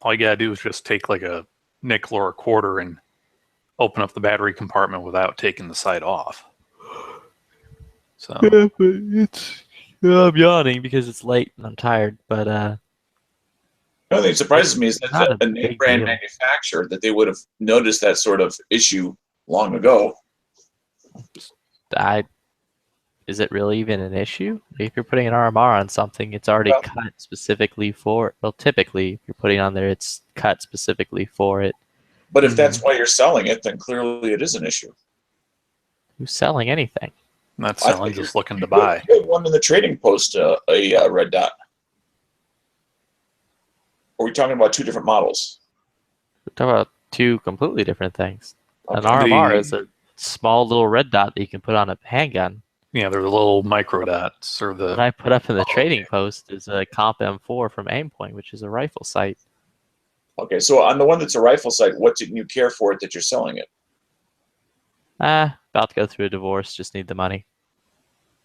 S14: all you gotta do is just take like a nickel or a quarter and open up the battery compartment without taking the side off. So
S9: Yeah, but I'm yawning because it's late and I'm tired. But
S13: The only thing that surprises me is that
S9: not
S13: a
S9: a
S13: name
S9: big
S13: brand
S9: deal.
S13: manufacturer that they would have noticed that sort of issue long ago.
S9: is it really even an issue? If you're putting an RMR on something, it's already
S13: Well-
S9: cut specifically for. Well, typically, if you're putting on there, it's cut specifically for it.
S13: But if that's why you're selling it, then clearly it is an issue.
S9: Who's selling anything?
S14: not
S13: I
S14: selling,
S13: think
S14: just looking to buy.
S13: You had one in the trading post, a red dot. Or are we talking about 2 different models?
S9: We're talking about 2 completely different things. An
S13: Okay.
S9: RMR is a small little red dot that you can put on a handgun.
S14: Yeah, they're the little micro dots or the
S9: What I put up in the trading post is a Comp M4 from Aimpoint, which is a rifle sight.
S13: Okay, so on the one that's a rifle sight, what didn't you care for it that you're selling it?
S9: About to go through a divorce. Just need the money.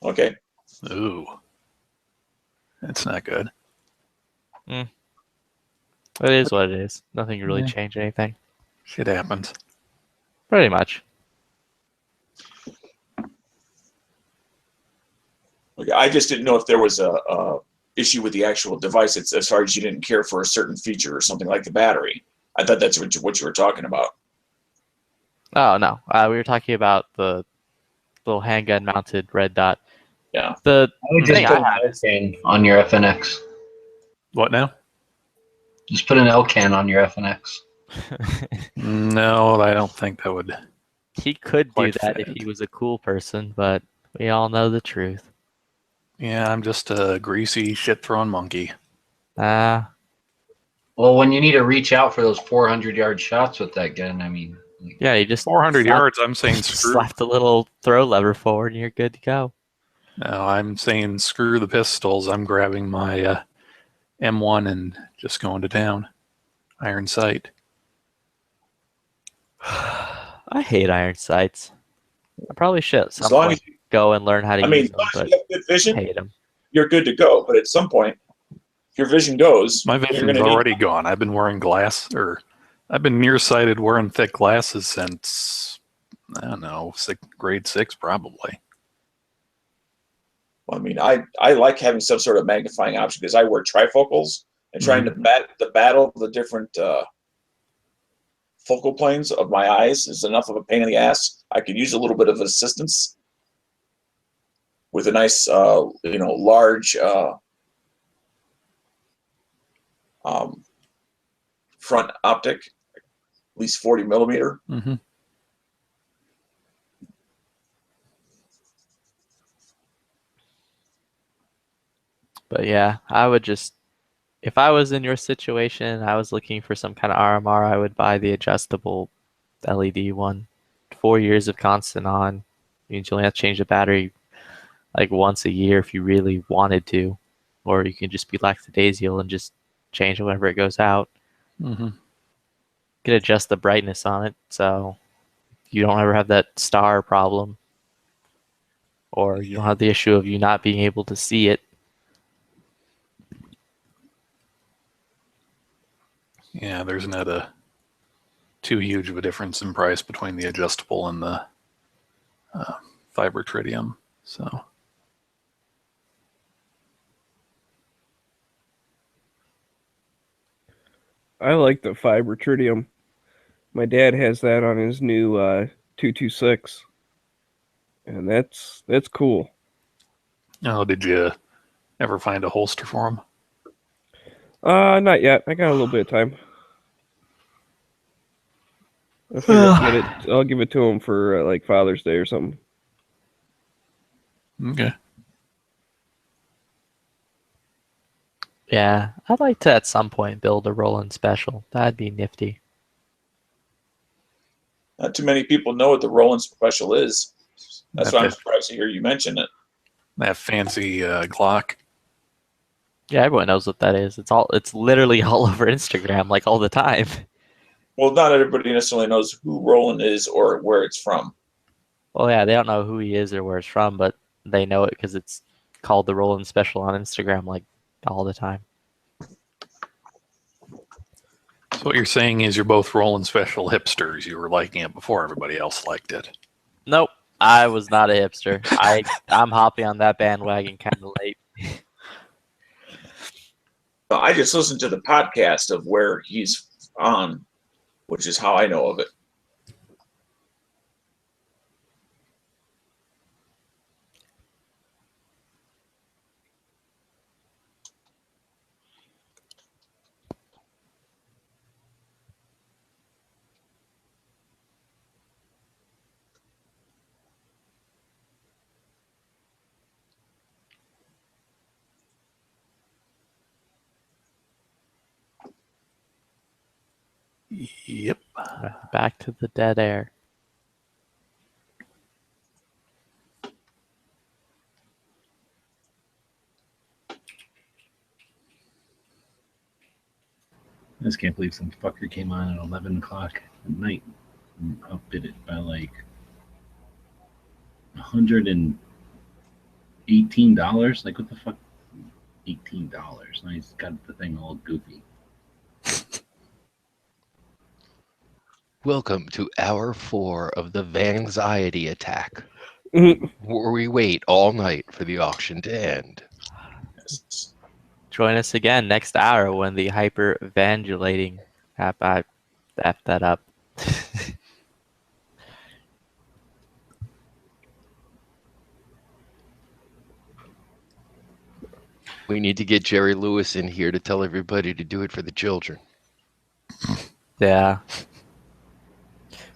S13: Okay.
S14: Ooh. That's not good.
S9: It is what it is. Nothing really
S14: Yeah.
S9: changed anything.
S14: Shit happens.
S9: Pretty much.
S13: Okay, I just didn't know if there was a issue with the actual device. It's as far as you didn't care for a certain feature or something like the battery. I thought that's what you were talking about.
S9: Oh no, we were talking about the little handgun mounted red dot.
S13: Yeah.
S9: The
S18: I would just
S9: thing
S18: put
S9: I
S18: an
S9: have is
S18: LCAN on your FNX.
S14: What now?
S18: Just put an LCAN on your FNX.
S14: No, I don't think that would.
S9: he could do
S14: Quite
S9: that if
S14: fit.
S9: he was a cool person, but we all know the truth.
S14: Yeah, I'm just a greasy shit throwing monkey.
S9: Ah,
S18: Well, when you need to reach out for those 400-yard shots with that gun, I mean,
S9: yeah, you just
S14: 400
S9: slap-
S14: yards. I'm saying screw.
S9: slap the little throw lever forward, and you're good to go.
S14: No, I'm saying screw the pistols. I'm grabbing my M1 and just going to town. Iron sight.
S9: I hate iron sights. I probably should at some
S13: long
S9: point go and learn how to
S13: I mean,
S9: use
S13: as
S9: them,
S13: long as
S9: but
S13: you have good vision,
S9: I hate them.
S13: you're good to go. But at some point, if your vision goes,
S14: My
S13: you're
S14: vision's
S13: going to need.
S14: already gone. I've been wearing I've been nearsighted wearing thick glasses since, I don't know, grade 6 probably.
S13: I mean, I like having some sort of magnifying option because I wear trifocals and trying to battle the different focal planes of my eyes is enough of a pain in the ass. I could use a little bit of assistance with a nice, large front optic, at least 40 millimeter.
S14: Mm-hmm.
S9: But yeah, I would just, if I was in your situation, I was looking for some kind of RMR, I would buy the adjustable LED one. 4 years of constant on means you only have to change the battery like once a year if you really wanted to, or you can just be lackadaisical and just change it whenever it goes out.
S14: Mm-hmm.
S9: You can adjust the brightness on it so you don't ever have that star problem, or you don't have the issue of you not being able to see it.
S14: Yeah, there's not too huge of a difference in price between the adjustable and the fiber tritium. So
S2: I like the fiber tritium. My dad has that on his new 226, and that's cool.
S14: oh, did you ever find a holster for him?
S2: Not yet. I got a little bit of time. I figure I'll give it to him for like Father's Day or something.
S14: Okay.
S9: Yeah, I'd like to at some point build a Roland Special. That'd be nifty.
S13: Not too many people know what the Roland Special is. That's why I'm
S14: Okay.
S13: surprised to hear you mention it.
S14: That fancy Glock.
S9: Yeah, everyone knows what that is. It's literally all over Instagram, like all the time.
S13: Well, not everybody necessarily knows who Roland is or where it's from.
S9: Well, yeah, they don't know who he is or where it's from, but they know it because it's called the Roland Special on Instagram, like all the time.
S14: So what you're saying is you're both Roland Special hipsters. You were liking it before everybody else liked it.
S9: Nope, I was not a hipster. I'm hopping on that bandwagon kind of late.
S13: I just listened to the podcast of where he's on, which is how I know of it.
S14: Yep.
S9: Back to the dead air.
S15: just can't believe some fucker came on at 11 o'clock at night and outbid it by like $118. Like, what the fuck? $18. Now he's got the thing all goofy.
S17: Welcome to hour 4 of the Vanxiety attack, where we wait all night for the auction to end.
S9: Join us again next hour when the hyper-vangulating app. I F that up.
S17: We need to get Jerry Lewis in here to tell everybody to do it for the children.
S9: Yeah.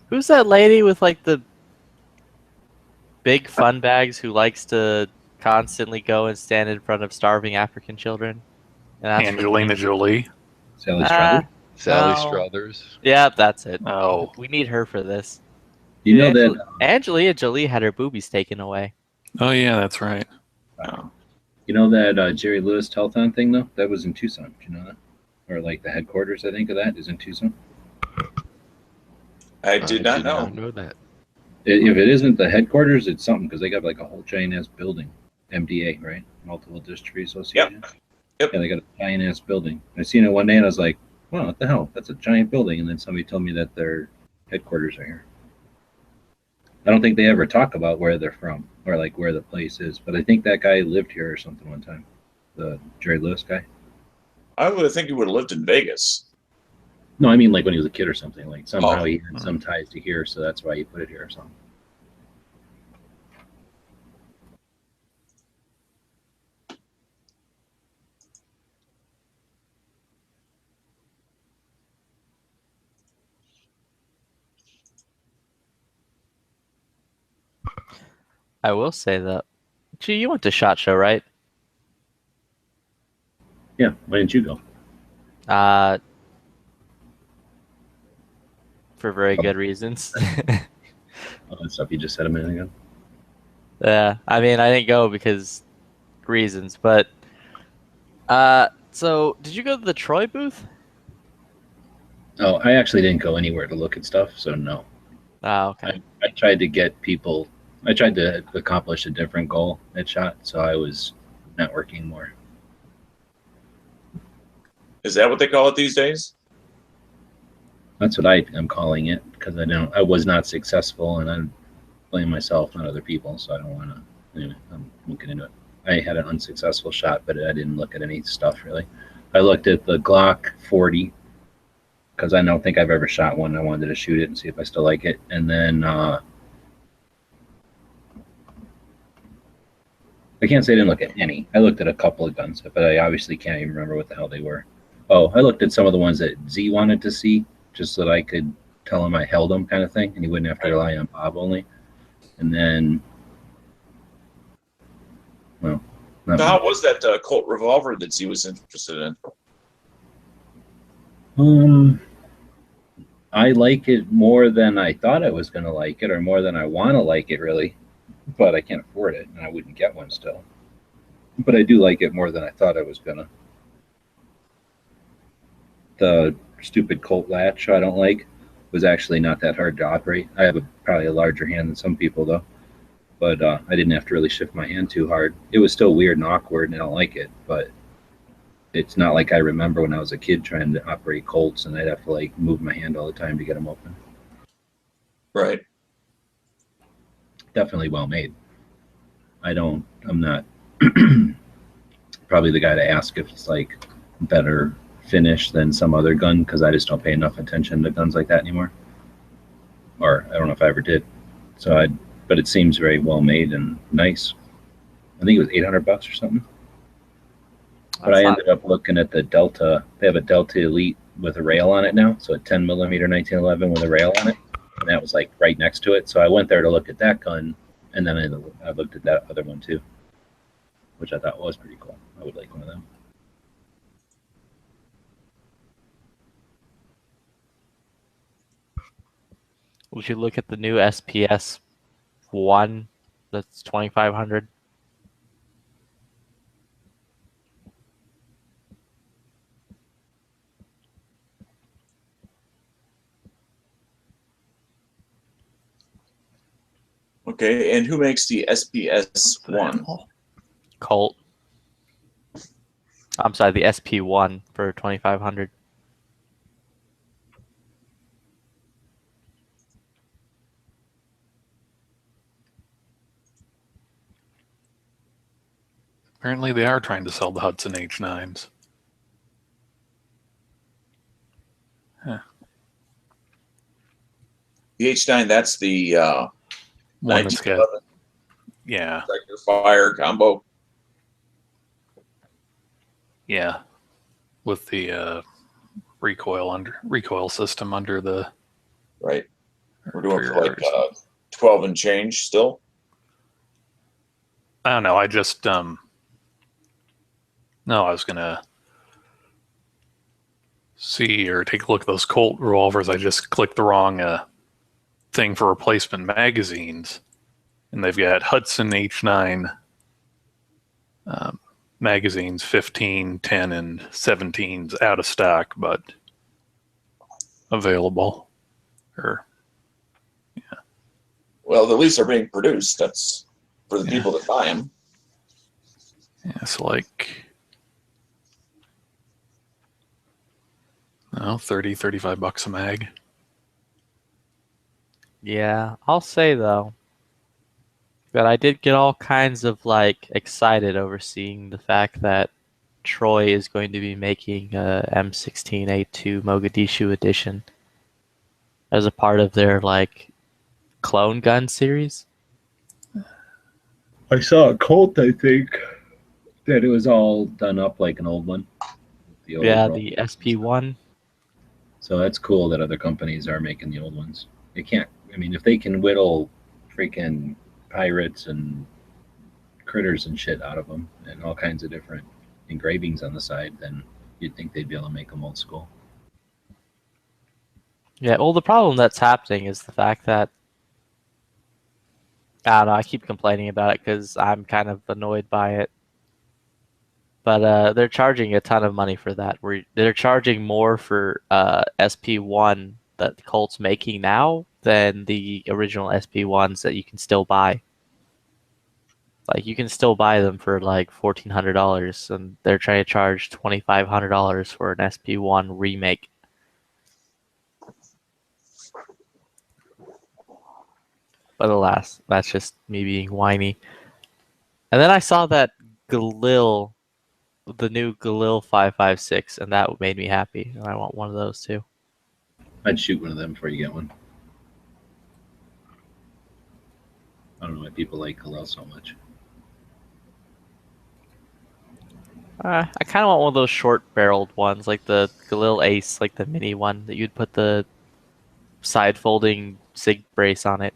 S9: Who's that lady with like the big fun bags who likes to constantly go and stand in front of starving African children? And ask for
S14: Angelina Jolie.
S15: Sally Struthers.
S17: Sally
S9: no.
S17: Struthers.
S9: Yeah, that's it.
S14: Oh.
S9: We need her for this.
S15: You know that
S9: Angelina Jolie had her boobies taken away.
S14: Oh yeah, that's right.
S15: you know that Jerry Lewis telethon thing though? That was in Tucson. Do you know that? Or like the headquarters, I think, of that is in Tucson.
S13: I did not know.
S17: That.
S15: If it isn't the headquarters, it's something because they got like a whole giant ass building. MDA, right? Multiple District Association.
S13: Yep.
S15: Yeah, they got a giant ass building. I seen it one day and I was like, wow, what the hell? That's a giant building. And then somebody told me that their headquarters are here. I don't think they ever talk about where they're from or like where the place is, but I think that guy lived here or something one time. The Jerry Lewis guy.
S13: I would think he would have lived in Vegas.
S15: No, I mean like when he was a kid or something. Like somehow he had some ties to here, so that's why he put it here or something.
S9: I will say that. Gee, you went to SHOT Show, right?
S15: Yeah. Why didn't you go?
S9: For very good reasons.
S15: Oh, that stuff you just said a minute ago.
S9: Yeah, I mean, I didn't go because reasons, but so did you go to the Troy booth?
S15: Oh, I actually didn't go anywhere to look at stuff, so no.
S9: Oh, okay.
S15: I tried to get people. I tried to accomplish a different goal at SHOT, so I was networking more.
S13: Is that what they call it these days?
S15: That's what I'm calling it because I was not successful, and I blame myself, not other people. So I don't want to. Anyway, I'm looking into it. I had an unsuccessful shot, but I didn't look at any stuff really. I looked at the Glock 40 because I don't think I've ever shot one. I wanted to shoot it and see if I still like it, and then I can't say I didn't look at any. I looked at a couple of guns, but I obviously can't even remember what the hell they were. Oh, I looked at some of the ones that Z wanted to see, just so that I could tell him I held them kind of thing, and he wouldn't have to rely on Bob only. And then, well,
S13: So how was that Colt revolver that Z was interested
S15: in? I like it more than I thought I was going to like it, or more than I want to like it, really. But I can't afford it, and I wouldn't get one still. But I do like it more than I thought I was going to. The stupid Colt latch I don't like was actually not that hard to operate. I have probably a larger hand than some people though, but I didn't have to really shift my hand too hard. It was still weird and awkward, and I don't like it, but it's not like I remember when I was a kid trying to operate Colts and I'd have to like move my hand all the time to get them open.
S13: Right.
S15: Definitely well made. I'm not probably the guy to ask if it's like better finish than some other gun because I just don't pay enough attention to guns like that anymore, or I don't know if I ever did. But it seems very well made and nice. I think it was $800 or something. But I ended up looking at the Delta. They have a Delta Elite with a rail on it now, so a 10 millimeter 1911 with a rail on it, and that was like right next to it. So I went there to look at that gun, and then I looked at that other one too, which I thought was pretty cool. I would like one of them.
S9: We should look at the new SPS 1 that's 2500.
S13: Okay, and who makes the SPS1?
S9: Colt. I'm sorry, the SP1 for 2,500.
S14: Apparently, they are trying to sell the Hudson H9s. Huh.
S13: The H9, that's the
S14: One that's got,
S13: 1911
S14: yeah,
S13: Striker Fire combo.
S14: yeah, with the recoil system under the.
S13: Right. We're doing for like 12 and change still.
S14: I don't know. I just no, I was gonna see or take a look at those Colt revolvers. I just clicked the wrong thing for replacement magazines, and they've got Hudson H9 magazines, 15, 10, and 17s out of stock, but available. Or
S13: well, at least they're being produced. That's for the people that buy them.
S14: Yeah, it's like, no, 30, 35 bucks a mag.
S9: Yeah, I'll say though that I did get all kinds of like excited over seeing the fact that Troy is going to be making a M16A2 Mogadishu edition as a part of their like clone gun series.
S15: I saw a Colt, I think, that it was all done up like an old one. The old
S9: Yeah,
S15: roll.
S9: the SP1.
S15: So that's cool that other companies are making the old ones. They can't, I mean, if they can whittle freaking pirates and critters and shit out of them and all kinds of different engravings on the side, then you'd think they'd be able to make them old school.
S9: Yeah, well, the problem that's happening is the fact that I don't know, I keep complaining about it because I'm kind of annoyed by it. But they're charging a ton of money for that. They're charging more for SP1 that Colt's making now than the original SP1s that you can still buy. Like, you can still buy them for like $1,400, and they're trying to charge $2,500 for an SP1 remake. But alas, that's just me being whiny. And then I saw that Galil, the new Galil 5.56, and that made me happy. And I want one of those too.
S15: I'd shoot one of them before you get one. I don't know why people like Galil so much.
S9: I kind of want one of those short-barreled ones, like the Galil Ace, like the mini one that you'd put the side-folding SIG brace on it.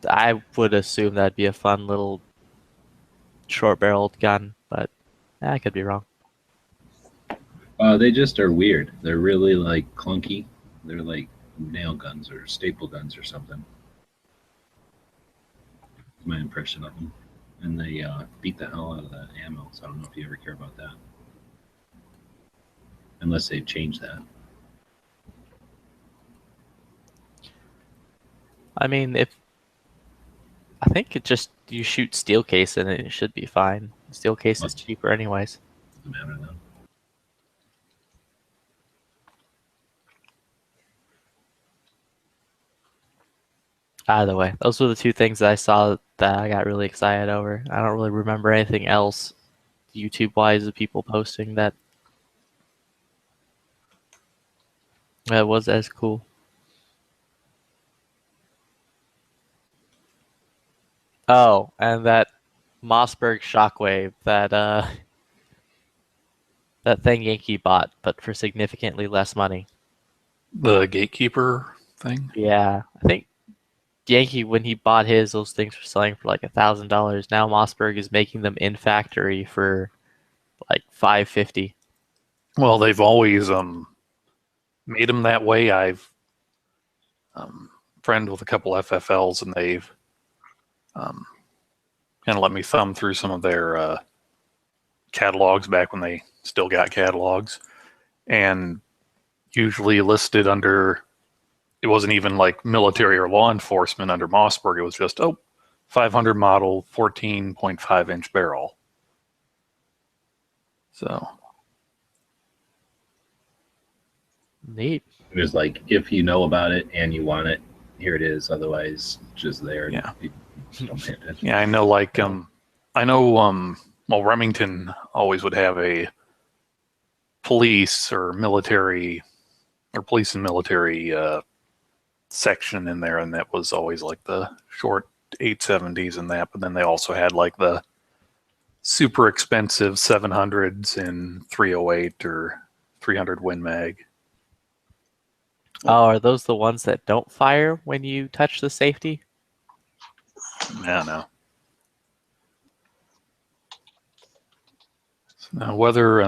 S9: I would assume that'd be a fun little short-barreled gun, but I could be wrong.
S15: They just are weird. They're really like clunky. They're like nail guns or staple guns or something. That's my impression of them. And they beat the hell out of the ammo, so I don't know if you ever care about that. Unless they've changed that.
S9: I mean, I think it just, you shoot steel case in it, it should be fine. Steel case is cheaper anyways.
S15: Doesn't matter though.
S9: Either way, those were the two things that I saw that I got really excited over. I don't really remember anything else YouTube-wise of people posting that was as cool. Oh, and that Mossberg Shockwave, that thing Yankee bought, but for significantly less money.
S14: The Gatekeeper thing?
S9: Yeah, I think Yankee, when he bought his, those things were selling for like $1,000. Now Mossberg is making them in factory for like $550.
S14: Well, they've always made them that way. I've friend with a couple FFLs, and they've kind of let me thumb through some of their catalogs back when they still got catalogs, and usually listed under it wasn't even like military or law enforcement under Mossberg. It was just 500 model, 14.5 inch barrel. So
S9: neat.
S15: It was like, if you know about it and you want it, here it is. Otherwise, just there.
S14: Yeah.
S15: You don't pay attention.
S14: yeah, I know. Like well, Remington always would have a police or military or police and military section in there, and that was always like the short 870s and that. But then they also had like the super expensive 700s and 308 or 300 Win Mag.
S9: Oh, are those the ones that don't fire when you touch the safety?
S14: No. So now whether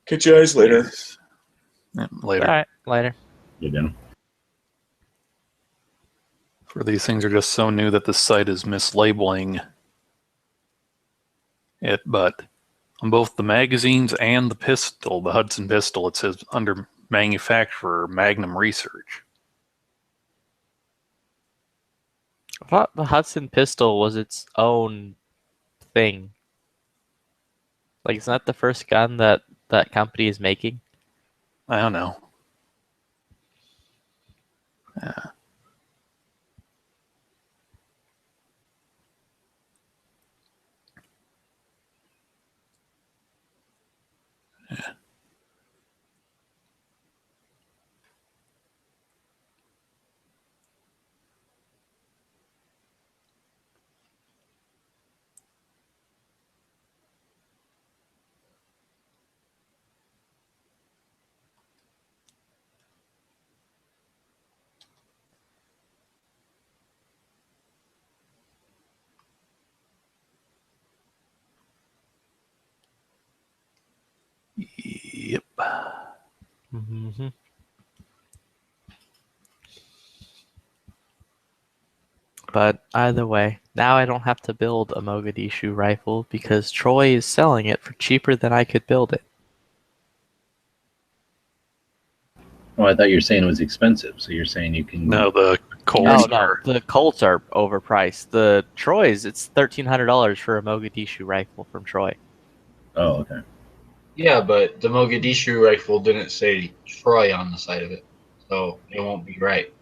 S13: Catch you guys later.
S14: yeah, later.
S9: All right, later.
S15: You're done.
S14: For these things are just so new that the site is mislabeling it, but on both the magazines and the pistol, the Hudson pistol, it says under manufacturer Magnum Research.
S9: I thought the Hudson pistol was its own thing. Like, isn't that the first gun that that company is making?
S14: I don't know. Yeah. Yep.
S9: Mm-hmm. But either way, now I don't have to build a Mogadishu rifle because Troy is selling it for cheaper than I could build it.
S15: Oh, I thought you were saying it was expensive. So you're saying you can.
S14: No, the Colts
S9: No, the Colts are overpriced. The Troy's, it's $1,300 for a Mogadishu rifle from Troy.
S15: Oh, okay.
S18: Yeah, but the Mogadishu rifle didn't say Troy on the side of it, so it won't be right.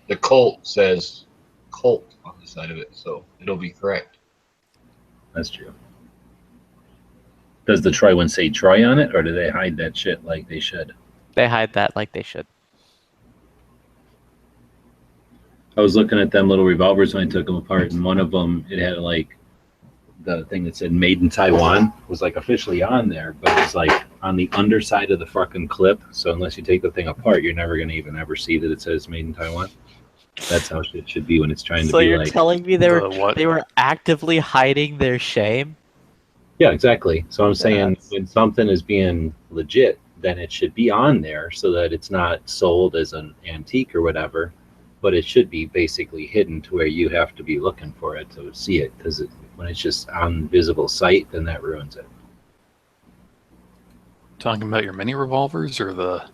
S18: The Colt says Colt on the side of it, so it'll be correct.
S15: That's true. Does the Troy one say Troy on it, or do they hide that shit like they should?
S9: They hide that like they should.
S15: I was looking at them little revolvers when I took them apart, and one of them, it had like the thing that said "Made in Taiwan" was like officially on there, but it's like on the underside of the fucking clip. So unless you take the thing apart, you're never gonna even ever see that it says "Made in Taiwan." That's how shit should be when it's trying to
S9: So
S15: be
S9: you're
S15: like.
S9: telling me they were actively hiding their shame?
S15: Yeah, exactly. So I'm saying when something is being legit, then it should be on there so that it's not sold as an antique or whatever, but it should be basically hidden to where you have to be looking for it to see it. Because when it's just on visible sight, then that ruins it.
S14: Talking about your mini revolvers or the?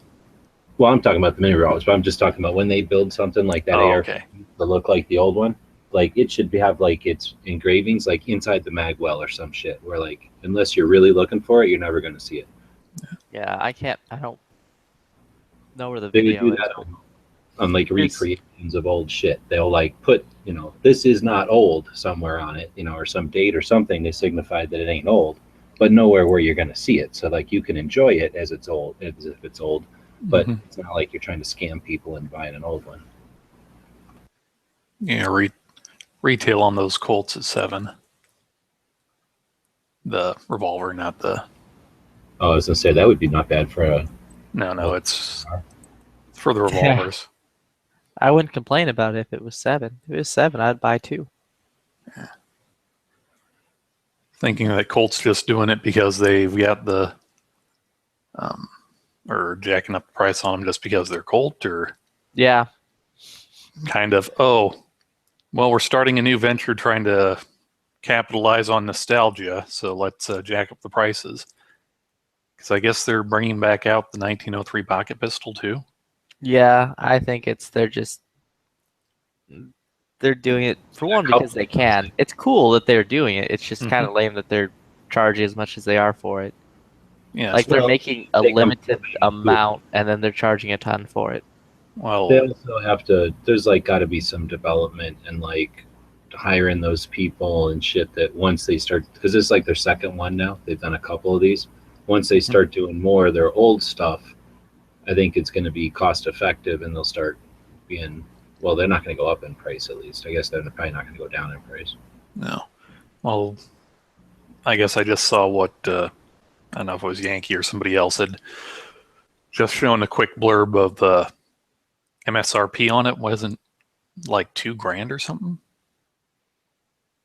S15: Well, I'm talking about the mini revolvers, but I'm just talking about when they build something like that AR
S14: Okay.
S15: to look like the old one. Like it should have like its engravings like inside the mag well or some shit. Where like unless you're really looking for it, you're never going to see it.
S9: Yeah, I don't know where the
S15: They would
S9: video
S15: do
S9: is.
S15: that on like recreations of old shit. They'll like put, this is not old somewhere on it, or some date or something to signify that it ain't old, but nowhere where you're going to see it. So like you can enjoy it as it's old, as if it's old, but it's not like you're trying to scam people and buying an old one.
S14: Yeah, retail on those Colts is $7. The revolver, not the.
S15: Oh, I was gonna say that would be not bad for a.
S14: No, it's for the revolvers.
S9: I wouldn't complain about it if it was 7. If it was 7, I'd buy 2.
S14: Yeah. Thinking that Colt's just doing it because they've got the, or jacking up the price on them just because they're Colt, or
S9: yeah,
S14: kind of. Oh, well, we're starting a new venture trying to capitalize on nostalgia, so let's jack up the prices. Because I guess they're bringing back out the 1903 pocket pistol too.
S9: Yeah, I think they're doing it for one because they can. It's cool that they're doing it. It's just kind of lame that they're charging as much as they are for it.
S14: Yeah,
S9: like they're making a limited amount and then they're charging a ton for it.
S14: Well,
S15: they also have to. There's like got to be some development and like hiring those people and shit that once they start, because it's like their second one now. They've done a couple of these. Once they start doing more of their old stuff, I think it's going to be cost effective and they'll start being. Well, they're not going to go up in price at least. I guess they're probably not going to go down in price.
S14: No. Well, I guess I just saw what, I don't know if it was Yankee or somebody else had just shown a quick blurb of the MSRP on it. Wasn't like $2,000 or something?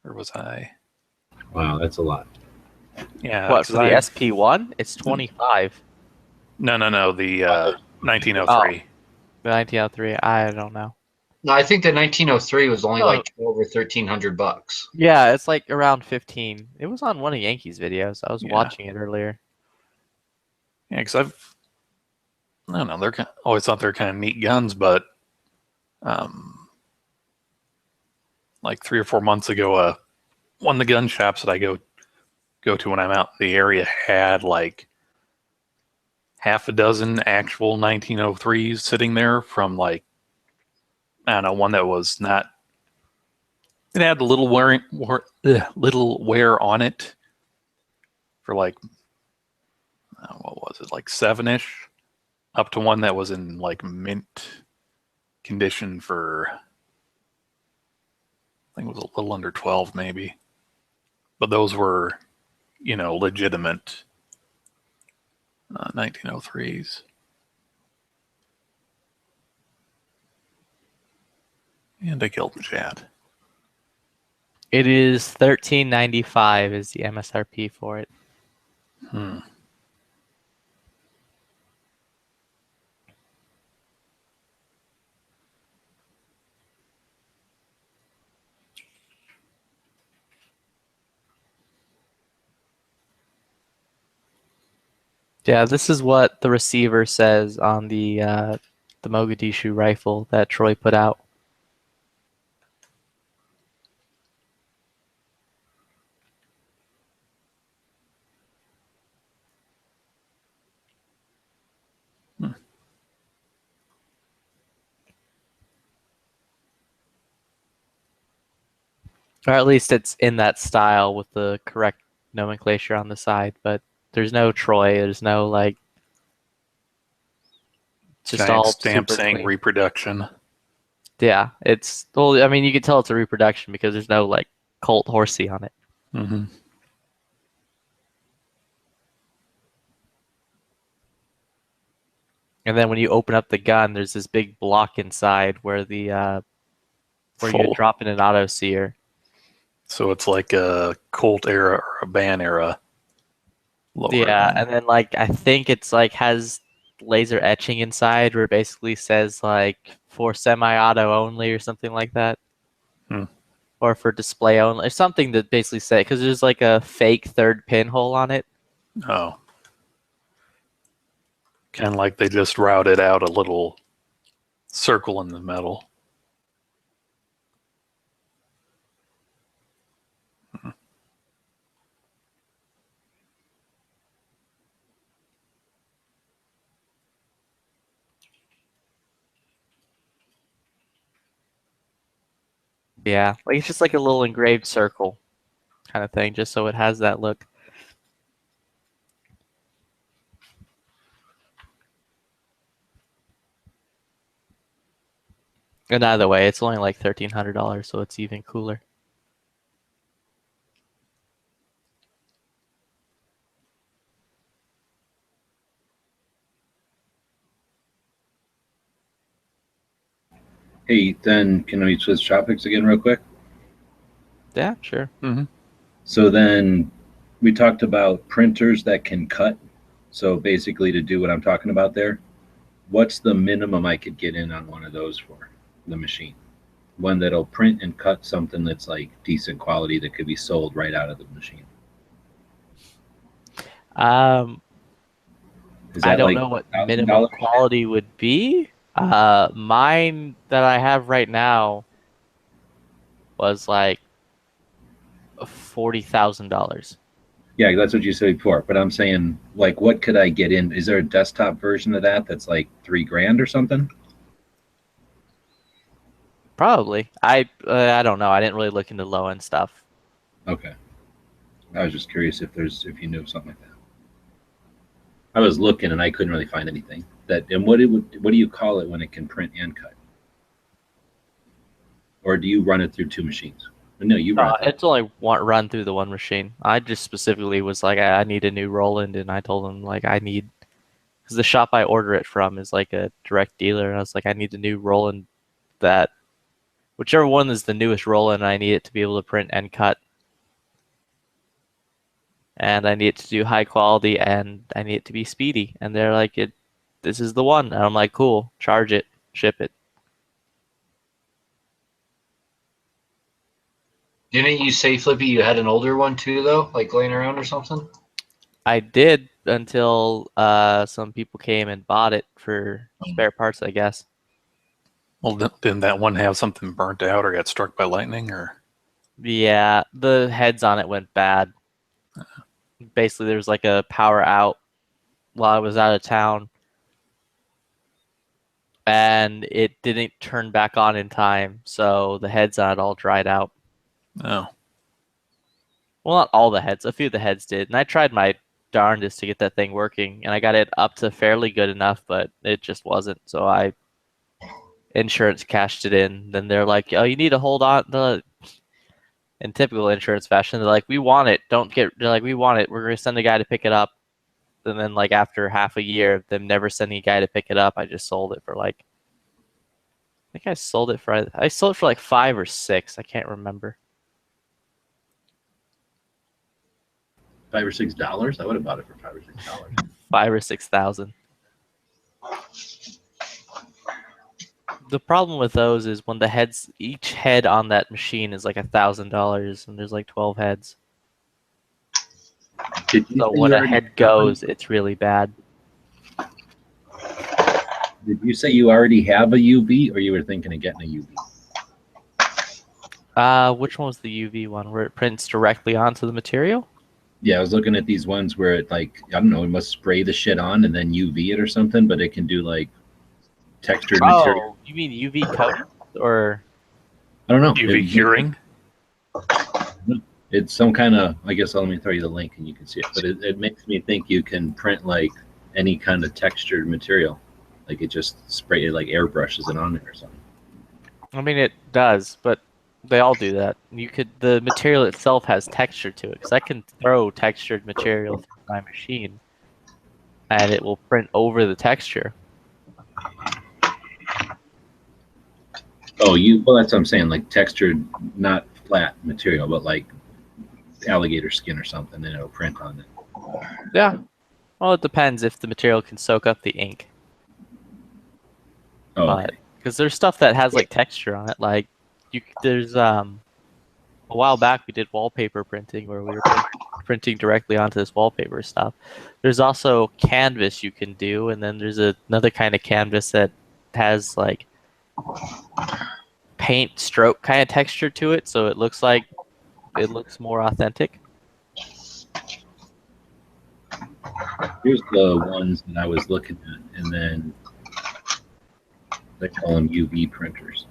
S14: Or was I?
S15: Wow, that's a lot.
S14: Yeah.
S9: What, for the SP1? It's 25.
S14: No, the 1903.
S9: The 1903, I don't know.
S18: No, I think the 1903 was only like $1,200 or $1,300.
S9: Yeah, it's like around 15. It was on one of Yankees' videos. I was watching it earlier.
S14: Yeah, because I don't know, always thought they're kind of neat guns, but like 3 or 4 months ago, one of the gun shops that I go to when I'm out in the area had like half a dozen actual 1903s sitting there from like, I don't know, one that was not. It had a little little wear on it for like, what was it, like 7-ish, up to one that was in like mint condition for, I think it was a little under 12 maybe. But those were, legitimate 1903s. And I killed the chat.
S9: It is $13.95 is the MSRP for it. Yeah, this is what the receiver says on the Mogadishu rifle that Troy put out. Or at least it's in that style with the correct nomenclature on the side, but there's no Troy, there's no like just
S14: Giant
S9: all
S14: stamp
S9: super
S14: saying
S9: clean.
S14: reproduction.
S9: Yeah, it's well, I mean you can tell it's a reproduction because there's no like Colt horsey on it.
S14: Mm-hmm.
S9: And then when you open up the gun, there's this big block inside where the where you
S14: Full.
S9: drop in an auto sear.
S14: So it's like a Colt era or a Ban era.
S9: Yeah, and then like I think it's like has laser etching inside where it basically says like for semi-auto only or something like that. Or for display only, or something that basically say, because there's like a fake third pinhole on it.
S14: Oh. Kind of like they just routed out a little circle in the metal.
S9: Yeah, like it's just like a little engraved circle kind of thing, just so it has that look. And either way, it's only like $1,300, so it's even cooler.
S15: Hey, then can we switch topics again real quick?
S9: Yeah, sure.
S14: Mm-hmm.
S15: So then we talked about printers that can cut. So basically to do what I'm talking about there, what's the minimum I could get in on one of those for the machine? One that'll print and cut something that's like decent quality that could be sold right out of the machine. Is
S9: I
S15: that
S9: don't
S15: like
S9: know what
S15: $1,000?
S9: minimum quality would be. Mine that I have right now was like $40,000.
S15: Yeah, that's what you said before. But I'm saying, like, what could I get in? Is there a desktop version of that that's like $3,000 or something?
S9: Probably. I don't know. I didn't really look into low end stuff.
S15: Okay. I was just curious if you knew something like that. I was looking and I couldn't really find anything. And what do you call it when it can print and cut? Or do you run it through two machines? No, you run it.
S9: It's only run through the one machine. I just specifically was like, I need a new Roland, and I told them like because the shop I order it from is like a direct dealer, and I was like, I need a new Roland that whichever one is the newest Roland, I need it to be able to print and cut. And I need it to do high quality, and I need it to be speedy. And they're like, this is the one. And I'm like, cool, charge it, ship it.
S18: Didn't you say, Flippy, you had an older one too, though, like laying around or something?
S9: I did until some people came and bought it for spare parts, I guess.
S14: Well, didn't that one have something burnt out or got struck by lightning, or?
S9: Yeah, the heads on it went bad. Basically, there was like a power out while I was out of town, and it didn't turn back on in time, so the heads on it all dried out.
S14: Oh.
S9: Well, not all the heads. A few of the heads did, and I tried my darndest to get that thing working, and I got it up to fairly good enough, but it just wasn't. So insurance cashed it in. Then they're like, "Oh, you need to hold on." In typical insurance fashion, they're like, "We want it. They're like, "We want it. We're gonna send a guy to pick it up." And then, like after half a year of them never sending a guy to pick it up, I just sold it for like, I think I sold it for like $5 or $6. I can't remember.
S15: $5 or $6? I would have bought it for $5 or $6.
S9: $5,000 or $6,000. The problem with those is when each head on that machine is like $1,000, and there's like 12 heads. So when a head goes, it's really bad.
S15: Did you say you already have a UV, or you were thinking of getting a UV?
S9: Which one was the UV one, where it prints directly onto the material?
S15: Yeah, I was looking at these ones where it like, I don't know, it must spray the shit on and then UV it or something, but it can do like textured material.
S9: You mean UV coating, or?
S15: I don't know.
S14: UV curing?
S15: It's some kind of, I guess let me throw you the link and you can see it, but it makes me think you can print like any kind of textured material. Like it just it like airbrushes it on there or something.
S9: I mean, it does, but they all do that. The material itself has texture to it, because I can throw textured material through my machine, and it will print over the texture.
S15: Oh, well, that's what I'm saying, like textured, not flat material, but like alligator skin or something, and it'll print on it.
S9: Yeah. Well, it depends if the material can soak up the ink.
S15: Oh, okay.
S9: Because there's stuff that has like texture on it. Like there's a while back we did wallpaper printing where we were printing directly onto this wallpaper stuff. There's also canvas you can do, and then there's another kind of canvas that has like paint stroke kind of texture to it, so it looks more authentic.
S15: Here's the ones that I was looking at, and then they call them UV printers.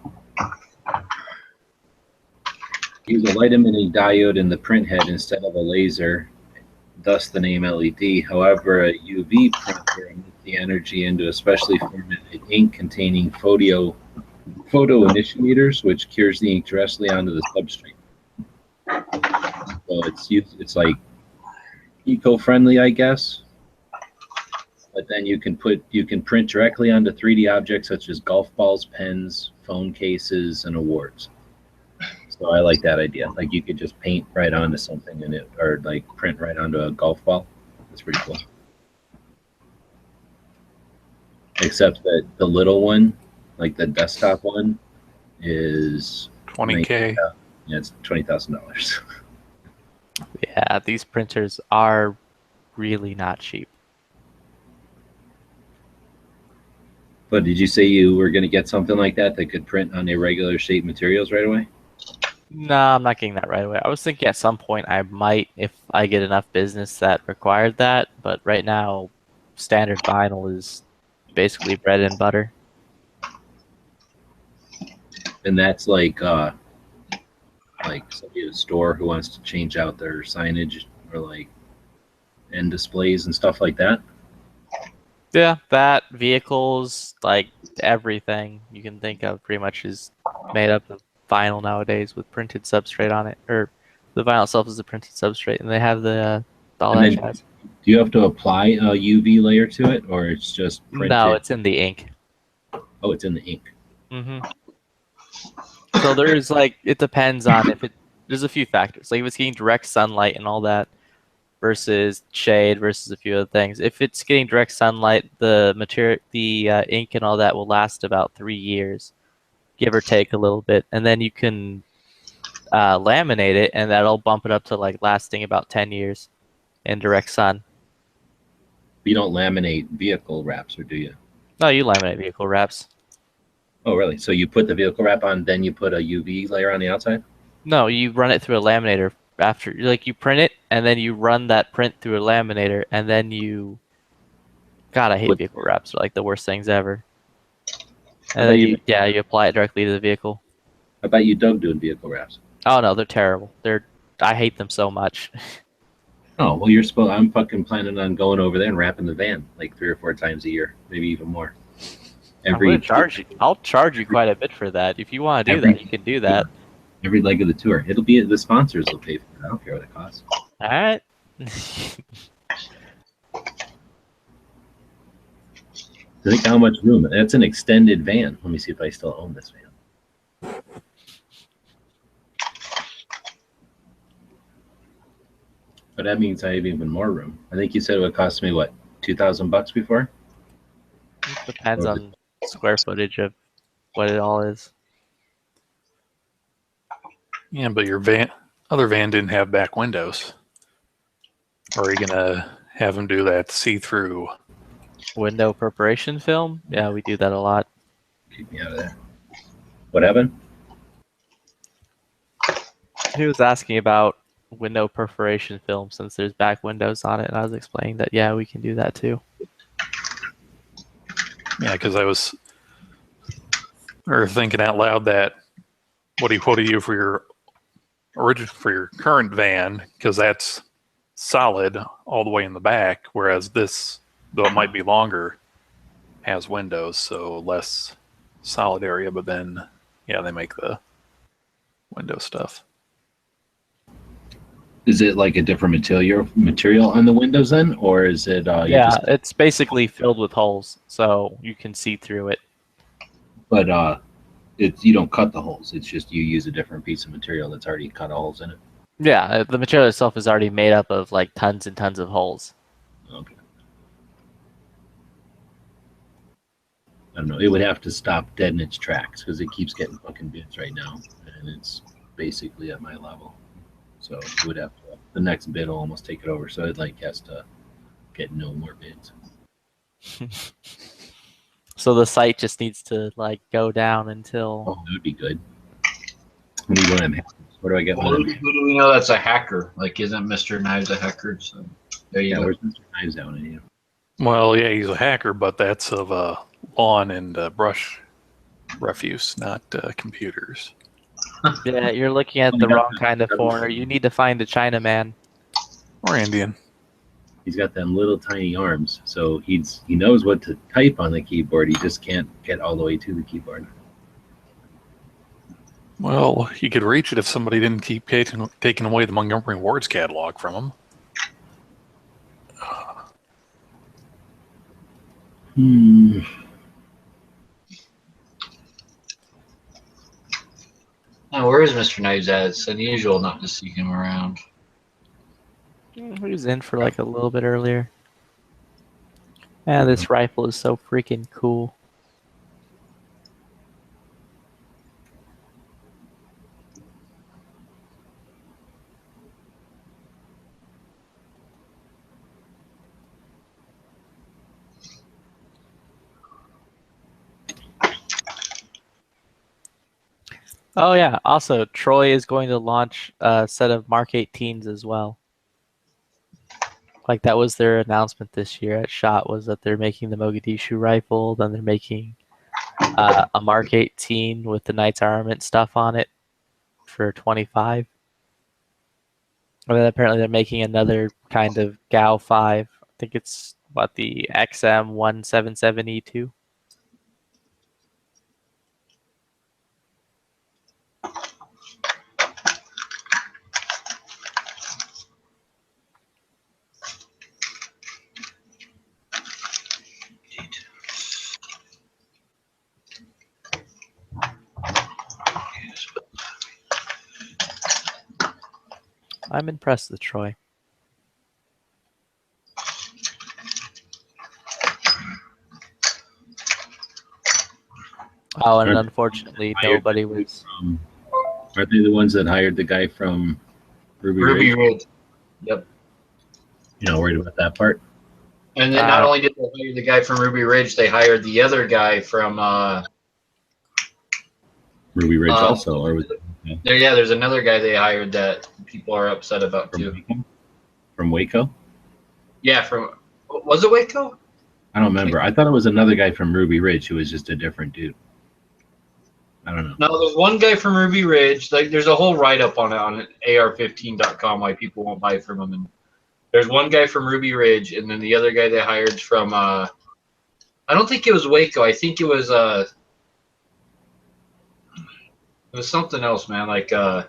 S15: Use a light emitting diode in the print head instead of a laser, thus the name LED. However, a UV printer emits the energy into a specially formatted ink containing photo initiators, which cures the ink directly onto the substrate. So it's like eco-friendly, I guess. But then you can print directly onto 3D objects such as golf balls, pens, phone cases, and awards. So I like that idea. Like you could just paint right onto something or like print right onto a golf ball. That's pretty cool. Except that the little one, like the desktop one, is
S14: $20K.
S15: Yeah, it's $20,000.
S9: Yeah, these printers are really not cheap.
S15: But did you say you were going to get something like that that could print on irregular shaped materials right away?
S9: No, I'm not getting that right away. I was thinking at some point I might if I get enough business that required that, but right now standard vinyl is basically bread and butter.
S15: And that's like somebody at a store who wants to change out their signage or like end displays and stuff like that.
S9: Yeah, that vehicles, like everything you can think of pretty much is made up of vinyl nowadays with printed substrate on it, or the vinyl itself is a printed substrate, and they have the all
S15: And
S9: that
S15: then
S9: jazz.
S15: do you have to apply a UV layer to it, or it's just printed?
S9: No, it's in the ink.
S15: Oh, it's in the ink.
S9: hmm So there's like it depends on if it. There's a few factors, like if it's getting direct sunlight and all that, versus shade versus a few other things. If it's getting direct sunlight, the material, the ink and all that will last about 3 years, give or take a little bit, and then you can laminate it, and that'll bump it up to like lasting about 10 years in direct sun.
S15: You don't laminate vehicle wraps, or do you?
S9: No, you laminate vehicle wraps.
S15: Oh, really? So you put the vehicle wrap on, then you put a UV layer on the outside?
S9: No, you run it through a laminator after, like you print it, and then you run that print through a laminator, and then you. God, I hate vehicle wraps. They're like the worst things ever. And then you apply it directly to the vehicle.
S15: I bet you dug doing vehicle wraps.
S9: Oh no, they're terrible. I hate them so much.
S15: Oh, well, you're supposed. I'm fucking planning on going over there and wrapping the van like 3 or 4 times a year, maybe even more.
S9: I'll charge you quite a bit for that. If you want to do that, you can do that.
S15: Every leg of the tour. It'll be the sponsors will pay for it. I don't care what it costs.
S9: All right.
S15: Think how much room. That's an extended van. Let me see if I still own this van. But that means I have even more room. I think you said it would cost me what, $2,000 before?
S9: Depends on square footage of what it all is.
S14: Yeah, but your other van didn't have back windows. Or are you gonna have them do that see-through
S9: window perforation film? Yeah, we do that a lot.
S15: Keep me out of there. What happened?
S9: He was asking about window perforation film since there's back windows on it, and I was explaining that yeah, we can do that too.
S14: Yeah, because I was thinking out loud that what do you for your current van, because that's solid all the way in the back, whereas this, though it might be longer, has windows, so less solid area. But then, yeah, they make the window stuff.
S15: Is it like a different material on the windows then, or is it?
S9: It's basically filled with holes, so you can see through it.
S15: But you don't cut the holes. It's just you use a different piece of material that's already cut holes in it.
S9: Yeah, the material itself is already made up of like tons and tons of holes.
S15: Okay. I don't know. It would have to stop dead in its tracks because it keeps getting fucking bids right now, and it's basically at my level. So it would have to, the next bid will almost take it over. So it like has to get no more bids.
S9: So the site just needs to like go down until.
S15: Oh, that would be good. What do you want? Where do I get
S18: Well,
S15: one?
S18: who do we know that's a hacker? Like, isn't Mr. Knives a hacker? So there you go.
S15: Where's Mr. Knives out in here?
S14: Well, yeah, he's a hacker, but that's of lawn and brush refuse, not computers.
S9: Yeah, you're looking at the wrong kind of foreigner. You need to find a Chinaman.
S14: Or Indian.
S15: He's got them little tiny arms, so he knows what to type on the keyboard. He just can't get all the way to the keyboard.
S14: Well, he could reach it if somebody didn't keep taking away the Montgomery Ward's catalog from him.
S18: Now, where is Mr. Knives at? It's unusual not to see him around.
S9: He was in for like a little bit earlier. Yeah, this rifle is so freaking cool. Oh yeah. Also, Troy is going to launch a set of Mark 18s as well. Like that was their announcement this year at SHOT, was that they're making the Mogadishu rifle, then they're making a Mark 18 with the Knights Armament stuff on it for 25. And then apparently they're making another kind of GAU 5. I think it's what, the XM177E2. I'm impressed with Troy. Oh, and unfortunately, nobody was.
S15: Aren't they the ones that hired the guy from Ruby Ridge?
S18: Ridge. Yep.
S15: You're not worried about that part?
S18: And then not only did they hire the guy from Ruby Ridge, they hired the other guy from
S15: Ruby Ridge also, or was it? Okay.
S18: There's another guy they hired that people are upset about too.
S15: From Waco?
S18: Yeah, was it Waco?
S15: I don't remember. I thought it was another guy from Ruby Ridge who was just a different dude. I don't know.
S18: No, there's one guy from Ruby Ridge. Like, there's a whole write-up on it on AR15.com why people won't buy from him. And there's one guy from Ruby Ridge, and then the other guy they hired from. I don't think it was Waco. I think it was something else, man. Like it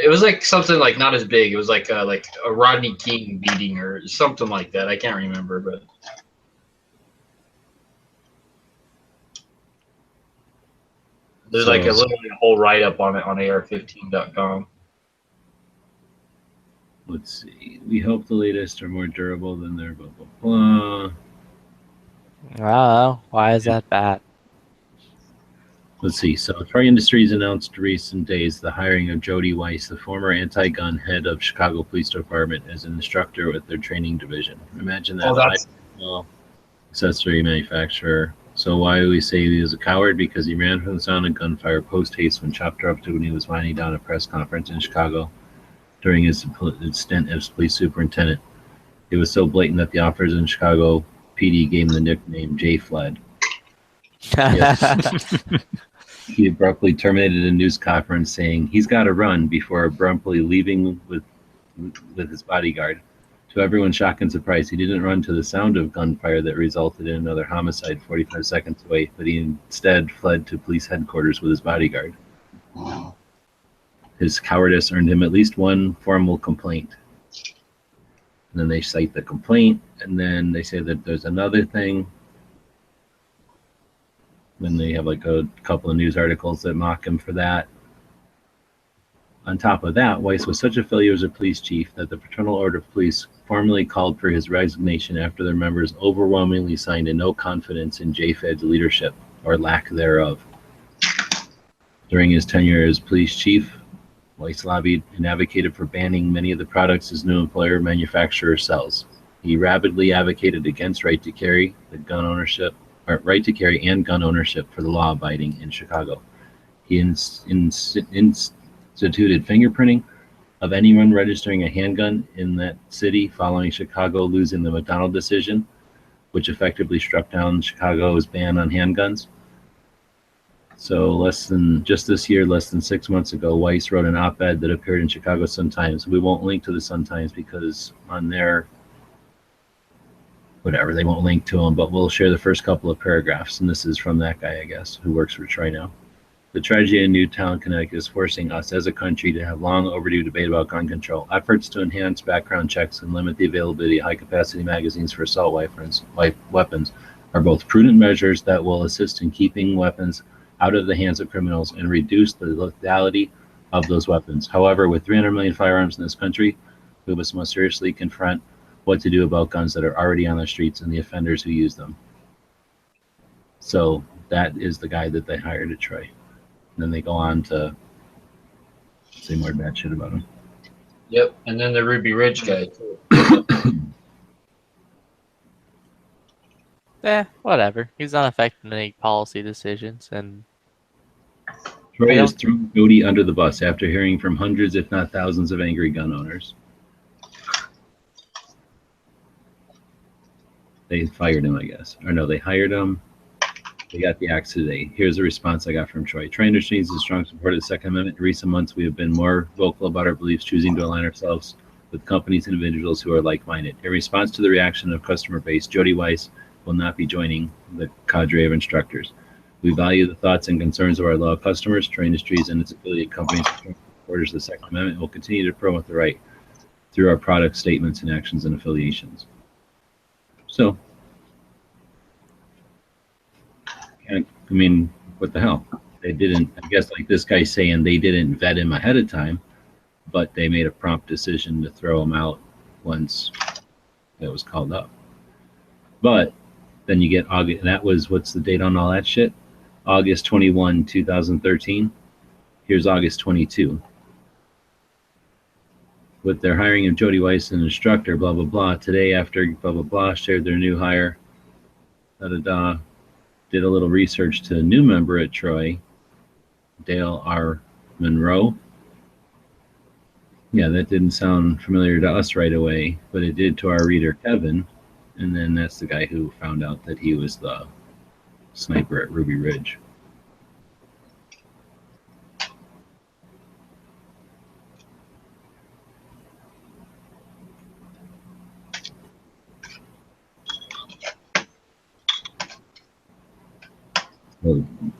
S18: was like something like not as big. It was like a Rodney King beating or something like that. I can't remember, but. There's like literally a whole write-up on it on AR15.com.
S15: Let's see. We hope the latest are more durable than their blah, blah, blah.
S9: Oh, why is that bad?
S15: Let's see. So Troy Industries announced recent days the hiring of Jody Weiss, the former anti-gun head of Chicago Police Department, as an instructor with their training division. Imagine that. Accessory manufacturer. So why do we say he was a coward? Because he ran from the sound of gunfire post-haste when chopped up to when he was winding down a press conference in Chicago during his stint as police superintendent. It was so blatant that the officers in Chicago PD gave him the nickname J Fled. He abruptly terminated a news conference saying he's got to run before abruptly leaving with his bodyguard. To everyone's shock and surprise, he didn't run to the sound of gunfire that resulted in another homicide 45 seconds away, but he instead fled to police headquarters with his bodyguard. Wow. His cowardice earned him at least one formal complaint. And then they cite the complaint, and then they say that there's another thing. Then they have like a couple of news articles that mock him for that. On top of that, Weiss was such a failure as a police chief that the Fraternal Order of Police formally called for his resignation after their members overwhelmingly signed a no confidence in JFED's leadership, or lack thereof. During his tenure as police chief, Weiss lobbied and advocated for banning many of the products his new employer manufacturer sells. He rapidly advocated against right to carry and gun ownership for the law-abiding in Chicago. He instituted fingerprinting of anyone registering a handgun in that city following Chicago losing the McDonald decision, which effectively struck down Chicago's ban on handguns. So just this year, less than 6 months ago, Weiss wrote an op-ed that appeared in Chicago Sun-Times. We won't link to the Sun-Times because on their whatever, they won't link to them, but we'll share the first couple of paragraphs. And this is from that guy, I guess, who works for Troy now. The tragedy in Newtown, Connecticut is forcing us as a country to have long overdue debate about gun control. Efforts to enhance background checks and limit the availability of high-capacity magazines for assault weapons are both prudent measures that will assist in keeping weapons out of the hands of criminals and reduce the lethality of those weapons. However, with 300 million firearms in this country, we must seriously confront what to do about guns that are already on the streets and the offenders who use them. So that is the guy that they hired at Troy. And then they go on to say more bad shit about him.
S18: Yep, and then the Ruby Ridge guy too.
S9: Whatever. He's not affecting any policy decisions, and
S15: Troy has thrown Jody under the bus after hearing from hundreds, if not thousands, of angry gun owners. They fired him, I guess. Or no, they hired him. They got the axe today. Here's a response I got from Troy. Troy Industries is a strong supporter of the Second Amendment. In recent months, we have been more vocal about our beliefs, choosing to align ourselves with companies and individuals who are like-minded. In response to the reaction of customer base, Jody Weiss will not be joining the cadre of instructors. We value the thoughts and concerns of our loyal customers. Troy Industries and its affiliate companies, supporters of the Second Amendment, will continue to promote the right through our product statements and actions and affiliations. So, I mean, what the hell? They didn't, I guess, like this guy saying they didn't vet him ahead of time, but they made a prompt decision to throw him out once it was called up. But then you get August, and that was, what's the date on all that shit? August 21, 2013. Here's August 22. With their hiring of Jody Weiss, an instructor, blah, blah, blah. Today, after blah, blah, blah, shared their new hire, da, da, da. Did a little research to a new member at Troy, Dale R. Monroe. Yeah, that didn't sound familiar to us right away, but it did to our reader, Kevin. And then that's the guy who found out that he was the sniper at Ruby Ridge.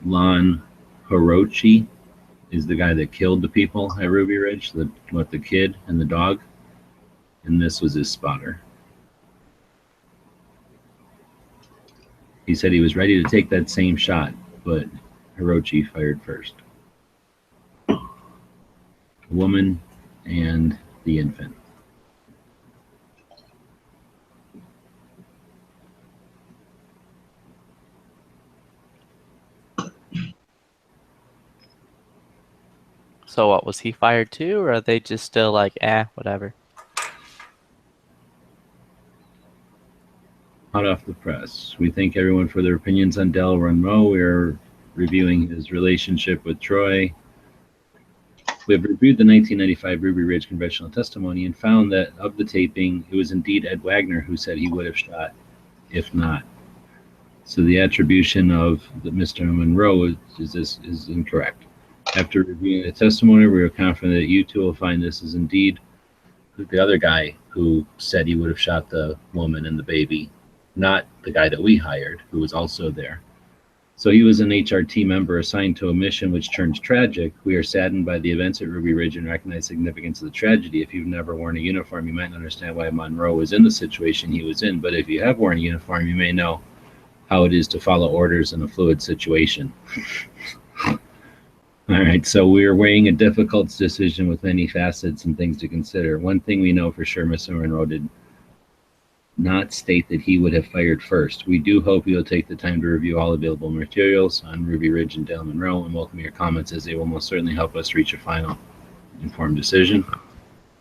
S15: Lon Hirochi is the guy that killed the people at Ruby Ridge, the kid and the dog, and this was his spotter. He said he was ready to take that same shot, but Hirochi fired first. The woman and the infant.
S9: So what, was he fired too, or are they just still like, whatever?
S15: Hot off the press. We thank everyone for their opinions on Dale Monroe. We are reviewing his relationship with Troy. We have reviewed the 1995 Ruby Ridge congressional testimony and found that of the taping, it was indeed Ed Wagner who said he would have shot, if not. So the attribution of the Mr. Monroe is incorrect. After reviewing the testimony, we are confident that you two will find this is indeed the other guy who said he would have shot the woman and the baby, not the guy that we hired, who was also there. So he was an HRT member assigned to a mission which turns tragic. We are saddened by the events at Ruby Ridge and recognize the significance of the tragedy. If you've never worn a uniform, you might not understand why Monroe was in the situation he was in. But if you have worn a uniform, you may know how it is to follow orders in a fluid situation. All right, so we're weighing a difficult decision with many facets and things to consider. One thing we know for sure, Mr. Monroe did not state that he would have fired first. We do hope you'll take the time to review all available materials on Ruby Ridge and Dale Monroe and welcome your comments, as they will most certainly help us reach a final informed decision,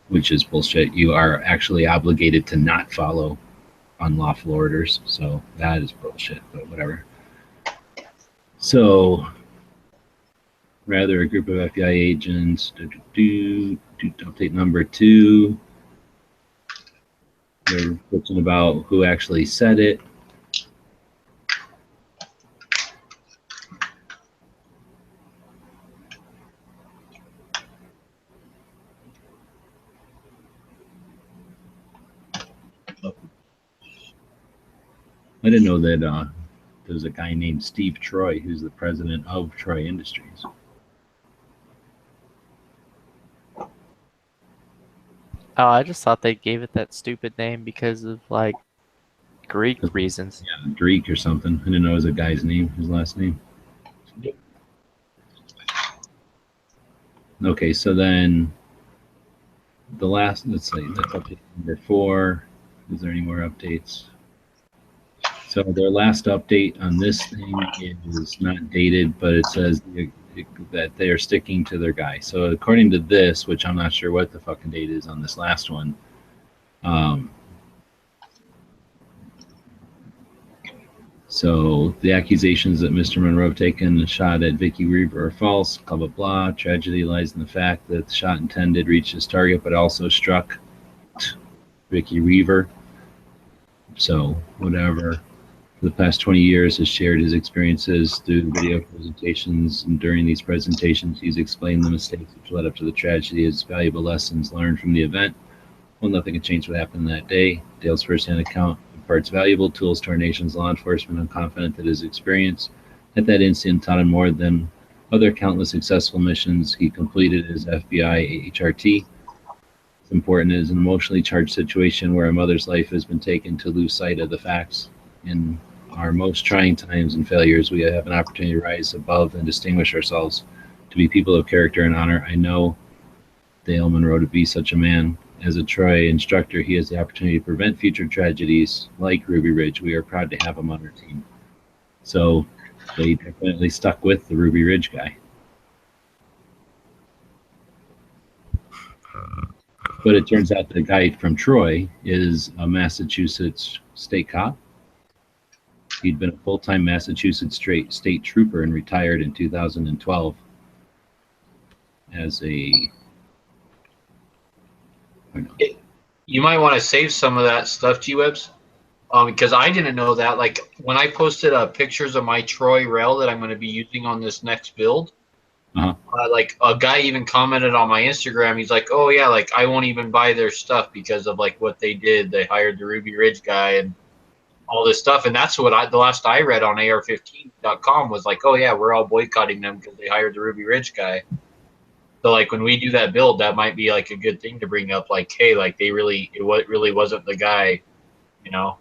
S15: which is bullshit. You are actually obligated to not follow unlawful orders, so that is bullshit, but whatever. So, rather, a group of FBI agents, update number 2. They're question about who actually said it. I didn't know that there's a guy named Steve Troy who's the president of Troy Industries.
S9: Oh, I just thought they gave it that stupid name because of, like, Greek reasons.
S15: Yeah, Greek or something. I didn't know it was a guy's name, his last name. Okay, so then the last, let's see, that's update number 4. Is there any more updates? So their last update on this thing is not dated, but it says that they are sticking to their guy. So according to this, which I'm not sure what the fucking date is on this last one, So the accusations that Mr. Monroe taken a shot at Vicky Reaver are false, blah, blah, blah. Tragedy lies in the fact that the shot intended reached its target, but also struck Vicky Reaver. So whatever. For the past 20 years has shared his experiences through video presentations, and during these presentations he's explained the mistakes which led up to the tragedy as valuable lessons learned from the event. Well, nothing can change what happened that day. Dale's firsthand account imparts valuable tools to our nation's law enforcement. I'm confident that his experience at that incident taught him more than other countless successful missions he completed as FBI HRT. It's important it is an emotionally charged situation where a mother's life has been taken to lose sight of the facts. In our most trying times and failures, we have an opportunity to rise above and distinguish ourselves, to be people of character and honor. I know Dale Monroe to be such a man. As a Troy instructor, he has the opportunity to prevent future tragedies like Ruby Ridge. We are proud to have him on our team. So they definitely stuck with the Ruby Ridge guy. But it turns out the guy from Troy is a Massachusetts state cop. He'd been a full-time Massachusetts state trooper and retired in 2012 as a...
S16: You might want to save some of that stuff, G-Webs, because I didn't know that. Like, when I posted pictures of my Troy rail that I'm going to be using on this next build, like, a guy even commented on my Instagram. He's like, oh, yeah, like, I won't even buy their stuff because of, like, what they did. They hired the Ruby Ridge guy and all this stuff. And that's what the last I read on AR15.com was like, oh, yeah, we're all boycotting them because they hired the Ruby Ridge guy. So, like, when we do that build, that might be, like, a good thing to bring up. Like, hey, like, it really wasn't the guy, you know?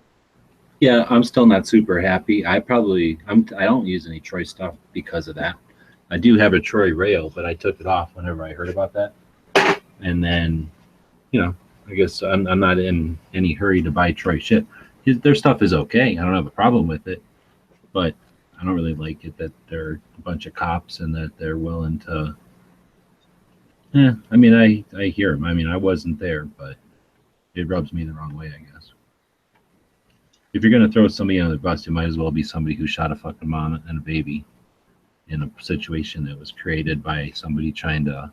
S15: Yeah, I'm still not super happy. I don't use any Troy stuff because of that. I do have a Troy rail, but I took it off whenever I heard about that. And then, you know, I guess I'm not in any hurry to buy Troy shit. Their stuff is okay. I don't have a problem with it, but I don't really like it that they're a bunch of cops and that they're willing to... I mean, I hear him. I mean, I wasn't there, but it rubs me the wrong way, I guess. If you're going to throw somebody on the bus, it might as well be somebody who shot a fucking mom and a baby in a situation that was created by somebody trying to,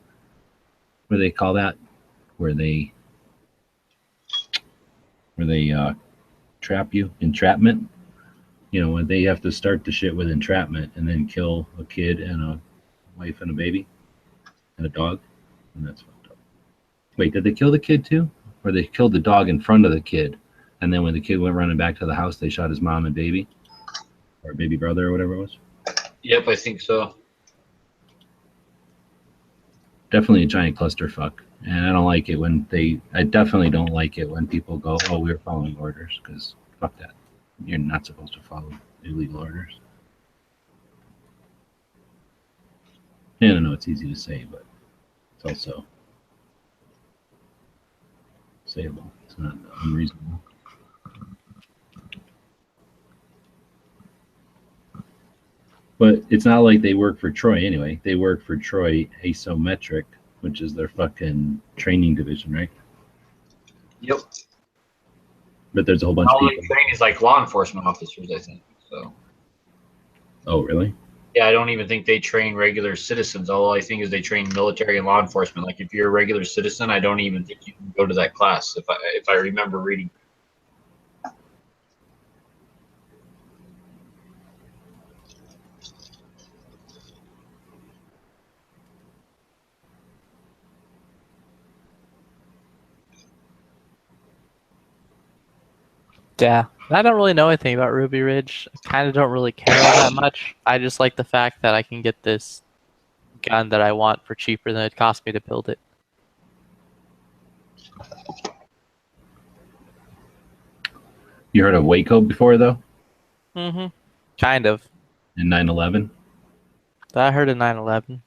S15: what do they call that? Where they trap you, entrapment. You know, when they have to start the shit with entrapment and then kill a kid and a wife and a baby and a dog. And that's fucked up. Wait, did they kill the kid too? Or they killed the dog in front of the kid, and then when the kid went running back to the house, they shot his mom and baby? Or baby brother or whatever it was?
S16: Yep, I think so.
S15: Definitely a giant clusterfuck. And I don't like it when I definitely don't like it when people go, oh, we're following orders, because fuck that. You're not supposed to follow illegal orders. And I know it's easy to say, but it's also sayable. It's not unreasonable. But it's not like they work for Troy anyway. They work for Troy Asymmetric, which is their fucking training division, right?
S16: Yep.
S15: But there's a whole bunch of
S16: All
S15: people.
S16: they train is like law enforcement officers, I think. So.
S15: Oh, really?
S16: Yeah, I don't even think they train regular citizens. All I think is they train military and law enforcement. Like, if you're a regular citizen, I don't even think you can go to that class. If I remember reading.
S9: Yeah, I don't really know anything about Ruby Ridge. I kind of don't really care that much. I just like the fact that I can get this gun that I want for cheaper than it cost me to build it.
S15: You heard of Waco before, though?
S9: Mm-hmm. Kind of.
S15: In 9/11?
S9: I heard of 9/11.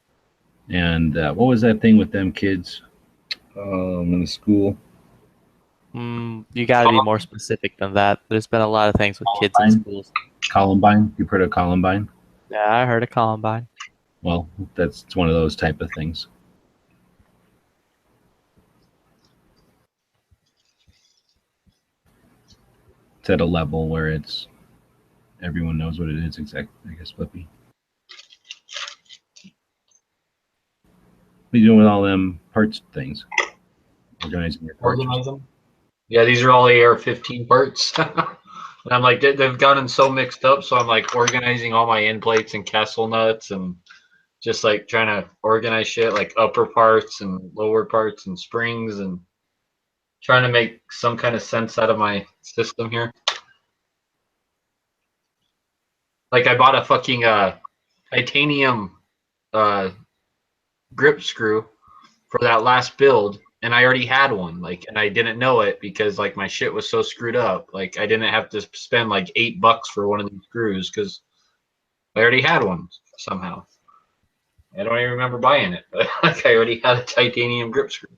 S15: And what was that thing with them kids in the school?
S9: You got to be more specific than that. There's been a lot of things with kids in schools.
S15: Columbine? You've heard of Columbine?
S9: Yeah, I heard of Columbine.
S15: Well, it's one of those type of things. It's at a level where it's everyone knows what it is exactly. I guess Flippy. What are you doing with all them parts things? Organizing your parts.
S18: Organize them. Yeah, these are all AR-15 parts. And I'm like, they've gotten so mixed up, so I'm like organizing all my end plates and castle nuts and just like trying to organize shit like upper parts and lower parts and springs and trying to make some kind of sense out of my system here. Like I bought a fucking titanium grip screw for that last build, and I already had one, like, and I didn't know it because like my shit was so screwed up. Like I didn't have to spend like $8 for one of these screws because I already had one somehow. I don't even remember buying it, but like I already had a titanium grip screw.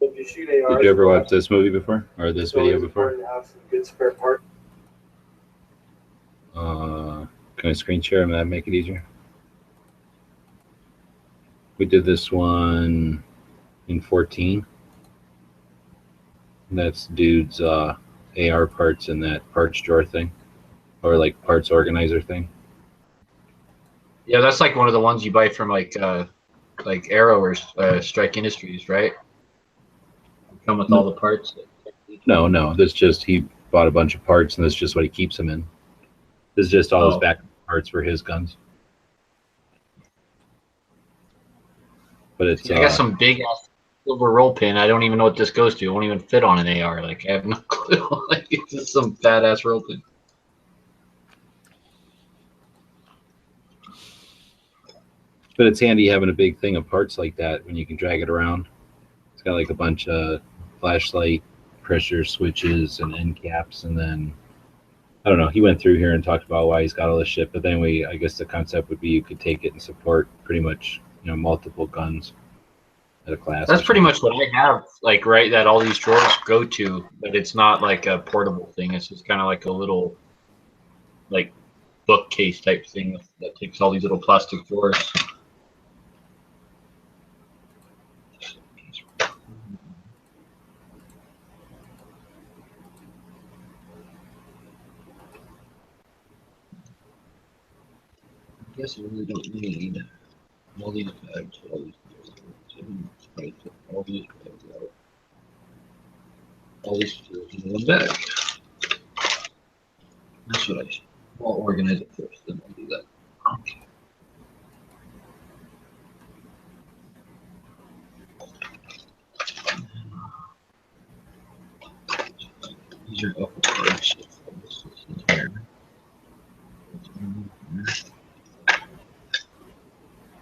S4: If you shoot
S15: Did you ever watch this movie before or this video before?
S4: to have some good spare parts.
S15: Can I screen share and that make it easier? We did this one in 14. That's dude's AR parts in that parts drawer thing, or like parts organizer thing.
S18: Yeah, that's like one of the ones you buy from like Arrow or Strike Industries, right? Come with all the parts.
S15: No. This just he bought a bunch of parts, and that's just what he keeps them in. This is just all his back parts for his guns. But it's
S18: I got some big ass silver roll pin. I don't even know what this goes to. It won't even fit on an AR. Like I have no clue. Like it's just some badass roll pin.
S15: But it's handy having a big thing of parts like that when you can drag it around. It's got like a bunch of flashlight pressure switches and end caps, and then I don't know. He went through here and talked about why he's got all this shit. But then I guess the concept would be you could take it and support pretty much multiple guns at a class.
S18: That's pretty much what I have. Like right, that all these drawers go to, but it's not like a portable thing. It's just kind of like a little like bookcase type thing that takes all these little plastic drawers. I guess I really don't need all these bags. All these bags out. All these in one bag. That's what I should. I'll organize it first, then I'll do that. Okay. These are upper parts.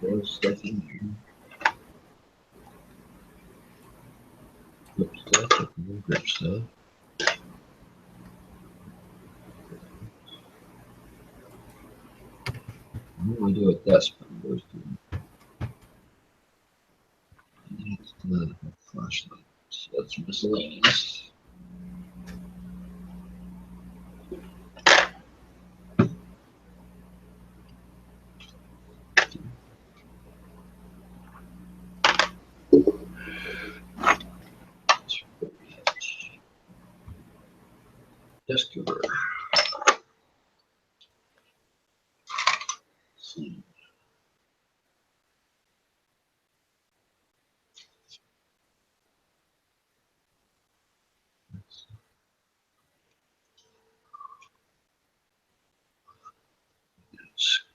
S18: Throw stuff in here. Flip stuff, grip stuff. What do I do with that spring goes to? That's the flashlight. So that's miscellaneous. Desk cover.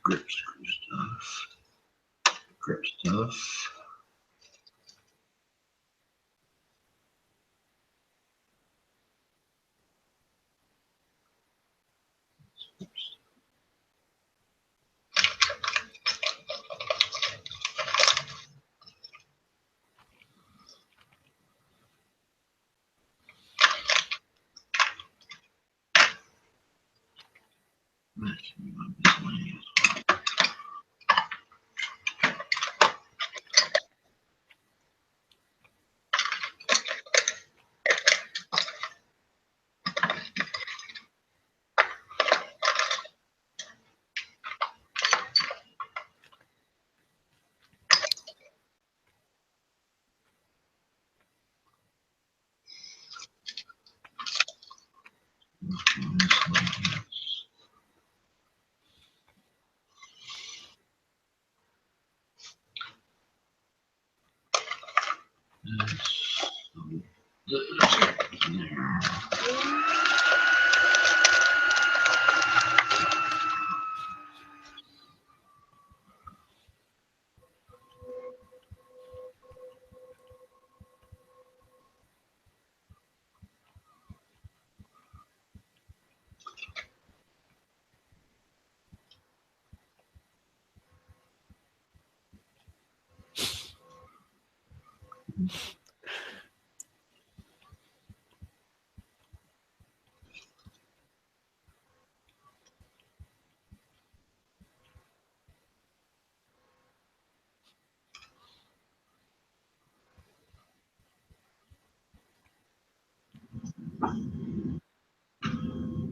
S18: Grip screw stuff. Grip stuff.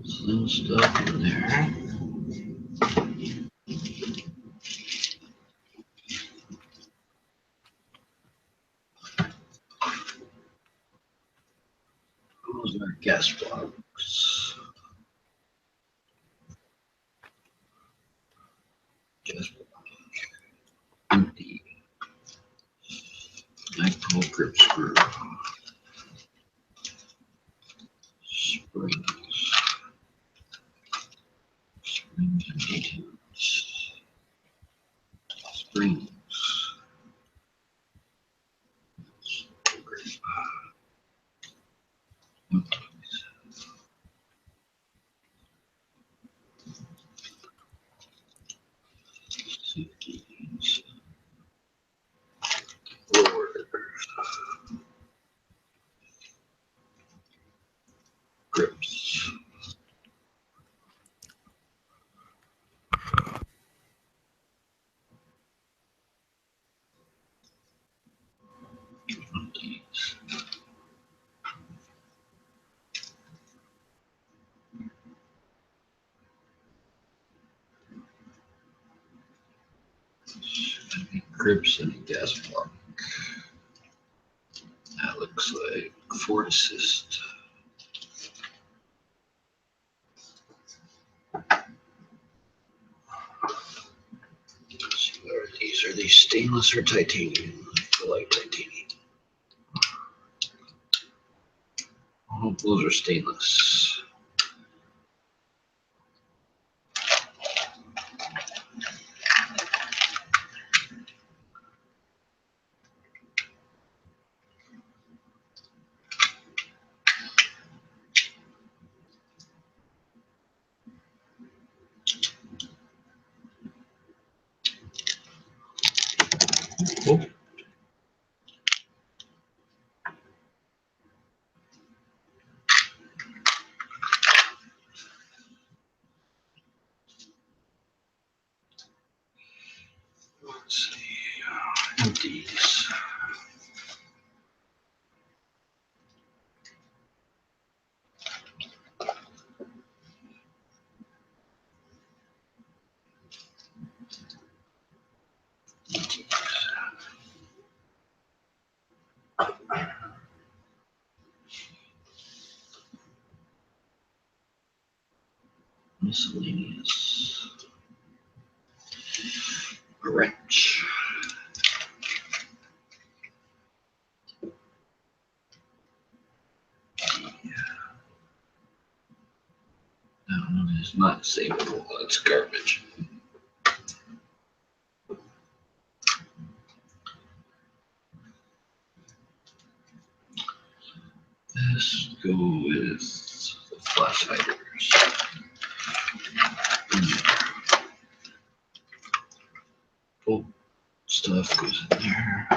S18: Some stuff in there. Those are gas plugs. Gas plug. Empty. Nipple grip screw. Springs. Springs and details. Springs. Grips. Grips and a gas plug. That looks like Ford Assist. Let's see, what are these? Are these stainless or titanium? I feel like titanium. Oh, those are stainless. Oh. Let's see. Empties. Miscellaneous. A wrench. No, it's not savable. It's garbage. Let's go with the flash hiders. Bolt stuff goes in there.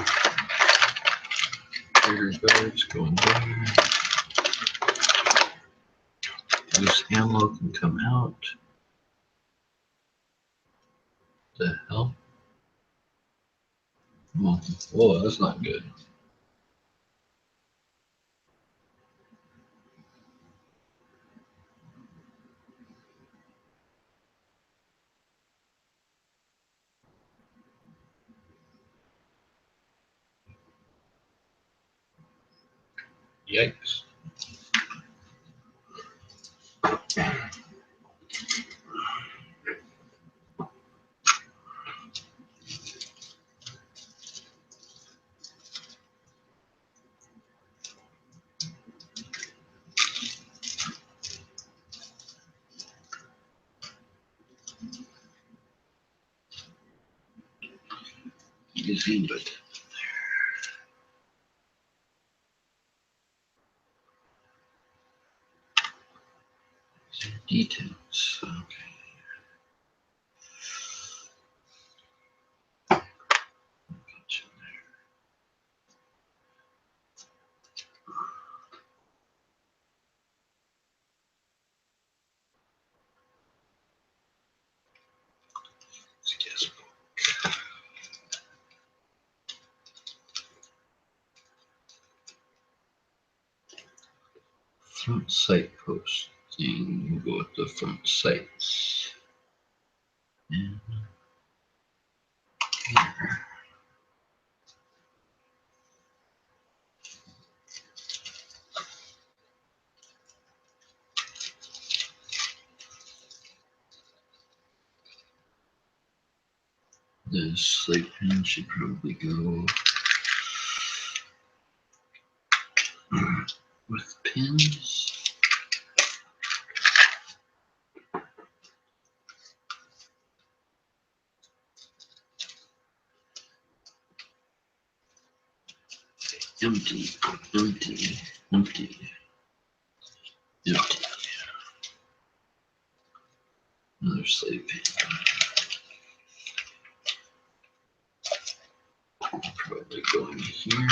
S18: Trigger guards go in there. Loose ammo can come out. The hell? Oh, whoa, that's not good. Yikes.
S15: magazine, but details. Okay. Front site posting. We'll go with the front sites. And here. The slate pen should probably go with pins. Empty, empty, empty, empty. Another slate pen. Probably go in here.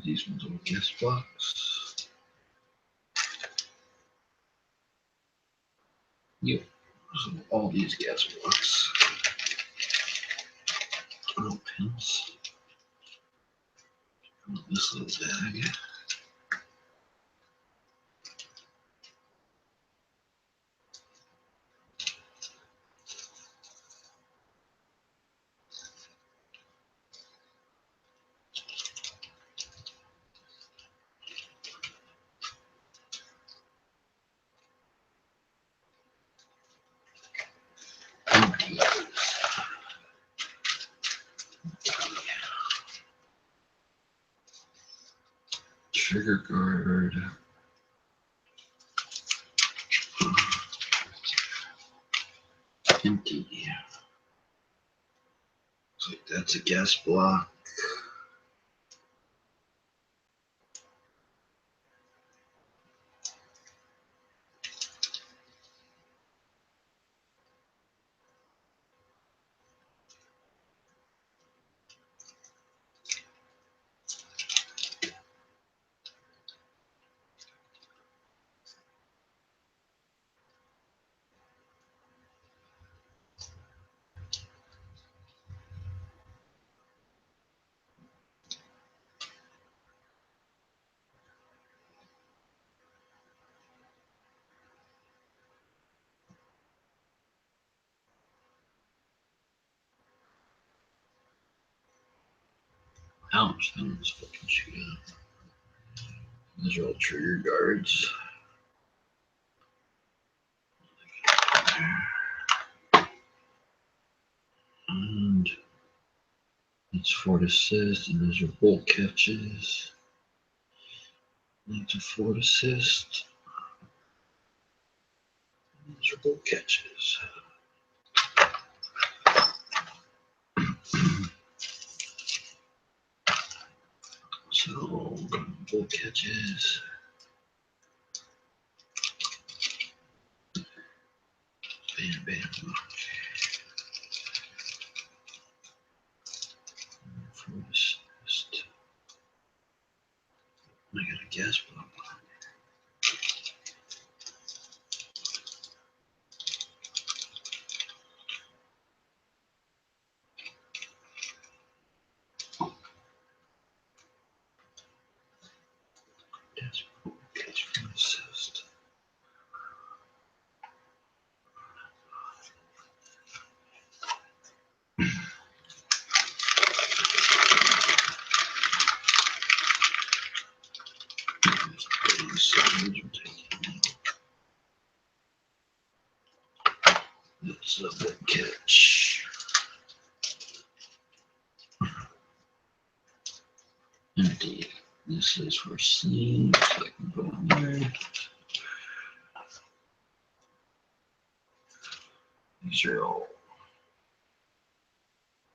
S15: These ones will guest box. Yep. So all these gas blocks. Oh, pins. This little bag. Trigger guard. Empty. Looks like that's a gas block. Ouch, that one's fucking shoot out. Those are all trigger guards. And it's forward assist, and those are bolt catches. That's a forward assist. Those are bolt catches. So, bolt catches. Bam, bam. Forward assist. I got a gas block. Assist. That's a bolt catch. Empty.
S18: This is for sleeves. So I can put on there. These are all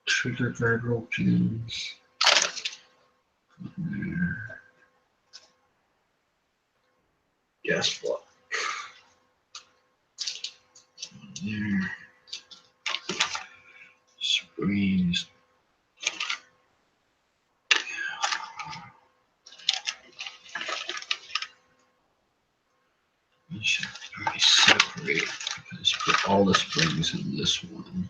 S18: trigger guardrail pins. There. Gas block. There. Springs. You should probably separate because put all the springs in this one.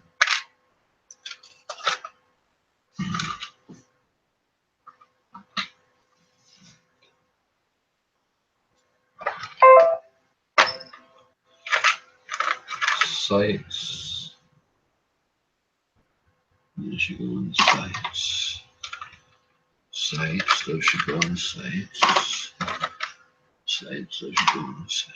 S18: Sights. Those should go on sights. Sights, those should go on sights. Sights, those should go on sights.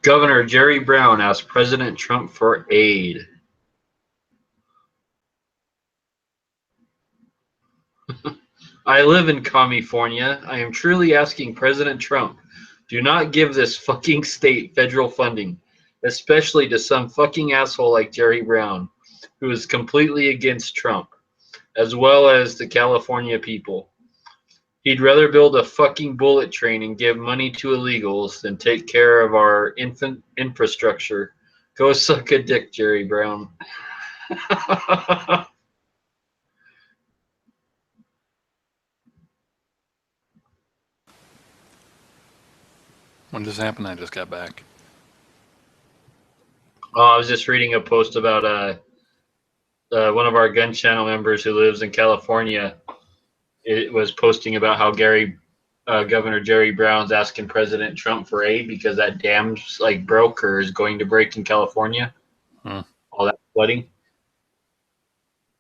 S18: Governor Jerry Brown asked President Trump for aid. I live in California. I am truly asking President Trump, do not give this fucking state federal funding, especially to some fucking asshole like Jerry Brown, who is completely against Trump, as well as the California people. He'd rather build a fucking bullet train and give money to illegals than take care of our infrastructure. Go suck a dick, Jerry Brown.
S14: When this happened, I just got back.
S16: Oh, I was just reading a post about one of our gun channel members who lives in California. It was posting about how Governor Jerry Brown's asking President Trump for aid because that dam's like broke or is going to break in California. All that flooding,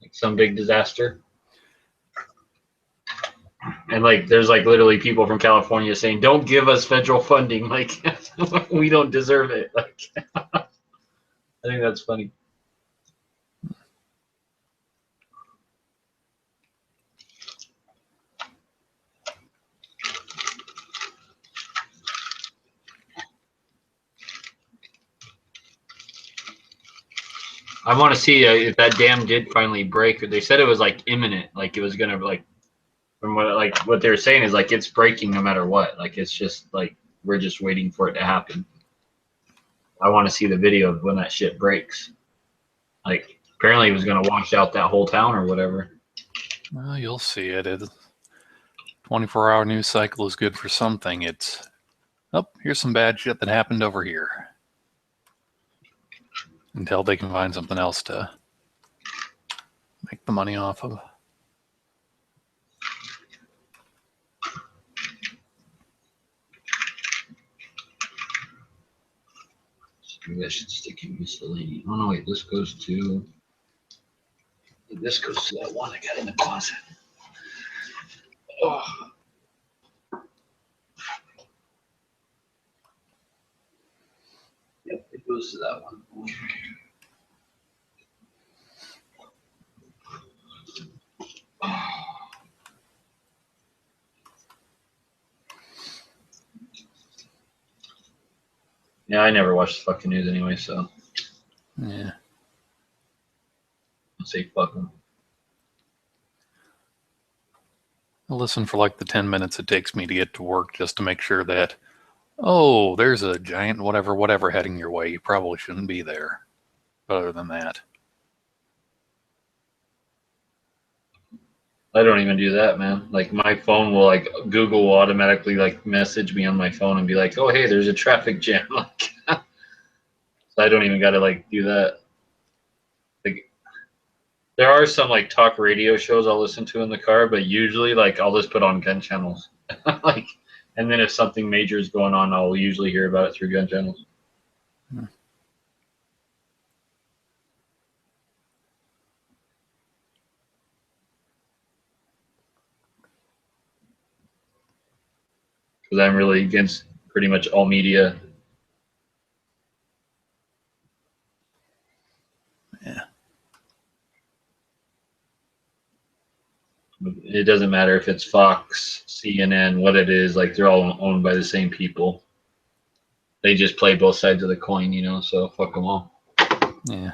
S16: like some big disaster. And like, there's like literally people from California saying, "Don't give us federal funding. Like, we don't deserve it." Like, I think that's funny. I want to see if that dam did finally break. They said it was like imminent, like it was gonna like. From what they were saying is like it's breaking no matter what. Like it's just like we're just waiting for it to happen. I want to see the video of when that shit breaks. Like apparently it was gonna wash out that whole town or whatever.
S14: Well, you'll see it. 24-hour news cycle is good for something. It's, oh, here's some bad shit that happened over here. Until they can find something else to make the money off of.
S18: Maybe I should stick in miscellaneous. Oh no, wait, this goes to that one I got in the closet. Oh. Yep, it goes to that one.
S16: Yeah, I never watch the fucking news anyway, so.
S14: Yeah.
S16: I'll say fuck them.
S14: I listen for like the 10 minutes it takes me to get to work just to make sure that Oh, there's a giant whatever heading your way. You probably shouldn't be there. But other than that,
S18: I don't even do that, man. Like my phone will like Google will automatically like message me on my phone and be like, "Oh, hey, there's a traffic jam." Like, so I don't even gotta like do that. Like, there are some like talk radio shows I'll listen to in the car, but usually like I'll just put on gun channels. Like, and then if something major is going on, I'll usually hear about it through gun channels. Because I'm really against pretty much all media.
S14: Yeah.
S18: It doesn't matter if it's Fox, CNN, what it is. Like they're all owned by the same people. They just play both sides of the coin, you know. So fuck them all.
S14: Yeah.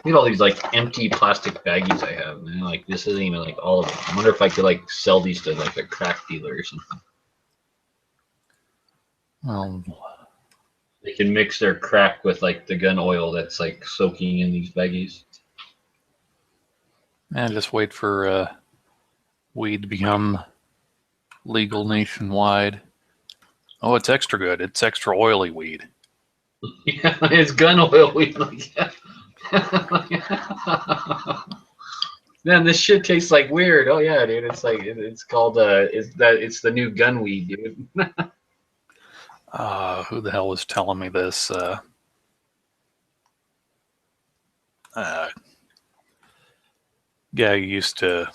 S18: Look at all these like empty plastic baggies I have, man. Like this isn't even like all of them. I wonder if I could like sell these to like a crack dealer or something. They can mix their crack with like the gun oil that's like soaking in these baggies.
S14: And just wait for weed to become legal nationwide. Oh, it's extra good. It's extra oily weed.
S18: Yeah, it's gun oil weed. Like, yeah. Man, this shit tastes like weird. Oh yeah, dude. It's like it's called it's the new gun weed, dude.
S14: Who the hell was telling me this? Guy I used to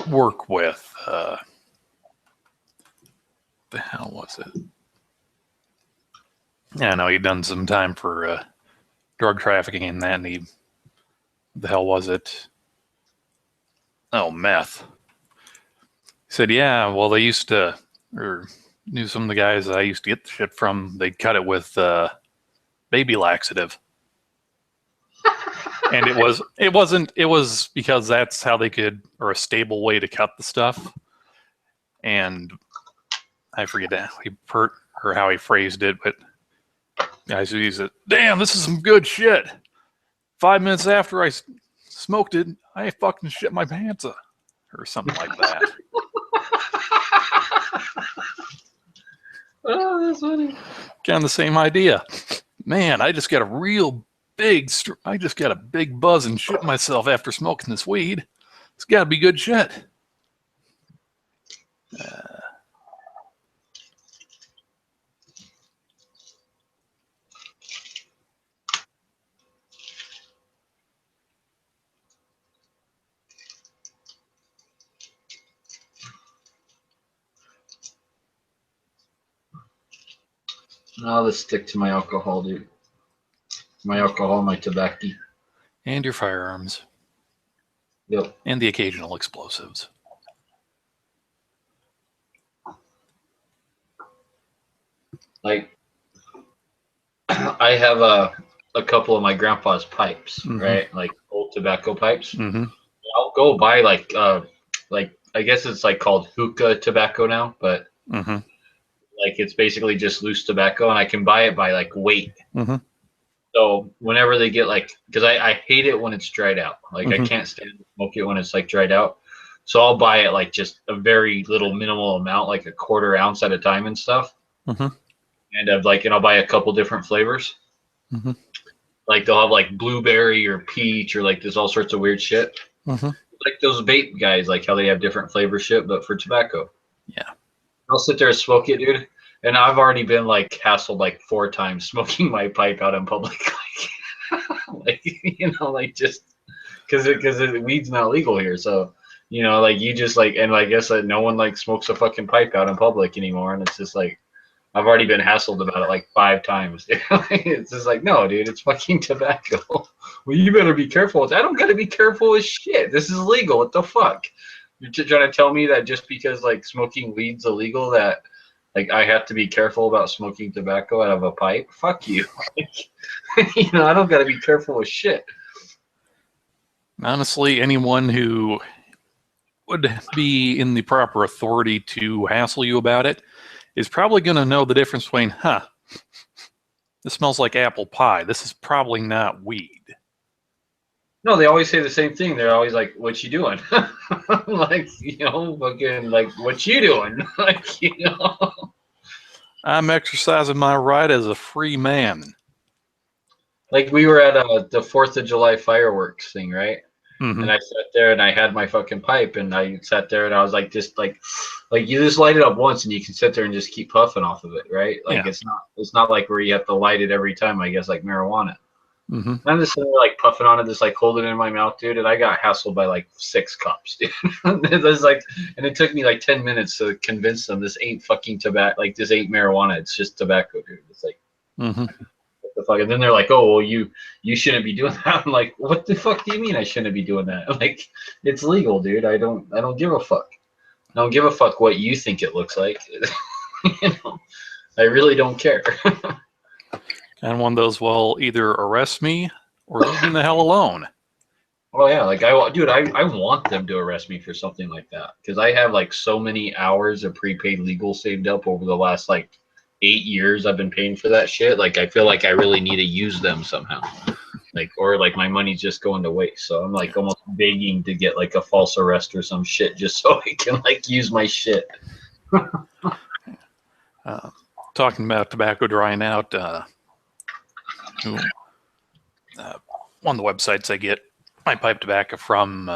S14: work with. The hell was it? Yeah, no, he'd done some time for drug trafficking and that, and he, the hell was it? Oh, meth. He said, yeah, well, they used to, or knew some of the guys I used to get the shit from, they'd cut it with baby laxative. And it was because that's how they could, or a stable way to cut the stuff. And I forget how he phrased it, but guys who use it, damn, this is some good shit. 5 minutes after I smoked it, I fucking shit my pants up, or something like that.
S18: Oh, that's funny.
S14: Kind of the same idea. Man, I just got a big buzz and shit myself after smoking this weed. It's got to be good shit.
S18: I'll just stick to my alcohol, dude. My alcohol, my tobacco.
S14: And your firearms.
S18: Yep.
S14: And the occasional explosives.
S18: Like, I have a couple of my grandpa's pipes, right? Like old tobacco pipes.
S14: Mm-hmm.
S18: I'll go buy like I guess it's like called hookah tobacco now, but like it's basically just loose tobacco, and I can buy it by like weight.
S14: Mm-hmm.
S18: So whenever they get like, because I hate it when it's dried out. Like I can't stand to smoke it when it's like dried out. So I'll buy it like just a very little minimal amount, like a quarter ounce at a time and stuff. And I'll buy a couple different flavors. Like they'll have like blueberry or peach or like there's all sorts of weird shit. Like those vape guys, like how they have different flavor shit, but for tobacco.
S14: Yeah.
S18: I'll sit there and smoke it, dude. And I've already been like hassled like 4 times smoking my pipe out in public. Like, you know, like just because weed's not legal here. So, you know, like you just like, and I guess that no one like smokes a fucking pipe out in public anymore. And it's just like, I've already been hassled about it like 5 times. It's just like, no, dude, it's fucking tobacco. Well, you better be careful. I don't gotta be careful with shit. This is legal. What the fuck? You're trying to tell me that just because like smoking weed's illegal, that Like, I have to be careful about smoking tobacco out of a pipe. Fuck you. You know, I don't got to be careful with shit.
S14: Honestly, anyone who would be in the proper authority to hassle you about it is probably going to know the difference between, this smells like apple pie. This is probably not weed.
S18: No, they always say the same thing. They're always like, "What you doing?" Like, you know, fucking, like, "What you doing?" Like, you know.
S14: I'm exercising my right as a free man.
S18: Like, we were at the 4th of July fireworks thing, right?
S14: Mhm.
S18: And I sat there and I had my fucking pipe and I sat there and I was like, just like you just light it up once and you can sit there and just keep puffing off of it, right? Like,
S14: Yeah.
S18: it's not like where you have to light it every time, I guess, like marijuana.
S14: Mm-hmm.
S18: I'm just sitting there, like, puffing on it, just like holding it in my mouth, dude. And I got hassled by like 6 cops, dude. It was like, and it took me like 10 minutes to convince them this ain't fucking tobacco, like, this ain't marijuana. It's just tobacco, dude. It's like,
S14: Mm-hmm.
S18: what the fuck? And then they're like, "Oh, well, you shouldn't be doing that." I'm like, "What the fuck do you mean I shouldn't be doing that?" Like, it's legal, dude. I don't give a fuck. I don't give a fuck what you think it looks like. You know, I really don't care.
S14: And one of those will either arrest me or leave me the hell alone.
S18: Oh yeah, like, I want them to arrest me for something like that because I have like so many hours of prepaid legal saved up over the last like 8 years I've been paying for that shit. Like, I feel like I really need to use them somehow. Like, or like my money's just going to waste. So I'm like almost begging to get like a false arrest or some shit just so I can like use my shit.
S14: Talking about tobacco drying out, one of the websites I get my pipe tobacco from,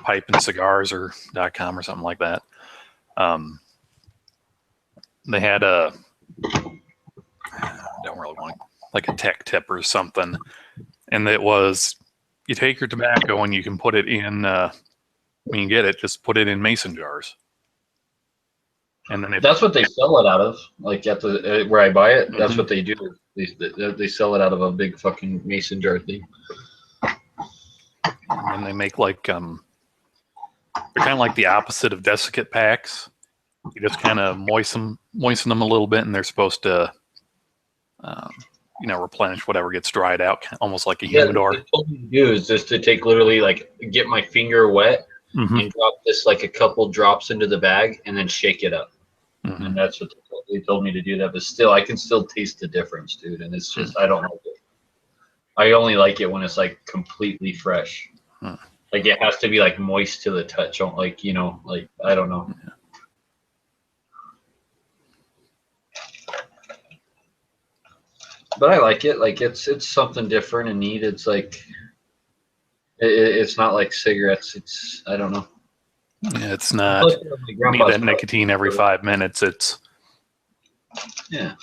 S14: pipe and cigars or .com or something like that. They had I don't really want like a tech tip or something, and it was you take your tobacco and you can put it in when you get it, just put it in mason jars. And then
S18: That's what they sell it out of. Like, at the where I buy it, that's what they do. They sell it out of a big fucking mason jar thing.
S14: And then they make like they're kind of like the opposite of desiccate packs. You just kind of moisten them a little bit, and they're supposed to, replenish whatever gets dried out, almost like a humidor.
S18: What they told me to do is just to take literally like get my finger wet and drop this like a couple drops into the bag, and then shake it up. And that's what they told me to do that. But still, I can still taste the difference, dude. And it's just I don't like it. I only like it when it's like completely fresh. Like, it has to be like moist to the touch. Like, you know, like, I don't know. But I like it. Like, it's something different and neat. It's like it's not like cigarettes. It's, I don't know.
S14: Yeah, it's not. You need that nicotine every 5 minutes. It's
S18: yeah.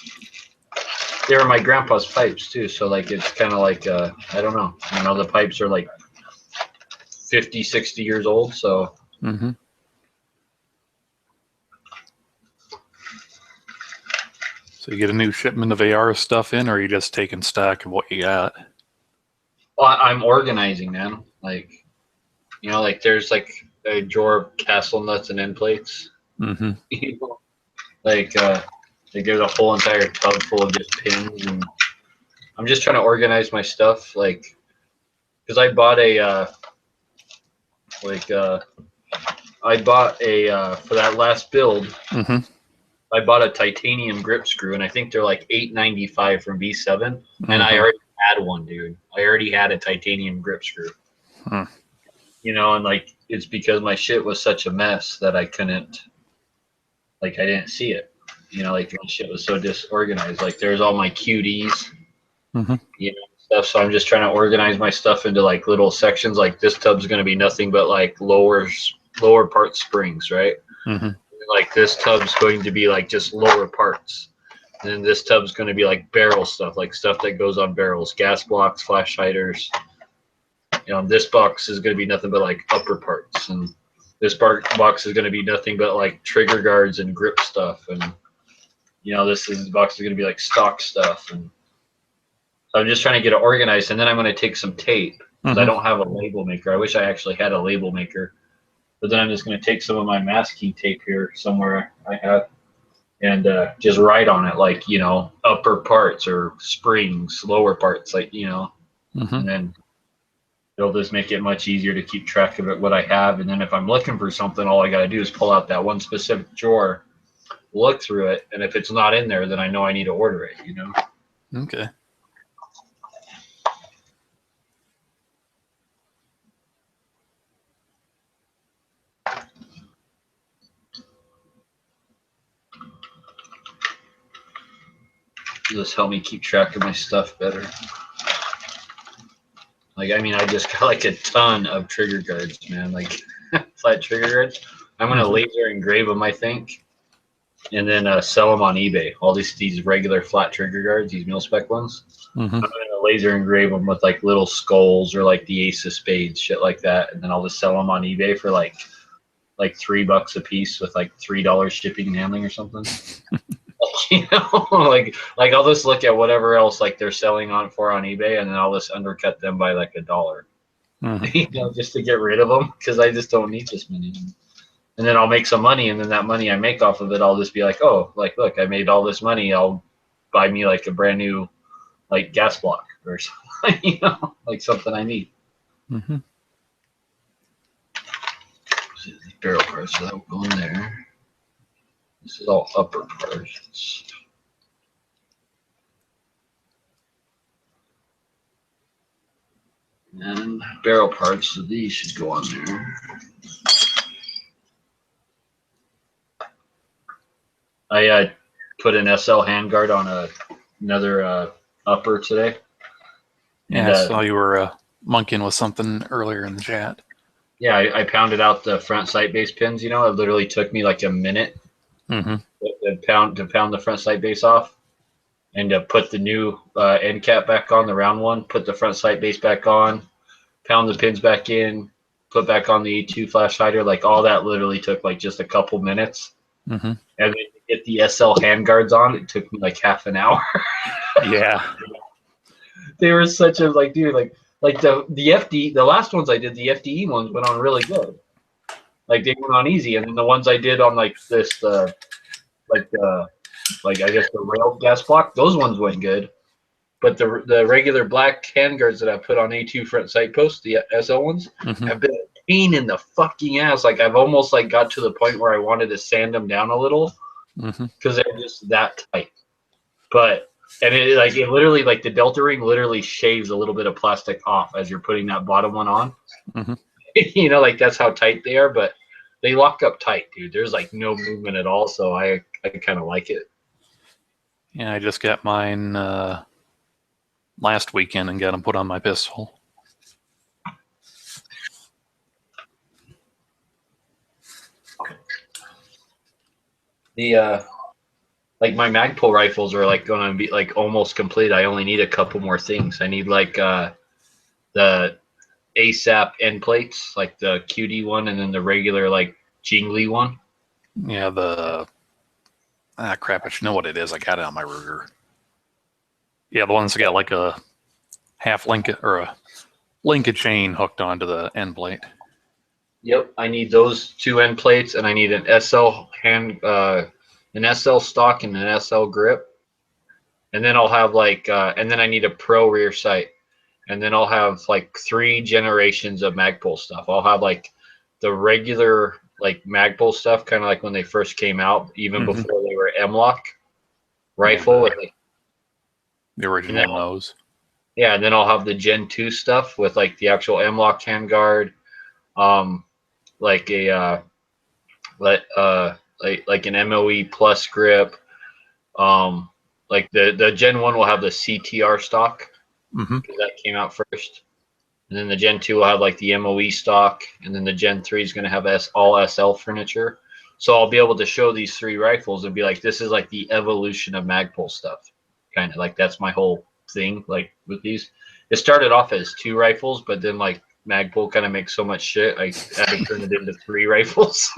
S18: They were my grandpa's pipes too, so like it's kind of like I don't know. You know, the pipes are like 50, 60 years old, so.
S14: So you get a new shipment of AR stuff in, or are you just taking stock of what you got?
S18: Well, I'm organizing, man. Like, you know, like there's like a drawer of castle nuts and end plates. You know? Like there's a whole entire tub full of just pins, and I'm just trying to organize my stuff. Like, because I bought for that last build. I bought a titanium grip screw, and I think they're like $8.95 from V7, and I already had one, dude. I already had a titanium grip screw. You know, and like it's because my shit was such a mess that I couldn't, like, I didn't see it. You know, like my shit was so disorganized. Like there's all my QDs, you know, stuff. So I'm just trying to organize my stuff into like little sections. Like this tub's gonna be nothing but like lower part springs, right? Like this tub's going to be like just lower parts. And then this tub's going to be like barrel stuff, like stuff that goes on barrels, gas blocks, flash hiders. You know, this box is going to be nothing but like upper parts. And this box is going to be nothing but like trigger guards and grip stuff. And, you know, this box is going to be like stock stuff. And so I'm just trying to get it organized. And then I'm going to take some tape because I don't have a label maker. I wish I actually had a label maker. But then I'm just going to take some of my masking tape here somewhere I have. and just write on it, like, you know, upper parts or springs, lower parts, like, you know, and then it'll just make it much easier to keep track of it, what I have. And then if I'm looking for something, all I got to do is pull out that one specific drawer, look through it, and if it's not in there, then I know I need to order it, you know?
S14: Okay.
S18: Just help me keep track of my stuff better. Like, I mean, I just got like a ton of trigger guards, man. Like flat trigger guards. I'm gonna laser engrave them, I think, and then sell them on eBay. All these regular flat trigger guards, these mil spec ones. I'm gonna laser engrave them with like little skulls or like the ace of spades, shit like that, and then I'll just sell them on eBay for like $3 a piece with like $3 shipping and handling or something. You know, like I'll just look at whatever else like they're selling on eBay, and then I'll just undercut them by like $1, you know, just to get rid of them, because I just don't need this many. And then I'll make some money, and then that money I make off of it, I'll just be like, oh, like, look, I made all this money. I'll buy me like a brand new like gas block or something, you know, like something I need. Barrel parts, so that will go in there. This is all upper parts. And barrel parts, so these should go on there. I put an SL handguard on another upper today.
S14: Yeah, I saw you were monkeying with something earlier in the chat.
S18: Yeah, I pounded out the front sight base pins. You know, it literally took me like a minute to pound the front sight base off, and to put the new end cap back on, the round one, put the front sight base back on, pound the pins back in, put back on the E2 flash hider. Like all that literally took like just a couple minutes. And then to get the SL handguards on, it took me like half an hour.
S14: Yeah.
S18: They were such a like, dude, like the FD, the last ones I did, the FDE ones went on really good. Like they went on easy, and then the ones I did on like this, like I guess the rail gas block, those ones went good. But the regular black handguards that I put on A2 front sight posts, the SL ones, have been a pain in the fucking ass. Like I've almost like got to the point where I wanted to sand them down a little because they're just that tight. But and it literally, like the Delta ring literally shaves a little bit of plastic off as you're putting that bottom one on. You know, like that's how tight they are, but they lock up tight, dude. There's like no movement at all, so I kind of like it.
S14: Yeah, I just got mine last weekend and got them put on my pistol.
S18: The like my Magpul rifles are like going to be like almost complete. I only need a couple more things. I need like the ASAP end plates, like the QD one, and then the regular like jingly one.
S14: Yeah, crap, I should know what it is. I got it on my Ruger. Yeah, the ones that got like a half link or a linkage chain hooked onto the end plate.
S18: Yep, I need those two end plates, and I need an SL an SL stock and an SL grip, and then I'll have like and then I need a pro rear sight, and then I'll have like 3 generations of Magpul stuff. I'll have like the regular like Magpul stuff, kind of like when they first came out, even before they were M-LOK rifle with like
S14: the original nose.
S18: Yeah, and then I'll have the Gen 2 stuff with like the actual M-LOK handguard, like a like an MOE plus grip. Like the Gen 1 will have the CTR stock because that came out first, and then the Gen 2 will have like the MOE stock, and then the Gen 3 is going to have all SL furniture. So I'll be able to show these 3 rifles and be like, this is like the evolution of Magpul stuff. Kind of like that's my whole thing. Like with these, it started off as 2 rifles, but then like Magpul kind of makes so much shit, I had to turn it into 3 rifles.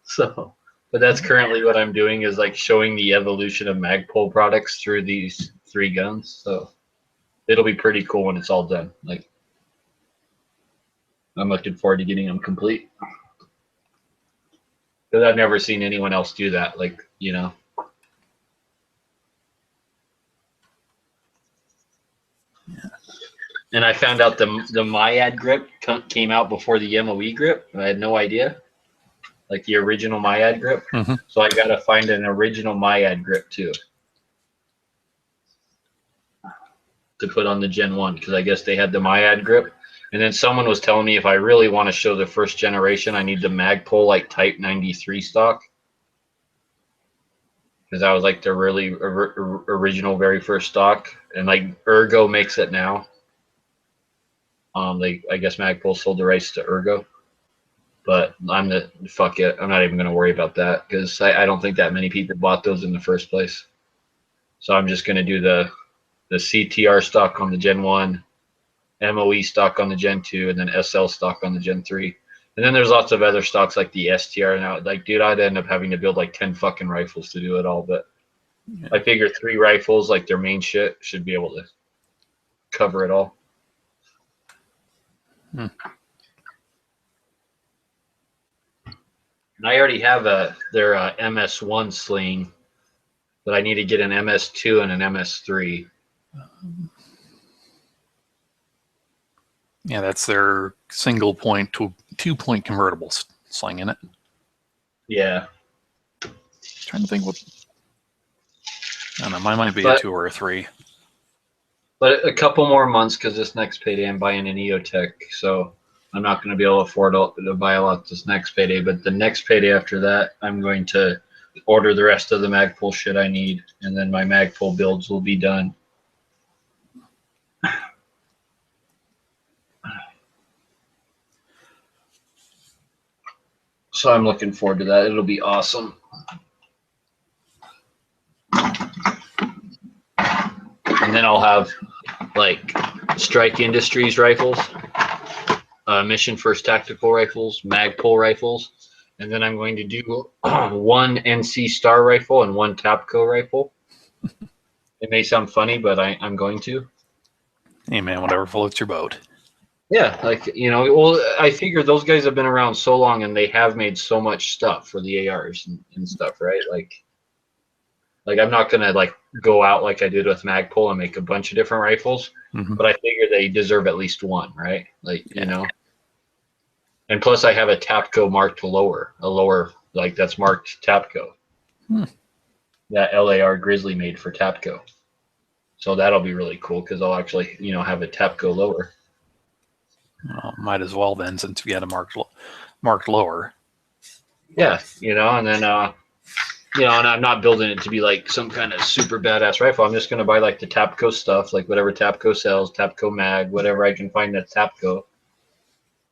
S18: So, but that's currently what I'm doing, is like showing the evolution of Magpul products through these 3 guns. So it'll be pretty cool when it's all done. Like I'm looking forward to getting them complete. Because I've never seen anyone else do that. Like, you know. And I found out the Myad grip came out before the MOE grip. I had no idea. Like the original Myad grip.
S14: Mhm.
S18: So I got to find an original Myad grip too. To put on the Gen 1, because I guess they had the Myad grip. And then someone was telling me if I really want to show the first generation, I need the Magpul like Type 93 stock. Because that was like the really original very first stock. And like Ergo makes it now. I guess Magpul sold the rights to Ergo. But fuck it. I'm not even going to worry about that because I don't think that many people bought those in the first place. So I'm just going to do the CTR stock on the Gen 1, MOE stock on the Gen 2, and then SL stock on the Gen 3. And then there's lots of other stocks like the STR. Now, like, dude, I'd end up having to build like 10 fucking rifles to do it all. But I figure 3 rifles, like their main shit, should be able to cover it all. And I already have their MS1 sling, but I need to get an MS2 and an MS3.
S14: Yeah, that's their single point to 2-point convertible sling in it.
S18: Yeah.
S14: Trying to think what. I don't know. Mine might be a
S18: But-
S14: 2 or a 3.
S18: But a couple more months because this next payday I'm buying an EOTech, so I'm not going to be able to afford to buy a lot this next payday. But the next payday after that, I'm going to order the rest of the Magpul shit I need, and then my Magpul builds will be done. So I'm looking forward to that. It'll be awesome. And then I'll have like Strike Industries rifles, Mission First Tactical rifles, Magpul rifles, and then I'm going to do 1 NC Star rifle and 1 Tapco rifle. It may sound funny, but I'm going to.
S14: Hey man, whatever floats your boat.
S18: Yeah, like, you know, well, I figure those guys have been around so long and they have made so much stuff for the ARs and stuff, right? Like I'm not gonna like go out like I did with Magpul and make a bunch of different rifles, but I figure they deserve at least one, right? Like, you know. And plus, I have a Tapco marked lower, like that's marked Tapco. That LAR Grizzly made for Tapco, so that'll be really cool because I'll actually, you know, have a Tapco lower.
S14: Well, might as well then, since we had a marked lower.
S18: Yeah, you know, and then you know, and I'm not building it to be like some kind of super badass rifle. I'm just gonna buy like the Tapco stuff, like whatever Tapco sells, Tapco mag, whatever I can find that's Tapco.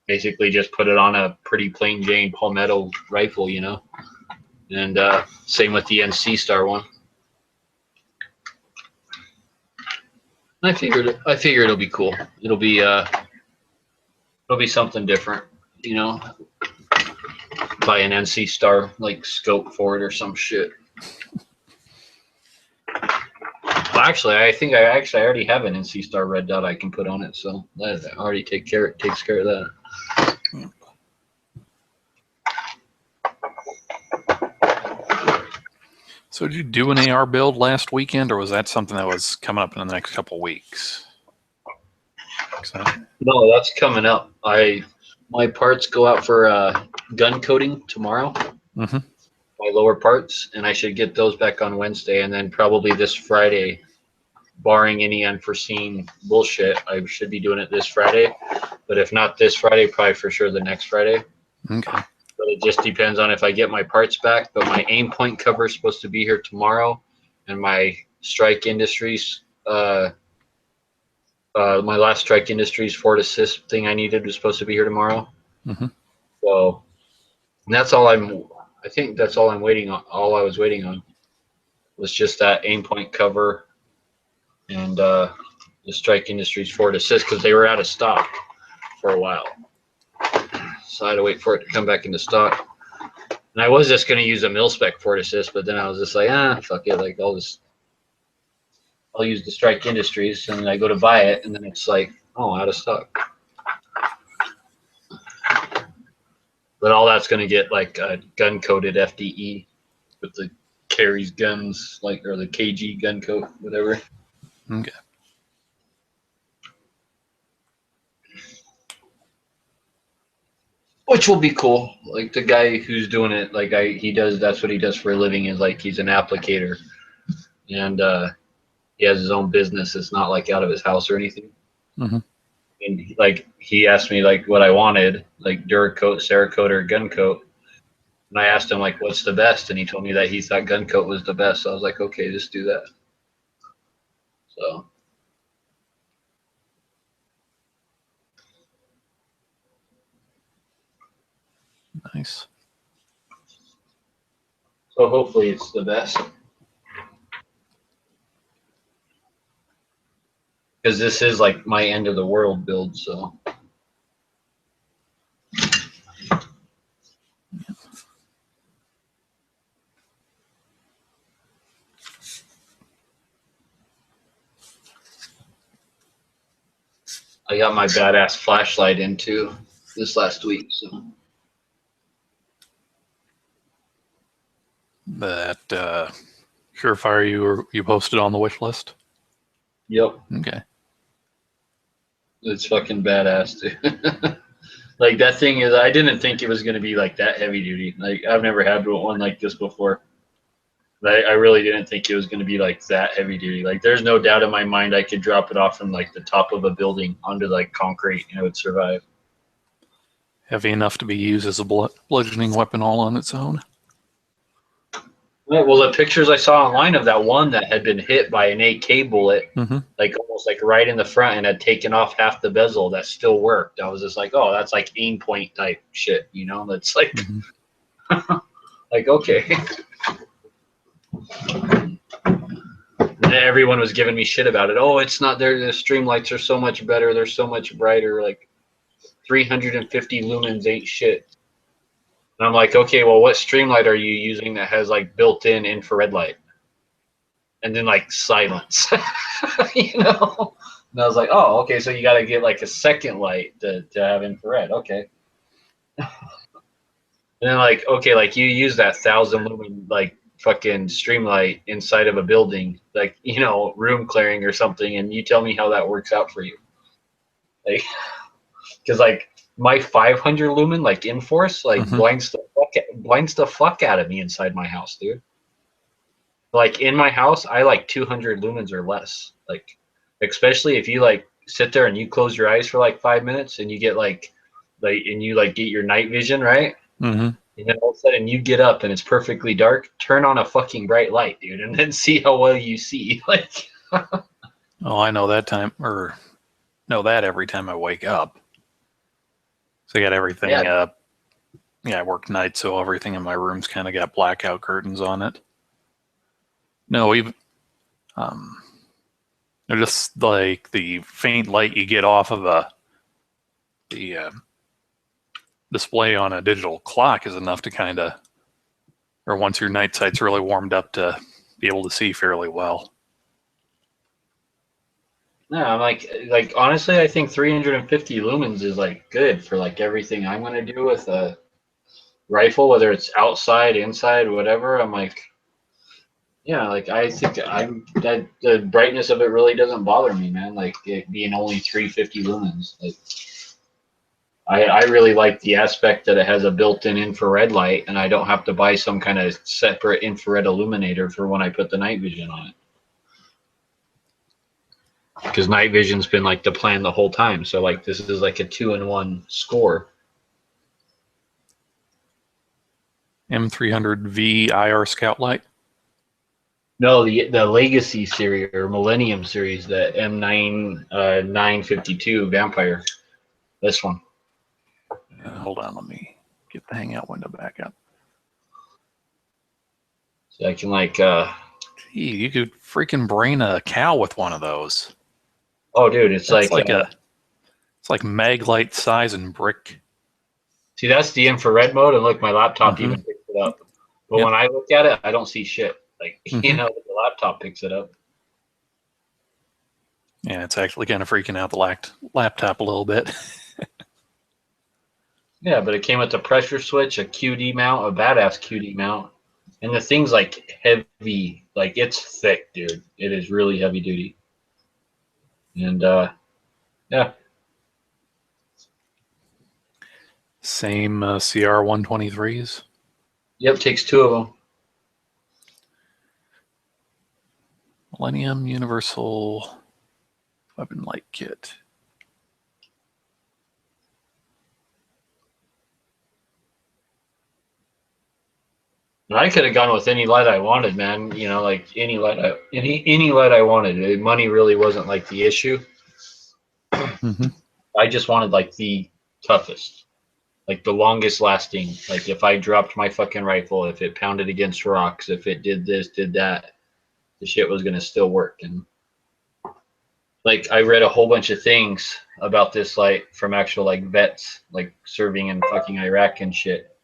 S18: Basically, just put it on a pretty plain Jane Palmetto rifle, you know. And same with the NC Star one. I figured it'll be cool. It'll be something different, you know. Buy an NC Star like scope for it or some shit. Well, actually, I think I already have an NC Star red dot I can put on it, so that already takes care of that.
S14: So did you do an AR build last weekend, or was that something that was coming up in the next couple of weeks?
S18: No, that's coming up. My parts go out for gun coating tomorrow.
S14: Mm-hmm.
S18: My lower parts, and I should get those back on Wednesday, and then probably this Friday, barring any unforeseen bullshit, I should be doing it this Friday. But if not this Friday, probably for sure the next Friday.
S14: Okay.
S18: But it just depends on if I get my parts back. But my aim point cover is supposed to be here tomorrow, and my Strike Industries, my last Strike Industries Ford Assist thing I needed was supposed to be here tomorrow.
S14: Mm-hmm.
S18: So and that's all I think that's all I'm waiting on. All I was waiting on was just that aim point cover and the Strike Industries Ford Assist because they were out of stock for a while. So I had to wait for it to come back into stock. And I was just going to use a mil-spec Ford Assist, but then I was just like, fuck it. Like, I'll use the Strike Industries, and then I go to buy it, and then it's like, oh, out of stock. But all that's going to get like a gun coated FDE with the carries guns, like, or the KG gun coat, whatever.
S14: Okay.
S18: Which will be cool. Like the guy who's doing it, like that's what he does for a living, is like he's an applicator. And he has his own business. It's not like out of his house or anything.
S14: Mm-hmm.
S18: And like he asked me like what I wanted, like Duracoat, Cerakote, or gun coat. And I asked him like what's the best, and he told me that he thought gun coat was the best. So I was like, okay, just do that. So
S14: nice.
S18: So hopefully it's the best. Because this is like my end of the world build, so. I got my badass flashlight in too this last week, so.
S14: That Surefire you posted on the wish list?
S18: Yep.
S14: Okay.
S18: It's fucking badass, dude. Like that thing is, I didn't think it was going to be like that heavy duty. Like I've never had one like this before. I really didn't think it was going to be like that heavy duty. Like there's no doubt in my mind I could drop it off from like the top of a building onto like concrete and it would survive.
S14: Heavy enough to be used as a bludgeoning weapon all on its own.
S18: Well, the pictures I saw online of that one that had been hit by an AK bullet, like almost like right in the front and had taken off half the bezel, that still worked. I was just like, oh, that's like aim point type shit, you know? That's like, like, okay. And everyone was giving me shit about it. Oh, it's not there. The stream lights are so much better. They're so much brighter. Like 350 lumens ain't shit. And I'm like, okay, well, what streamlight are you using that has like built-in infrared light? And then like silence, you know? And I was like, oh, okay, so you got to get like a second light to have infrared. Okay. And then like, okay, like you use that 1,000 lumen like fucking streamlight inside of a building, like, you know, room clearing or something, and you tell me how that works out for you. Like, because like, my 500 lumen, like Inforce, like blinds the fuck out of me inside my house, dude. Like in my house, I like 200 lumens or less. Like, especially if you like sit there and you close your eyes for like 5 minutes and you get like and you like get your night vision, right? And then all of a sudden you get up and it's perfectly dark. Turn on a fucking bright light, dude, and then see how well you see. Like,
S14: oh, I know that every time I wake up. So I got everything up. Yeah, I work nights, so everything in my room's kind of got blackout curtains on it. No, even just like the faint light you get off of the display on a digital clock is enough to kind of, or once your night sight's really warmed up, to be able to see fairly well.
S18: No, I'm like honestly, I think 350 lumens is like good for like everything I'm gonna do with a rifle, whether it's outside, inside, whatever. I'm like, yeah, like I think that the brightness of it really doesn't bother me, man. Like it being only 350 lumens, like I really like the aspect that it has a built-in infrared light, and I don't have to buy some kind of separate infrared illuminator for when I put the night vision on it. Because night vision's been like the plan the whole time, so like this is like a 2-in-1 score.
S14: M300V IR Scout Light.
S18: No, the Legacy series or Millennium series, the M952 Vampire. This one.
S14: Hold on, let me get the Hangout window back up.
S18: So I can like.
S14: Gee, you could freaking brain a cow with one of those.
S18: Oh, dude, it's like
S14: it's like Maglite size and brick.
S18: See, that's the infrared mode, and look, my laptop even picks it up. But when I look at it, I don't see shit. Like, you know, the laptop picks it up.
S14: Yeah, it's actually kind of freaking out the laptop a little bit.
S18: Yeah, but it came with a pressure switch, a QD mount, a badass QD mount, and the thing's like heavy, like it's thick, dude. It is really heavy duty. And yeah,
S14: Same CR 123s.
S18: yep, takes two of them.
S14: Millennium Universal Weapon Light Kit.
S18: And I could have gone with any light I wanted, man. You know, like any light I wanted. Money really wasn't like the issue. I just wanted like the toughest, like the longest lasting. Like if I dropped my fucking rifle, if it pounded against rocks, if it did this, did that, the shit was gonna still work. And like I read a whole bunch of things about this light from actual like vets, like serving in fucking Iraq and shit.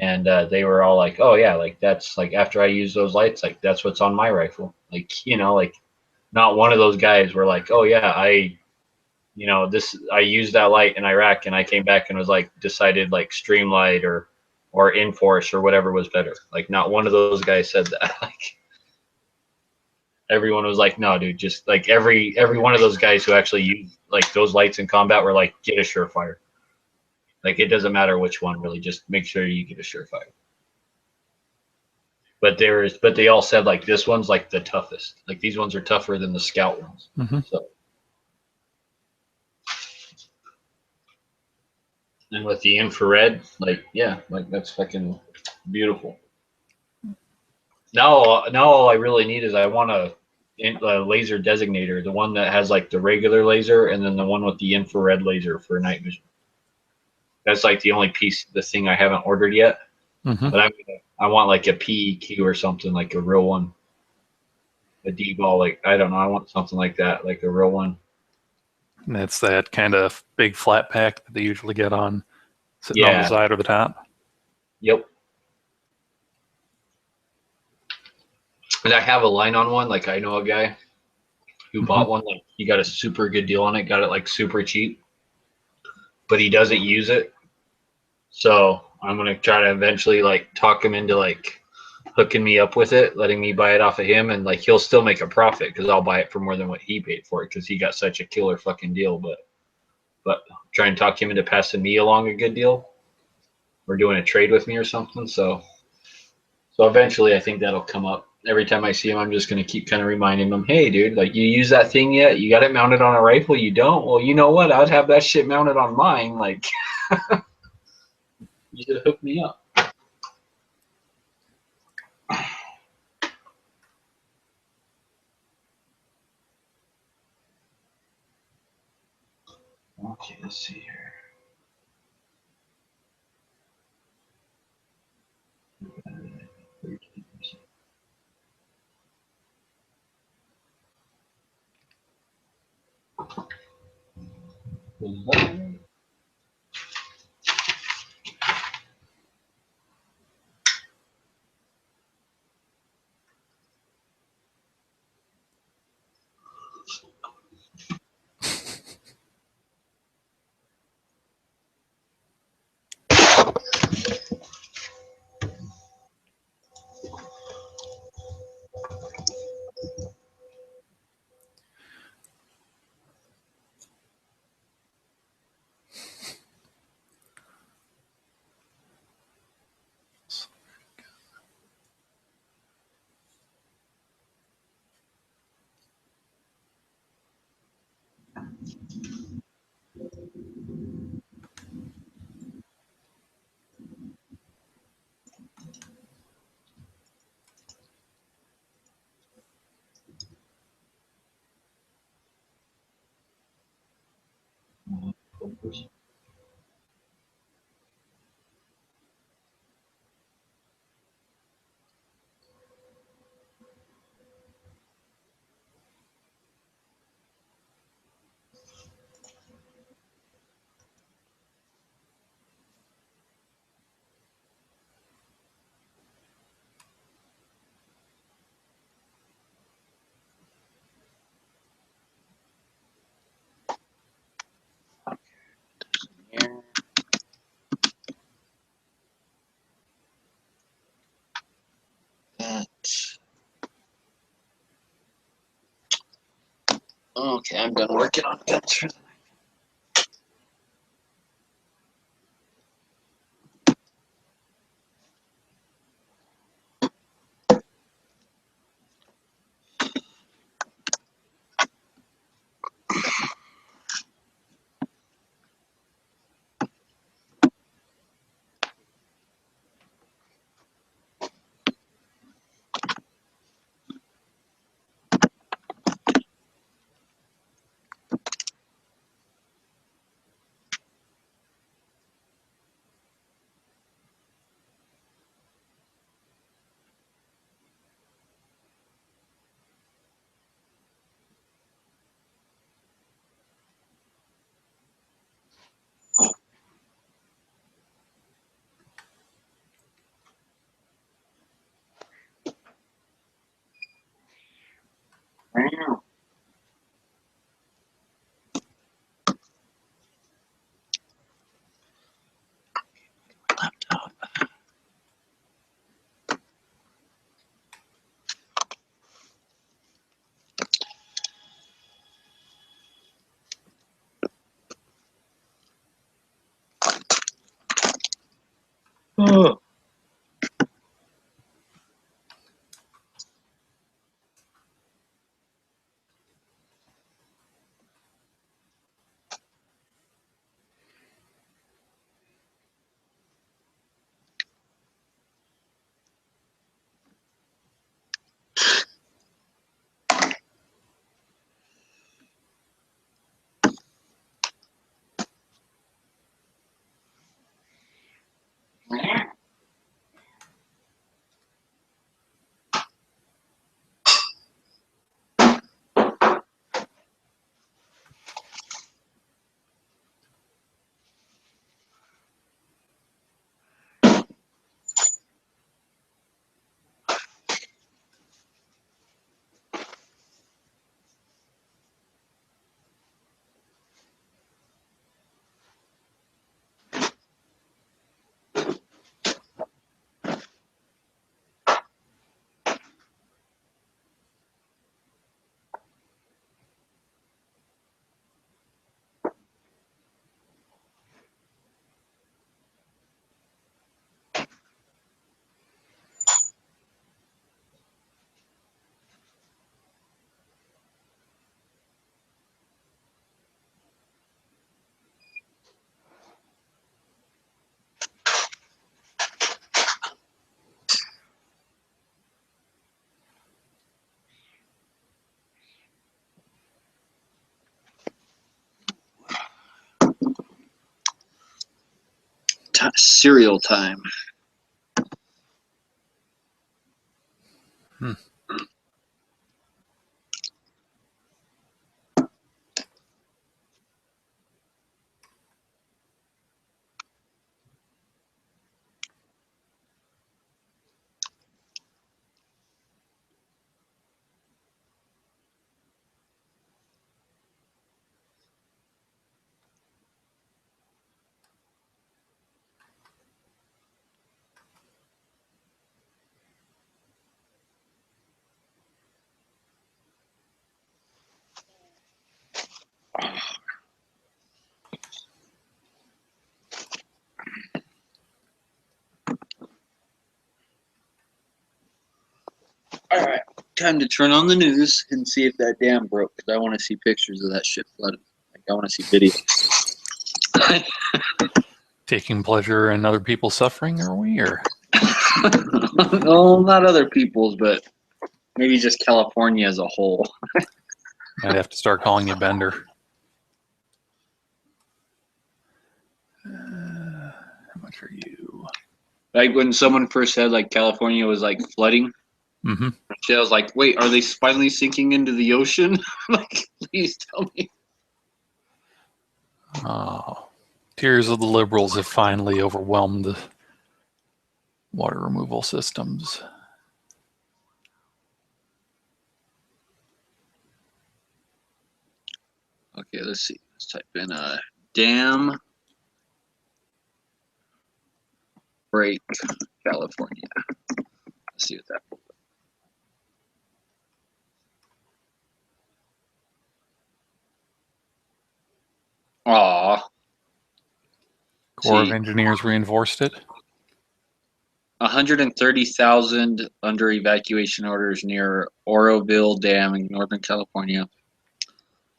S18: And they were all like, "Oh yeah, like that's like after I use those lights, like that's what's on my rifle." Like you know, like not one of those guys were like, "Oh yeah, I used that light in Iraq and I came back and was like decided like Streamlight or Enforce or whatever was better." Like not one of those guys said that. Like everyone was like, "No, dude, just like every one of those guys who actually used like those lights in combat were like, get a Surefire. Like it doesn't matter which one, really, just make sure you get a Surefire." But they all said like this one's like the toughest. Like these ones are tougher than the Scout ones. So. And with the infrared, like yeah, like that's fucking beautiful. Now all I really need is I want a laser designator, the one that has like the regular laser and then the one with the infrared laser for night vision. That's like the only the thing I haven't ordered yet. But I want like a PEQ or something, like a real one. A D-ball, like I don't know, I want something like that, like a real one.
S14: And that's that kind of big flat pack that they usually get on sitting on the side or the top.
S18: Yep. And I have a line on one, like I know a guy who bought one, like he got a super good deal on it, got it like super cheap, but he doesn't use it. So I'm gonna try to eventually like talk him into like hooking me up with it, letting me buy it off of him, and like he'll still make a profit because I'll buy it for more than what he paid for it because he got such a killer fucking deal. But try and talk him into passing me along a good deal or doing a trade with me or something. So eventually I think that'll come up. Every time I see him, I'm just going to keep kind of reminding him, hey, dude, like you use that thing yet? You got it mounted on a rifle? You don't? Well, you know what? I'd have that shit mounted on mine. Like, you should hook me up. Okay, let's see here.
S16: Okay, I'm done working on guns for the night. Oh. Cereal time. All right, time to turn on the news and see if that dam broke, because I want to see pictures of that shit flooded. Like, I want to see video.
S14: Taking pleasure in other people's suffering, are we? Or
S16: No, not other people's, but maybe just California as a whole.
S14: I'd have to start calling you Bender. How much are you?
S16: Like when someone first said like California was like flooding.
S14: Mm-hmm.
S16: I was like, wait, are they finally sinking into the ocean? Like, please tell me.
S14: Oh, tears of the liberals have finally overwhelmed the water removal systems.
S16: Okay, let's see. Let's type in dam break California. Let's see what that. Aw.
S14: Corps of
S16: See.
S14: Engineers reinforced it.
S16: 130,000 under evacuation orders near Oroville Dam in Northern California.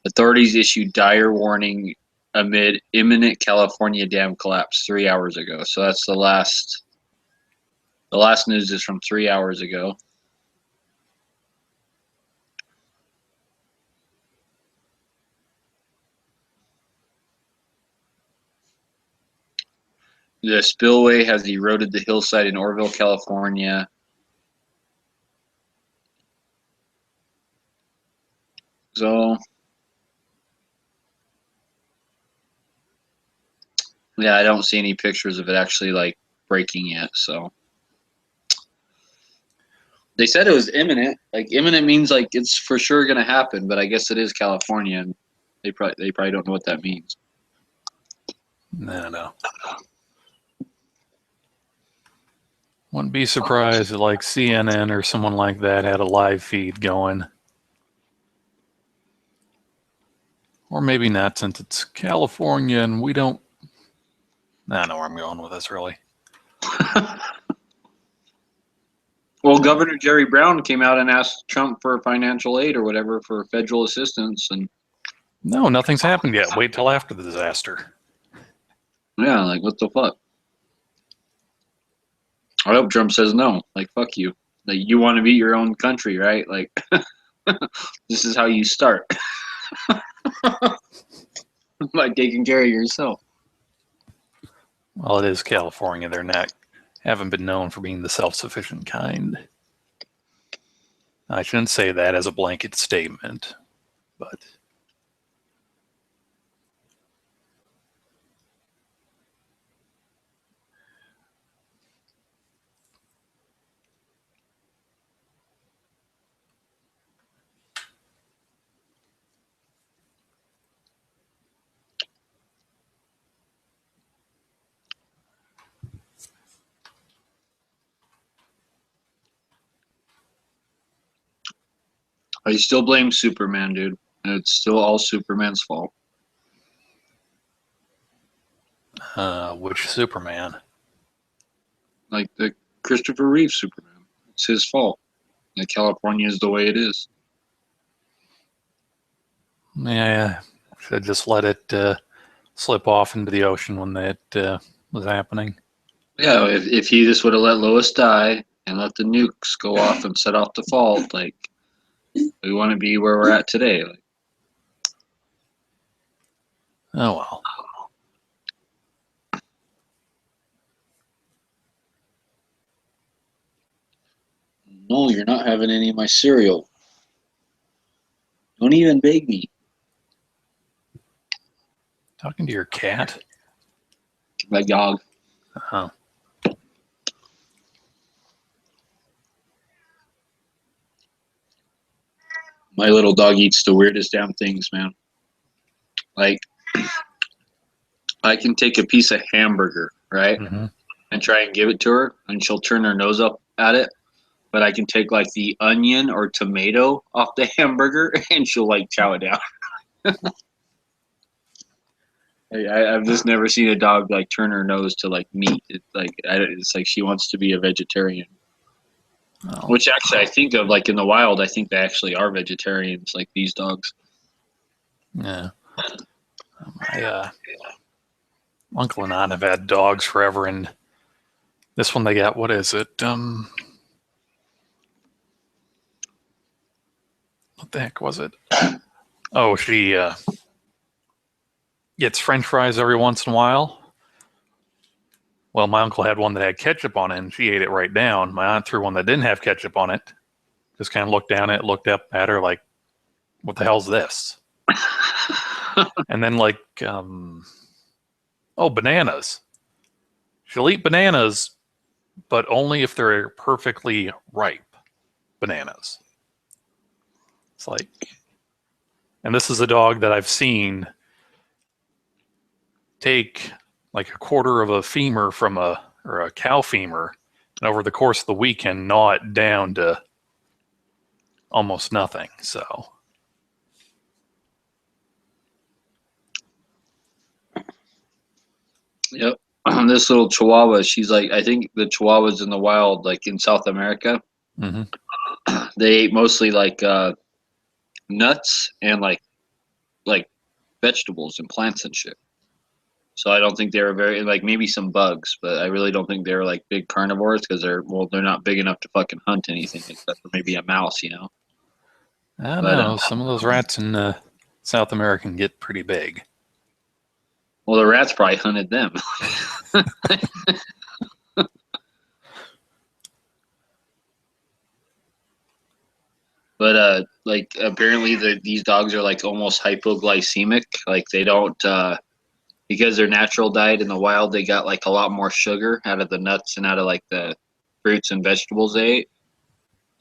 S16: Authorities issued dire warning amid imminent California dam collapse 3 hours ago. So that's the last news is from 3 hours ago. The spillway has eroded the hillside in Oroville, California. So, yeah, I don't see any pictures of it actually like breaking yet. So, they said it was imminent. Like imminent means like it's for sure going to happen, but I guess it is California, and they probably don't know what that means.
S14: No. Wouldn't be surprised if like CNN or someone like that had a live feed going. Or maybe not, since it's California and we don't... I don't know where I'm going with this, really.
S16: Well, Governor Jerry Brown came out and asked Trump for financial aid or whatever for federal assistance, and
S14: No, nothing's happened yet. Wait till after the disaster.
S16: yeah, like what the fuck? I hope Trump says no. Like fuck you. Like you want to be your own country, right? Like this is how you start by taking care of yourself.
S14: Well, it is California. Haven't been known for being the self-sufficient kind. I shouldn't say that as a blanket statement, but...
S16: I still blame Superman, dude. It's still all Superman's fault.
S14: Which Superman?
S16: Like the Christopher Reeve Superman. It's his fault. Like California is the way it is.
S14: Yeah, should just let it slip off into the ocean when that was happening.
S16: Yeah, if he just would have let Lois die and let the nukes go off and set off the fault, like we want to be where we're at today. Like,
S14: oh well.
S16: no, you're not having any of my cereal. Don't even beg me.
S14: Talking to your cat?
S16: My dog.
S14: Oh.
S16: My little dog eats the weirdest damn things, man. Like, I can take a piece of hamburger, right?
S14: Mm-hmm.
S16: And try and give it to her, and she'll turn her nose up at it. But I can take, like, the onion or tomato off the hamburger, and she'll, like, chow it down. I've just never seen a dog, like, turn her nose to, like, meat. It's like she wants to be a vegetarian.
S14: Oh.
S16: Which actually I think of, like, in the wild, I think they actually are vegetarians, like these dogs.
S14: Yeah. My uncle and aunt have had dogs forever, and this one they got, what is it? What the heck was it? Oh, she gets French fries every once in a while. Well, my uncle had one that had ketchup on it, and she ate it right down. My aunt threw one that didn't have ketchup on it. Just kind of looked down at it, looked up at her like, what the hell's this? And then like, bananas. She'll eat bananas, but only if they're perfectly ripe bananas. It's like, and this is a dog that I've seen take like a quarter of a femur from a cow femur, and over the course of the weekend gnaw it down to almost nothing. So
S16: Yep. This little Chihuahua, she's like, I think the Chihuahuas in the wild, like in South America,
S14: Mm-hmm.
S16: they ate mostly like nuts and like vegetables and plants and shit. So I don't think they were very like maybe some bugs, but I really don't think they were like big carnivores because they're not big enough to fucking hunt anything except for maybe a mouse, you know.
S14: I don't
S16: But,
S14: know. Some of those rats in South America can get pretty big.
S16: Well, the rats probably hunted them. But like apparently these dogs are like almost hypoglycemic. Like they don't because their natural diet in the wild, they got like a lot more sugar out of the nuts and out of like the fruits and vegetables they ate.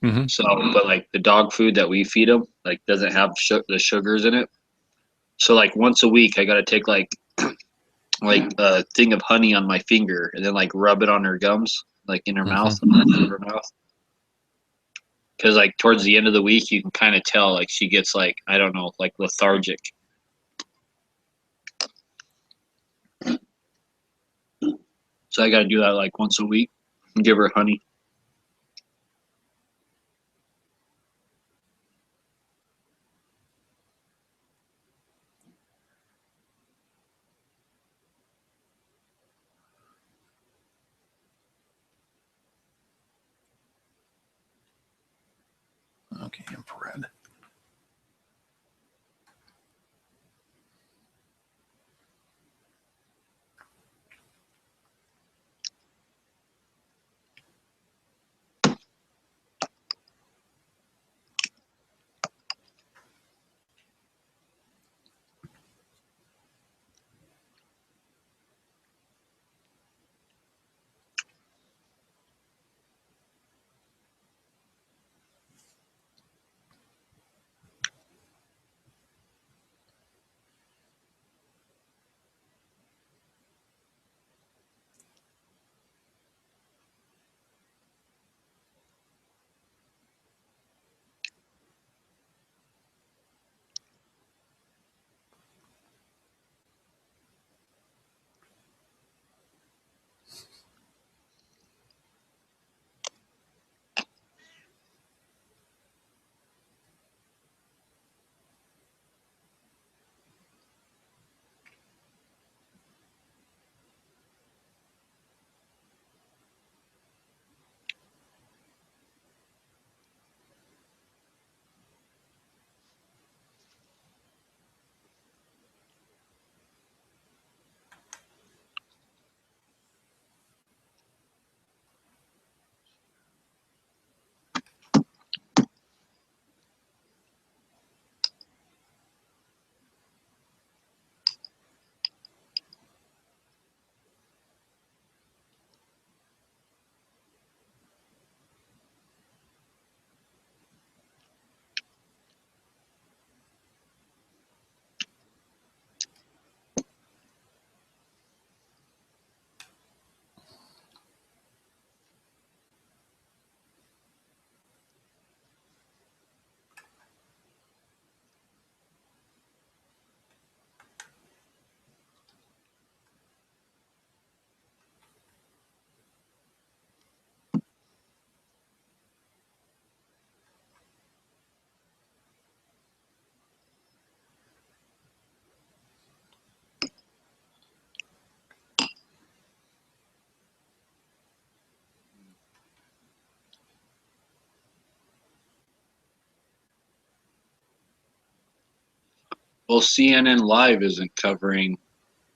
S14: Mm-hmm.
S16: So, but like the dog food that we feed them, like doesn't have the sugars in it. So like once a week, I gotta take like a thing of honey on my finger and then like rub it on her gums, like in her mouth, in her mouth. Because like towards the end of the week, you can kind of tell like she gets like I don't know, like lethargic. So I gotta do that like once a week and give her honey.
S14: Okay, infrared.
S16: Well, CNN Live isn't covering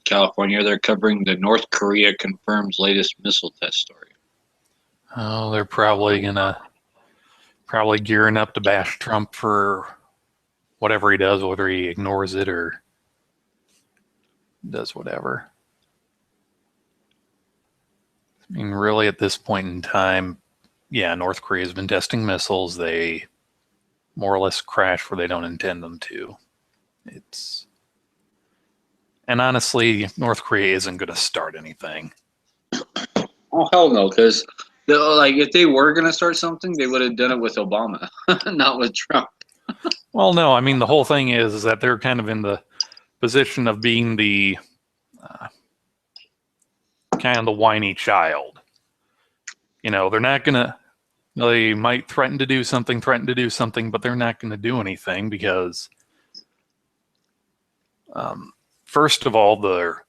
S16: California. They're covering the North Korea confirms latest missile test story.
S14: Oh, they're probably gearing up to bash Trump for whatever he does, whether he ignores it or does whatever. I mean, really, at this point in time, yeah, North Korea's been testing missiles. They more or less crash where they don't intend them to. And honestly, North Korea isn't going to start anything.
S16: Oh hell no! Because like if they were gonna start something, they would have done it with Obama, not with Trump.
S14: Well, no, I mean the whole thing is that they're kind of in the position of being the kind of the whiny child. You know, they're not gonna. They might threaten to do something, but they're not going to do anything because, first of all,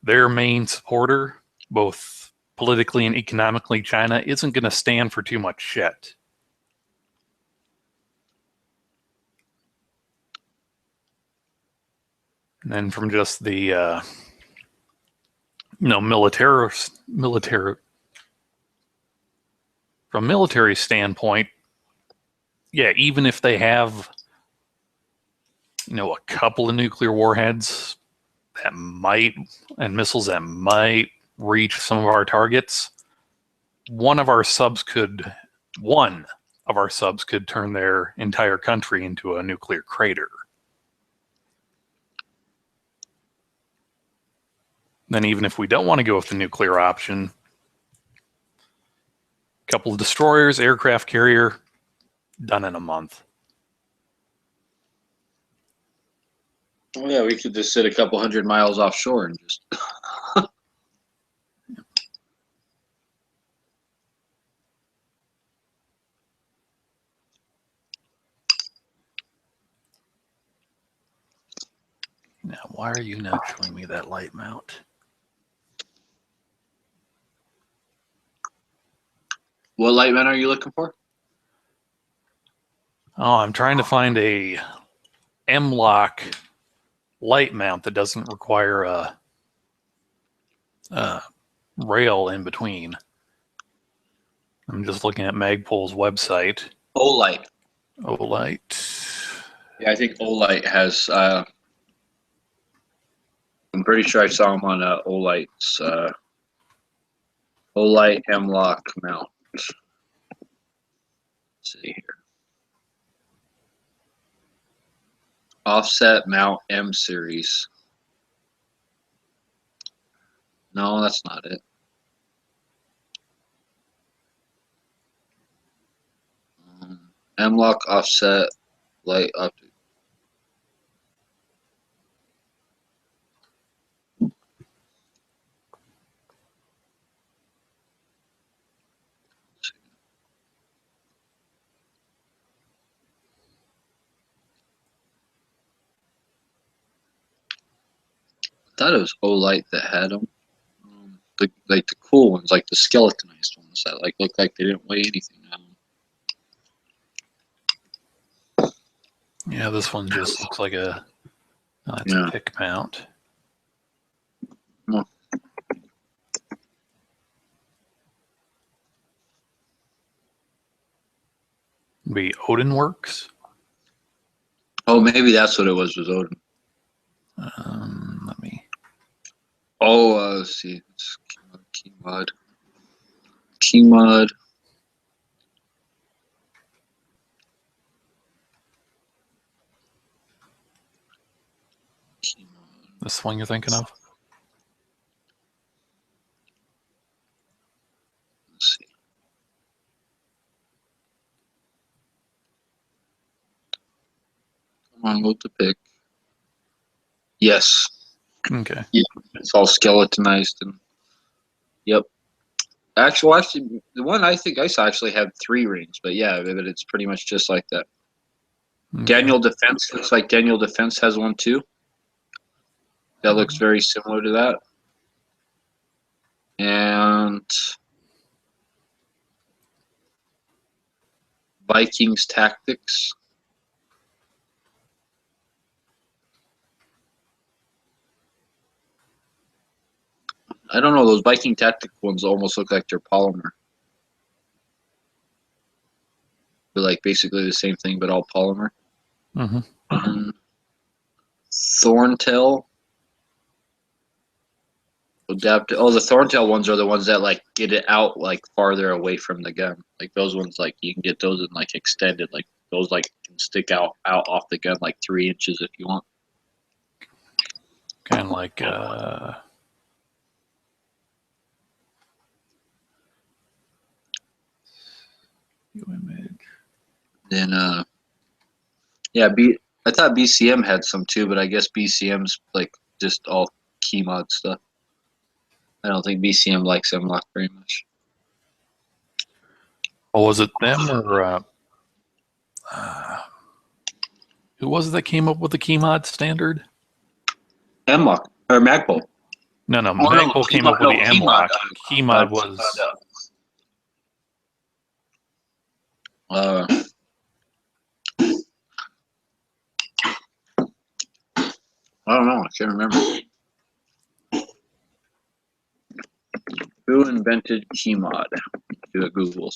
S14: their main supporter, both politically and economically, China, isn't going to stand for too much shit. And then from just the from military standpoint, yeah, even if they have, a couple of nuclear warheads that might, and missiles that might reach some of our targets, one of our subs could turn their entire country into a nuclear crater. Then even if we don't want to go with the nuclear option, a couple of destroyers, aircraft carrier, done in a month.
S16: Oh yeah, we could just sit a couple 100 miles offshore and just.
S14: Now, why are you not showing me that light mount?
S16: What light mount are you looking for?
S14: Oh, I'm trying to find a M-LOK light mount that doesn't require a rail in between. I'm just looking at Magpul's website.
S16: Olight.
S14: Olight.
S16: Yeah, I think Olight has. I'm pretty sure I saw him on Olight's Olight M-LOK mount. Let's see here. Offset mount M series. No, that's not it. M-LOK offset light optic. I thought it was Olight that had them. The cool ones, like the skeletonized ones that look like they didn't weigh anything.
S14: Yeah, this one just looks like a pick mount. Be Odin Works.
S16: Oh, maybe that's what it was Odin.
S14: Let me.
S16: Oh, let's see. It's Keymod. Keymod.
S14: This one you're thinking of?
S16: Let's see. Come on, load the pick. Yes.
S14: Okay.
S16: Yeah, it's all skeletonized and. Yep. Actually, the one I think I saw actually had 3 rings, but yeah, but it's pretty much just like that. Okay. Daniel Defense looks like Daniel Defense has one too. That looks very similar to that. And Vikings Tactics. I don't know, those Viking Tactic ones almost look like they're polymer. They're like basically the same thing, but all polymer.
S14: Mm-hmm.
S16: Thorntail. Adapt. Oh, the Thorntail ones are the ones that like get it out like farther away from the gun. Like those ones, like you can get those in like extended. Like those like can stick out off the gun like 3 inches if you want.
S14: Kind of like image.
S16: Then yeah, I thought BCM had some too, but I guess BCM's like just all key mod stuff. I don't think BCM likes M-Lock very much.
S14: Oh, was it them or who was it that came up with the Keymod standard?
S16: M-Lock or Magpul.
S14: No,
S16: no,
S14: Magpul came up with the
S16: Keymod,
S14: M-Lock. Keymod was.
S16: I don't know. I can't remember. Who invented Keymod? Do a Google.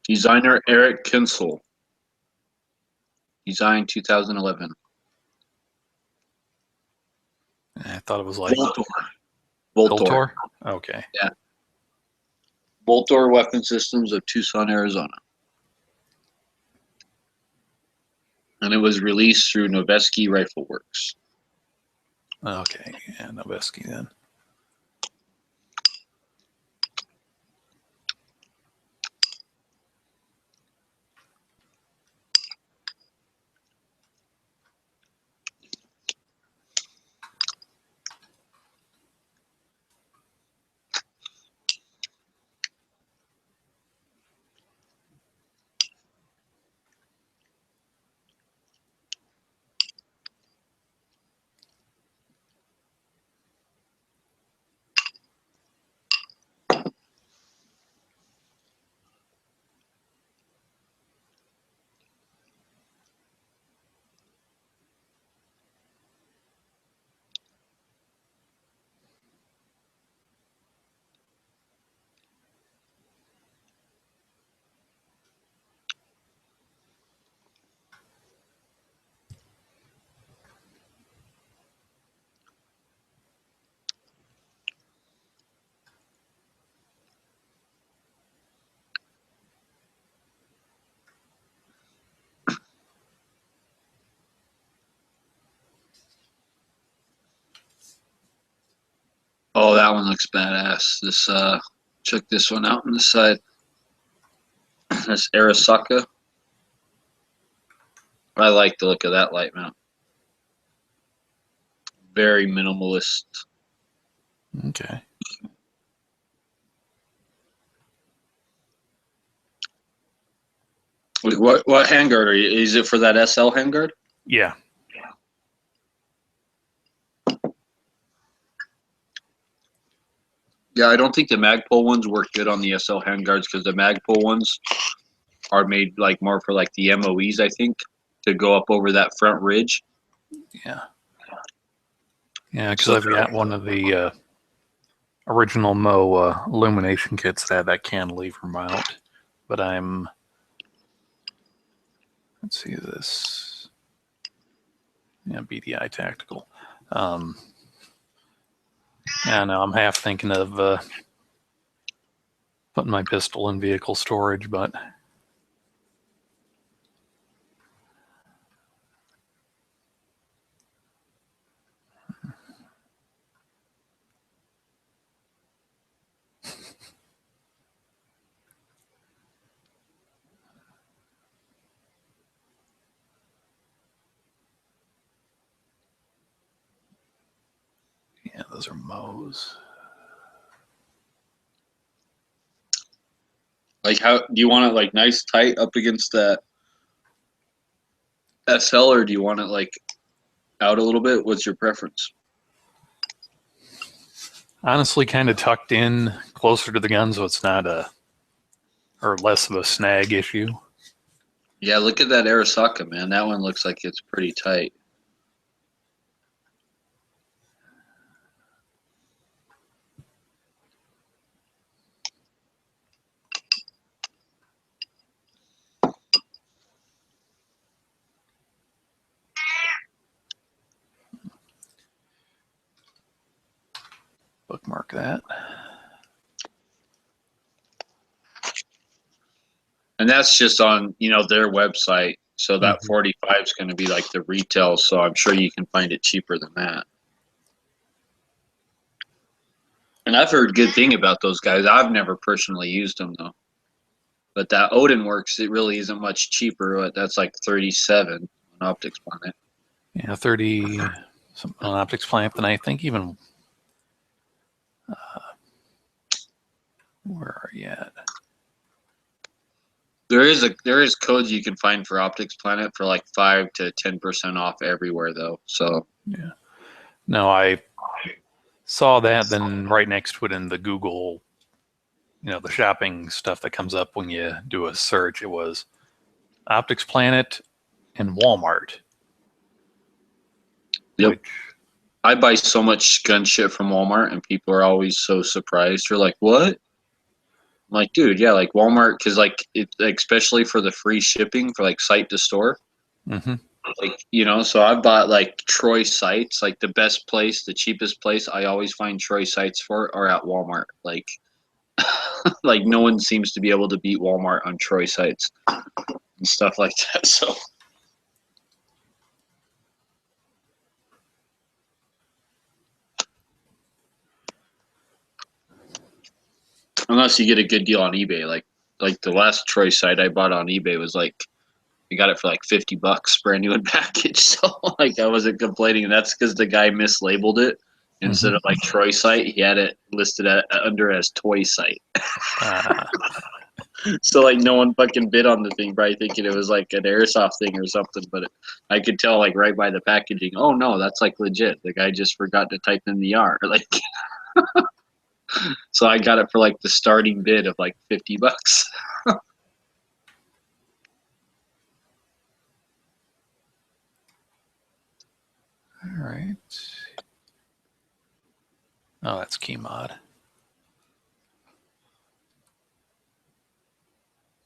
S16: Designer Eric Kinsel. Design 2011.
S14: I thought it was like
S16: Voltor.
S14: Okay.
S16: Yeah. Voltor Weapon Systems of Tucson, Arizona. And it was released through Noveske Rifle Works.
S14: Okay. Yeah, Noveske then.
S16: Oh, that one looks badass. This check this one out on the side. That's Arasaka. I like the look of that light mount. Very minimalist.
S14: Okay.
S16: Wait, what handguard are you? Is it for that SL handguard?
S14: Yeah.
S16: Yeah, I don't think the Magpul ones work good on the SL handguards because the Magpul ones are made like more for like the MOEs, I think, to go up over that front ridge.
S14: Yeah. Yeah, because I've got one of the original Mo illumination kits that had that cantilever mount, but I'm. Let's see this. Yeah, BDI Tactical. Yeah, no, I'm half thinking of putting my pistol in vehicle storage, but yeah, those are Mo's.
S16: Like, how do you want it? Like nice tight up against that SL, or do you want it like out a little bit? What's your preference?
S14: Honestly, kind of tucked in closer to the gun, so it's not or less of a snag issue.
S16: Yeah, look at that Arasaka, man. That one looks like it's pretty tight.
S14: Bookmark that.
S16: And that's just on, their website. So that 45 is going to be like the retail. So I'm sure you can find it cheaper than that. And I've heard good thing about those guys. I've never personally used them though. But that Odin Works, it really isn't much cheaper. But that's like 37 on Optics Planet.
S14: Yeah, 30 something on Optics Planet, and I think even where are you at?
S16: There is codes you can find for Optics Planet for like 5 to 10% off everywhere though. So
S14: yeah, no, I saw that. Then right next to it in the Google, the shopping stuff that comes up when you do a search, it was Optics Planet and Walmart.
S16: Yep. I buy so much gun shit from Walmart, and people are always so surprised. They're like, "What?" I'm like, dude, yeah, like Walmart, because like it, especially for the free shipping for like site to store.
S14: Mm-hmm.
S16: Like so I bought like Troy sites, like the best place, the cheapest place. I always find Troy sites for are at Walmart. Like, like no one seems to be able to beat Walmart on Troy sites and stuff like that. So. Unless you get a good deal on eBay, like the last Troy site I bought on eBay was like, I got it for like $50 brand new in package. So like I wasn't complaining, and that's because the guy mislabeled it. Instead of like Troy site, he had it listed under as toy site. So like no one fucking bid on the thing, probably thinking it was like an airsoft thing or something. But I could tell like right by the packaging, oh no, that's like legit. The guy just forgot to type in the R. Like. So I got it for like the starting bid of like $50.
S14: All right. Oh, that's Keymod.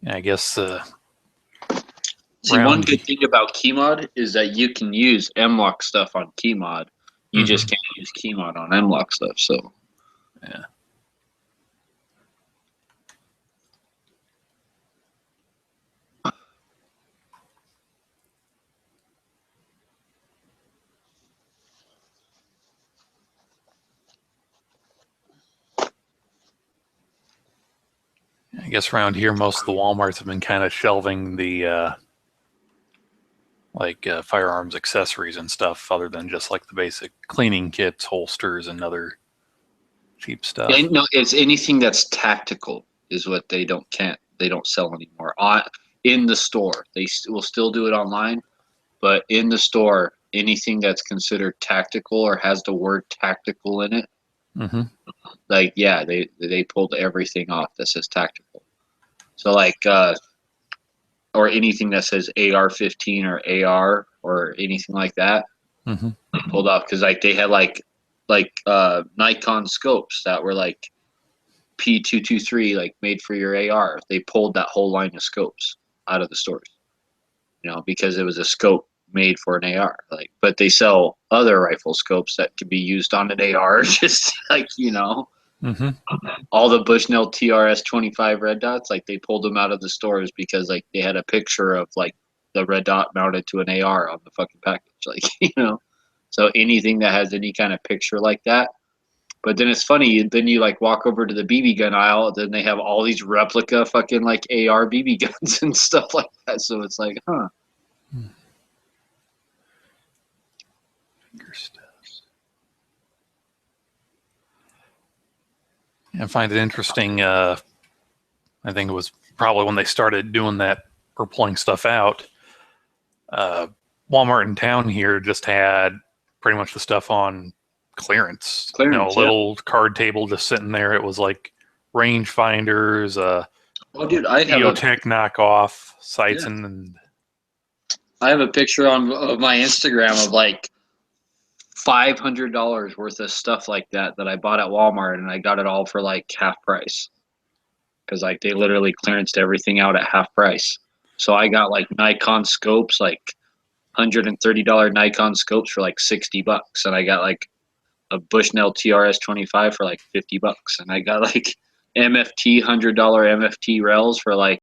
S14: Yeah, I guess.
S16: See, one good thing about Keymod is that you can use MLOC stuff on Keymod. You just can't use Keymod on MLOC stuff. So.
S14: Yeah. I guess around here, most of the Walmarts have been kind of shelving the firearms accessories and stuff, other than just like the basic cleaning kits, holsters, and other cheap stuff.
S16: And no, it's anything that's tactical is what they don't sell anymore. In the store, they will still do it online, but in the store, anything that's considered tactical or has the word tactical in it, like yeah, they pulled everything off that says tactical. So like, or anything that says AR-15 or AR or anything like that, they pulled off because like they had like Nikon scopes that were like P223, like made for your AR. They pulled that whole line of scopes out of the stores, because it was a scope made for an AR. Like, but they sell other rifle scopes that could be used on an AR, just like all the Bushnell TRS-25 red dots. Like they pulled them out of the stores because like they had a picture of like the red dot mounted to an AR on the fucking package, like So anything that has any kind of picture like that. But then it's funny, then you like walk over to the BB gun aisle, then they have all these replica fucking like AR BB guns and stuff like that. So it's like, huh.
S14: Finger stuff. I find it interesting. I think it was probably when they started doing that or pulling stuff out. Walmart in town here just had pretty much the stuff on clearance. A little card table just sitting there. It was like range finders,
S16: dude, I have
S14: EOTech knockoff sights, and
S16: I have a picture of my Instagram of like $500 worth of stuff like that I bought at Walmart, and I got it all for like half price because like they literally clearanced everything out at half price. So I got like Nikon scopes, like $130 Nikon scopes for like $60, and I got like a Bushnell TRS-25 for like $50, and I got like MFT $100 MFT rails for like